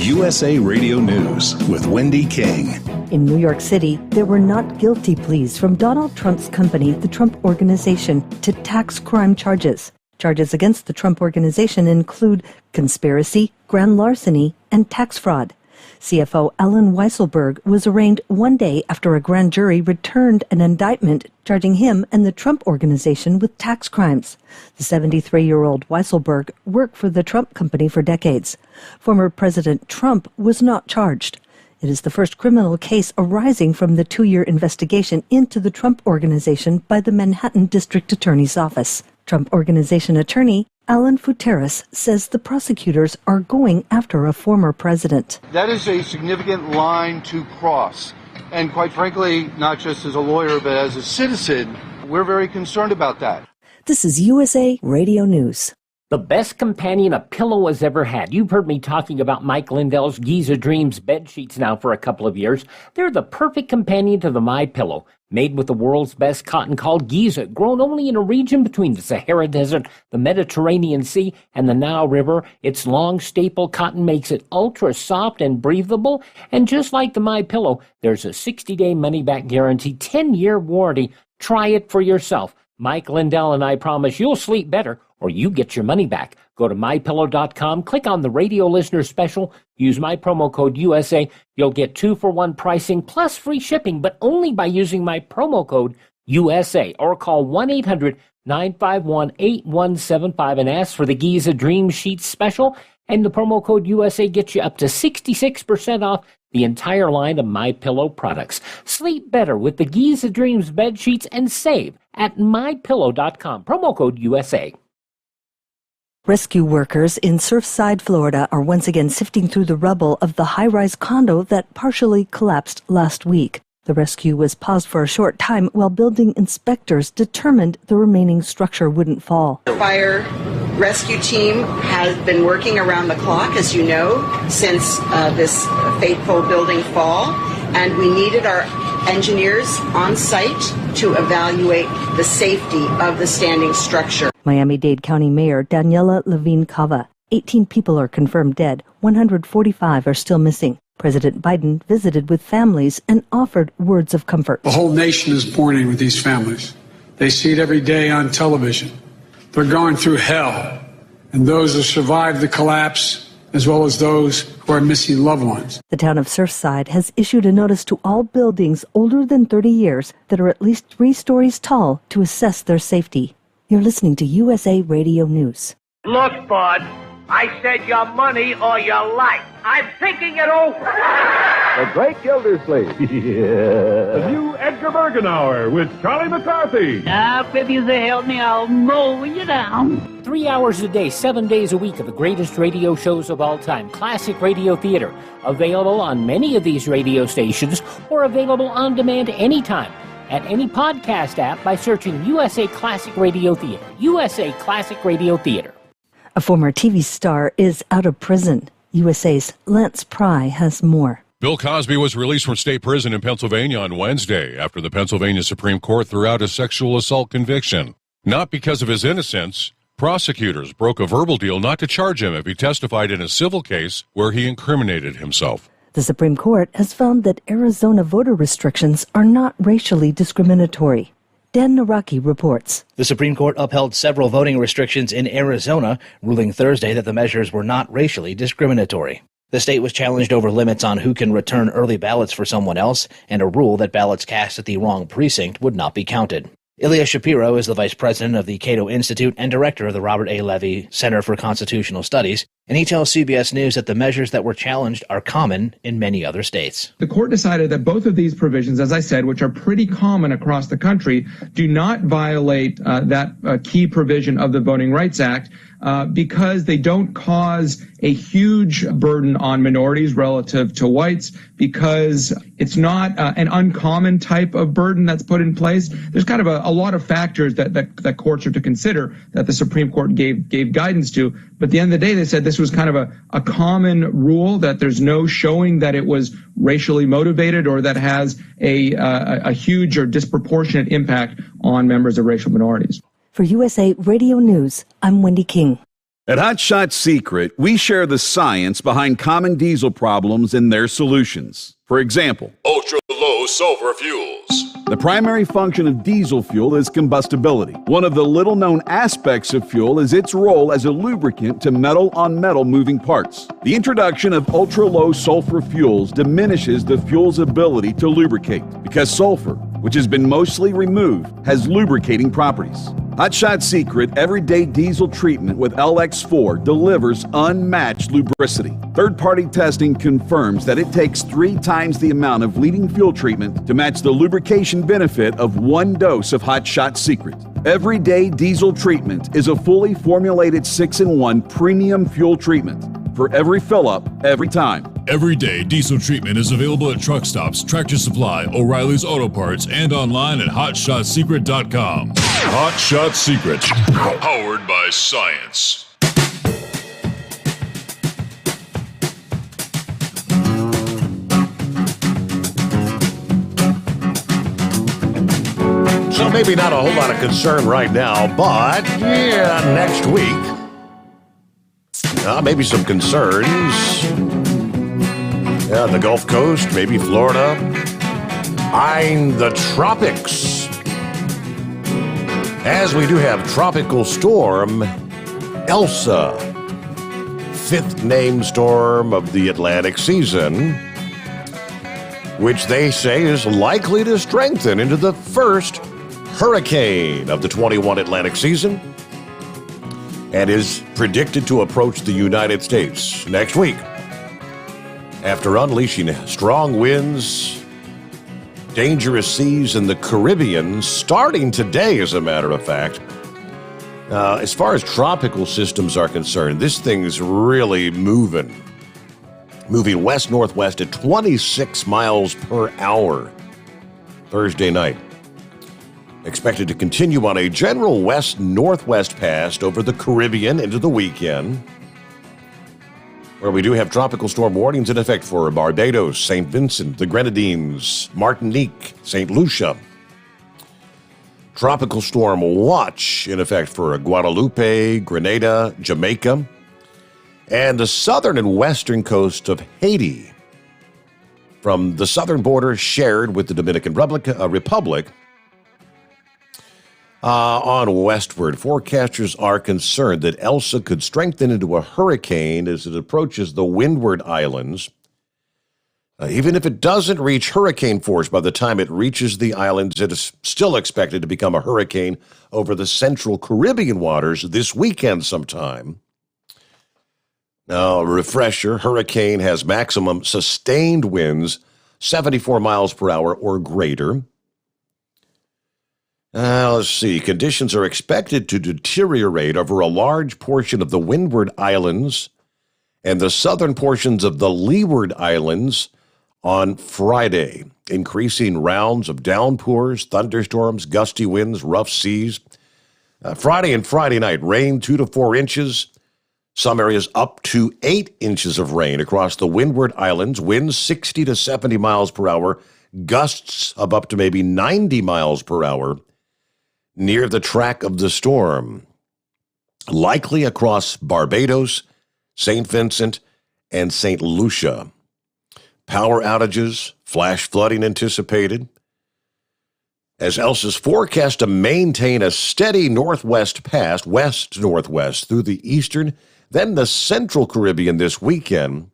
USA Radio News with Wendy King. In New York City, there were not guilty pleas from Donald Trump's company, the Trump Organization, to tax crime charges. Charges against the Trump Organization include conspiracy, grand larceny, and tax fraud. CFO Alan Weisselberg was arraigned one day after a grand jury returned an indictment charging him and the Trump Organization with tax crimes. The 73-year-old Weisselberg worked for the Trump company for decades. Former President Trump was not charged. It is the first criminal case arising from the 2-year investigation into the Trump Organization by the Manhattan District Attorney's Office. Trump Organization attorney Alan Futeris says the prosecutors are going after a former president. That is a significant line to cross. And quite frankly, not just as a lawyer, but as a citizen, we're very concerned about that. This is USA Radio News. The best companion a pillow has ever had. You've heard me talking about Mike Lindell's Giza Dreams bed sheets now for a couple of years. They're the perfect companion to the MyPillow. Made with the world's best cotton called Giza, grown only in a region between the Sahara Desert, the Mediterranean Sea, and the Nile River. Its long staple cotton makes it ultra soft and breathable. And just like the MyPillow, there's a 60-day money-back guarantee, 10-year warranty. Try it for yourself. Mike Lindell and I promise you'll sleep better or you get your money back. Go to MyPillow.com, click on the radio listener special, use my promo code USA. You'll get 2-for-1 pricing plus free shipping, but only by using my promo code USA. Or call 1-800-951-8175 and ask for the Giza Dream Sheets special. And the promo code USA gets you up to 66% off the entire line of MyPillow products. Sleep better with the Giza Dreams bed sheets and save at MyPillow.com. Promo code USA. Rescue workers in Surfside, Florida are once again sifting through the rubble of the high-rise condo that partially collapsed last week. The rescue was paused for a short time while building inspectors determined the remaining structure wouldn't fall. The fire rescue team has been working around the clock, as you know, since this fateful building fall, and we needed our engineers on site to evaluate the safety of the standing structure. Miami-Dade County Mayor Daniela Levine Cava. 18 people are confirmed dead. 145 are still missing. President Biden visited with families and offered words of comfort. The whole nation is mourning with these families. They see it every day on television. They're going through hell. And those who survived the collapse, as well as those who are missing loved ones. The town of Surfside has issued a notice to all buildings older than 30 years that are at least 3 stories tall to assess their safety. You're listening to USA Radio News. Look, bud, I said your money or your life. I'm thinking it over. The Great Gildersleeve. The new Edgar Bergenauer with Charlie McCarthy. Now, if you help me, I'll mow you down. 3 hours a day, 7 days a week of the greatest radio shows of all time. Classic Radio Theater. Available on many of these radio stations or available on demand anytime at any podcast app by searching USA Classic Radio Theater. USA Classic Radio Theater. A former TV star is out of prison. USA's Lance Pry has more. Bill Cosby was released from state prison in Pennsylvania on Wednesday after the Pennsylvania Supreme Court threw out a sexual assault conviction. Not because of his innocence, prosecutors broke a verbal deal not to charge him if he testified in a civil case where he incriminated himself. The Supreme Court has found that Arizona voter restrictions are not racially discriminatory. Dan Naraki reports. The Supreme Court upheld several voting restrictions in Arizona, ruling Thursday that the measures were not racially discriminatory. The state was challenged over limits on who can return early ballots for someone else and a rule that ballots cast at the wrong precinct would not be counted. Ilya Shapiro is the vice president of the Cato Institute and director of the Robert A. Levy Center for Constitutional Studies, and he tells CBS News that the measures that were challenged are common in many other states. The court decided that both of these provisions, as I said, which are pretty common across the country, do not violate that key provision of the Voting Rights Act because they don't cause a huge burden on minorities relative to whites, because it's not an uncommon type of burden that's put in place. There's kind of a lot of factors that courts are to consider that the Supreme Court gave guidance to. But at the end of the day, they said this was kind of a common rule, that there's no showing that it was racially motivated or that has a huge or disproportionate impact on members of racial minorities. For USA Radio News, I'm Wendy King. At Hot Shot Secret, we share the science behind common diesel problems and their solutions. For example, ultra-low sulfur fuels. The primary function of diesel fuel is combustibility. One of the little-known aspects of fuel is its role as a lubricant to metal-on-metal moving parts. The introduction of ultra-low sulfur fuels diminishes the fuel's ability to lubricate because sulfur, which has been mostly removed, has lubricating properties. Hot Shot Secret Everyday Diesel Treatment with LX4 delivers unmatched lubricity. Third-party testing confirms that it takes 3 times the amount of leading fuel treatment to match the lubrication benefit of 1 dose of Hot Shot Secret. Everyday Diesel Treatment is a fully formulated 6-in-1 premium fuel treatment for every fill-up, every time. Everyday Diesel Treatment is available at truck stops, Tractor Supply, O'Reilly's Auto Parts, and online at HotShotSecret.com. Hot Shot Secret, powered by science. So maybe not a whole lot of concern right now, but yeah, next week, maybe some concerns. Yeah, the Gulf Coast, maybe Florida, eyeing the tropics. As we do have Tropical Storm Elsa, 5th named storm of the Atlantic season, which they say is likely to strengthen into the first hurricane of the 21 Atlantic season and is predicted to approach the United States next week. After unleashing strong winds, dangerous seas in the Caribbean, starting today, as a matter of fact. As far as tropical systems are concerned, this thing's really moving west-northwest at 26 miles per hour Thursday night. Expected to continue on a general west-northwest path over the Caribbean into the weekend, where we do have tropical storm warnings in effect for Barbados, St. Vincent, the Grenadines, Martinique, St. Lucia. Tropical storm watch in effect for Guadeloupe, Grenada, Jamaica, and the southern and western coast of Haiti. From the southern border shared with the Dominican Republic, on westward, forecasters are concerned that Elsa could strengthen into a hurricane as it approaches the Windward Islands. Even if it doesn't reach hurricane force by the time it reaches the islands, it is still expected to become a hurricane over the central Caribbean waters this weekend sometime. Now, refresher, hurricane has maximum sustained winds 74 miles per hour or greater. Let's see. Conditions are expected to deteriorate over a large portion of the Windward Islands and the southern portions of the Leeward Islands on Friday, increasing rounds of downpours, thunderstorms, gusty winds, rough seas. Friday and Friday night, rain 2 to 4 inches. Some areas up to 8 inches of rain across the Windward Islands, winds 60 to 70 miles per hour, gusts of up to maybe 90 miles per hour near the track of the storm, likely across Barbados, St. Vincent, and St. Lucia. Power outages, flash flooding anticipated. as Elsa's forecast to maintain a steady northwest path, west-northwest, through the eastern, then the central Caribbean this weekend.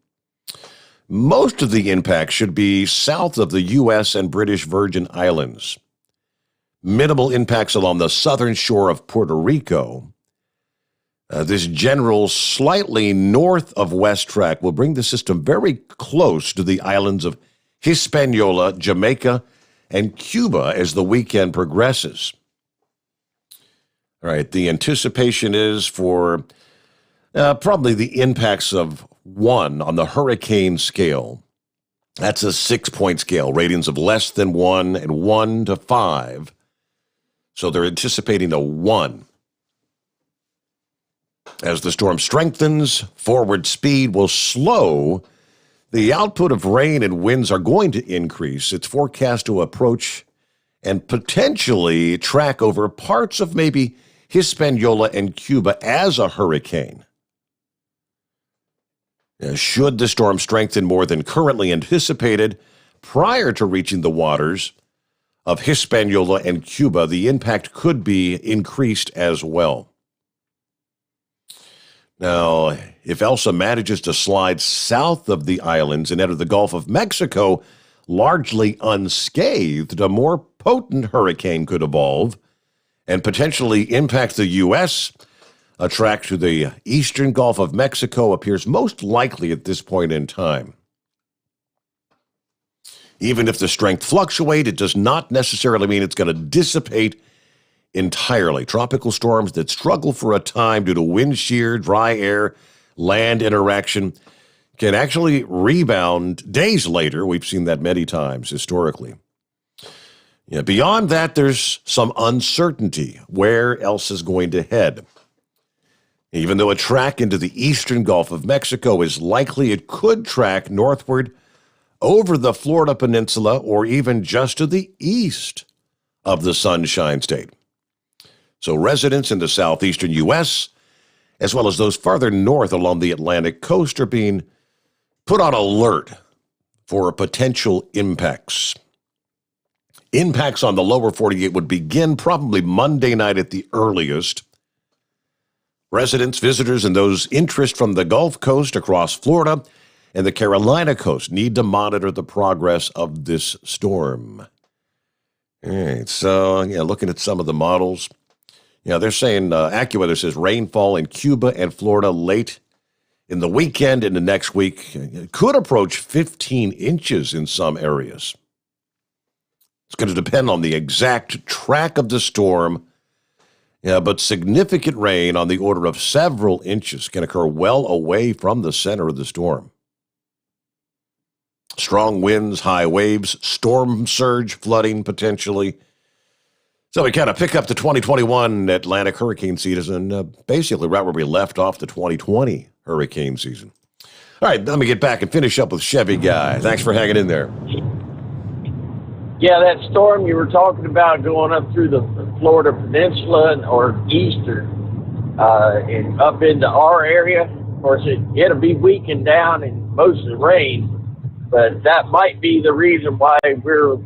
Most of the impact should be south of the U.S. and British Virgin Islands. Minimal impacts along the southern shore of Puerto Rico. This general slightly north of west track will bring the system very close to the islands of Hispaniola, Jamaica, and Cuba as the weekend progresses. All right, the anticipation is for probably the impacts of 1 on the hurricane scale. That's a 6-point scale, ratings of less than 1 and 1 to 5. So they're anticipating a 1. As the storm strengthens, forward speed will slow. The output of rain and winds are going to increase. It's forecast to approach and potentially track over parts of maybe Hispaniola and Cuba as a hurricane. Should the storm strengthen more than currently anticipated prior to reaching the waters of Hispaniola and Cuba, the impact could be increased as well. Now, if Elsa manages to slide south of the islands and enter the Gulf of Mexico largely unscathed, a more potent hurricane could evolve and potentially impact the U.S. A track to the eastern Gulf of Mexico appears most likely at this point in time. Even if the strength fluctuates, it does not necessarily mean it's going to dissipate entirely. Tropical storms that struggle for a time due to wind shear, dry air, land interaction can actually rebound days later. We've seen that many times historically. Beyond that, there's some uncertainty where Elsa's going to head. Even though a track into the eastern Gulf of Mexico is likely, it could track northward over the Florida Peninsula or even just to the east of the Sunshine State. So residents in the southeastern U.S., as well as those farther north along the Atlantic coast, are being put on alert for potential impacts. Impacts on the lower 48 would begin probably Monday night at the earliest. Residents, visitors, and those interest from the Gulf Coast across Florida and the Carolina coast need to monitor the progress of this storm. All right, so looking at some of the models. They're saying AccuWeather says rainfall in Cuba and Florida late in the weekend into next week could approach 15 inches in some areas. It's going to depend on the exact track of the storm, but significant rain on the order of several inches can occur well away from the center of the storm. Strong winds, high waves, storm surge, flooding potentially. So we kind of pick up the 2021 Atlantic hurricane season, basically right where we left off the 2020 hurricane season. All right, let me get back and finish up with Chevy Guy. Thanks for hanging in there. Yeah, that storm you were talking about going up through the Florida Peninsula or eastern and up into our area. Of course, it'll be weakened down and most of the rain, but that might be the reason why we're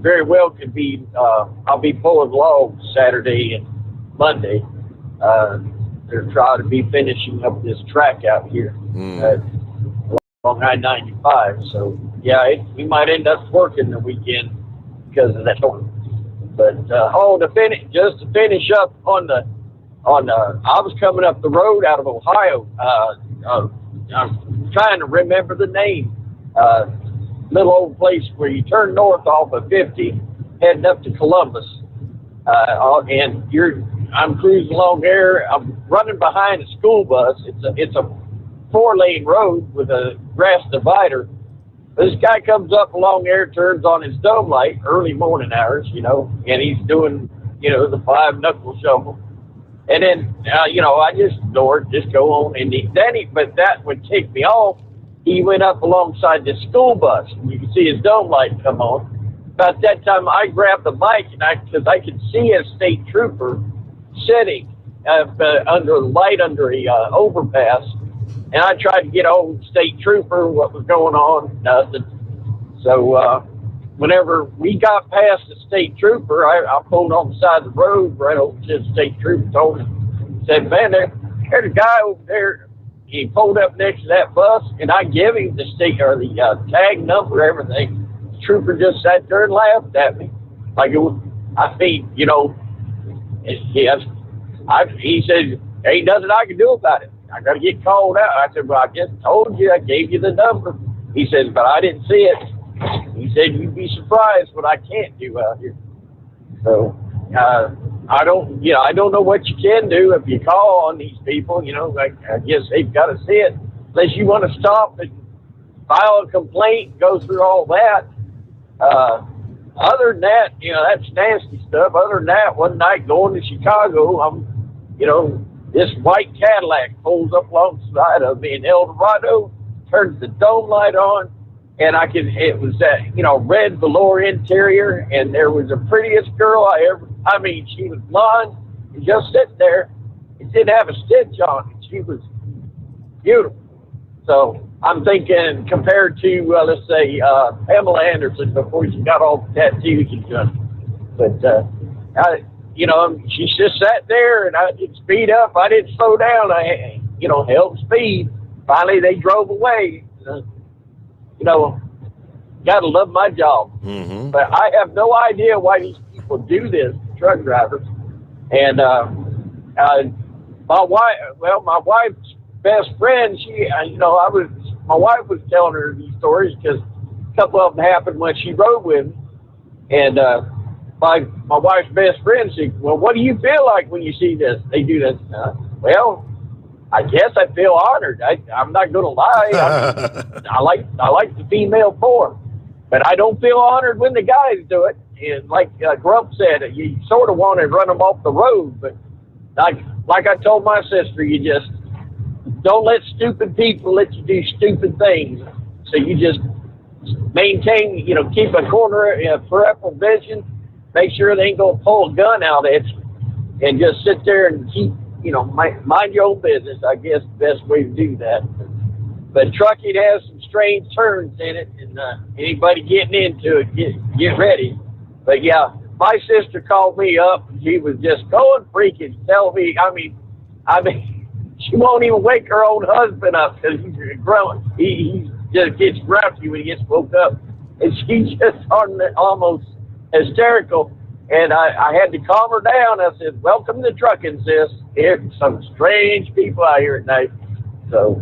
very well could be, I'll be pulling logs Saturday and Monday. They're trying to be finishing up this track out here along I-95. So, yeah, we might end up working the weekend because of that storm. But just to finish up I was coming up the road out of Ohio. I'm trying to remember the name. Little old place where you turn north off of 50, heading up to Columbus, and I'm cruising along there. I'm running behind a school bus. It's a 4-lane road with a grass divider. This guy comes up along there, turns on his dome light, early morning hours, and he's doing, the 5-knuckle shovel. And then, I just ignored, just go on. And but that would take me off. He went up alongside the school bus. You can see his dome light come on. About that time, I grabbed the bike, because I could see a state trooper sitting under a overpass. And I tried to get old state trooper, what was going on, nothing. So whenever we got past the state trooper, I pulled on the side of the road right over to the state trooper, told him, said, man, there's a guy over there. He pulled up next to that bus, and I give him the state or the tag number, everything. The trooper just sat there and laughed at me. Like, it was, I mean, you know, yes. He said, ain't nothing I can do about it. I got to get called out. I said, well, I just told you. I gave you the number. He says, but I didn't see it. He said, you'd be surprised what I can't do out here. So, I don't know what you can do if you call on these people. You know, I guess they've got to see it. Unless you want to stop and file a complaint, go through all that. Other than that, you know, that's nasty stuff. Other than that, one night going to Chicago, this white Cadillac pulls up alongside of me in El Dorado, turns the dome light on, and it was that, you know, red velour interior, and there was the prettiest girl she was blonde and just sitting there. It didn't have a stitch on it. She was beautiful. So I'm thinking compared to, let's say, Pamela Anderson before she got all the tattoos and stuff. But, she just sat there and I didn't speed up. I didn't slow down. I, held speed. Finally, they drove away. Gotta love my job. Mm-hmm. But I have no idea why these people do this, truck drivers. And my wife's best friend, my wife was telling her these stories because a couple of them happened when she rode with me. And my wife's best friend said, well, what do you feel like when you see this? They do this. Well, I guess I feel honored. I'm not going to lie. I like the female form, but I don't feel honored when the guys do it. And like Grump said, you sort of want to run them off the road, but like I told my sister, you just don't let stupid people let you do stupid things. So you just maintain, keep a peripheral vision, make sure they ain't going to pull a gun out at you, and just sit there and keep, mind your own business. I guess the best way to do that. But trucking has some strange turns in it, and anybody getting into it, get ready. But yeah, my sister called me up, and she was just going freaking, telling me, I mean, she won't even wake her own husband up because he's growing. He just gets grumpy when he gets woke up, and she's just almost hysterical. And I had to calm her down. I said, welcome to trucking, sis. Here's some strange people out here at night. So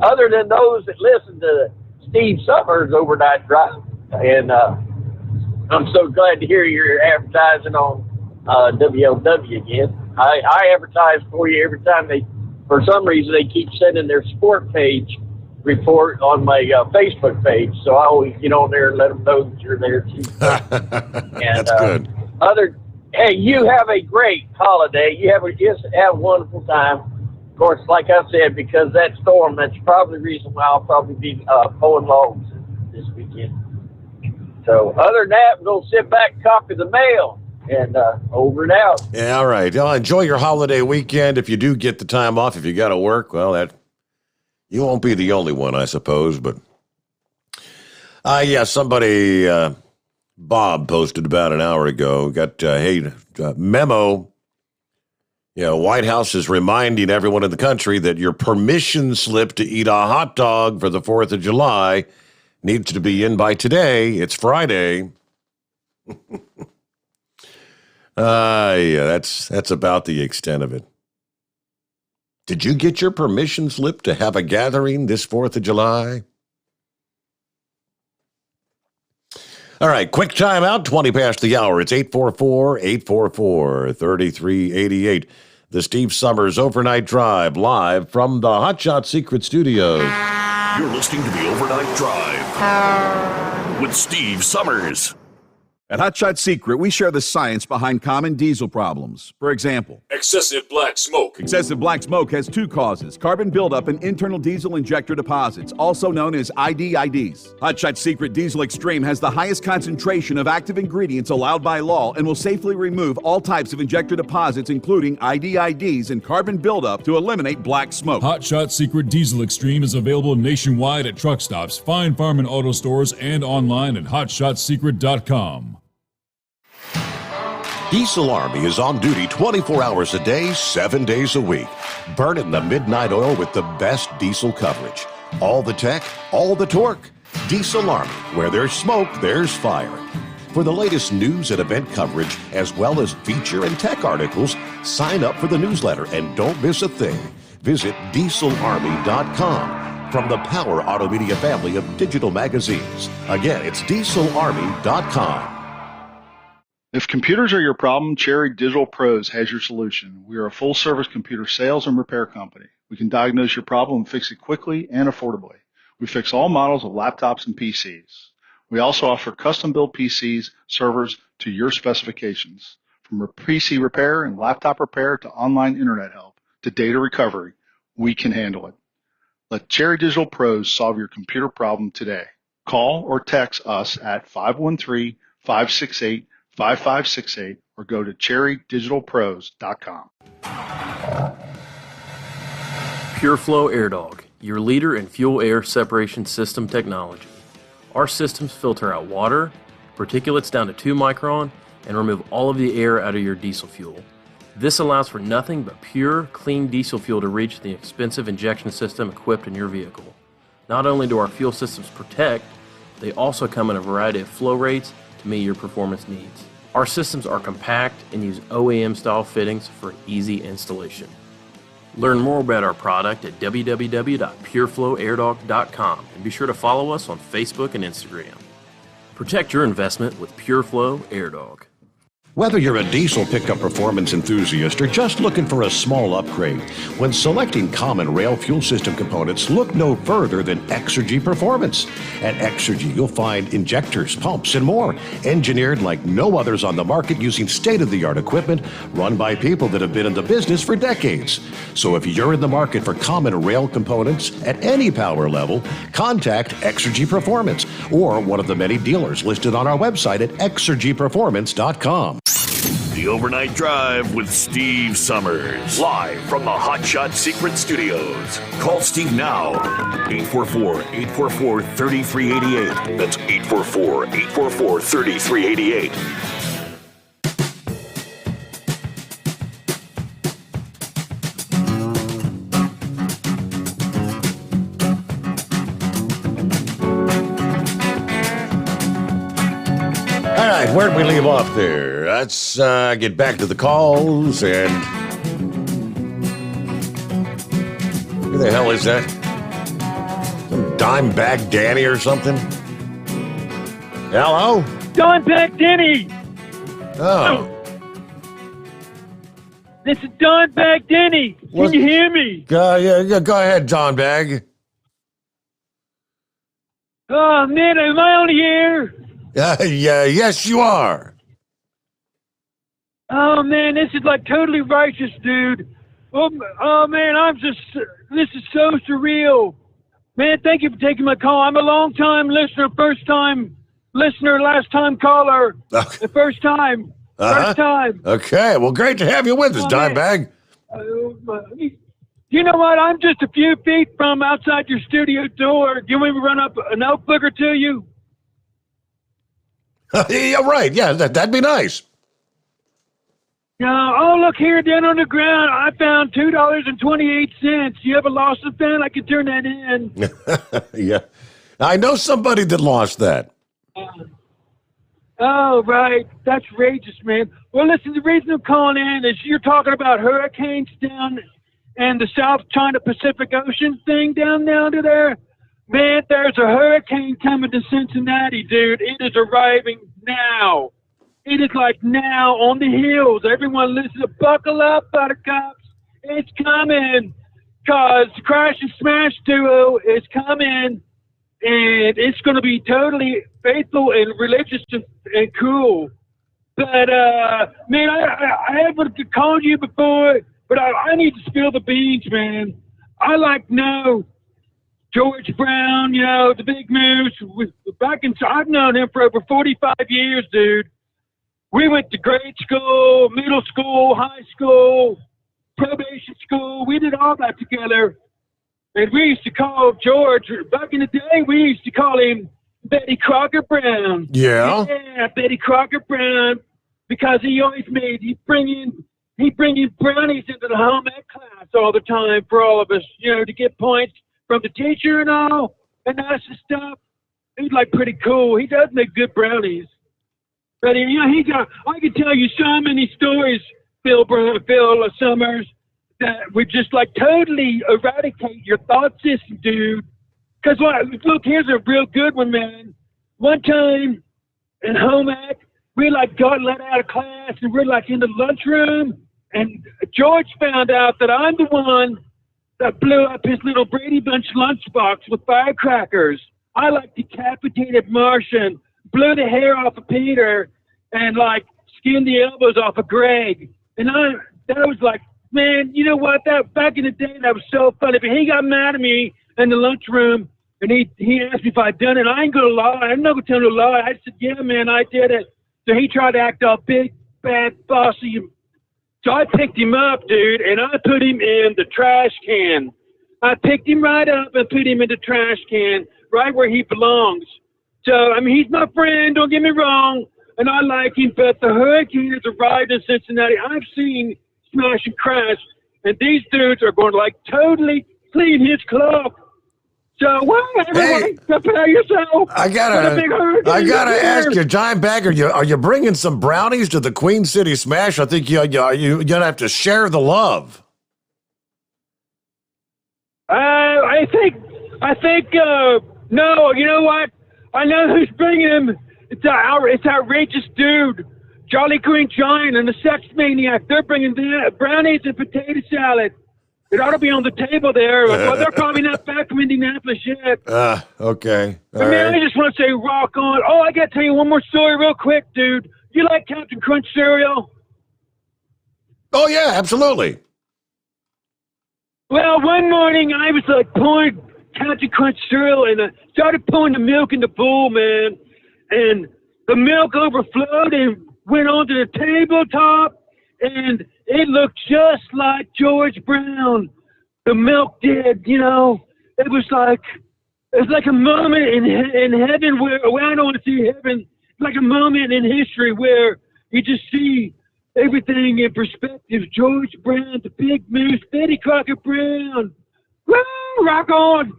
other than those that listen to Steve Sommers Overnight Drive, and I'm so glad to hear you're advertising on WLW again. I advertise for you every time for some reason, they keep sending their sport page report on my Facebook page. So I always get on there and let them know that you're there too. And, that's good. Hey, you have a great holiday. You just have a wonderful time. Of course, like I said, because that storm, that's probably the reason why I'll probably be pulling logs this weekend. So other than that, we're going to sit back and copy the mail. And over and out. Yeah, all right. Well, enjoy your holiday weekend. If you do get the time off, if you got to work, well, you won't be the only one, I suppose. But somebody, Bob posted about an hour ago, got memo. White House is reminding everyone in the country that your permission slip to eat a hot dog for the 4th of July needs to be in by today. It's Friday. That's about the extent of it. Did you get your permission slip to have a gathering this 4th of July? All right, quick time out, 20 past the hour. It's 844-844-3388. The Steve Sommers Overnight Drive, live from the Hot Shot Secret Studios. You're listening to the Overnight Drive with Steve Sommers. At Hot Shot Secret, we share the science behind common diesel problems. For example, Excessive black smoke. excessive black smoke has two causes: carbon buildup and internal diesel injector deposits, also known as IDIDs. Hot Shot Secret Diesel Extreme has the highest concentration of active ingredients allowed by law and will safely remove all types of injector deposits, including IDIDs and carbon buildup, to eliminate black smoke. Hot Shot Secret Diesel Extreme is available nationwide at truck stops, fine farm and auto stores, and online at hotshotsecret.com. Diesel Army is on duty 24 hours a day, 7 days a week. Burning the midnight oil with the best diesel coverage. All the tech, all the torque. Diesel Army, where there's smoke, there's fire. For the latest news and event coverage, as well as feature and tech articles, sign up for the newsletter and don't miss a thing. Visit dieselarmy.com from the Power Auto Media family of digital magazines. Again, it's dieselarmy.com. If computers are your problem, Cherry Digital Pros has your solution. We are a full-service computer sales and repair company. We can diagnose your problem and fix it quickly and affordably. We fix all models of laptops and PCs. We also offer custom-built PCs, servers to your specifications. From PC repair and laptop repair to online internet help to data recovery, we can handle it. Let Cherry Digital Pros solve your computer problem today. Call or text us at 513-568-5568 or go to cherrydigitalpros.com. PureFlow AirDog, your leader in fuel air separation system technology. Our systems filter out water, particulates down to 2 micron, and remove all of the air out of your diesel fuel. This allows for nothing but pure, clean diesel fuel to reach the expensive injection system equipped in your vehicle. Not only do our fuel systems protect, they also come in a variety of flow rates to meet your performance needs. Our systems are compact and use OEM-style fittings for easy installation. Learn more about our product at www.pureflowairdog.com and be sure to follow us on Facebook and Instagram. Protect your investment with PureFlow AirDog. Whether you're a diesel pickup performance enthusiast or just looking for a small upgrade, when selecting common rail fuel system components, look no further than Exergy Performance. At Exergy, you'll find injectors, pumps, and more, engineered like no others on the market using state-of-the-art equipment run by people that have been in the business for decades. So if you're in the market for common rail components at any power level, contact Exergy Performance or one of the many dealers listed on our website at exergyperformance.com. The Overnight Drive with Steve Sommers. Live from the Hot Shot Secret Studios. Call Steve now. 844-844-3388. That's 844-844-3388. All right, where'd we leave off there? Let's get back to the calls and... Who the hell is that? Some Dimebag Danny or something? Hello? Dimebag Danny! Oh. This is Dimebag Danny! Can you hear me? Yeah, go ahead, Dimebag. Oh, man, am I on the air? Yes, you are. Oh, man, this is like totally righteous, dude. Oh, man, this is so surreal. Man, thank you for taking my call. I'm a long-time listener, first-time listener, last-time caller. The first time. First time. Okay, well, great to have you with us, Dimebag. You know what? I'm just a few feet from outside your studio door. Do you want me to run up a notebook or to you? Yeah, right. Yeah, that'd be nice. Oh, look here, down on the ground. I found $2.28. You have a lost and found? I can turn that in. Yeah. I know somebody that lost that. Oh, right. That's outrageous, man. Well, listen, the reason I'm calling in is you're talking about hurricanes down in the South China Pacific Ocean thing down under there. Man, there's a hurricane coming to Cincinnati, dude. It is arriving now. It is like now on the hills. Everyone listen to buckle up, buttercups. It's coming. Cause Crash and Smash duo is coming. and it's going to be totally faithful and religious and cool. But, man, I haven't called you before, but I need to spill the beans, man. I know George Brown, the Big Moose. I've known him for over 45 years, dude. We went to grade school, middle school, high school, probation school. We did all that together. And we used to call George, back in the day, we used to call him Betty Crocker Brown. Yeah? Yeah, Betty Crocker Brown, because he always he'd bring in brownies into the home ec class all the time for all of us, to get points from the teacher and all, and that's the stuff. He's pretty cool. He does make good brownies. But I can tell you so many stories, Phil Sommers, that would just totally eradicate your thought system, dude. Because look, here's a real good one, man. One time in home ec, we got let out of class and we're in the lunchroom, and George found out that I'm the one that blew up his little Brady Bunch lunchbox with firecrackers. I decapitated Martian, blew the hair off of Peter, and skinned the elbows off of Greg. And that was man, you know what? That back in the day, that was so funny. But he got mad at me in the lunchroom, and he asked me if I'd done it. I ain't gonna lie. I'm not gonna tell no lie. I said, yeah, man, I did it. So he tried to act all big, bad, bossy. So I picked him up, dude, and I put him in the trash can. I picked him right up and put him in the trash can, right where he belongs. So, he's my friend, don't get me wrong, and I like him, but the hurricane has arrived in Cincinnati. I've seen smash and crash, and these dudes are going to totally clean his club. So, everybody, prepare yourself. I gotta ask you, John Bagger, are you bringing some brownies to the Queen City Smash? I think you're gonna have to share the love. I think, no, you know what? I know who's bringing them. It's outrageous dude, Jolly Green Giant and the Sex Maniac. They're bringing brownies and potato salad. It ought to be on the table there. Well, they're probably not back from Indianapolis yet. Okay. I just want to say rock on. Oh, I got to tell you one more story real quick, dude. You like Captain Crunch cereal? Oh, yeah, absolutely. Well, one morning I was pouring Captain Crunch cereal, and I started pouring the milk in the bowl, man. And the milk overflowed and went onto the tabletop, and it looked just like George Brown. The milk did, It was like a moment in heaven where I don't want to see heaven. It's like a moment in history where you just see everything in perspective. George Brown, the Big Moose, Betty Crocker Brown. Woo! Rock on!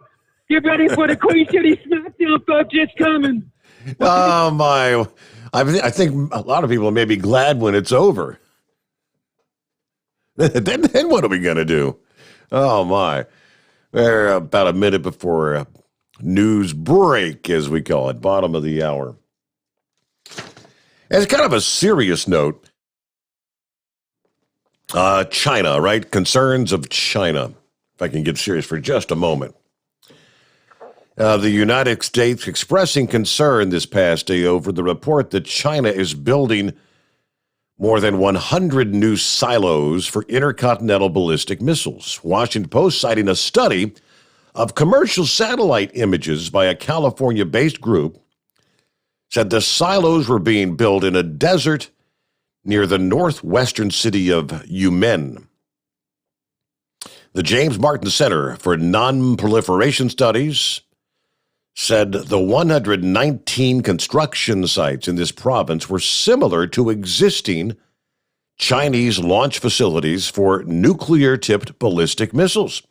Get ready for the Queen City Smackdown, folks. It's coming. Oh, my. I think a lot of people may be glad when it's over. Then what are we going to do? Oh, my. We're about a minute before news break, as we call it, bottom of the hour. As kind of a serious note, China, right? Concerns of China. If I can get serious for just a moment. The United States expressing concern this past day over the report that China is building more than 100 new silos for intercontinental ballistic missiles. Washington Post citing a study of commercial satellite images by a California-based group said the silos were being built in a desert near the northwestern city of Yumen. The James Martin Center for Non-Proliferation Studies said the 119 construction sites in this province were similar to existing Chinese launch facilities for nuclear-tipped ballistic missiles.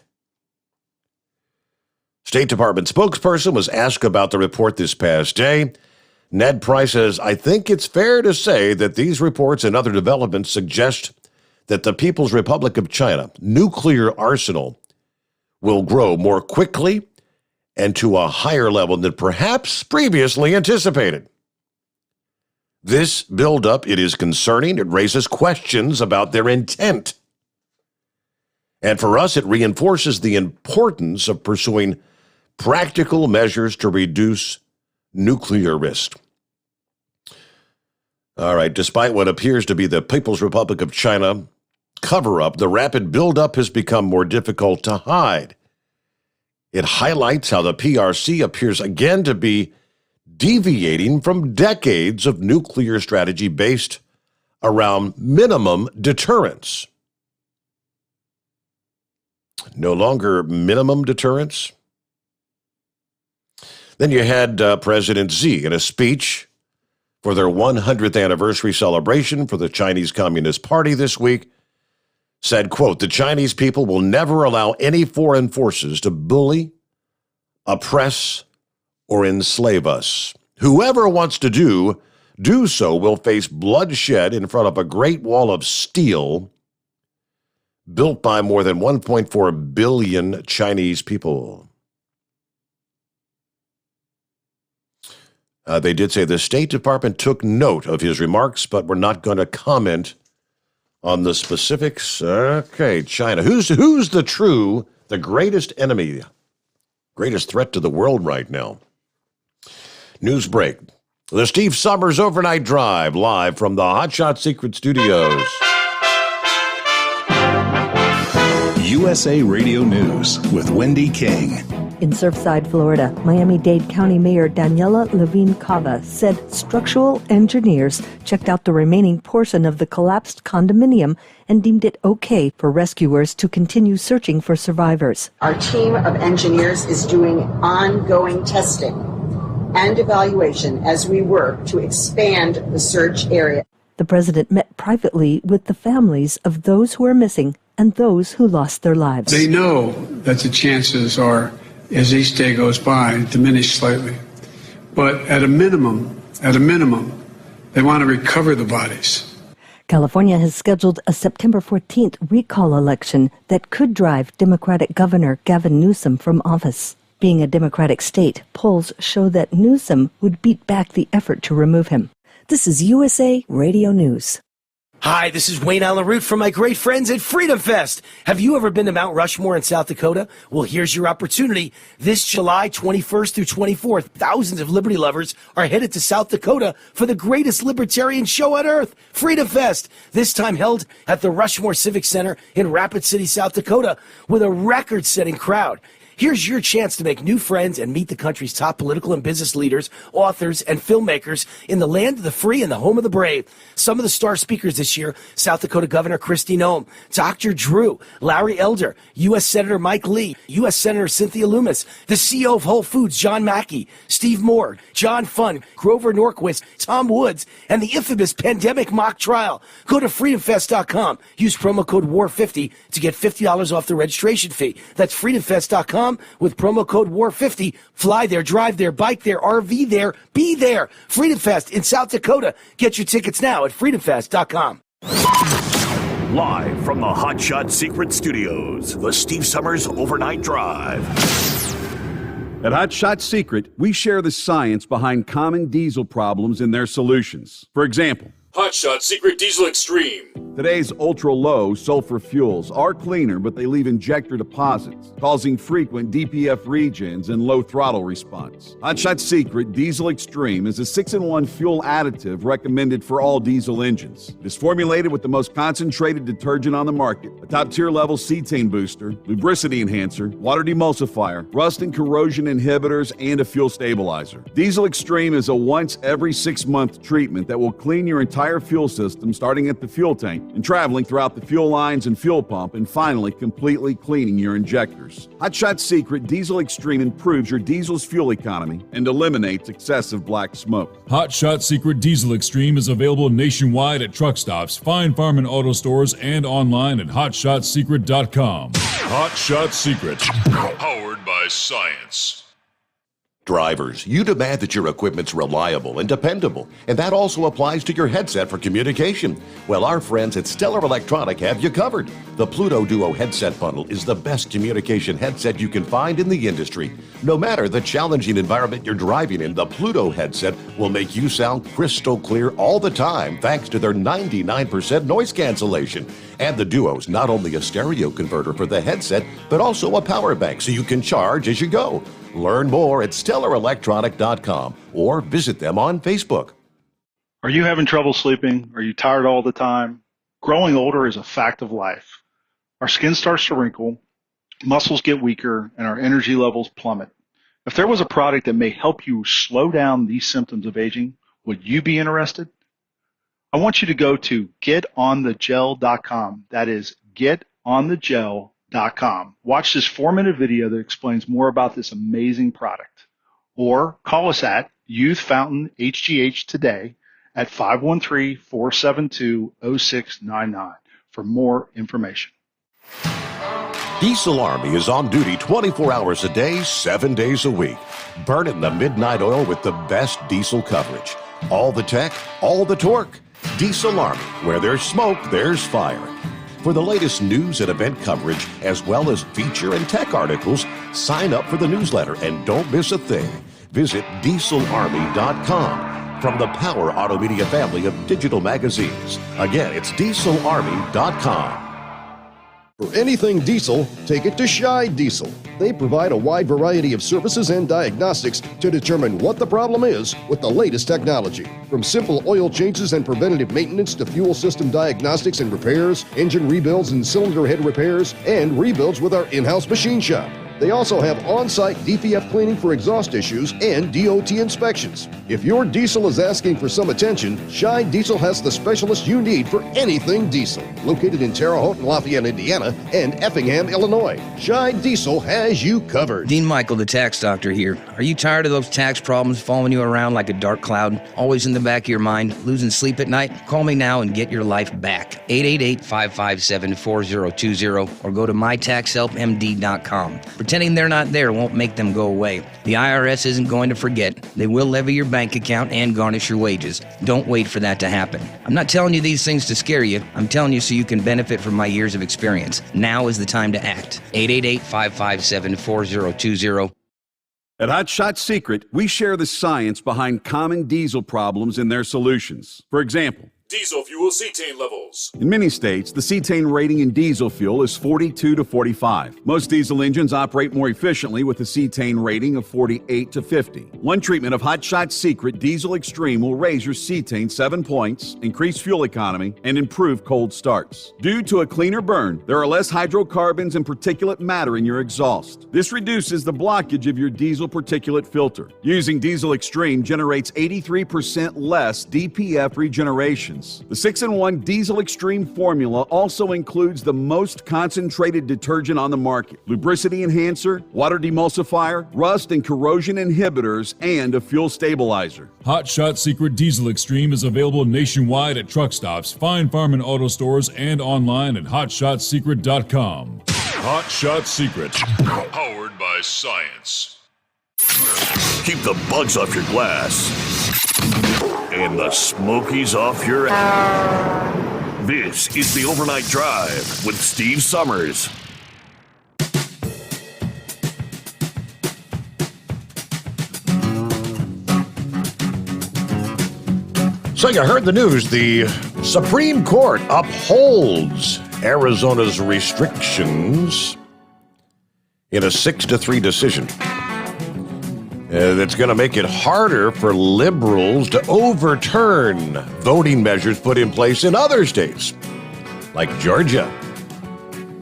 State Department spokesperson was asked about the report this past day. Ned Price says, I think it's fair to say that these reports and other developments suggest that the People's Republic of China nuclear arsenal will grow more quickly and to a higher level than perhaps previously anticipated. This buildup, it is concerning. It raises questions about their intent. And for us, it reinforces the importance of pursuing practical measures to reduce nuclear risk. All right, despite what appears to be the People's Republic of China cover-up, the rapid buildup has become more difficult to hide. It highlights how the PRC appears again to be deviating from decades of nuclear strategy based around minimum deterrence. No longer minimum deterrence. Then you had President Xi in a speech for their 100th anniversary celebration for the Chinese Communist Party this week, said, quote, "The Chinese people will never allow any foreign forces to bully, oppress, or enslave us. Whoever wants to do so will face bloodshed in front of a great wall of steel built by more than 1.4 billion Chinese people." They did say the State Department took note of his remarks, but we're not going to comment on the specifics. Okay, China. Who's the greatest enemy, greatest threat to the world right now? News break. The Steve Sommers Overnight Drive, live from the Hotshot Secret Studios. USA Radio News with Wendy King. In Surfside, Florida, Miami-Dade County Mayor Daniela Levine Cava said structural engineers checked out the remaining portion of the collapsed condominium and deemed it okay for rescuers to continue searching for survivors. Our team of engineers is doing ongoing testing and evaluation as we work to expand the search area. The president met privately with the families of those who are missing and those who lost their lives. They know that the chances are, as each day goes by, diminish slightly. But at a minimum, they want to recover the bodies. California has scheduled a September 14th recall election that could drive Democratic Governor Gavin Newsom from office. Being a Democratic state, polls show that Newsom would beat back the effort to remove him. This is USA Radio News. Hi, this is Wayne Allen Root from my great friends at Freedom Fest. Have you ever been to Mount Rushmore in South Dakota? Well, here's your opportunity. This July 21st through 24th, thousands of liberty lovers are headed to South Dakota for the greatest libertarian show on earth, Freedom Fest. This time held at the Rushmore Civic Center in Rapid City, South Dakota, with a record-setting crowd. Here's your chance to make new friends and meet the country's top political and business leaders, authors, and filmmakers in the land of the free and the home of the brave. Some of the star speakers this year: South Dakota Governor Kristi Noem, Dr. Drew, Larry Elder, U.S. Senator Mike Lee, U.S. Senator Cynthia Lummis, the CEO of Whole Foods, John Mackey, Steve Moore, John Funn, Grover Norquist, Tom Woods, and the infamous pandemic mock trial. Go to freedomfest.com. Use promo code WAR50 to get $50 off the registration fee. That's freedomfest.com. With promo code WAR50. Fly there, drive there, bike there, RV there, be there. Freedom Fest in South Dakota. Get your tickets now at freedomfest.com. Live from the Hotshot Secret Studios, the Steve Sommers Overnight Drive. At Hotshot Secret, we share the science behind common diesel problems and their solutions. For example, Hotshot Secret Diesel Extreme. Today's ultra-low sulfur fuels are cleaner, but they leave injector deposits, causing frequent DPF regens and low throttle response. Hotshot Secret Diesel Extreme is a 6-in-1 fuel additive recommended for all diesel engines. It is formulated with the most concentrated detergent on the market, a top-tier level cetane booster, lubricity enhancer, water demulsifier, rust and corrosion inhibitors, and a fuel stabilizer. Diesel Extreme is a once every 6-month treatment that will clean your entire fuel system, starting at the fuel tank and traveling throughout the fuel lines and fuel pump, and finally completely cleaning your injectors. Hotshot Secret Diesel Extreme improves your diesel's fuel economy and eliminates excessive black smoke. Hotshot Secret Diesel Extreme is available nationwide at truck stops, fine farm and auto stores, and online at hotshotsecret.com. Hotshot Secret, powered by science. Drivers, you demand that your equipment's reliable and dependable, and that also applies to your headset for communication. Well, our friends at Stellar Electronic have you covered. The Pluto Duo headset bundle is the best communication headset you can find in the industry. No matter the challenging environment you're driving in, the Pluto headset will make you sound crystal clear all the time thanks to their 99% noise cancellation. And the Duo's not only a stereo converter for the headset, but also a power bank so you can charge as you go. Learn more at stellaraelectronic.com or visit them on Facebook. Are you having trouble sleeping? Are you tired all the time? Growing older is a fact of life. Our skin starts to wrinkle, muscles get weaker, and our energy levels plummet. If there was a product that may help you slow down these symptoms of aging, would you be interested? I want you to go to getonthegel.com. That is getonthegel.com. Watch this 4-minute video that explains more about this amazing product. Or call us at Youth Fountain HGH today at 513-472-0699 for more information. Diesel Army is on duty 24 hours a day, 7 days a week. Burning the midnight oil with the best diesel coverage. All the tech, all the torque. Diesel Army, where there's smoke, there's fire. For the latest news and event coverage, as well as feature and tech articles, sign up for the newsletter and don't miss a thing. Visit dieselarmy.com from the Power Auto Media family of digital magazines. Again, it's dieselarmy.com. For anything diesel, take it to Scheid Diesel. They provide a wide variety of services and diagnostics to determine what the problem is with the latest technology. From simple oil changes and preventative maintenance to fuel system diagnostics and repairs, engine rebuilds and cylinder head repairs, and rebuilds with our in-house machine shop. They also have on-site DPF cleaning for exhaust issues and DOT inspections. If your diesel is asking for some attention, Scheid Diesel has the specialist you need for anything diesel. Located in Terre Haute and Lafayette, Indiana, and Effingham, Illinois, Scheid Diesel has you covered. Dean Michael, the tax doctor here. Are you tired of those tax problems following you around like a dark cloud, always in the back of your mind, losing sleep at night? Call me now and get your life back. 888-557-4020 or go to mytaxhelpmd.com. Pretending they're not there won't make them go away. The IRS isn't going to forget. They will levy your bank account and garnish your wages. Don't wait for that to happen. I'm not telling you these things to scare you. I'm telling you so you can benefit from my years of experience. Now is the time to act. 888-557-4020. At Hot Shot Secret, we share the science behind common diesel problems and their solutions. For example, Diesel fuel cetane levels. in many states, the cetane rating in diesel fuel is 42 to 45. Most diesel engines operate more efficiently with a cetane rating of 48 to 50. One treatment of Hot Shot Secret Diesel Extreme will raise your cetane 7 points, increase fuel economy, and improve cold starts. Due to a cleaner burn, there are less hydrocarbons and particulate matter in your exhaust. This reduces the blockage of your diesel particulate filter. Using Diesel Extreme generates 83% less DPF regeneration. The 6-in-1 Diesel Extreme formula also includes the most concentrated detergent on the market, lubricity enhancer, water demulsifier, rust and corrosion inhibitors, and a fuel stabilizer. Hot Shot Secret Diesel Extreme is available nationwide at truck stops, fine farm and auto stores, and online at hotshotsecret.com. Hot Shot Secret, powered by science. Keep the bugs off your glass and the smokies off your ass. This is the Overnight Drive with Steve Sommers. So you heard the news. The Supreme Court upholds Arizona's restrictions in a 6-3 decision. That's going to make it harder for liberals to overturn voting measures put in place in other states, like Georgia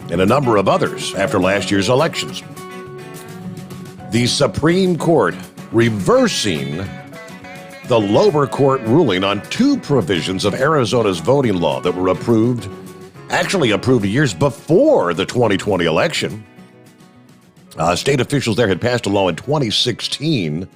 and a number of others after last year's elections. The Supreme Court reversing the lower court ruling on 2 provisions of Arizona's voting law that were approved years before the 2020 election. State officials there had passed a law in 2016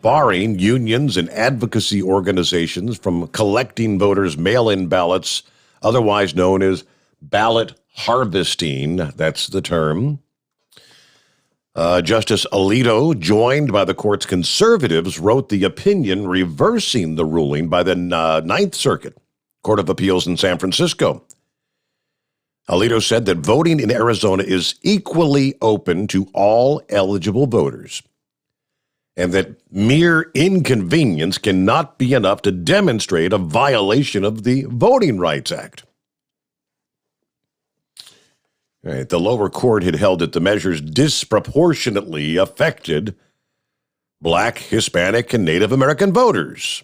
barring unions and advocacy organizations from collecting voters' mail-in ballots, otherwise known as ballot harvesting. That's the term. Justice Alito, joined by the court's conservatives, wrote the opinion reversing the ruling by the Ninth Circuit Court of Appeals in San Francisco. Alito said that voting in Arizona is equally open to all eligible voters, and that mere inconvenience cannot be enough to demonstrate a violation of the Voting Rights Act. Right. The lower court had held that the measures disproportionately affected Black, Hispanic, and Native American voters.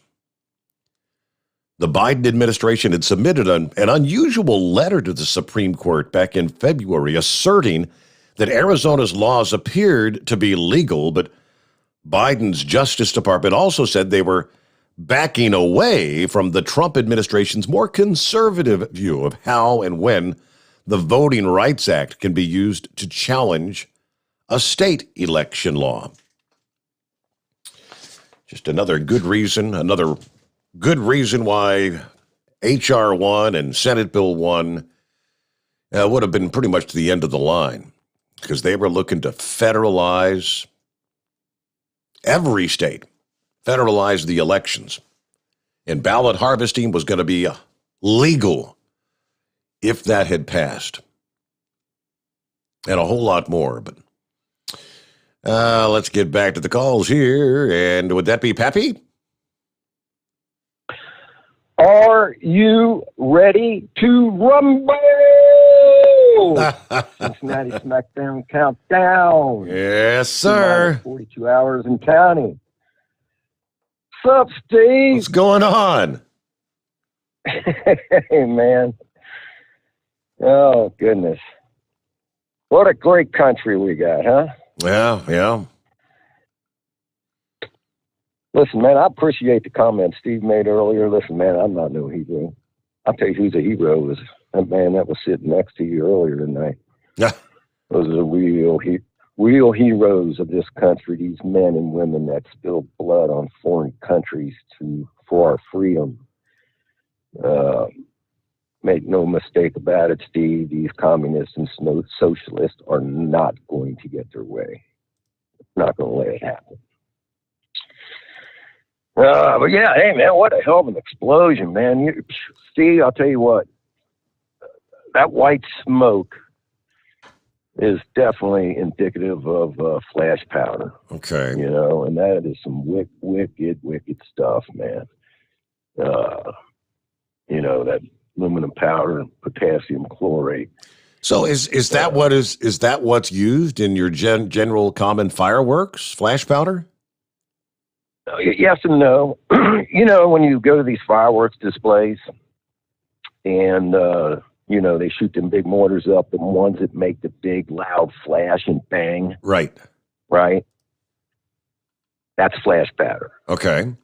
The Biden administration had submitted an unusual letter to the Supreme Court back in February asserting that Arizona's laws appeared to be legal, but Biden's Justice Department also said they were backing away from the Trump administration's more conservative view of how and when the Voting Rights Act can be used to challenge a state election law. Just another good reason why H.R. 1 and Senate Bill 1 would have been pretty much to the end of the line, because they were looking to federalize every state, federalize the elections. And ballot harvesting was going to be legal if that had passed. And a whole lot more. But let's get back to the calls here. And would that be Pappy? Are you ready to rumble? Cincinnati SmackDown Countdown. Yes, sir. 42 hours and counting. What's up, Steve? What's going on? Hey, man. Oh, goodness. What a great country we got, huh? Yeah. Listen, man, I appreciate the comment Steve made earlier. Listen, man, I'm not no hero. I'll tell you who's a hero was that man that was sitting next to you earlier tonight. Yeah. Those are the real heroes of this country, these men and women that spilled blood on foreign countries for our freedom. Make no mistake about it, Steve, these communists and socialists are not going to get their way. Not going to let it happen. But yeah, hey, man, what a hell of an explosion, man. Steve, I'll tell you what, that white smoke is definitely indicative of flash powder. Okay. You know, and that is some wicked stuff, man. You know, that aluminum powder and potassium chlorate. So is that what's used in your general common fireworks, flash powder? Yes and no. You know, when you go to these fireworks displays and, you know, they shoot them big mortars up, the ones that make the big loud flash and bang. Right. That's flash powder. Okay.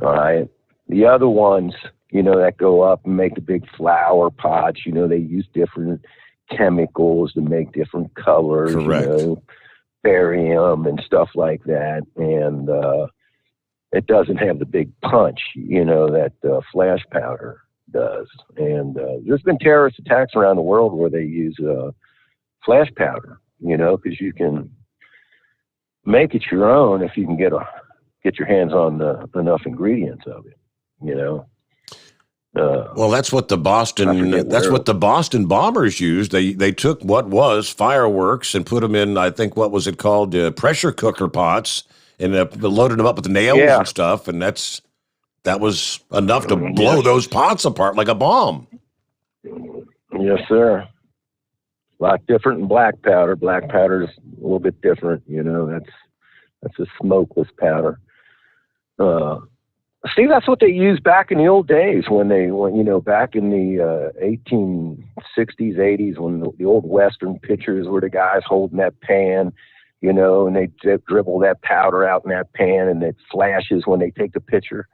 All right. The other ones, you know, that go up and make the big flower pots, you know, they use different chemicals to make different colors. Correct. You know, barium and stuff like that. And it doesn't have the big punch, you know, that flash powder does. And there's been terrorist attacks around the world where they use flash powder, you know, because you can make it your own if you can get your hands on enough ingredients of it, you know. Well, that's what the Boston bombers used. They took what was fireworks and put them in, I think, what was it called, pressure cooker pots, and loaded them up with nails and stuff. And that was enough to blow those pots apart like a bomb. Yes, sir. A lot different than black powder. Black powder is a little bit different. You know, that's a smokeless powder. See, that's what they used back in the old days when you know, back in the 1860s, 80s, when the old Western pictures were the guys holding that pan, you know, and they dribble that powder out in that pan and it flashes when they take the picture.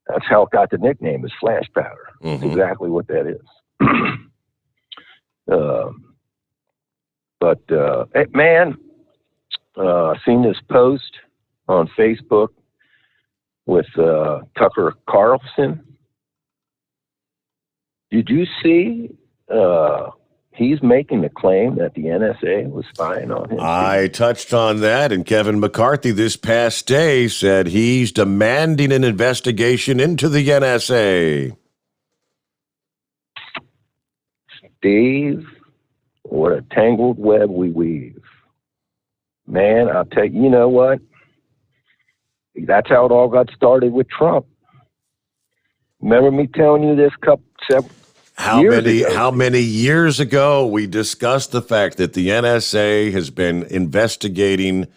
That's how it got the nickname, is flash powder. Mm-hmm. That's exactly what that is. Hey, man, seen this post on Facebook with Tucker Carlson. Did you see he's making the claim that the NSA was spying on him? I touched on that, and Kevin McCarthy this past day said he's demanding an investigation into the NSA. Steve, what a tangled web we weave. Man, I'll tell you, you know what? That's how it all got started with Trump. Remember me telling you this How many years ago we discussed the fact that the NSA has been investigating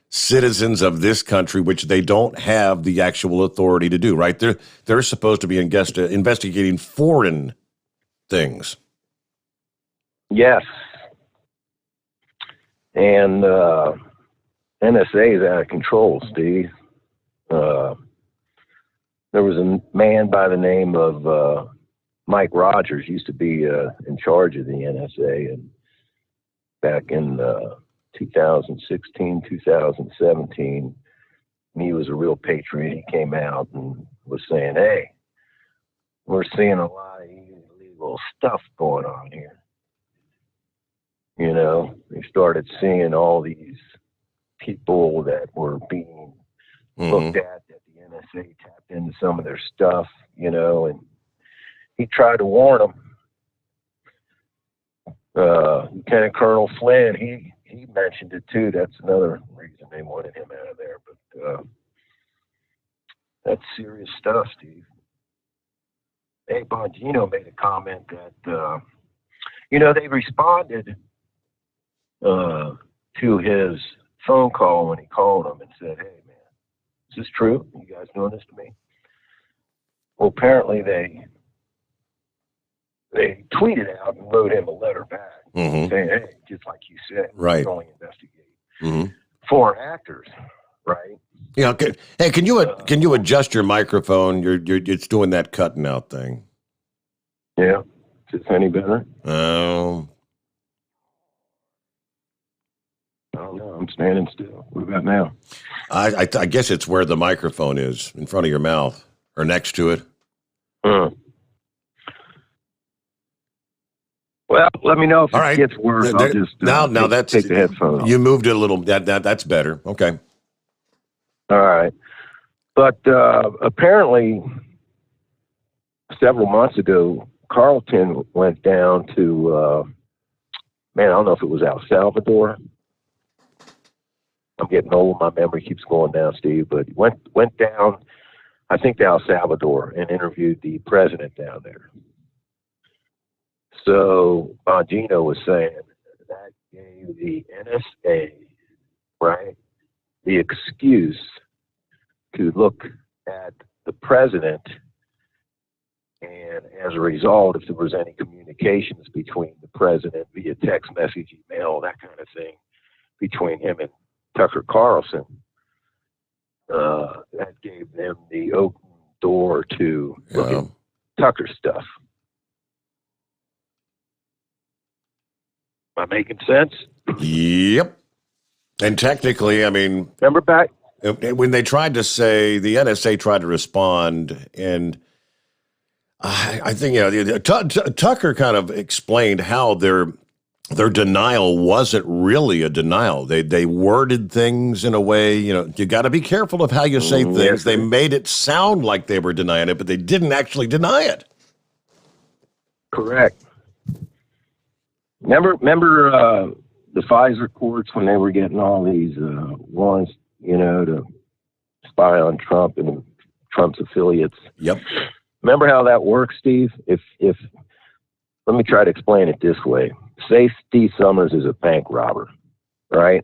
citizens of this country, which they don't have the actual authority to do, right? They're supposed to be investigating foreign things. Yes. And NSA is out of control, Steve. There was a man by the name of Mike Rogers, used to be in charge of the NSA, and back in 2016, 2017, he was a real patriot. He came out and was saying, hey, we're seeing a lot of illegal stuff going on here. You know, they started seeing all these people that were being looked at, that the NSA tapped into some of their stuff, you know, and he tried to warn them. Lieutenant Colonel Flynn, he mentioned it too. That's another reason they wanted him out of there. But that's serious stuff, Steve. Hey, Bongino made a comment that, you know, they responded to his phone call when he called them and said, hey, man, is this true? Are you guys doing this to me? Well, apparently they tweeted out and wrote him a letter back saying, hey, just like you said, right, we only investigate foreign actors, right? Yeah. Can you adjust your microphone? It's doing that cutting out thing. Yeah. Is it any better? Oh. I don't know. I'm standing still. What about now? I guess it's where the microphone is, in front of your mouth or next to it. Well, let me know if All it right. gets worse. I'll just now that's take the headphones off. You moved it a little. That's better. Okay. All right. But apparently, several months ago, Carlton went down to, I don't know if it was El Salvador. I'm getting old. My memory keeps going down, Steve. But went down, I think, to El Salvador and interviewed the president down there. So Bongino was saying that gave the NSA, right, the excuse to look at the president, and as a result, if there was any communications between the president via text message, email, that kind of thing, between him and Tucker Carlson, that gave them the open door to look at Tucker stuff. Am I making sense? Yep. And technically, I mean, remember back when they tried to say, the NSA tried to respond, and I think, Tucker kind of explained how their denial wasn't really a denial. They worded things in a way, you got to be careful of how you say things. Yes, they made it sound like they were denying it, but they didn't actually deny it. Correct. Remember the Pfizer courts when they were getting all these warrants, to spy on Trump and Trump's affiliates? Yep. Remember how that works, Steve? If let me try to explain it this way. Say Steve Sommers is a bank robber, right?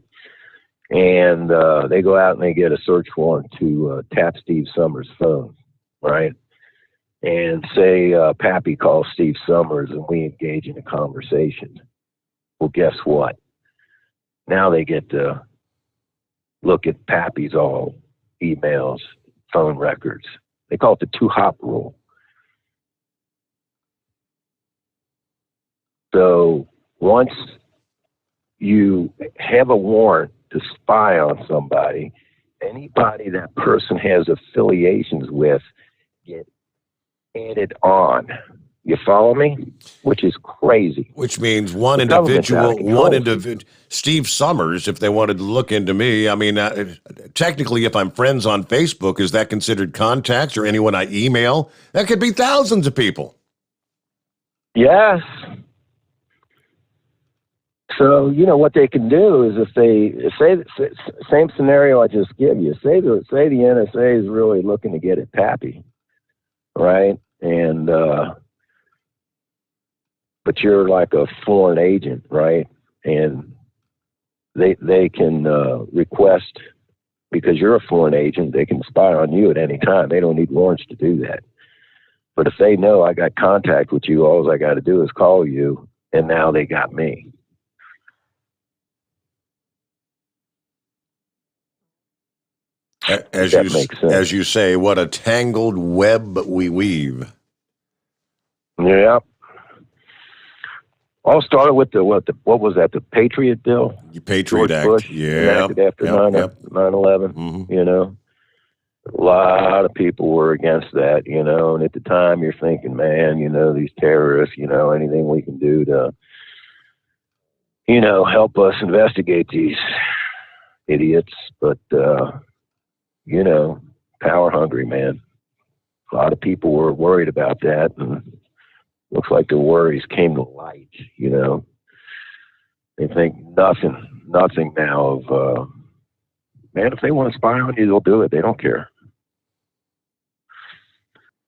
And they go out and they get a search warrant to tap Steve Sommers' phone, right? And say Pappy calls Steve Sommers and we engage in a conversation. Well, guess what? Now they get to look at Pappy's all emails, phone records. They call it the two-hop rule. So once you have a warrant to spy on somebody, anybody that person has affiliations with get added on. You follow me? Which is crazy. Which means one individual, Steve Sommers, if they wanted to look into me, I mean, technically, if I'm friends on Facebook, is that considered contacts, or anyone I email? That could be thousands of people. Yes. So, what they can do is, if they say same scenario I just gave you, say the NSA is really looking to get at Pappy, right? And but you're like a foreign agent, right? And they can request, because you're a foreign agent, they can spy on you at any time. They don't need warrants to do that. But if they know I got contact with you, all I got to do is call you, and now they got me. As you say, what a tangled web we weave. Yeah. All started with what was that? The Patriot Bill? The Patriot Act. Bush enacted after 9/11. Mm-hmm. You know, a lot of people were against that. You know, and at the time, you're thinking, man, you know, these terrorists. You know, anything we can do to, you know, help us investigate these idiots. But you know, power hungry, man. A lot of people were worried about that, and looks like the worries came to light, you know. They think nothing now of, man, if they want to spy on you, they'll do it. They don't care.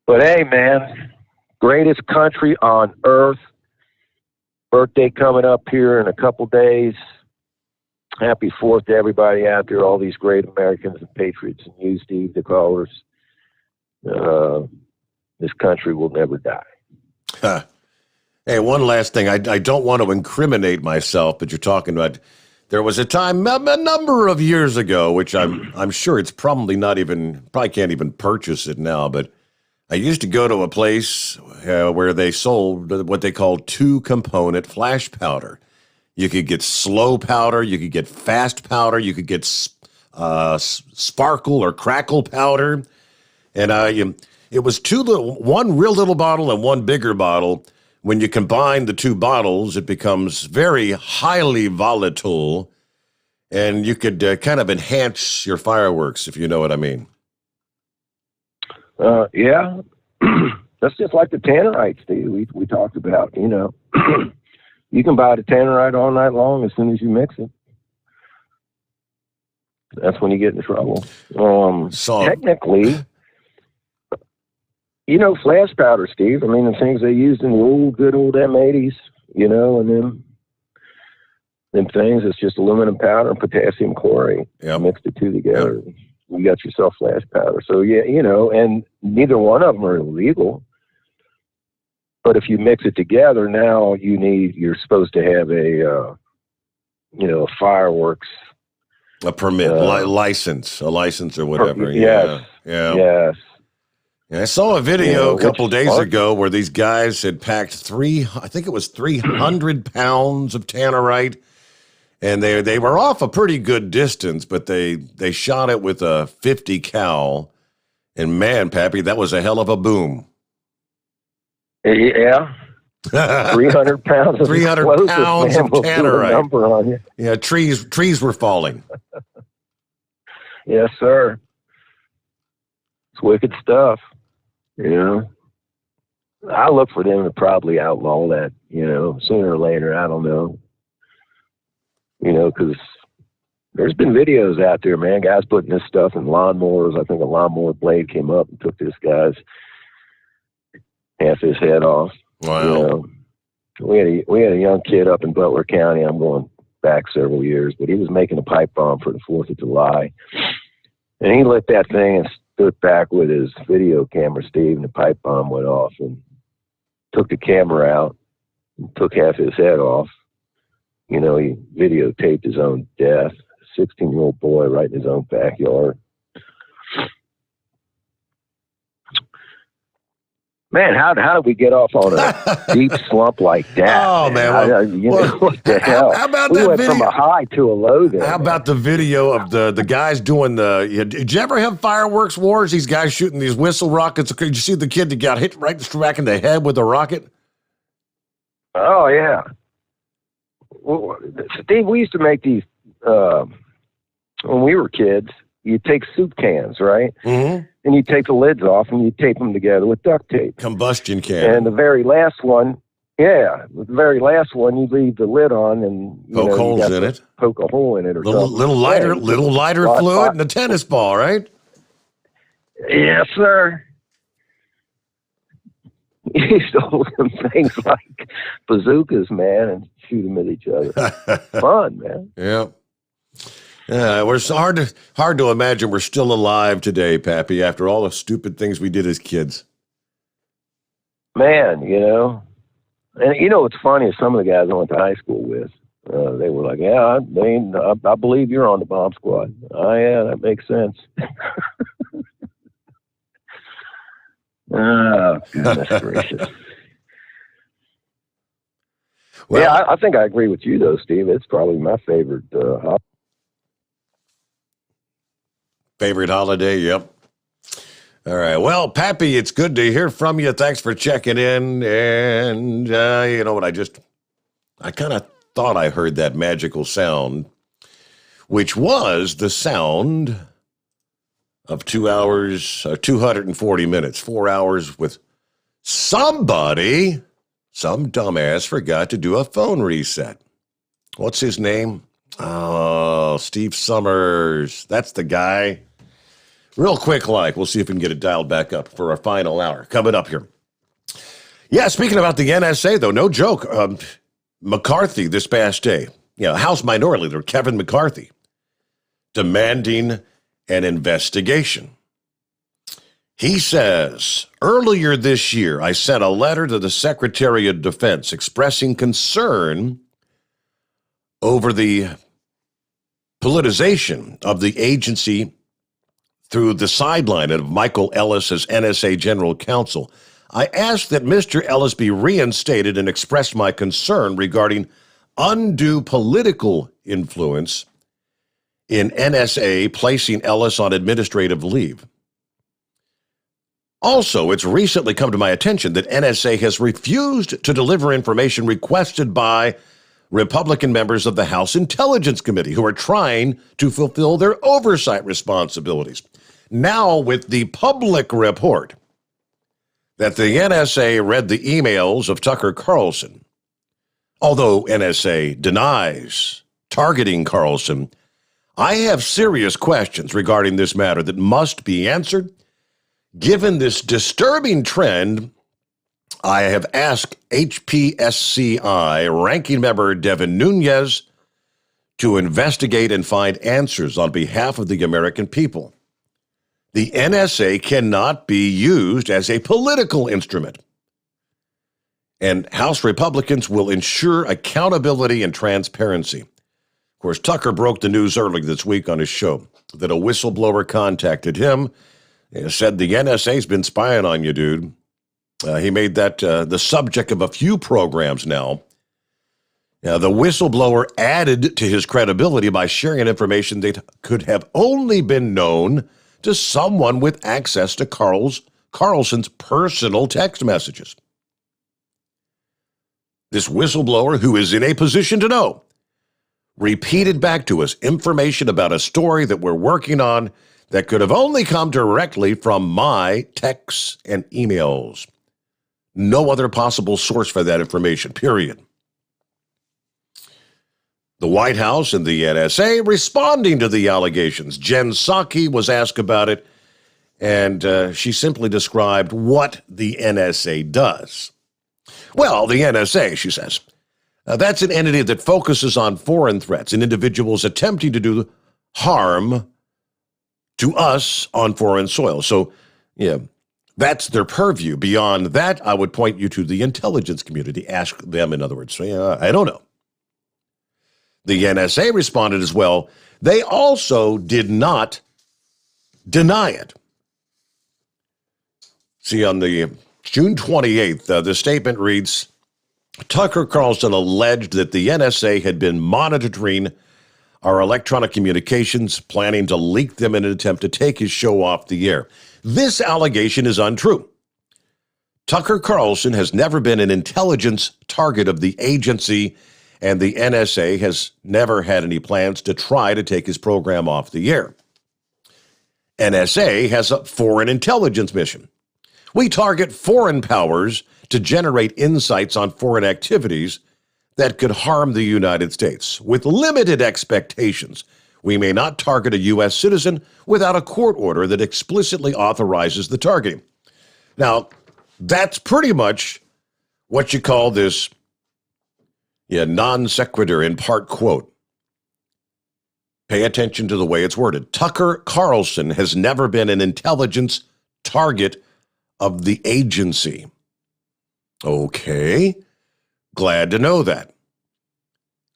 But hey, man, greatest country on earth. Birthday coming up here in a couple days. Happy 4th to everybody out there, all these great Americans and patriots, and you, Steve, the callers. This country will never die. Huh. Hey, one last thing. I don't want to incriminate myself, but you're talking about there was a time a number of years ago, which I'm sure it's probably can't even purchase it now, but I used to go to a place where they sold what they call 2-component flash powder. You could get slow powder, you could get fast powder, you could get sparkle or crackle powder, and it was one real little bottle and one bigger bottle. When you combine the two bottles, it becomes very highly volatile, and you could kind of enhance your fireworks, if you know what I mean. Yeah, that's just like the tannerite, Steve. We talked about, you know. You can buy the tannerite all night long as soon as you mix it. That's when you get in trouble. Technically, you know, flash powder, Steve. I mean, the things they used in the good old M80s, you know, and them things, it's just aluminum powder and potassium chlorate. Yep. Mix the two together. Yep. You got yourself flash powder. So, yeah, you know, and neither one of them are illegal. But if you mix it together, now you're supposed to have a fireworks. A permit, license or whatever. Yes. Yeah. Yes. I saw a video a couple days ago where these guys had packed 300 pounds of tannerite, and they were off a pretty good distance, but they shot it with a 50 cal, and man, Pappy, that was a hell of a boom. Yeah. 300 pounds of 300 pounds of tannerite. Number on you. Yeah, trees were falling. Yes, sir. It's wicked stuff. You know, I look for them to probably outlaw that, you know, sooner or later. I don't know. You know, because there's been videos out there, man, guys putting this stuff in lawnmowers. I think a lawnmower blade came up and took this guy's half his head off. Wow. You know, we had a young kid up in Butler County. I'm going back several years, but he was making a pipe bomb for the 4th of July. And he lit that thing and stood back with his video camera, Steve, and the pipe bomb went off and took the camera out and took half his head off. You know, he videotaped his own death. 16-year-old boy right in his own backyard. Man, how did we get off on a deep slump like that? Oh, man. What the hell? How about we that went video? From a high to a low there. How about the video of the guys doing did you ever have fireworks wars? These guys shooting these whistle rockets. Did you see the kid that got hit right back in the head with a rocket? Oh, yeah. Well, Steve, we used to make these when we were kids. You take soup cans, right? Mm-hmm. And you take the lids off and you tape them together with duct tape. Combustion can. And the very last one, you leave the lid on and poke holes in it. Poke a hole in it or little something. Little lighter fluid and a tennis ball, right? Yes, sir. He used to hold them things like bazookas, man, and shoot them at each other. Fun, man. Yeah. Yeah, we're so hard to imagine we're still alive today, Pappy, after all the stupid things we did as kids. Man, and what's funny is some of the guys I went to high school with, they were like, yeah, I believe you're on the bomb squad. Oh, yeah, that makes sense. Oh, goodness gracious. Well, yeah, I think I agree with you, though, Steve. It's probably my favorite favorite holiday, yep. All right. Well, Pappy, it's good to hear from you. Thanks for checking in. And you know what? I kind of thought I heard that magical sound, which was the sound of 2 hours, 240 minutes, 4 hours with somebody, some dumbass forgot to do a phone reset. What's his name? Oh, Steve Sommers. That's the guy. Real quick, we'll see if we can get it dialed back up for our final hour. Coming up here. Yeah, speaking about the NSA, though, no joke. McCarthy this past day, House Minority Leader Kevin McCarthy, demanding an investigation. He says, earlier this year, I sent a letter to the Secretary of Defense expressing concern over the politicization of the agency through the sideline of Michael Ellis as NSA General Counsel. I asked that Mr. Ellis be reinstated and expressed my concern regarding undue political influence in NSA placing Ellis on administrative leave. Also, it's recently come to my attention that NSA has refused to deliver information requested by Republican members of the House Intelligence Committee who are trying to fulfill their oversight responsibilities. Now, with the public report that the NSA read the emails of Tucker Carlson, although NSA denies targeting Carlson, I have serious questions regarding this matter that must be answered. Given this disturbing trend, I have asked HPSCI ranking member Devin Nunes to investigate and find answers on behalf of the American people. The NSA cannot be used as a political instrument, and House Republicans will ensure accountability and transparency. Of course, Tucker broke the news earlier this week on his show that a whistleblower contacted him and said the NSA's been spying on you, dude. He made that the subject of a few programs now. The whistleblower added to his credibility by sharing information that could have only been known to someone with access to Carlson's personal text messages. This whistleblower, who is in a position to know, repeated back to us information about a story that we're working on that could have only come directly from my texts and emails. No other possible source for that information, period. The White House and the NSA responding to the allegations. Jen Psaki was asked about it, and she simply described what the NSA does. Well, the NSA, she says, that's an entity that focuses on foreign threats and individuals attempting to do harm to us on foreign soil. So, that's their purview. Beyond that, I would point you to the intelligence community. Ask them, in other words. So, I don't know. The NSA responded as well. They also did not deny it. See, on the June 28th, the statement reads, Tucker Carlson alleged that the NSA had been monitoring our electronic communications, planning to leak them in an attempt to take his show off the air. This allegation is untrue. Tucker Carlson has never been an intelligence target of the agency, and the NSA has never had any plans to try to take his program off the air. NSA has a foreign intelligence mission. We target foreign powers to generate insights on foreign activities that could harm the United States. With limited expectations, we may not target a U.S. citizen without a court order that explicitly authorizes the targeting. Now, That's pretty much what you call this non sequitur in part quote. Pay attention to the way it's worded. Tucker Carlson has never been an intelligence target of the agency. Okay, glad to know that.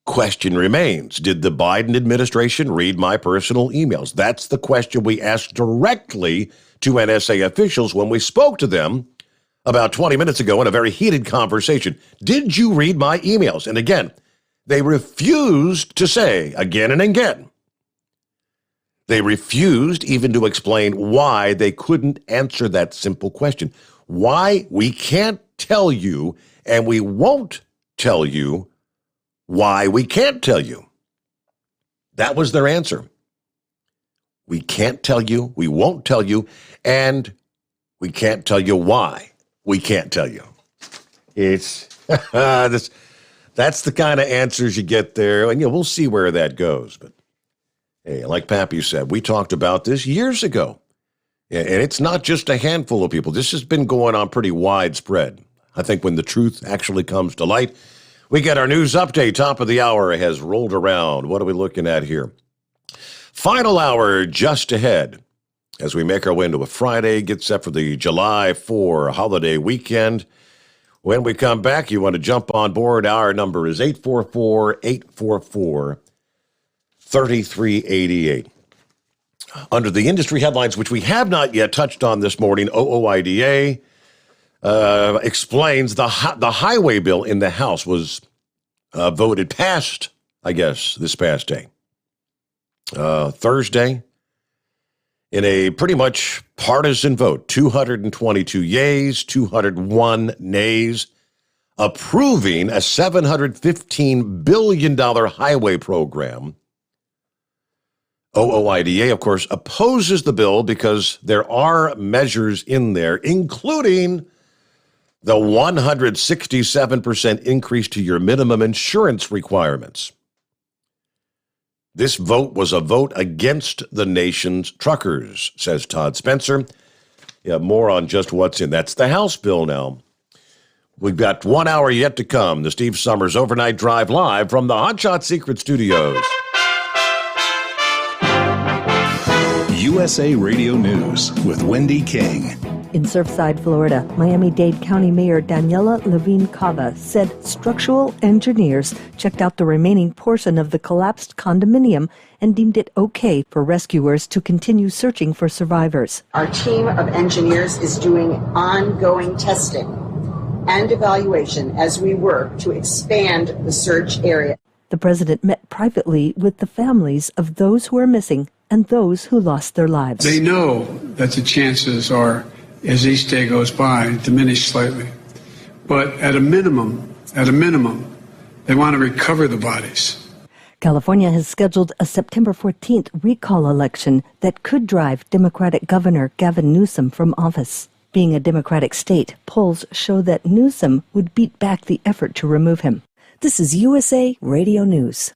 Question remains, did the Biden administration read my personal emails? That's the question we asked directly to NSA officials when we spoke to them about 20 minutes ago in a very heated conversation. Did you read my emails? And again, they refused to say again and again. They refused even to explain why they couldn't answer that simple question. Why we can't tell you, and we won't tell you why we can't tell you. That was their answer. We can't tell you, we won't tell you, and we can't tell you why we can't tell you. It's that's the kind of answers you get there, and we'll see where that goes. But hey, like Pappy said, we talked about this years ago. And it's not just a handful of people. This has been going on pretty widespread. I think when the truth actually comes to light, we get our news update. Top of the hour has rolled around. What are we looking at here? Final hour just ahead as we make our way into a Friday, get set for the July 4 holiday weekend. When we come back, you want to jump on board. Our number is 844-844-3388. Under the industry headlines, which we have not yet touched on this morning, OOIDA explains the highway bill in the House was voted past, I guess, this past day. Thursday, in a pretty much partisan vote, 222 yeas, 201 nays, approving a $715 billion highway program. OOIDA, of course, opposes the bill because there are measures in there, including the 167% increase to your minimum insurance requirements. This vote was a vote against the nation's truckers, says Todd Spencer. Yeah, more on just what's in. That's the House bill now. We've got 1 hour yet to come. The Steve Sommers Overnight Drive live from the Hotshot Secret Studios. USA Radio News with Wendy King. In Surfside, Florida, Miami-Dade County Mayor Daniela Levine Cava said structural engineers checked out the remaining portion of the collapsed condominium and deemed it okay for rescuers to continue searching for survivors. Our team of engineers is doing ongoing testing and evaluation as we work to expand the search area. The president met privately with the families of those who are missing and those who lost their lives. They know that the chances are, as each day goes by, diminish slightly. But at a minimum, they want to recover the bodies. California has scheduled a September 14th recall election that could drive Democratic Governor Gavin Newsom from office. Being a Democratic state, polls show that Newsom would beat back the effort to remove him. This is USA Radio News.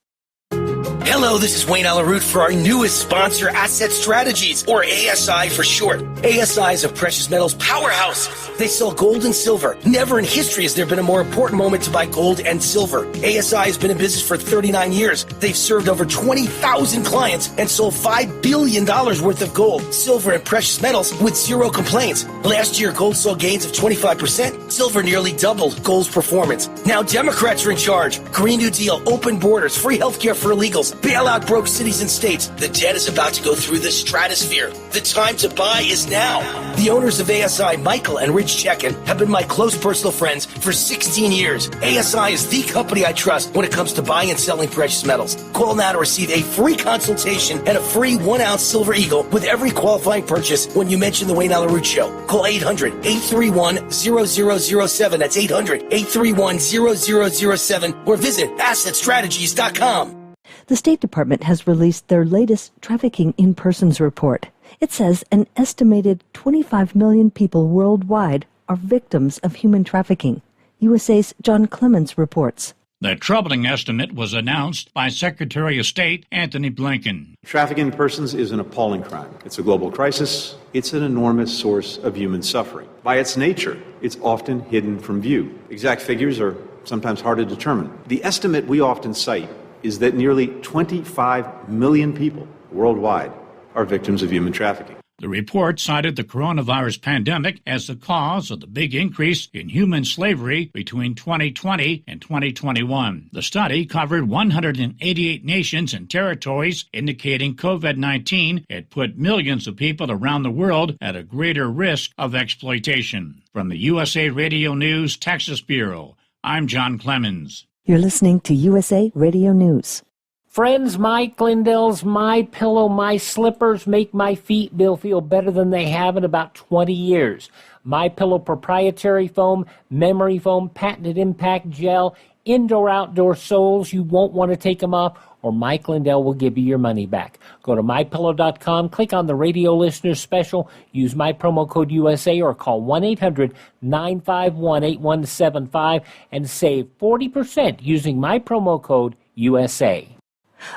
Hello, this is Wayne Alaroot for our newest sponsor, Asset Strategies, or ASI for short. ASI is a precious metals powerhouse. They sell gold and silver. Never in history has there been a more important moment to buy gold and silver. ASI has been in business for 39 years. They've served over 20,000 clients and sold $5 billion worth of gold, silver, and precious metals with zero complaints. Last year, gold saw gains of 25%. Silver nearly doubled gold's performance. Now Democrats are in charge. Green New Deal, open borders, free healthcare for illegals, bailout broke cities and states. The debt is about to go through the stratosphere. The time to buy is now. The owners of ASI, Michael and Rich Chekin, have been my close personal friends for 16 years. ASI is the company I trust when it comes to buying and selling precious metals. Call now to receive a free consultation and a free 1-ounce Silver Eagle with every qualifying purchase when you mention the Wayne Alaroot Show. Call 800-831-0007. That's 800-831-0007 or visit AssetStrategies.com. The State Department has released their latest trafficking in persons report. It says an estimated 25 million people worldwide are victims of human trafficking. USA's John Clemens reports. The troubling estimate was announced by Secretary of State Anthony Blinken. Trafficking in persons is an appalling crime. It's a global crisis. It's an enormous source of human suffering. By its nature, it's often hidden from view. Exact figures are sometimes hard to determine. The estimate we often cite is that nearly 25 million people worldwide are victims of human trafficking. The report cited the coronavirus pandemic as the cause of the big increase in human slavery between 2020 and 2021. The study covered 188 nations and territories, indicating COVID-19 had put millions of people around the world at a greater risk of exploitation. From the USA Radio News Texas Bureau, I'm John Clemens. You're listening to USA Radio News. Friends, Mike Lindell's My Pillow, My Slippers make my feet feel better than they have in about 20 years. My Pillow proprietary foam, memory foam, patented impact gel, indoor-outdoor soles. You won't want to take them off, or Mike Lindell will give you your money back. Go to MyPillow.com, click on the radio listeners special, use my promo code USA, or call 1-800-951-8175 and save 40% using my promo code USA.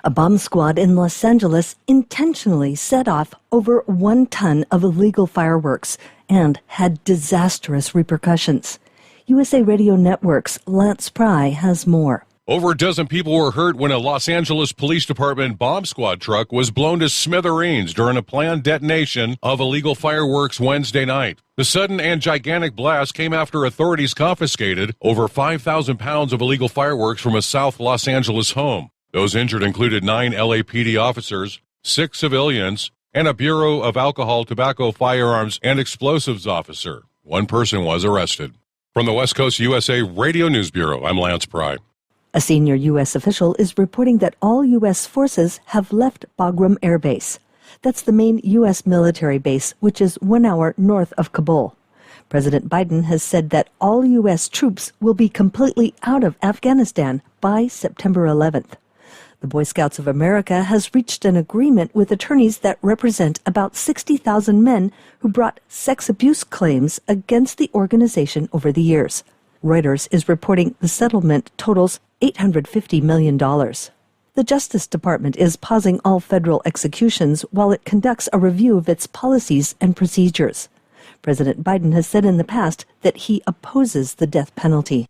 A bomb squad in Los Angeles intentionally set off over 1 ton of illegal fireworks and had disastrous repercussions. USA Radio Network's Lance Pry has more. Over a dozen people were hurt when a Los Angeles Police Department bomb squad truck was blown to smithereens during a planned detonation of illegal fireworks Wednesday night. The sudden and gigantic blast came after authorities confiscated over 5,000 pounds of illegal fireworks from a South Los Angeles home. Those injured included 9 LAPD officers, 6 civilians, and a Bureau of Alcohol, Tobacco, Firearms, and Explosives officer. 1 person was arrested. From the West Coast USA Radio News Bureau, I'm Lance Pry. A senior U.S. official is reporting that all U.S. forces have left Bagram Air Base. That's the main U.S. military base, which is 1 hour north of Kabul. President Biden has said that all U.S. troops will be completely out of Afghanistan by September 11th. The Boy Scouts of America has reached an agreement with attorneys that represent about 60,000 men who brought sex abuse claims against the organization over the years. Reuters is reporting the settlement totals $850 million. The Justice Department is pausing all federal executions while it conducts a review of its policies and procedures. President Biden has said in the past that he opposes the death penalty.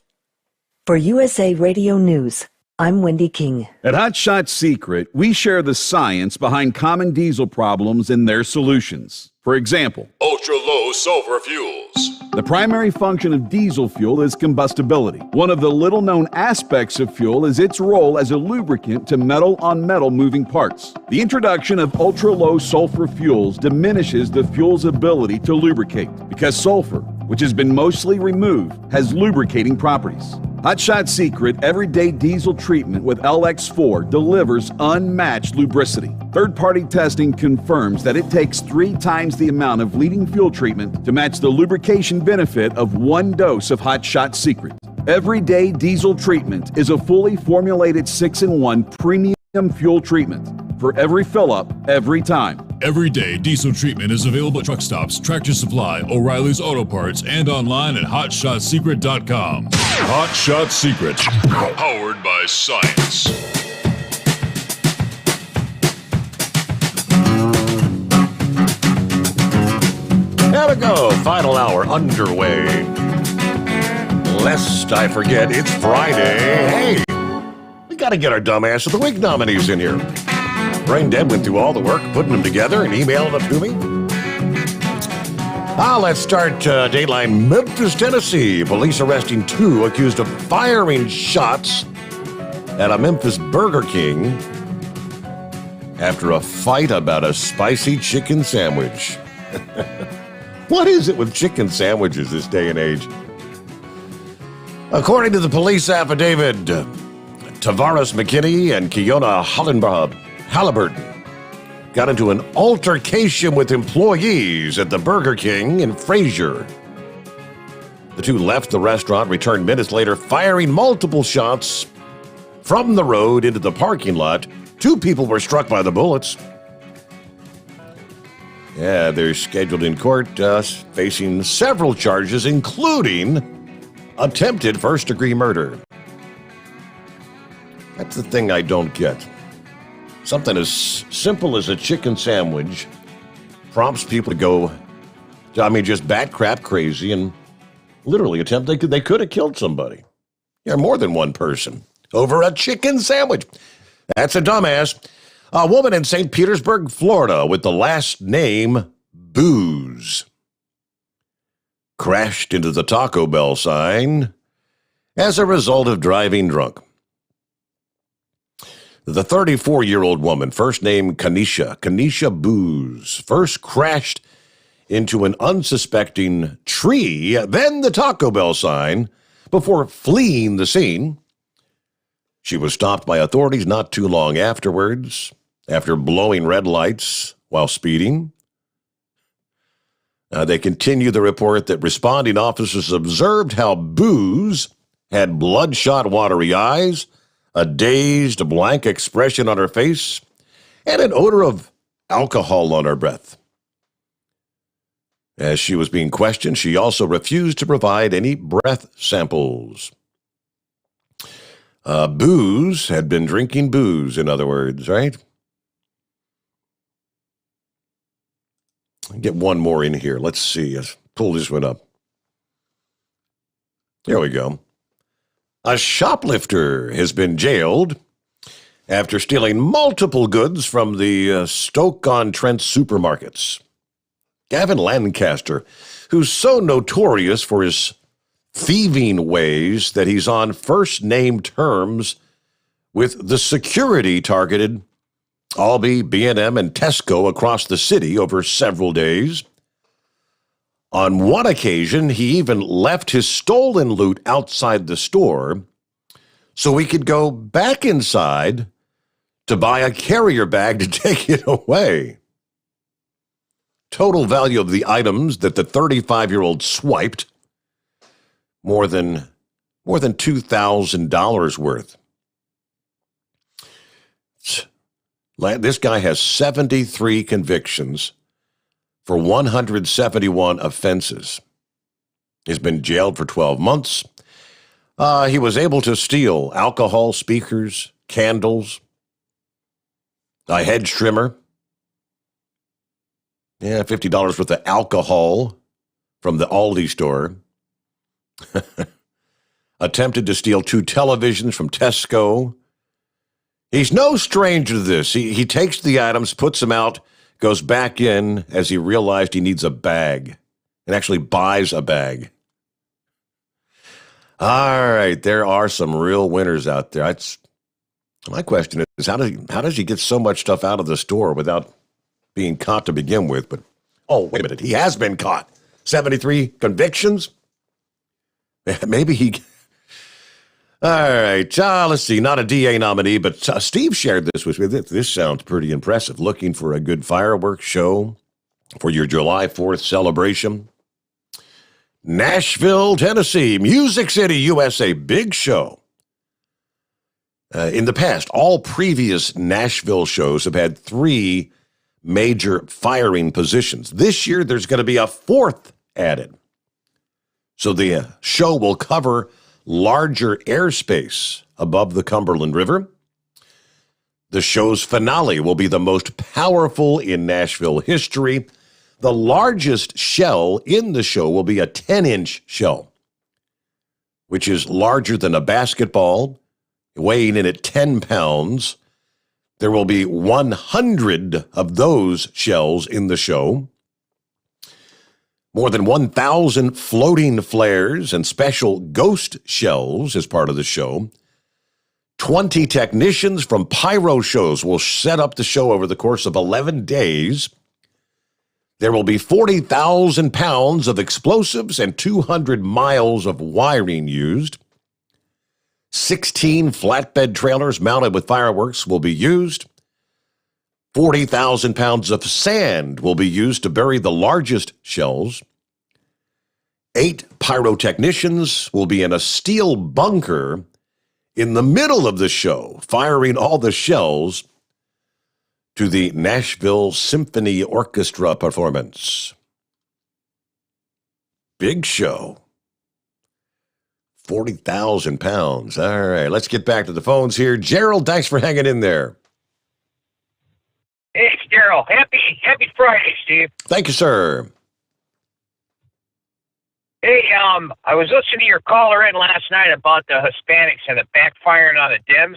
For USA Radio News, I'm Wendy King. At Hot Shot Secret, we share the science behind common diesel problems and their solutions. For example, ultra-low sulfur fuels. The primary function of diesel fuel is combustibility. One of the little-known aspects of fuel is its role as a lubricant to metal-on-metal moving parts. The introduction of ultra-low sulfur fuels diminishes the fuel's ability to lubricate because sulfur, which has been mostly removed, has lubricating properties. Hot Shot Secret Everyday Diesel Treatment with LX4 delivers unmatched lubricity. Third-party testing confirms that it takes 3 times the amount of leading fuel treatment to match the lubrication benefit of 1 dose of Hot Shot Secret. Everyday Diesel Treatment is a fully formulated 6-in-1 premium fuel treatment for every fill-up, every time. Everyday Diesel Treatment is available at truck stops, Tractor Supply, O'Reilly's Auto Parts, and online at HotShotSecret.com. Hot Shot Secret, powered by science. There we go. Final hour underway. Lest I forget, it's Friday. Hey, we got to get our Dumbass of the Week nominees in here. Brain Dead went through all the work, putting them together and emailed them to me. Let's start Dateline Memphis, Tennessee. Police arresting 2 accused of firing shots at a Memphis Burger King after a fight about a spicy chicken sandwich. What is it with chicken sandwiches this day and age? According to the police affidavit, Tavares McKinney and Kiona Halliburton got into an altercation with employees at the Burger King in Frazier. The 2 left the restaurant, returned minutes later, firing multiple shots from the road into the parking lot. 2 people were struck by the bullets. Yeah, they're scheduled in court, facing several charges, including attempted first-degree murder. That's the thing I don't get. Something as simple as a chicken sandwich prompts people to go, just bat crap crazy and literally attempt, they could have killed somebody. Yeah, more than one person over a chicken sandwich. That's a dumbass. A woman in St. Petersburg, Florida, with the last name Booze crashed into the Taco Bell sign as a result of driving drunk. The 34-year-old woman, first name Kanisha Booze, first crashed into an unsuspecting tree, then the Taco Bell sign, before fleeing the scene. She was stopped by authorities not too long afterwards, after blowing red lights while speeding. They continue the report that responding officers observed how Booze had bloodshot, watery eyes, a dazed, blank expression on her face, and an odor of alcohol on her breath. As she was being questioned, she also refused to provide any breath samples. Booze had been drinking booze, in other words, right? Get one more in here. Let's see. Let's pull this one up. There we go. A shoplifter has been jailed after stealing multiple goods from the Stoke-on-Trent supermarkets. Gavin Lancaster, who's so notorious for his thieving ways that he's on first-name terms with the security targeted Aldi, B&M, and Tesco across the city over several days. On one occasion, he even left his stolen loot outside the store so he could go back inside to buy a carrier bag to take it away. Total value of the items that the 35-year-old swiped, more than $2,000 worth. This guy has 73 convictions for 171 offenses. He's been jailed for 12 months. He was able to steal alcohol, speakers, candles, a hedge trimmer, $50 worth of alcohol from the Aldi store. Attempted to steal 2 televisions from Tesco. He's no stranger to this. He takes the items, puts them out, goes back in as he realized he needs a bag, and actually buys a bag. All right, there are some real winners out there. My question is, how does he get so much stuff out of the store without being caught to begin with? But, wait a minute, he has been caught. 73 convictions? Maybe he... All right, let's see. Not a DA nominee, but Steve shared this with me. This sounds pretty impressive. Looking for a good fireworks show for your July 4th celebration? Nashville, Tennessee, Music City, USA, big show. In the past, all previous Nashville shows have had 3 major firing positions. This year, there's going to be a 4th added. So the show will cover larger airspace above the Cumberland River. The show's finale will be the most powerful in Nashville history. The largest shell in the show will be a 10-inch shell, which is larger than a basketball, weighing in at 10 pounds. There will be 100 of those shells in the show. More than 1,000 floating flares and special ghost shells as part of the show. 20 technicians from pyro shows will set up the show over the course of 11 days. There will be 40,000 pounds of explosives and 200 miles of wiring used. 16 flatbed trailers mounted with fireworks will be used. 40,000 pounds of sand will be used to bury the largest shells. 8 pyrotechnicians will be in a steel bunker in the middle of the show, firing all the shells to the Nashville Symphony Orchestra performance. Big show. 40,000 pounds. All right, let's get back to the phones here. Gerald, thanks for hanging in there. Hey, it's Daryl. Happy Friday, Steve. Thank you, sir. Hey, I was listening to your caller in last night about the Hispanics and the backfiring on the Dems.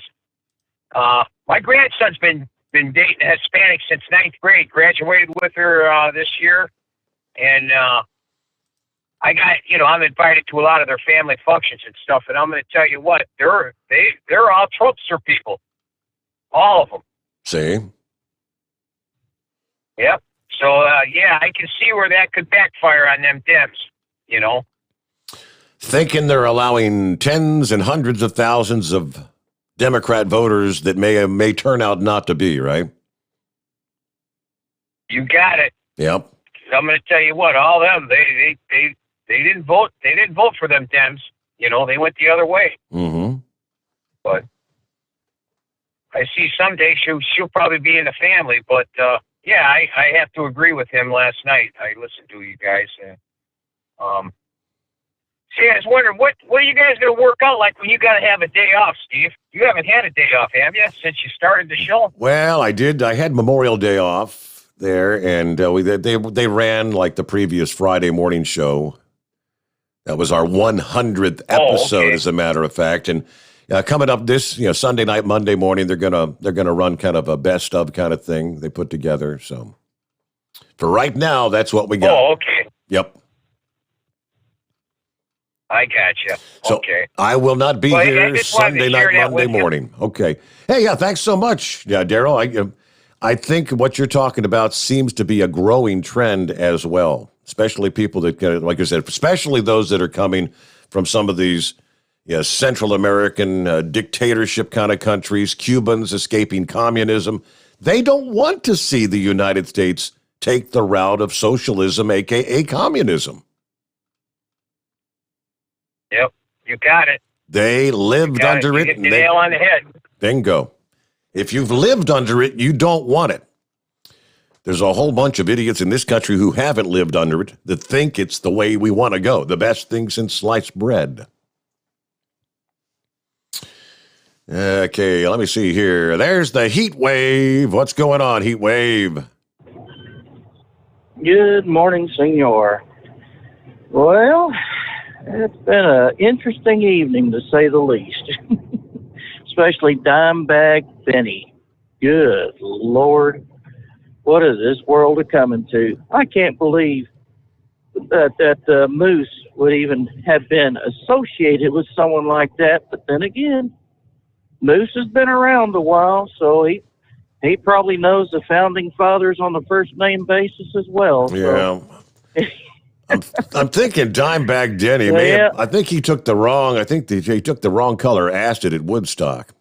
My grandson's been dating a Hispanic since 9th grade. Graduated with her this year, and I got, I'm invited to a lot of their family functions and stuff. And I'm going to tell you what, they're all Trumpster people, all of them. See? Yep. So yeah, I can see where that could backfire on them Dems. Thinking they're allowing tens and hundreds of thousands of Democrat voters that may turn out not to be, right? You got it. Yep. I'm going to tell you what, all them, they didn't vote. They didn't vote for them Dems. They went the other way. Mm-hmm. But I see someday she'll probably be in the family. But yeah, I have to agree with him. Last night I listened to you guys. And, see, I was wondering what are you guys going to work out like when you got to have a day off, Steve? You haven't had a day off, have you, since you started the show? Well, I did. I had Memorial Day off there, and they ran like the previous Friday morning show. That was our 100th episode, as a matter of fact. And coming up this Sunday night, Monday morning, they're gonna run kind of a best of kind of thing they put together. So for right now, that's what we got. Oh, okay. Yep. I gotcha. So okay. I will not be here Sunday night, Monday morning. Okay. Hey, yeah, thanks so much. Yeah, Daryl, I think what you're talking about seems to be a growing trend as well, especially people that, like I said, especially those that are coming from some of these Central American dictatorship kind of countries, Cubans escaping communism. They don't want to see the United States take the route of socialism, a.k.a. communism. Yep, you got it. They lived under it. You hit the nail on the head. Bingo. If you've lived under it, you don't want it. There's a whole bunch of idiots in this country who haven't lived under it that think it's the way we want to go. The best thing since sliced bread. Okay, let me see here. There's the heat wave. What's going on, heat wave? Good morning, senor. Well, it's been an interesting evening, to say the least. Especially Dimebag Benny. Good Lord. What is this world coming to? I can't believe that Moose would even have been associated with someone like that. But then again, Moose has been around a while, so he probably knows the founding fathers on the first name basis as well. So. Yeah. I'm thinking Dimebag Denny. Yeah. I think he took the wrong. He took the wrong color acid at Woodstock.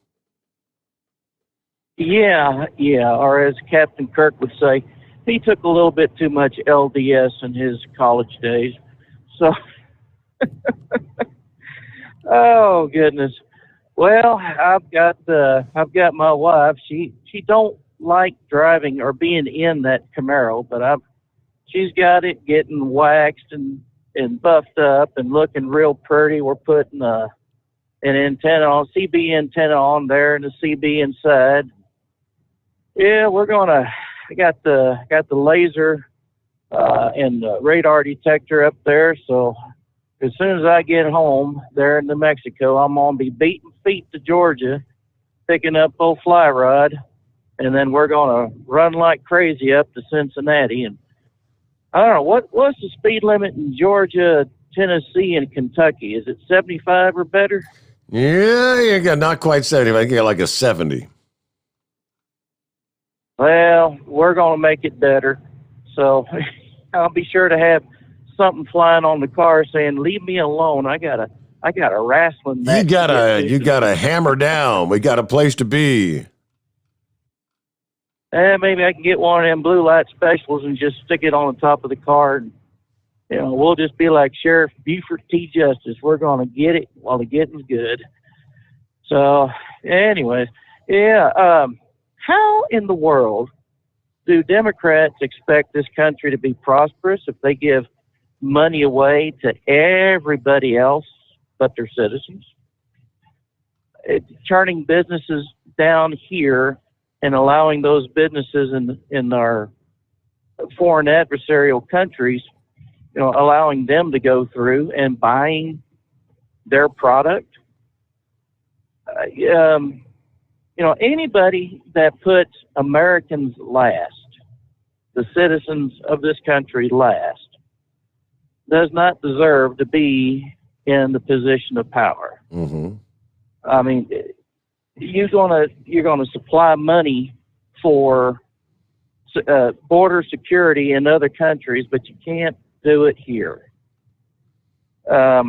Yeah. Or as Captain Kirk would say, he took a little bit too much LDS in his college days. So, oh goodness. Well, I've got my wife. She don't like driving or being in that Camaro, but she's got it getting waxed and buffed up and looking real pretty. We're putting an antenna on, CB antenna on there, and the CB inside. Yeah, I got the laser and the radar detector up there, so as soon as I get home there in New Mexico, I'm going to be beating feet to Georgia, picking up old fly rod, and then we're going to run like crazy up to Cincinnati. And I don't know, what's the speed limit in Georgia, Tennessee, and Kentucky? Is it 75 or better? Yeah, you got not quite 70. I get like a 70. Well, we're going to make it better. So I'll be sure to have something flying on the car saying, "Leave me alone. I got a wrestling match." You gotta hammer down. We got a place to be. Maybe I can get one of them blue light specials and just stick it on the top of the car. And, we'll just be like Sheriff Buford T. Justice. We're going to get it while the getting's good. So, anyways, yeah. How in the world do Democrats expect this country to be prosperous if they give money away to everybody else but they're citizens. Turning businesses down here and allowing those businesses in our foreign adversarial countries, allowing them to go through and buying their product. Anybody that puts Americans last, the citizens of this country last, does not deserve to be in the position of power. Mm-hmm. I mean, you're gonna supply money for border security in other countries, but you can't do it here. That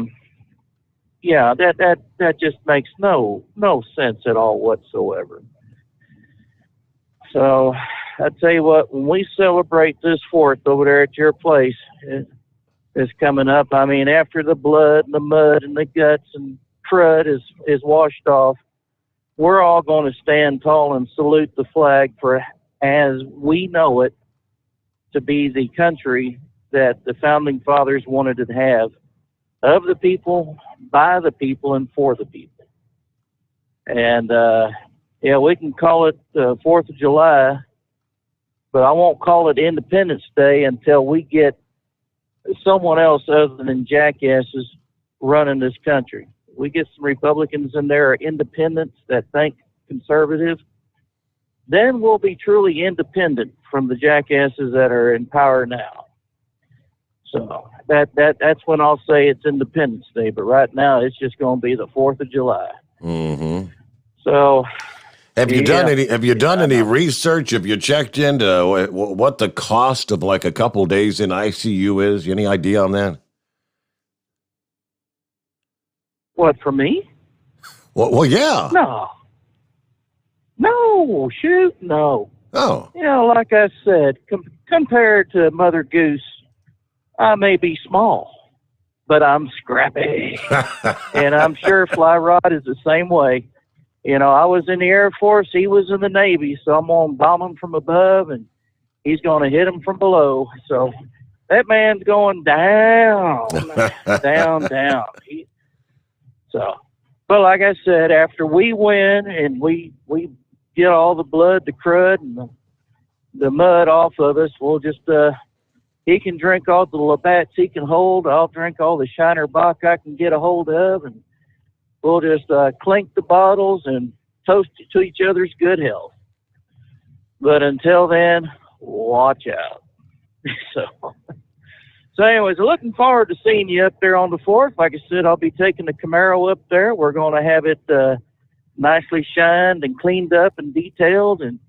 just makes no sense at all whatsoever. So I tell you what, when we celebrate this 4th over there at your place, it's coming up. I mean, after the blood and the mud and the guts and crud is washed off, we're all going to stand tall and salute the flag for as we know it to be the country that the founding fathers wanted it to have, of the people, by the people, and for the people. And, we can call it 4th of July, but I won't call it Independence Day until we get someone else other than jackasses running this country. We get some Republicans in there or independents that think conservative, then we'll be truly independent from the jackasses that are in power now. So that's when I'll say it's Independence Day. But right now, it's just going to be the 4th of July. Mm-hmm. So, have you done any research? Have you checked into what the cost of like a couple days in ICU is? Any idea on that? What, for me? Well, yeah. No, shoot, no. Oh. Like I said, compared to Mother Goose, I may be small, but I'm scrappy. And I'm sure Fly Rod is the same way. I was in the Air Force, he was in the Navy, so I'm going to bomb him from above, and he's going to hit him from below. So that man's going down, down. But like I said, after we win and we get all the blood, the crud, and the mud off of us, we'll just, he can drink all the Labatt's he can hold. I'll drink all the Shiner Bock I can get a hold of, and we'll just clink the bottles and toast to each other's good health. But until then, watch out. So anyways, looking forward to seeing you up there on the 4th. Like I said, I'll be taking the Camaro up there. We're going to have it nicely shined and cleaned up and detailed. And,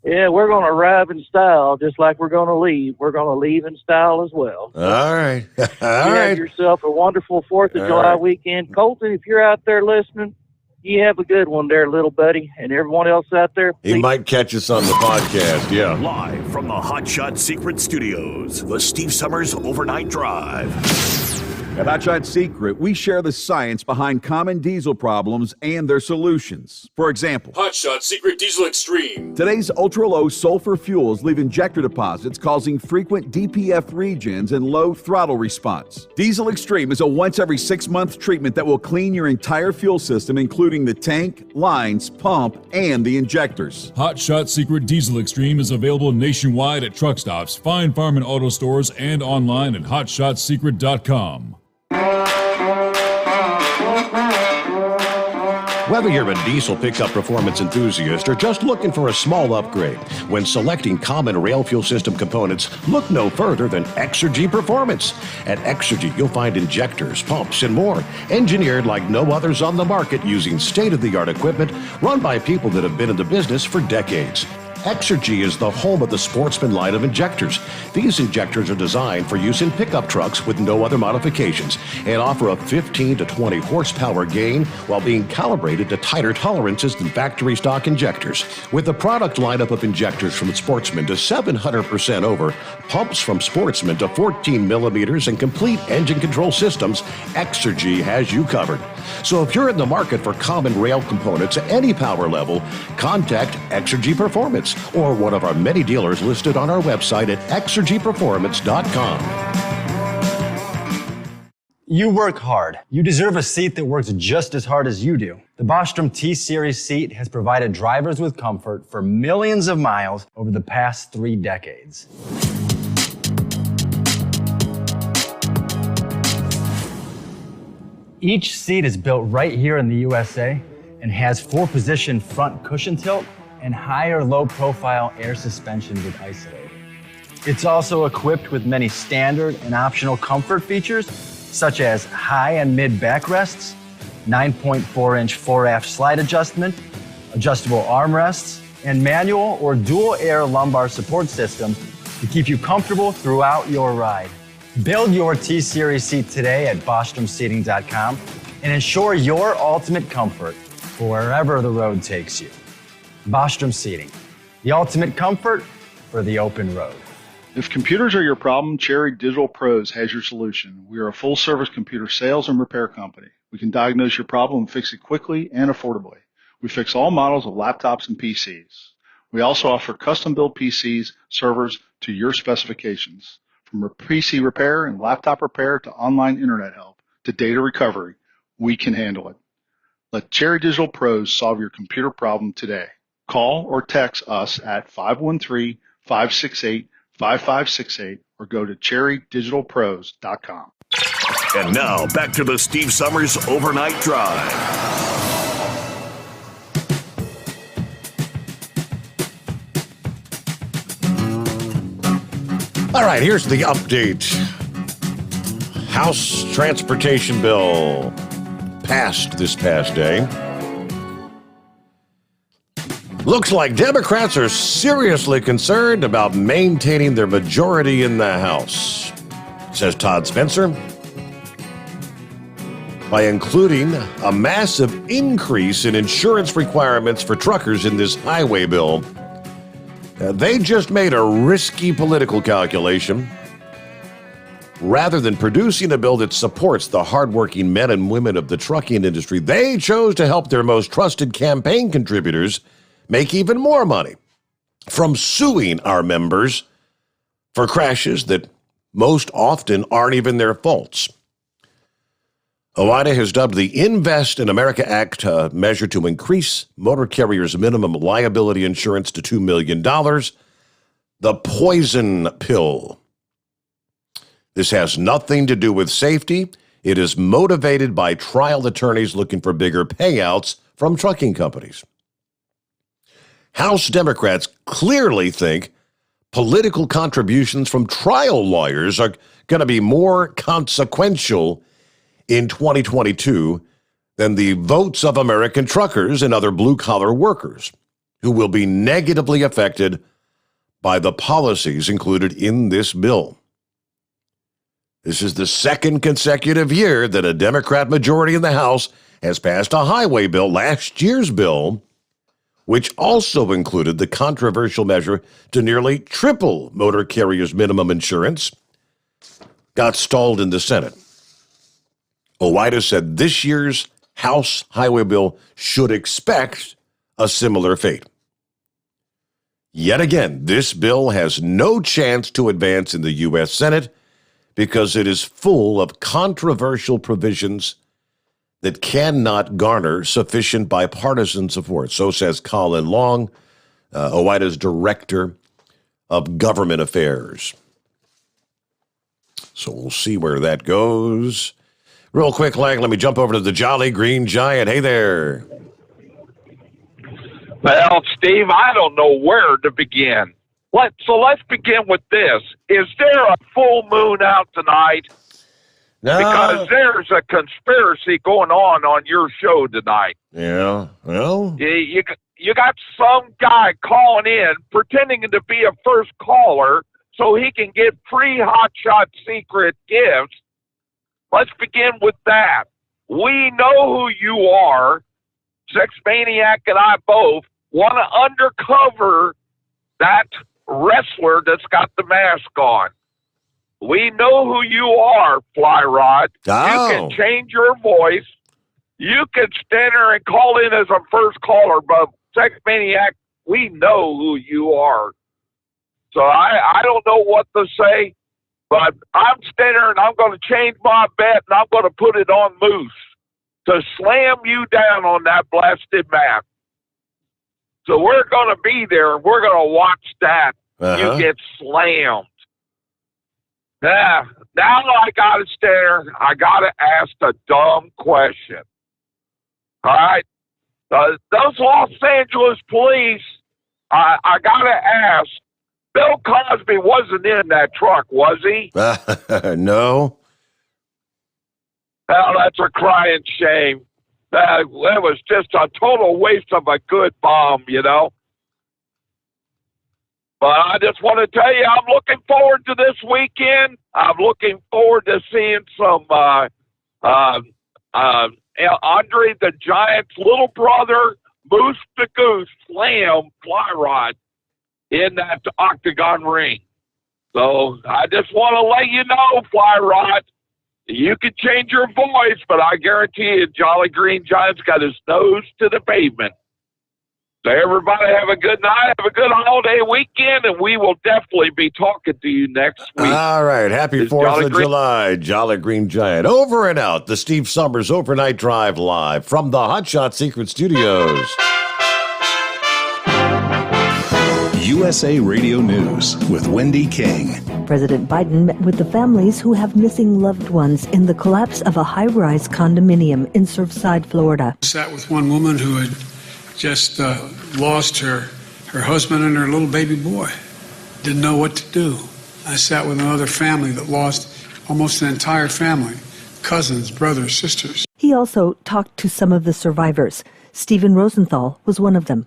we're going to arrive in style just like we're going to leave. We're going to leave in style as well. All right. Have yourself a wonderful 4th of July weekend. Colton, if you're out there listening, you have a good one there, little buddy. And everyone else out there, he might catch us on the podcast, yeah. Live from the Hot Shot Secret Studios, the Steve Summers Overnight Drive. At Hot Shot Secret, we share the science behind common diesel problems and their solutions. For example, Hot Shot Secret Diesel Extreme. Today's ultra-low sulfur fuels leave injector deposits causing frequent DPF regens and low throttle response. Diesel Extreme is a once every 6-month treatment that will clean your entire fuel system, including the tank, lines, pump, and the injectors. Hot Shot Secret Diesel Extreme is available nationwide at truck stops, fine farm and auto stores, and online at hotshotsecret.com. Whether you're a diesel pickup performance enthusiast or just looking for a small upgrade, when selecting common rail fuel system components, look no further than Exergy Performance. At Exergy, you'll find injectors, pumps, and more, engineered like no others on the market using state-of-the-art equipment run by people that have been in the business for decades. Exergy is the home of the Sportsman line of injectors. These injectors are designed for use in pickup trucks with no other modifications and offer a 15 to 20 horsepower gain while being calibrated to tighter tolerances than factory stock injectors. With the product lineup of injectors from Sportsman to 700% over, pumps from Sportsman to 14 millimeters, and complete engine control systems, Exergy has you covered. So if you're in the market for common rail components at any power level, contact Exergy Performance or one of our many dealers listed on our website at exergyperformance.com. You work hard. You deserve a seat that works just as hard as you do. The Bostrom T-Series seat has provided drivers with comfort for millions of miles over the past 3 decades. Each seat is built right here in the USA and has 4-position front cushion tilt and higher low-profile air suspension with Isolator. It's also equipped with many standard and optional comfort features, such as high and mid backrests, 9.4-inch 4-aft slide adjustment, adjustable armrests, and manual or dual air lumbar support system to keep you comfortable throughout your ride. Build your T-Series seat today at BostromSeating.com and ensure your ultimate comfort for wherever the road takes you. Bostrom Seating, the ultimate comfort for the open road. If computers are your problem, Cherry Digital Pros has your solution. We are a full-service computer sales and repair company. We can diagnose your problem and fix it quickly and affordably. We fix all models of laptops and PCs. We also offer custom-built PCs, servers to your specifications. From PC repair and laptop repair to online internet help to data recovery, we can handle it. Let Cherry Digital Pros solve your computer problem today. Call or text us at 513-568-5568 or go to cherrydigitalpros.com. And now back to the Steve Summers Overnight Drive. All right, here's the update. House transportation bill passed this past day. Looks like Democrats are seriously concerned about maintaining their majority in the House, says Todd Spencer. By including a massive increase in insurance requirements for truckers in this highway bill, they just made a risky political calculation. Rather than producing a bill that supports the hardworking men and women of the trucking industry, they chose to help their most trusted campaign contributors make even more money from suing our members for crashes that most often aren't even their faults. OIDA has dubbed the Invest in America Act a measure to increase motor carriers' minimum liability insurance to $2 million, the poison pill. This has nothing to do with safety. It is motivated by trial attorneys looking for bigger payouts from trucking companies. House Democrats clearly think political contributions from trial lawyers are going to be more consequential in 2022 than the votes of American truckers and other blue-collar workers who will be negatively affected by the policies included in this bill. This is the second consecutive year that a Democrat majority in the House has passed a highway bill. Last year's bill, which also included the controversial measure to nearly triple motor carriers' minimum insurance, got stalled in the Senate. OIDA said this year's House highway bill should expect a similar fate. Yet again, this bill has no chance to advance in the U.S. Senate because it is full of controversial provisions that cannot garner sufficient bipartisan support. So says Colin Long, OIDA's Director of Government Affairs. So we'll see where that goes. Real quick, Lang, let me jump over to the Jolly Green Giant. Hey there. Well, Steve, I don't know where to begin. Let's begin with this. Is there a full moon out tonight? No. Because there's a conspiracy going on your show tonight. Yeah, well. You got some guy calling in, pretending to be a first caller so he can get free hotshot secret gifts. Let's begin with that. We know who you are. Sex Maniac and I both want to undercover that wrestler that's got the mask on. We know who you are, Fly Rod. Oh. You can change your voice. You can stand there and call in as a first caller, but Sex Maniac, we know who you are. So I don't know what to say. But I'm standing there and I'm going to change my bet and I'm going to put it on Moose to slam you down on that blasted map. So we're going to be there. We're going to watch that. You get slammed. Yeah. Now I got to stare. I got to ask a dumb question. All right. Those Los Angeles police, I got to ask, Bill Cosby wasn't in that truck, was he? No. Well, that's a crying shame. That was just a total waste of a good bomb, you know. But I just want to tell you, I'm looking forward to this weekend. I'm looking forward to seeing some Andre the Giant's little brother, Moose the Goose, slam Fly Rod in that octagon ring. So I just want to let you know, Fly Rod, you can change your voice, but I guarantee you Jolly Green Giant's got his nose to the pavement. So everybody have a good night, have a good holiday weekend, and we will definitely be talking to you next week. All right. Happy 4th of July, Jolly Green Giant. Over and out, the Steve Sommers Overnight Drive live from the Hot Shot Secret Studios. USA Radio News with Wendy King. President Biden met with the families who have missing loved ones in the collapse of a high-rise condominium in Surfside, Florida. I sat with one woman who had just lost her husband and her little baby boy. Didn't know what to do. I sat with another family that lost almost an entire family, cousins, brothers, sisters. He also talked to some of the survivors. Stephen Rosenthal was one of them.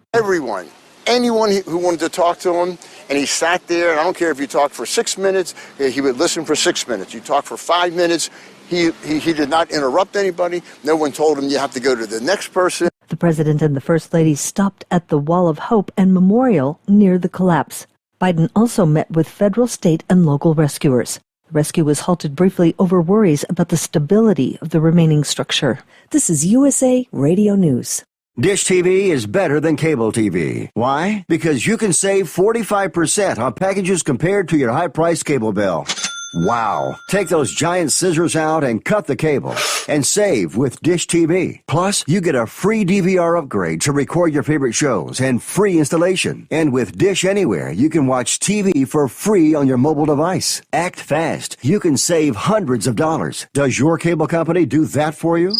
Anyone who wanted to talk to him, and he sat there, and I don't care if you talked for 6 minutes, he would listen for 6 minutes. You talk for 5 minutes, he did not interrupt anybody. No one told him you have to go to the next person. The president and the first lady stopped at the Wall of Hope and Memorial near the collapse. Biden also met with federal, state, and local rescuers. The rescue was halted briefly over worries about the stability of the remaining structure. This is USA Radio News. Dish TV is better than cable TV. Why? Because you can save 45% on packages compared to your high-priced cable bill. Wow. Take those giant scissors out and cut the cable and save with Dish TV. Plus, you get a free DVR upgrade to record your favorite shows and free installation. And with Dish Anywhere, you can watch TV for free on your mobile device. Act fast. You can save hundreds of dollars. Does your cable company do that for you?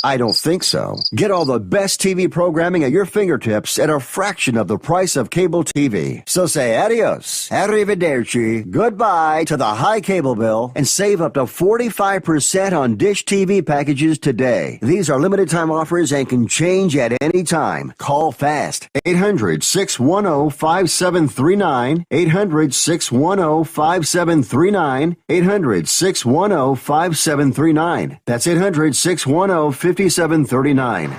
I don't think so. Get all the best TV programming at your fingertips at a fraction of the price of cable TV. So say adios, arrivederci, goodbye to the high cable bill and save up to 45% on Dish TV packages today. These are limited time offers and can change at any time. Call fast. 800-610-5739. 800-610-5739. 800-610-5739. That's 800-610-5739. 5739.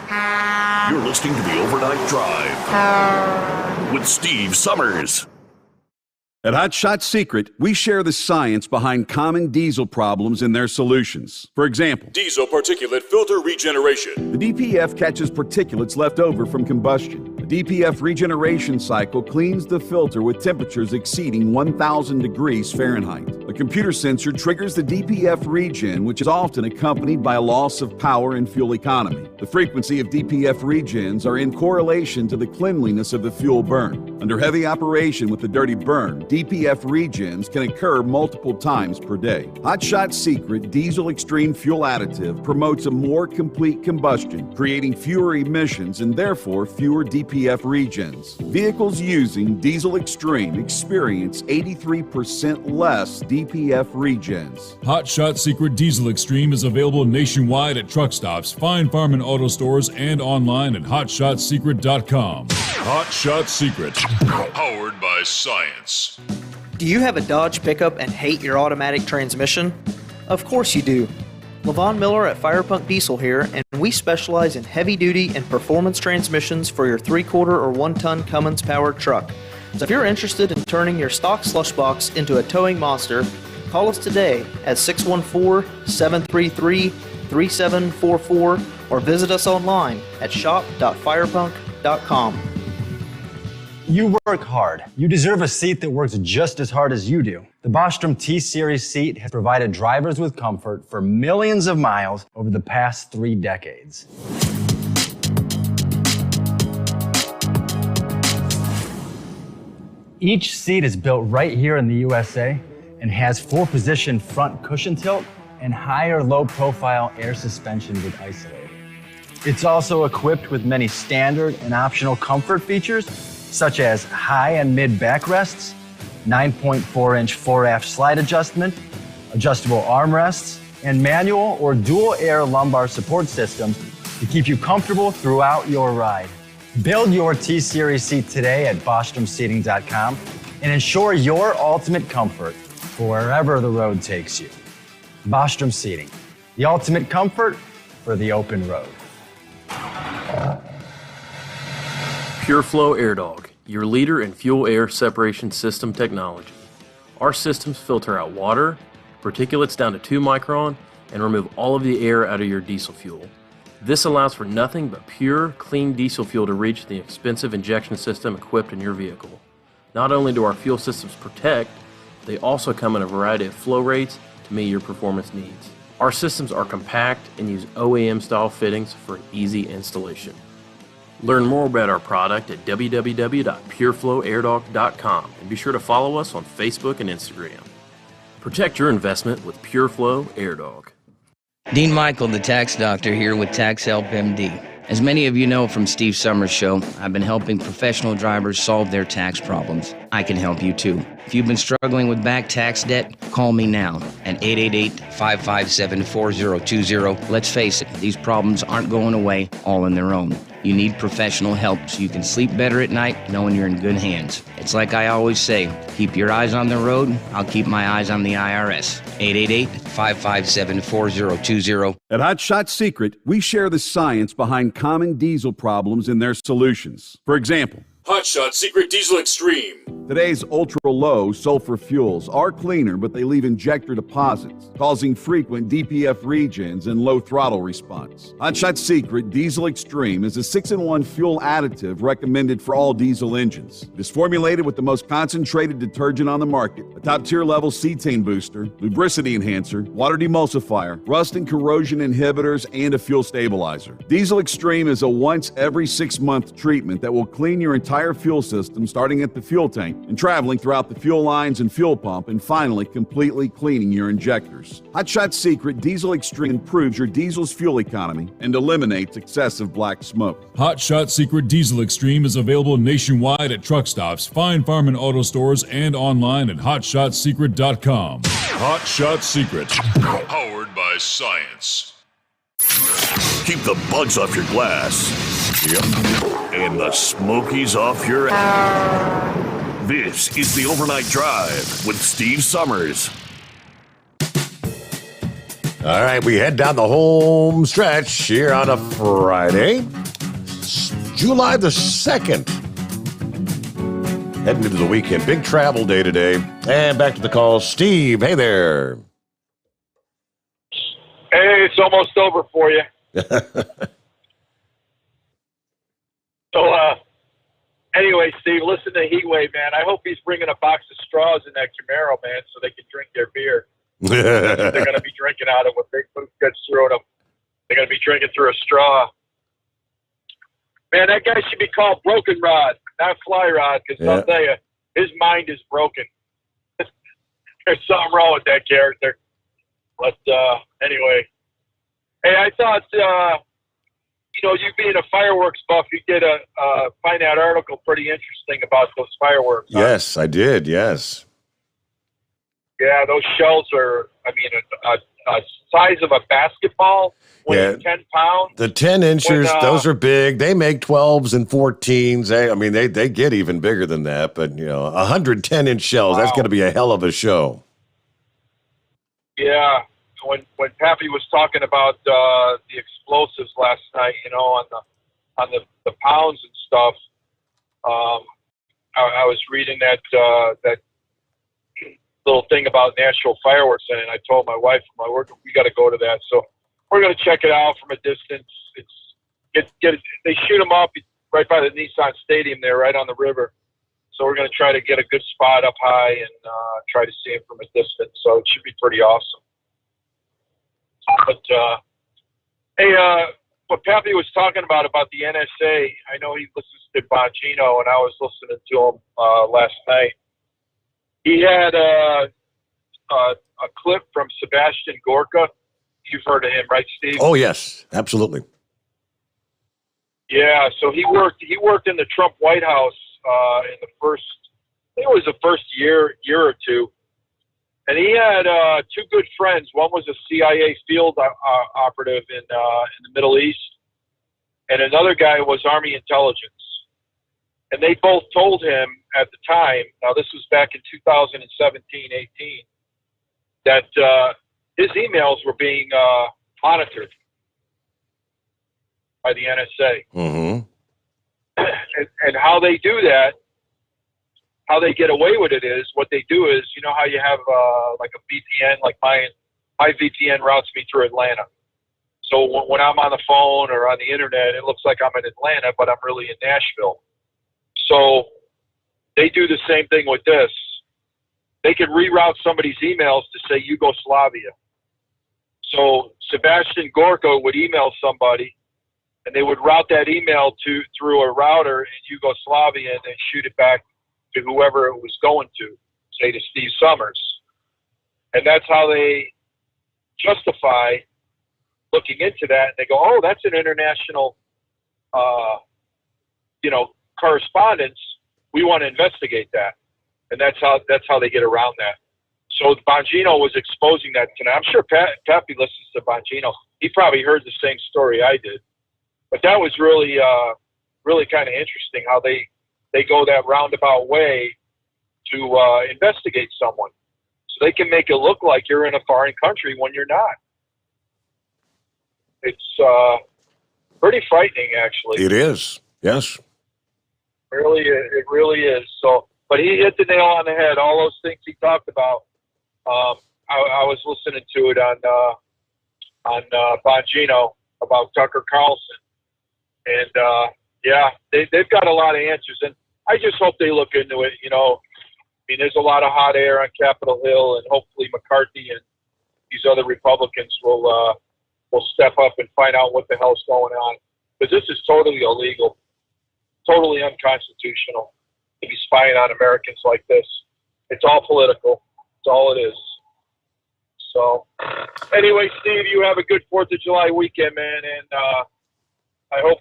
You're listening to the Overnight Drive with Steve Sommers. At Hot Shot Secret, we share the science behind common diesel problems and their solutions. For example, diesel particulate filter regeneration. The DPF catches particulates left over from combustion. The DPF regeneration cycle cleans the filter with temperatures exceeding 1,000 degrees Fahrenheit. A computer sensor triggers the DPF regen, which is often accompanied by a loss of power and fuel economy. The frequency of DPF regens are in correlation to the cleanliness of the fuel burn. Under heavy operation with the dirty burn, DPF regens can occur multiple times per day. Hot Shot Secret Diesel Extreme Fuel Additive promotes a more complete combustion, creating fewer emissions and therefore fewer DPF regens. Vehicles using Diesel Extreme experience 83% less DPF regens. Hot Shot Secret Diesel Extreme is available nationwide at truck stops, Fine Farm and auto stores, and online at hotshotsecret.com. Hot Shot Secret, powered by science. Do you have a Dodge pickup and hate your automatic transmission? Of course you do. LaVon Miller at Firepunk Diesel here, and we specialize in heavy-duty and performance transmissions for your 3-quarter or 1-ton Cummins powered truck. So if you're interested in turning your stock slush box into a towing monster, call us today at 614-733-3744 or visit us online at shop.firepunk.com. You work hard. You deserve a seat that works just as hard as you do. The Bostrom T-Series seat has provided drivers with comfort for millions of miles over the past 3 decades. Each seat is built right here in the USA and has 4-position front cushion tilt and higher low-profile air suspension with isolator. It's also equipped with many standard and optional comfort features, such as high and mid backrests, 9.4-inch fore-aft slide adjustment, adjustable armrests, and manual or dual air lumbar support systems to keep you comfortable throughout your ride. Build your T-Series seat today at BostromSeating.com and ensure your ultimate comfort for wherever the road takes you. Bostrom Seating, the ultimate comfort for the open road. PureFlow AirDog, your leader in fuel air separation system technology. Our systems filter out water, particulates down to 2 micron, and remove all of the air out of your diesel fuel. This allows for nothing but pure, clean diesel fuel to reach the expensive injection system equipped in your vehicle. Not only do our fuel systems protect, they also come in a variety of flow rates to meet your performance needs. Our systems are compact and use OEM-style fittings for easy installation. Learn more about our product at www.pureflowairDog.com and be sure to follow us on Facebook and Instagram. Protect your investment with PureFlow AirDog. Dean Michael, the tax doctor, here with Tax Help MD. As many of you know from Steve Sommers' show, I've been helping professional drivers solve their tax problems. I can help you too. If you've been struggling with back tax debt, call me now at 888-557-4020. Let's face it, these problems aren't going away all on their own. You need professional help so you can sleep better at night knowing you're in good hands. It's like I always say, keep your eyes on the road, I'll keep my eyes on the IRS. 888-557-4020. At Hot Shot Secret, we share the science behind common diesel problems and their solutions. For example, Hot Shot Secret Diesel Extreme. Today's ultra-low sulfur fuels are cleaner, but they leave injector deposits, causing frequent DPF regens and low throttle response. Hot Shot Secret Diesel Extreme is a 6-in-1 fuel additive recommended for all diesel engines. It is formulated with the most concentrated detergent on the market, a top-tier level cetane booster, lubricity enhancer, water demulsifier, rust and corrosion inhibitors, and a fuel stabilizer. Diesel Extreme is a once every 6-month treatment that will clean your entire fuel system, starting at the fuel tank and traveling throughout the fuel lines and fuel pump, and finally completely cleaning your injectors. Hot Shot Secret Diesel Extreme improves your diesel's fuel economy and eliminates excessive black smoke. Hot Shot Secret Diesel Extreme is available nationwide at truck stops, fine farm and auto stores, and online at hotshotsecret.com. Hot Shot Secret, powered by science. Keep the bugs off your glass. Yep. And the smokies off your ass. This is the Overnight Drive with Steve Sommers. All right, we head down the home stretch here on a Friday, July the 2nd. Heading into the weekend. Big travel day today. And back to the call. Steve, hey there. Hey, it's almost over for you. Anyway, Steve, listen to Heatwave, man. I hope he's bringing a box of straws in that Camaro, man, so they can drink their beer. They're going to be drinking out of what Big Boot gets through them. They're going to be drinking through a straw. Man, that guy should be called Broken Rod, not Fly Rod, because I'll tell you, his mind is broken. There's something wrong with that character. But anyway, hey, I thought, you being a fireworks buff, you did find that article pretty interesting about those fireworks. Yes, I did, yes. Yeah, those shells are, a size of a basketball, weighing 10 pounds. The 10 inchers, those are big. They make 12s and 14s. They get even bigger than that. But, 110-inch shells, That's going to be a hell of a show. Yeah. When Pappy was talking about the explosives last night, on the pounds and stuff, I was reading that little thing about National Fireworks, and I told my wife, we got to go to that. So we're going to check it out from a distance. They shoot them up right by the Nissan Stadium there, right on the river. So we're going to try to get a good spot up high and try to see him from a distance. So it should be pretty awesome. But hey, what Pappy was talking about the NSA, I know he listens to Bongino, and I was listening to him last night. He had a clip from Sebastian Gorka. You've heard of him, right, Steve? Oh, yes, absolutely. Yeah, so he worked in the Trump White House in the first, I think it was the first year or two. And he had two good friends. One was a CIA field operative in the Middle East, and another guy was Army intelligence. And they both told him at the time, now this was back in 2017, 18, that his emails were being monitored by the NSA. Mm-hmm. And how they do that, how they get away with it is, what they do is, you know how you have like a VPN, like my VPN routes me through Atlanta. So when I'm on the phone or on the internet, it looks like I'm in Atlanta, but I'm really in Nashville. So they do the same thing with this. They can reroute somebody's emails to say Yugoslavia. So Sebastian Gorka would email somebody, and they would route that email through a router in Yugoslavia and then shoot it back to whoever it was going to, say to Steve Summers. And that's how they justify looking into that. And they go, oh, that's an international, correspondence. We want to investigate that. And that's how they get around that. So Bongino was exposing that tonight. I'm sure Pappy listens to Bongino. He probably heard the same story I did. But that was really, really kind of interesting how they go that roundabout way to investigate someone. So they can make it look like you're in a foreign country when you're not. It's pretty frightening, actually. It is, yes. It really is. So, but he hit the nail on the head. All those things he talked about. I was listening to it on Bongino about Tucker Carlson, and they've got a lot of answers. And I just hope they look into it. I mean, there's a lot of hot air on Capitol Hill, and hopefully McCarthy and these other Republicans will step up and find out what the hell's going on, because this is totally illegal, totally unconstitutional to be spying on Americans like this. It's all political. It's all it is. So, anyway, Steve, you have a good 4th of July weekend, man, and I hope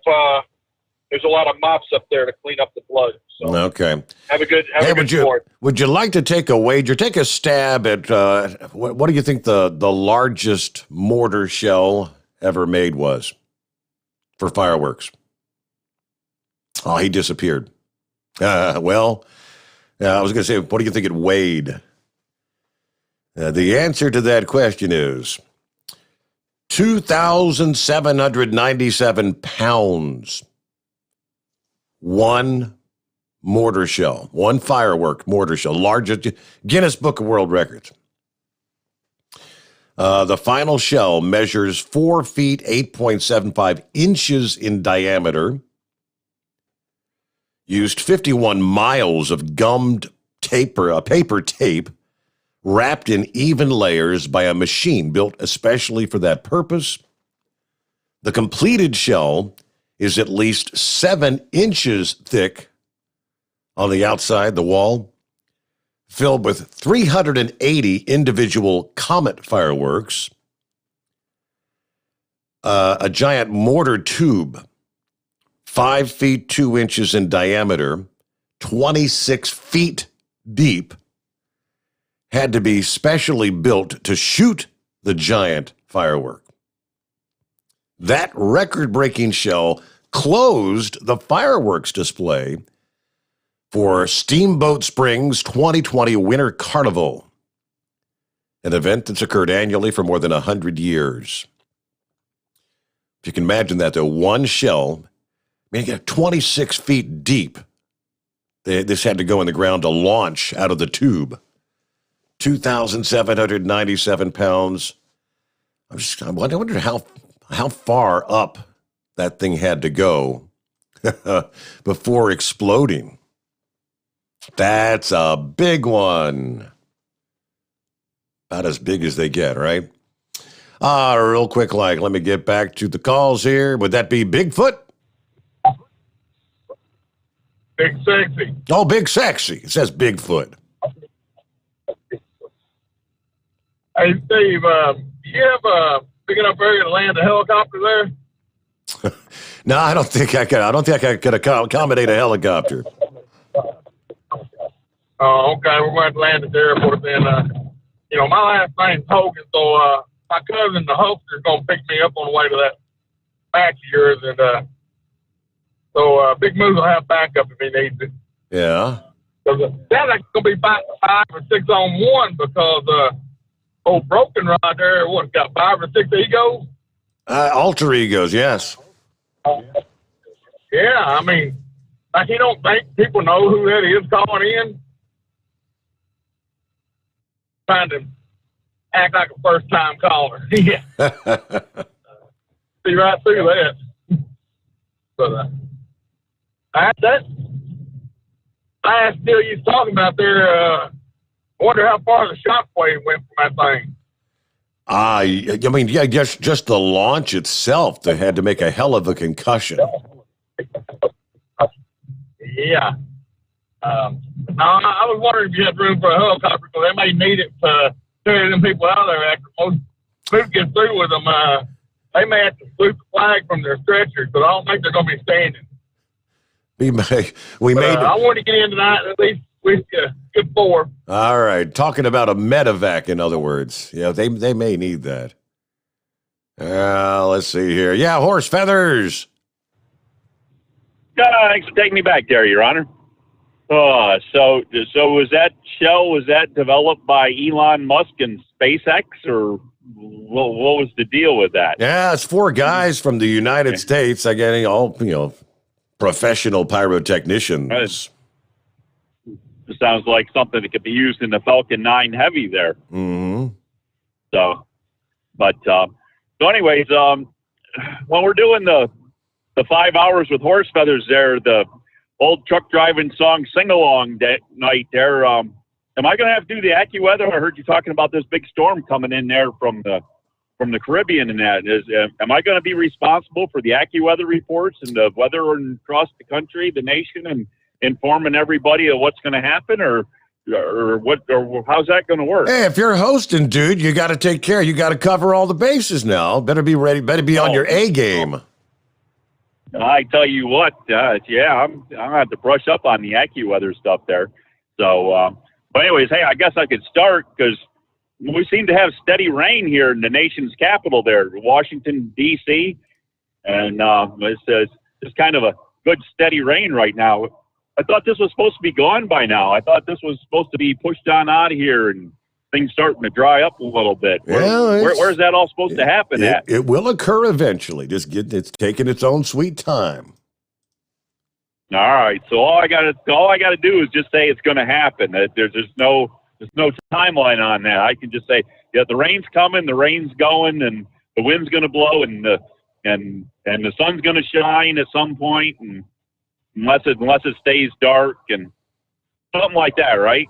there's a lot of mops up there to clean up the blood. So, okay. Have a good 4th. Would you like to take a wager, take a stab at what do you think the largest mortar shell ever made was for fireworks? Oh, he disappeared. I was going to say, what do you think it weighed? The answer to that question is 2,797 pounds. One mortar shell, one firework mortar shell, largest, Guinness Book of World Records. The final shell measures 4 feet, 8.75 inches in diameter, used 51 miles of gummed paper tape, wrapped in even layers by a machine built especially for that purpose. The completed shell is at least 7 inches thick on the outside, the wall, filled with 380 individual comet fireworks, a giant mortar tube, 5 feet 2 inches in diameter, 26 feet deep, had to be specially built to shoot the giant firework. That record-breaking shell closed the fireworks display for Steamboat Springs 2020 Winter Carnival, an event that's occurred annually for more than 100 years. If you can imagine that, though, one shell, you get 26 feet deep. This had to go in the ground to launch out of the tube. 2,797 pounds. I wonder how far up that thing had to go before exploding. That's a big one. About as big as they get, right? Real quick, let me get back to the calls here. Would that be Bigfoot? Big Sexy. Oh, Big Sexy. It says Bigfoot. Hey, Steve, do you have a big enough area to land a helicopter there? No, I don't think I could. I don't think I could accommodate a helicopter. Oh, okay. We're going to land at the airport then. My last name's Hogan, so my cousin, the Hulkster, is going to pick me up on the way to that match of yours. And so Big Moose will have backup if he needs it. Yeah. That's going to be 5 or 6 on 1 because old Broken Rod there, got 5 or 6 egos? Alter egos, yes. Yeah, I mean, like you don't think people know who that is calling in? Trying to act like a first-time caller. Yeah. See right through that. But that last deal you was talking about there, I wonder how far the shockwave went from that thing. I mean, yeah, just the launch itself, they had to make a hell of a concussion. Yeah. Now, I was wondering if you had room for a helicopter because they may need it to carry them people out of there after most Snoop gets through with them. They may have to sweep the flag from their stretchers, but I don't think they're going to be standing. I want to get in tonight at least with good 4. All right. Talking about a medevac, in other words. Yeah, they may need that. Let's see here. Yeah, horse feathers. Thanks for taking me back there, Your Honor. So was that developed by Elon Musk and SpaceX, or what was the deal with that? Yeah, it's 4 guys from the United States. Again, all professional pyrotechnicians. It sounds like something that could be used in the Falcon 9 Heavy there. Mm-hmm. So anyways, when we're doing the 5 hours with horse feathers there, the old truck driving song sing-along night there, am I going to have to do the AccuWeather? I heard you talking about this big storm coming in there from the Caribbean and that. Am I going to be responsible for the AccuWeather reports and the weather across the country, the nation, and informing everybody of what's going to happen, or how's that going to work? Hey, if you're hosting, dude, you got to take care. You got to cover all the bases now. Better be ready. Better be on your A game. I tell you what, I'm gonna have to brush up on the AccuWeather stuff there. So, but anyways, hey, I guess I could start because we seem to have steady rain here in the nation's capital there, Washington, D.C., and it's kind of a good steady rain right now. I thought this was supposed to be gone by now. I thought this was supposed to be pushed on out of here and things starting to dry up a little bit. Where's that all supposed to happen at? It will occur eventually. It's taking its own sweet time. All right. So all I got to do is just say it's going to happen. There's no timeline on that. I can just say, yeah, the rain's coming, the rain's going, and the wind's going to blow, and the sun's going to shine at some point, and unless it stays dark and something like that, right?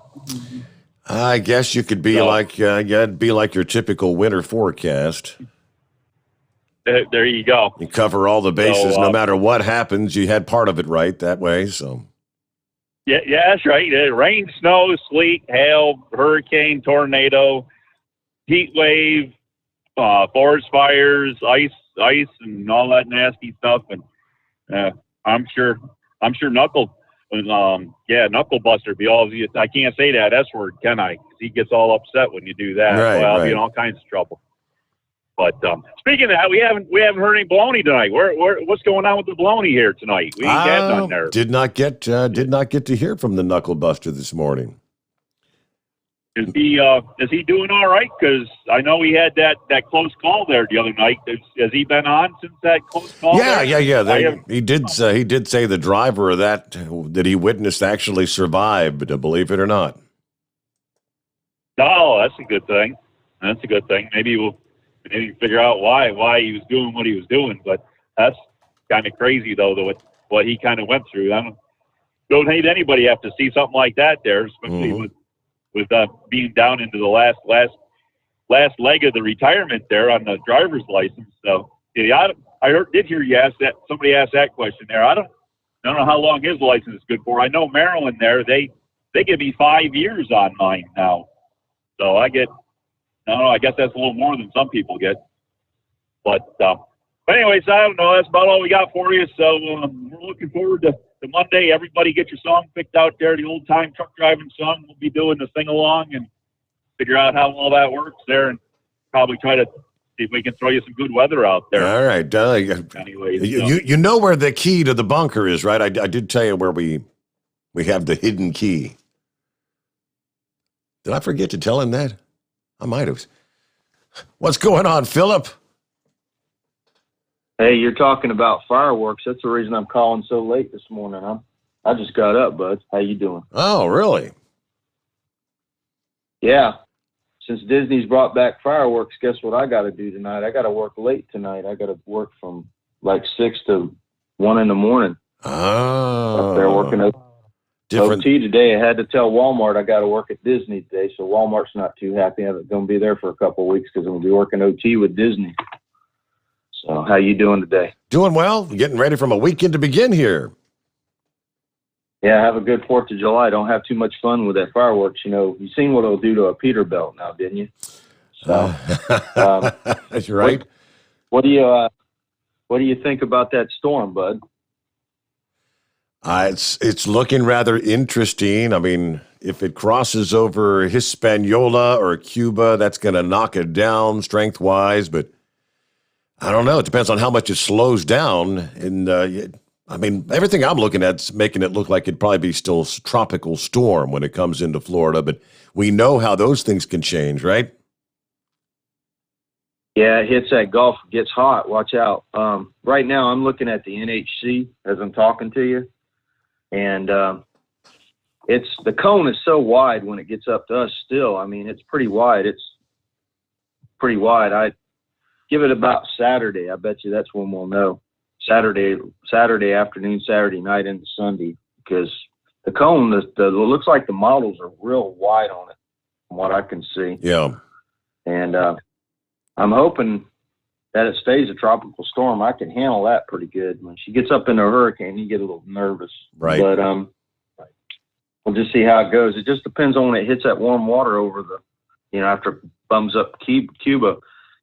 I guess you could be it'd be like your typical winter forecast. There you go. You cover all the bases, no matter what happens. You had part of it right that way, so. Yeah, that's right. Rain, snow, sleet, hail, hurricane, tornado, heat wave, forest fires, ice, and all that nasty stuff. And I'm sure Knuckle Buster be all. I can't say that S word, can I? 'Cause he gets all upset when you do that. Right, I'll be in all kinds of trouble. But speaking of that, we haven't heard any baloney tonight. What's going on with the baloney here tonight? We ain't had none there. Did not get to hear from the Knuckle Buster this morning. Is he doing all right? Because I know he had that close call there the other night. Has he been on since that close call? Yeah. He did say the driver of that he witnessed actually survived, believe it or not. Oh, that's a good thing. Maybe we'll figure out why he was doing what he was doing. But that's kind of crazy though, what he kind of went through. don't hate anybody have to see something like that there, especially with being down into the last leg of the retirement there on the driver's license. So yeah, did hear you ask that. Somebody asked that question there. I don't know how long his license is good for. I know Maryland there, they give me 5 years on mine now. So I guess that's a little more than some people get. But anyways, I don't know. That's about all we got for you. So we're looking forward to Monday. Everybody get your song picked out there, the old time truck driving song. We'll be doing the sing along and figure out how all that works there, and probably try to see if we can throw you some good weather out there. All right. Anyways, you know where the key to the bunker is, right? I did tell you where we have the hidden key. Did I forget to tell him that? I might have. What's going on, Philip? Hey, you're talking about fireworks. That's the reason I'm calling so late this morning. I just got up, bud. How you doing? Oh, really? Yeah. Since Disney's brought back fireworks, guess what I got to do tonight? I got to work late tonight. I got to work from like 6 to 1 in the morning. Oh. Up there working OT today. I had to tell Walmart I got to work at Disney today, so Walmart's not too happy. I'm going to be there for a couple of weeks because I'm going to be working OT with Disney. So how you doing today? Doing well. Getting ready from a weekend to begin here. Yeah, have a good 4th of July. Don't have too much fun with that fireworks. You seen what it'll do to a Peterbilt now, didn't you? So, that's right. What do you think about that storm, bud? It's looking rather interesting. I mean, if it crosses over Hispaniola or Cuba, that's going to knock it down strength-wise. But I don't know. It depends on how much it slows down. And I mean, everything I'm looking at is making it look like it'd probably be still a tropical storm when it comes into Florida. But we know how those things can change, right? Yeah, it hits that Gulf, gets hot. Watch out. Right now, I'm looking at the NHC as I'm talking to you. And the cone is so wide when it gets up to us still. I mean, it's pretty wide. It's pretty wide. I give it about Saturday. I bet you that's when we'll know. Saturday afternoon, Saturday night into Sunday, because the cone, it looks like the models are real wide on it from what I can see. Yeah. And I'm hoping that it stays a tropical storm. I can handle that pretty good. When she gets up into a hurricane, you get a little nervous. Right. But we'll just see how it goes. It just depends on when it hits that warm water over after it bums up Cuba.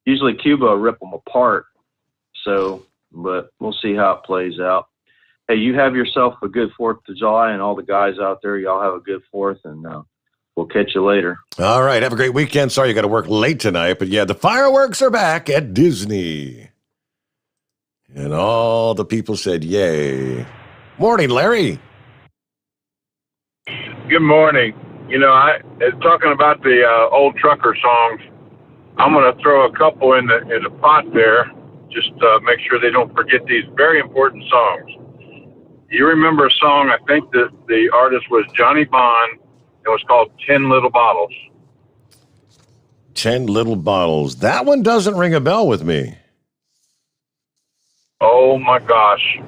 Usually Cuba will rip them apart. So, but we'll see how it plays out. Hey, you have yourself a good 4th of July, and all the guys out there, y'all have a good 4th, and we'll catch you later. All right. Have a great weekend. Sorry you got to work late tonight, but yeah, the fireworks are back at Disney. And all the people said, yay. Morning, Larry. Good morning. Talking about the old trucker songs, I'm going to throw a couple in the pot there, just make sure they don't forget these very important songs. You remember a song, I think that the artist was Johnny Bond. It was called 10 Little Bottles. 10 Little Bottles. That one doesn't ring a bell with me. Oh, my gosh.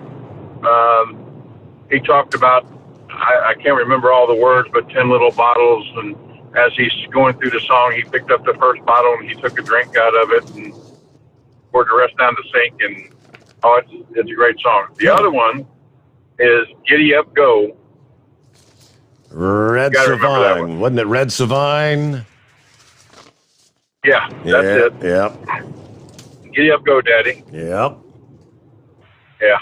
He talked about, I can't remember all the words, but 10 little bottles. And as he's going through the song, he picked up the first bottle and he took a drink out of it and poured the rest down the sink. And, it's a great song. The other one is Giddy Up Go. Red Savine. Wasn't it Red Savine? Yeah, that's it. Yep. Giddy Up Go, Daddy. Yep. Yeah.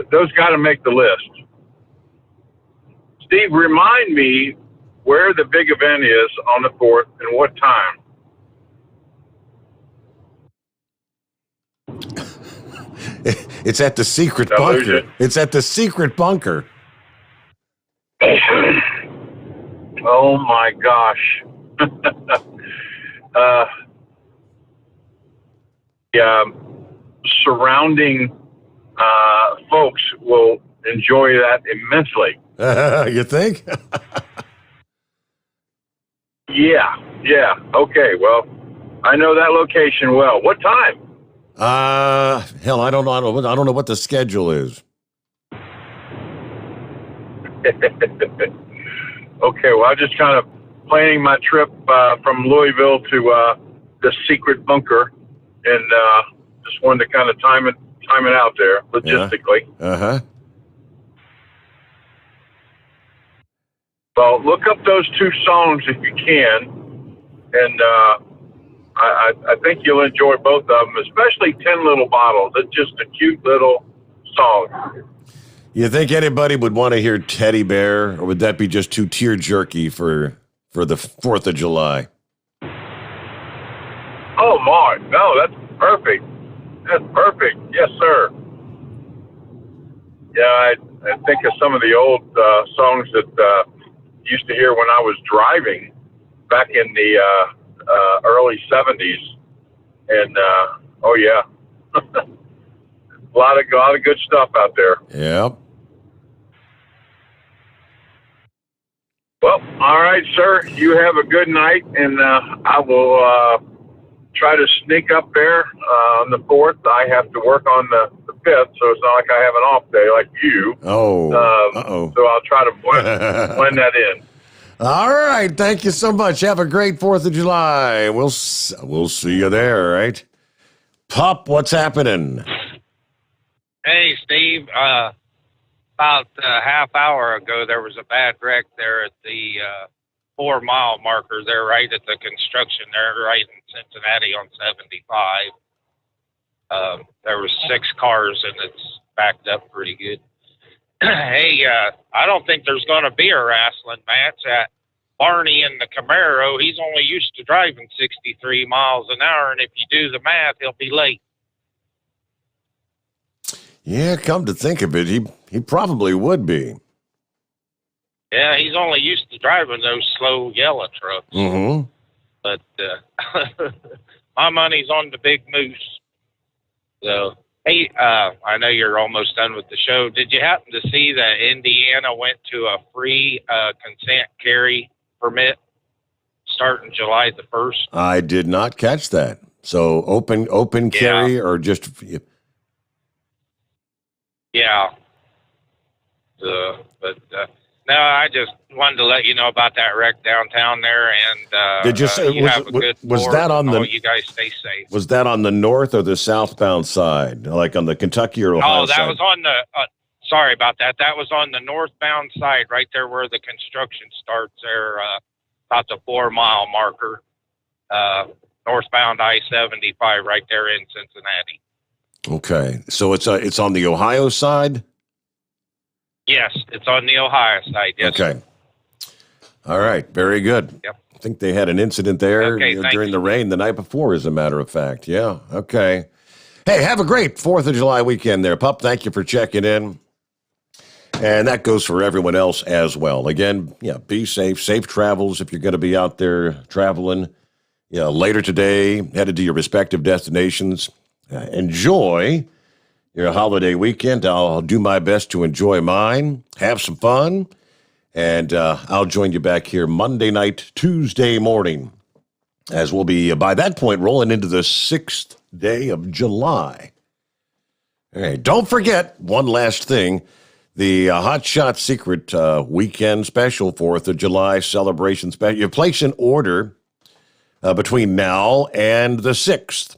Those got to make the list. Steve, remind me where the big event is on the 4th and what time. It's at the secret bunker. It's at the secret bunker. Oh my gosh. Surrounding folks will enjoy that immensely. You think? Yeah. Okay, well, I know that location well. What time? Hell, I don't know. I don't know what the schedule is. Okay, well, I'm just kind of planning my trip from Louisville to the secret bunker, and just wanted to kind of time it out there logistically. Yeah. Uh-huh. So look up those two songs if you can, and I think you'll enjoy both of them, especially 10 Little Bottles. It's just a cute little song. You think anybody would want to hear Teddy Bear, or would that be just too tear-jerky for the 4th of July? Oh, my. No, that's perfect. That's perfect. Yes, sir. Yeah, I think of some of the old songs that used to hear when I was driving back in the early 70s. And, oh, yeah. a lot of good stuff out there. Yep. Well, all right, sir. You have a good night, and I will try to sneak up there on the 4th. I have to work on the 5th, so it's not like I have an off day like you. Oh, so I'll try to blend that in. All right. Thank you so much. Have a great 4th of July. We'll see you there, right? Pup, what's happening? Hey, Steve. About a half hour ago, there was a bad wreck there at the 4-mile marker there, right at the construction there, right in Cincinnati on 75. There was 6 cars, and it's backed up pretty good. Hey, I don't think there's going to be a wrestling match at Barney in the Camaro. He's only used to driving 63 miles an hour, and if you do the math, he'll be late. Yeah, come to think of it, he probably would be. Yeah, he's only used to driving those slow yellow trucks. Mm-hmm. But my money's on the Big Moose. So, hey, I know you're almost done with the show. Did you happen to see that Indiana went to a free consent carry permit starting July the 1st? I did not catch that. So open carry or just... Yeah. But no, I just wanted to let you know about that wreck downtown there, and did you say you have a good was Lord, that on and the? all you guys stay safe. Was that on the north or the southbound side, like on the Kentucky or Ohio side? Oh, that was on the. Sorry about that. That was on the northbound side, right there where the construction starts. There, about the 4-mile marker, northbound I-75, right there in Cincinnati. Okay, so it's on the Ohio side? Yes, it's on the Ohio side, yes. Okay. All right, very good. Yep. I think they had an incident there Okay, during the rain the night before, as a matter of fact. Yeah, okay. Hey, have a great 4th of July weekend there, Pup. Thank you for checking in. And that goes for everyone else as well. Again, be safe. Safe travels if you're going to be out there traveling. Later today, headed to your respective destinations. Enjoy your holiday weekend. I'll do my best to enjoy mine, have some fun, and I'll join you back here Monday night, Tuesday morning, as we'll be, by that point, rolling into the 6th day of July. All right, don't forget, one last thing, the Hot Shot Secret weekend special, 4th of July celebration special. You place an order between now and the 6th.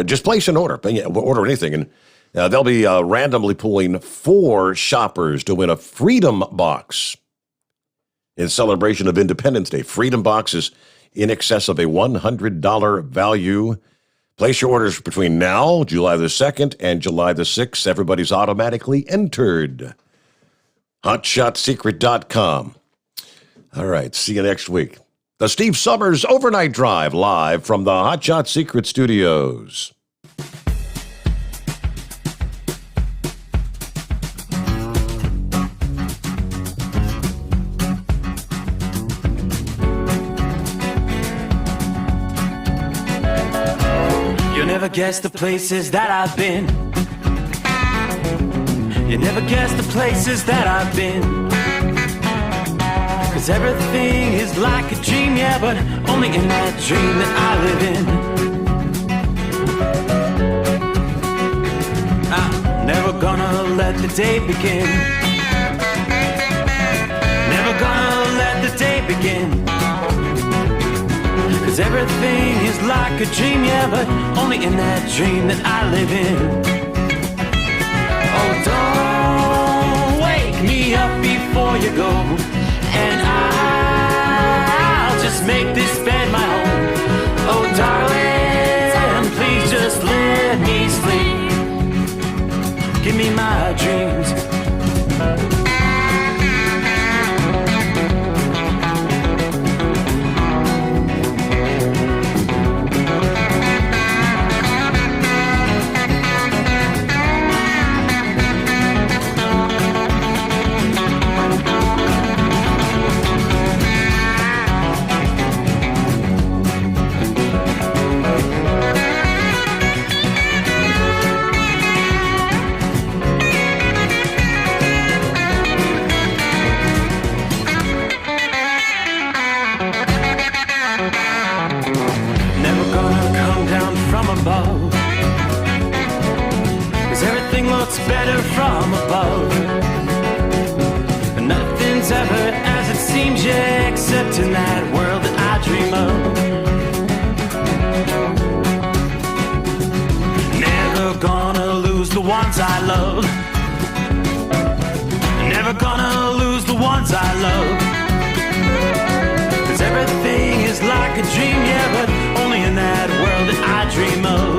Just place an order. Order anything, and they'll be randomly pulling 4 shoppers to win a Freedom Box in celebration of Independence Day. Freedom Box is in excess of a $100 value. Place your orders between now, July the 2nd, and July the 6th. Everybody's automatically entered. HotShotSecret.com. All right, see you next week. The Steve Sommers Overnight Drive, live from the Hot Shot Secret Studios. You'll never guess the places that I've been. You never guess the places that I've been. 'Cause everything is like a dream, yeah, but only in that dream that I live in. I'm never gonna let the day begin again. 'Cause everything is like a dream, yeah, but only in that dream that I live in. Oh, don't wake me up before you go, and I'll just make this bed my home. Oh, darling, please just let me sleep. Give me my dreams. Better from above, but nothing's ever as it seems, yeah, except in that world that I dream of. Never gonna lose the ones I love, never gonna lose the ones I love. 'Cause everything is like a dream, yeah, but only in that world that I dream of.